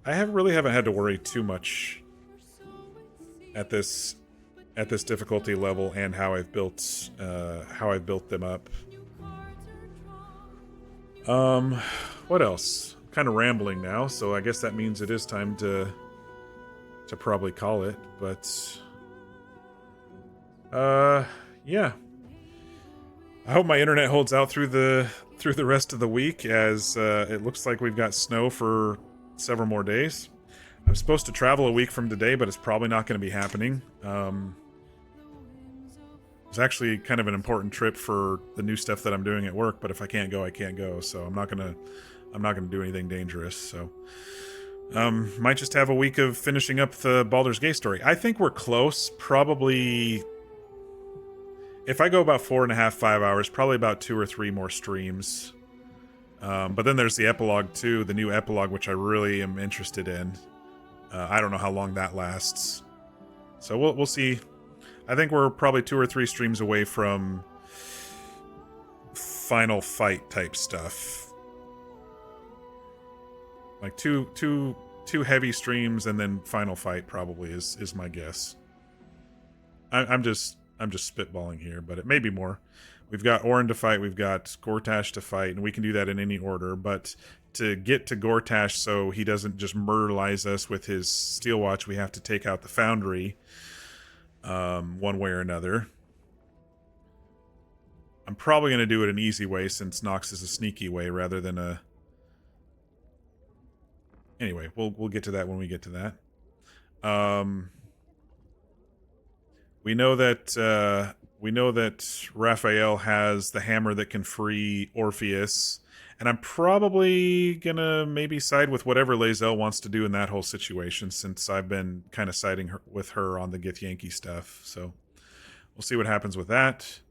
I haven't had to worry too much at this difficulty level and how I've built them up. What else? I'm kind of rambling now, so I guess that means it is time to probably call it, but yeah. I hope my internet holds out through the rest of the week, as it looks like we've got snow for several more days. I'm supposed to travel a week from today, but it's probably not going to be happening. It's actually kind of an important trip for the new stuff that I'm doing at work, but if I can't go, I can't go. So I'm not gonna do anything dangerous. So might just have a week of finishing up the Baldur's Gate story. I think we're close. Probably, if I go about 4.5, 5 hours, probably about 2 or 3 more streams. But then there's the epilogue too, the new epilogue, which I really am interested in. I don't know how long that lasts, so we'll see. I think we're probably 2 or 3 streams away from final fight type stuff. Like two heavy streams and then final fight probably is my guess. I'm just spitballing here, but it may be more. We've got Orin to fight, we've got Gortash to fight, and we can do that in any order, but to get to Gortash so he doesn't just murderize us with his steel watch, we have to take out the Foundry. One way or another. I'm probably going to do it an easy way, since Nox is a sneaky way rather than a... Anyway, we'll get to that when we get to that. We know that Raphael has the hammer that can free Orpheus, and I'm probably gonna maybe side with whatever Lae'zel wants to do in that whole situation, since I've been kind of siding with her on the Githyanki stuff. So we'll see what happens with that.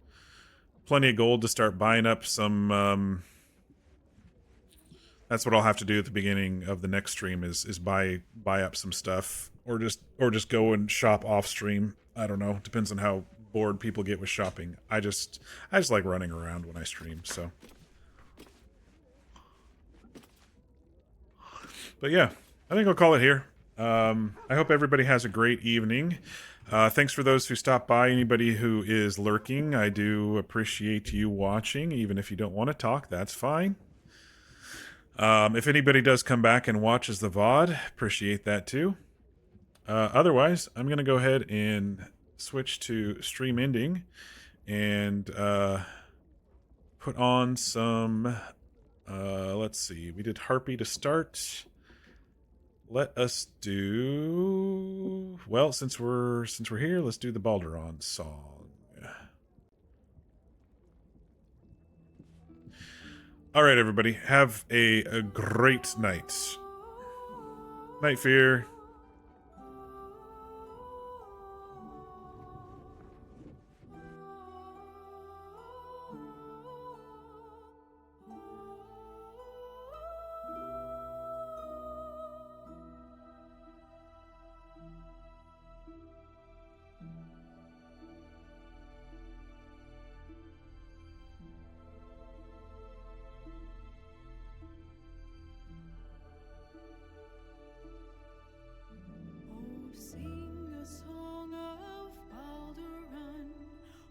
Plenty of gold to start buying up some. That's what I'll have to do at the beginning of the next stream is buy up some stuff, or just go and shop off stream. I don't know. Depends on how bored people get with shopping. I just like running around when I stream. So. But yeah, I think I'll call it here. I hope everybody has a great evening. Thanks for those who stopped by. Anybody who is lurking, I do appreciate you watching. Even if you don't want to talk, that's fine. If anybody does come back and watches the VOD, appreciate that too. Otherwise, I'm going to go ahead and switch to stream ending and put on some, let's see, we did Harpy to start. Let us do, well, since we're here, let's do the Baldur song. All right, everybody, have a great night. Night Fear. Sing a song of Baldur,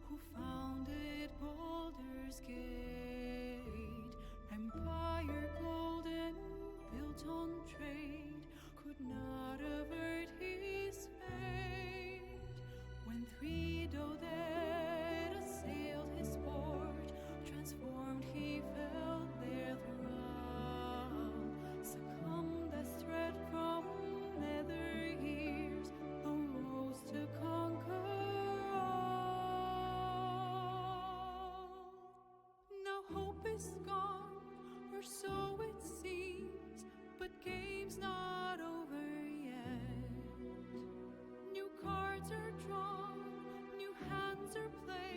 who founded Baldur's Gate. Empire golden, built on trade, could not avert his fate. When three dead assailed his port, transformed he fell their thrall. Succumbed as threat from nether years, arose to conquer all. Now hope is gone, or so it seems, but game's not over yet. New cards are drawn, new hands are played.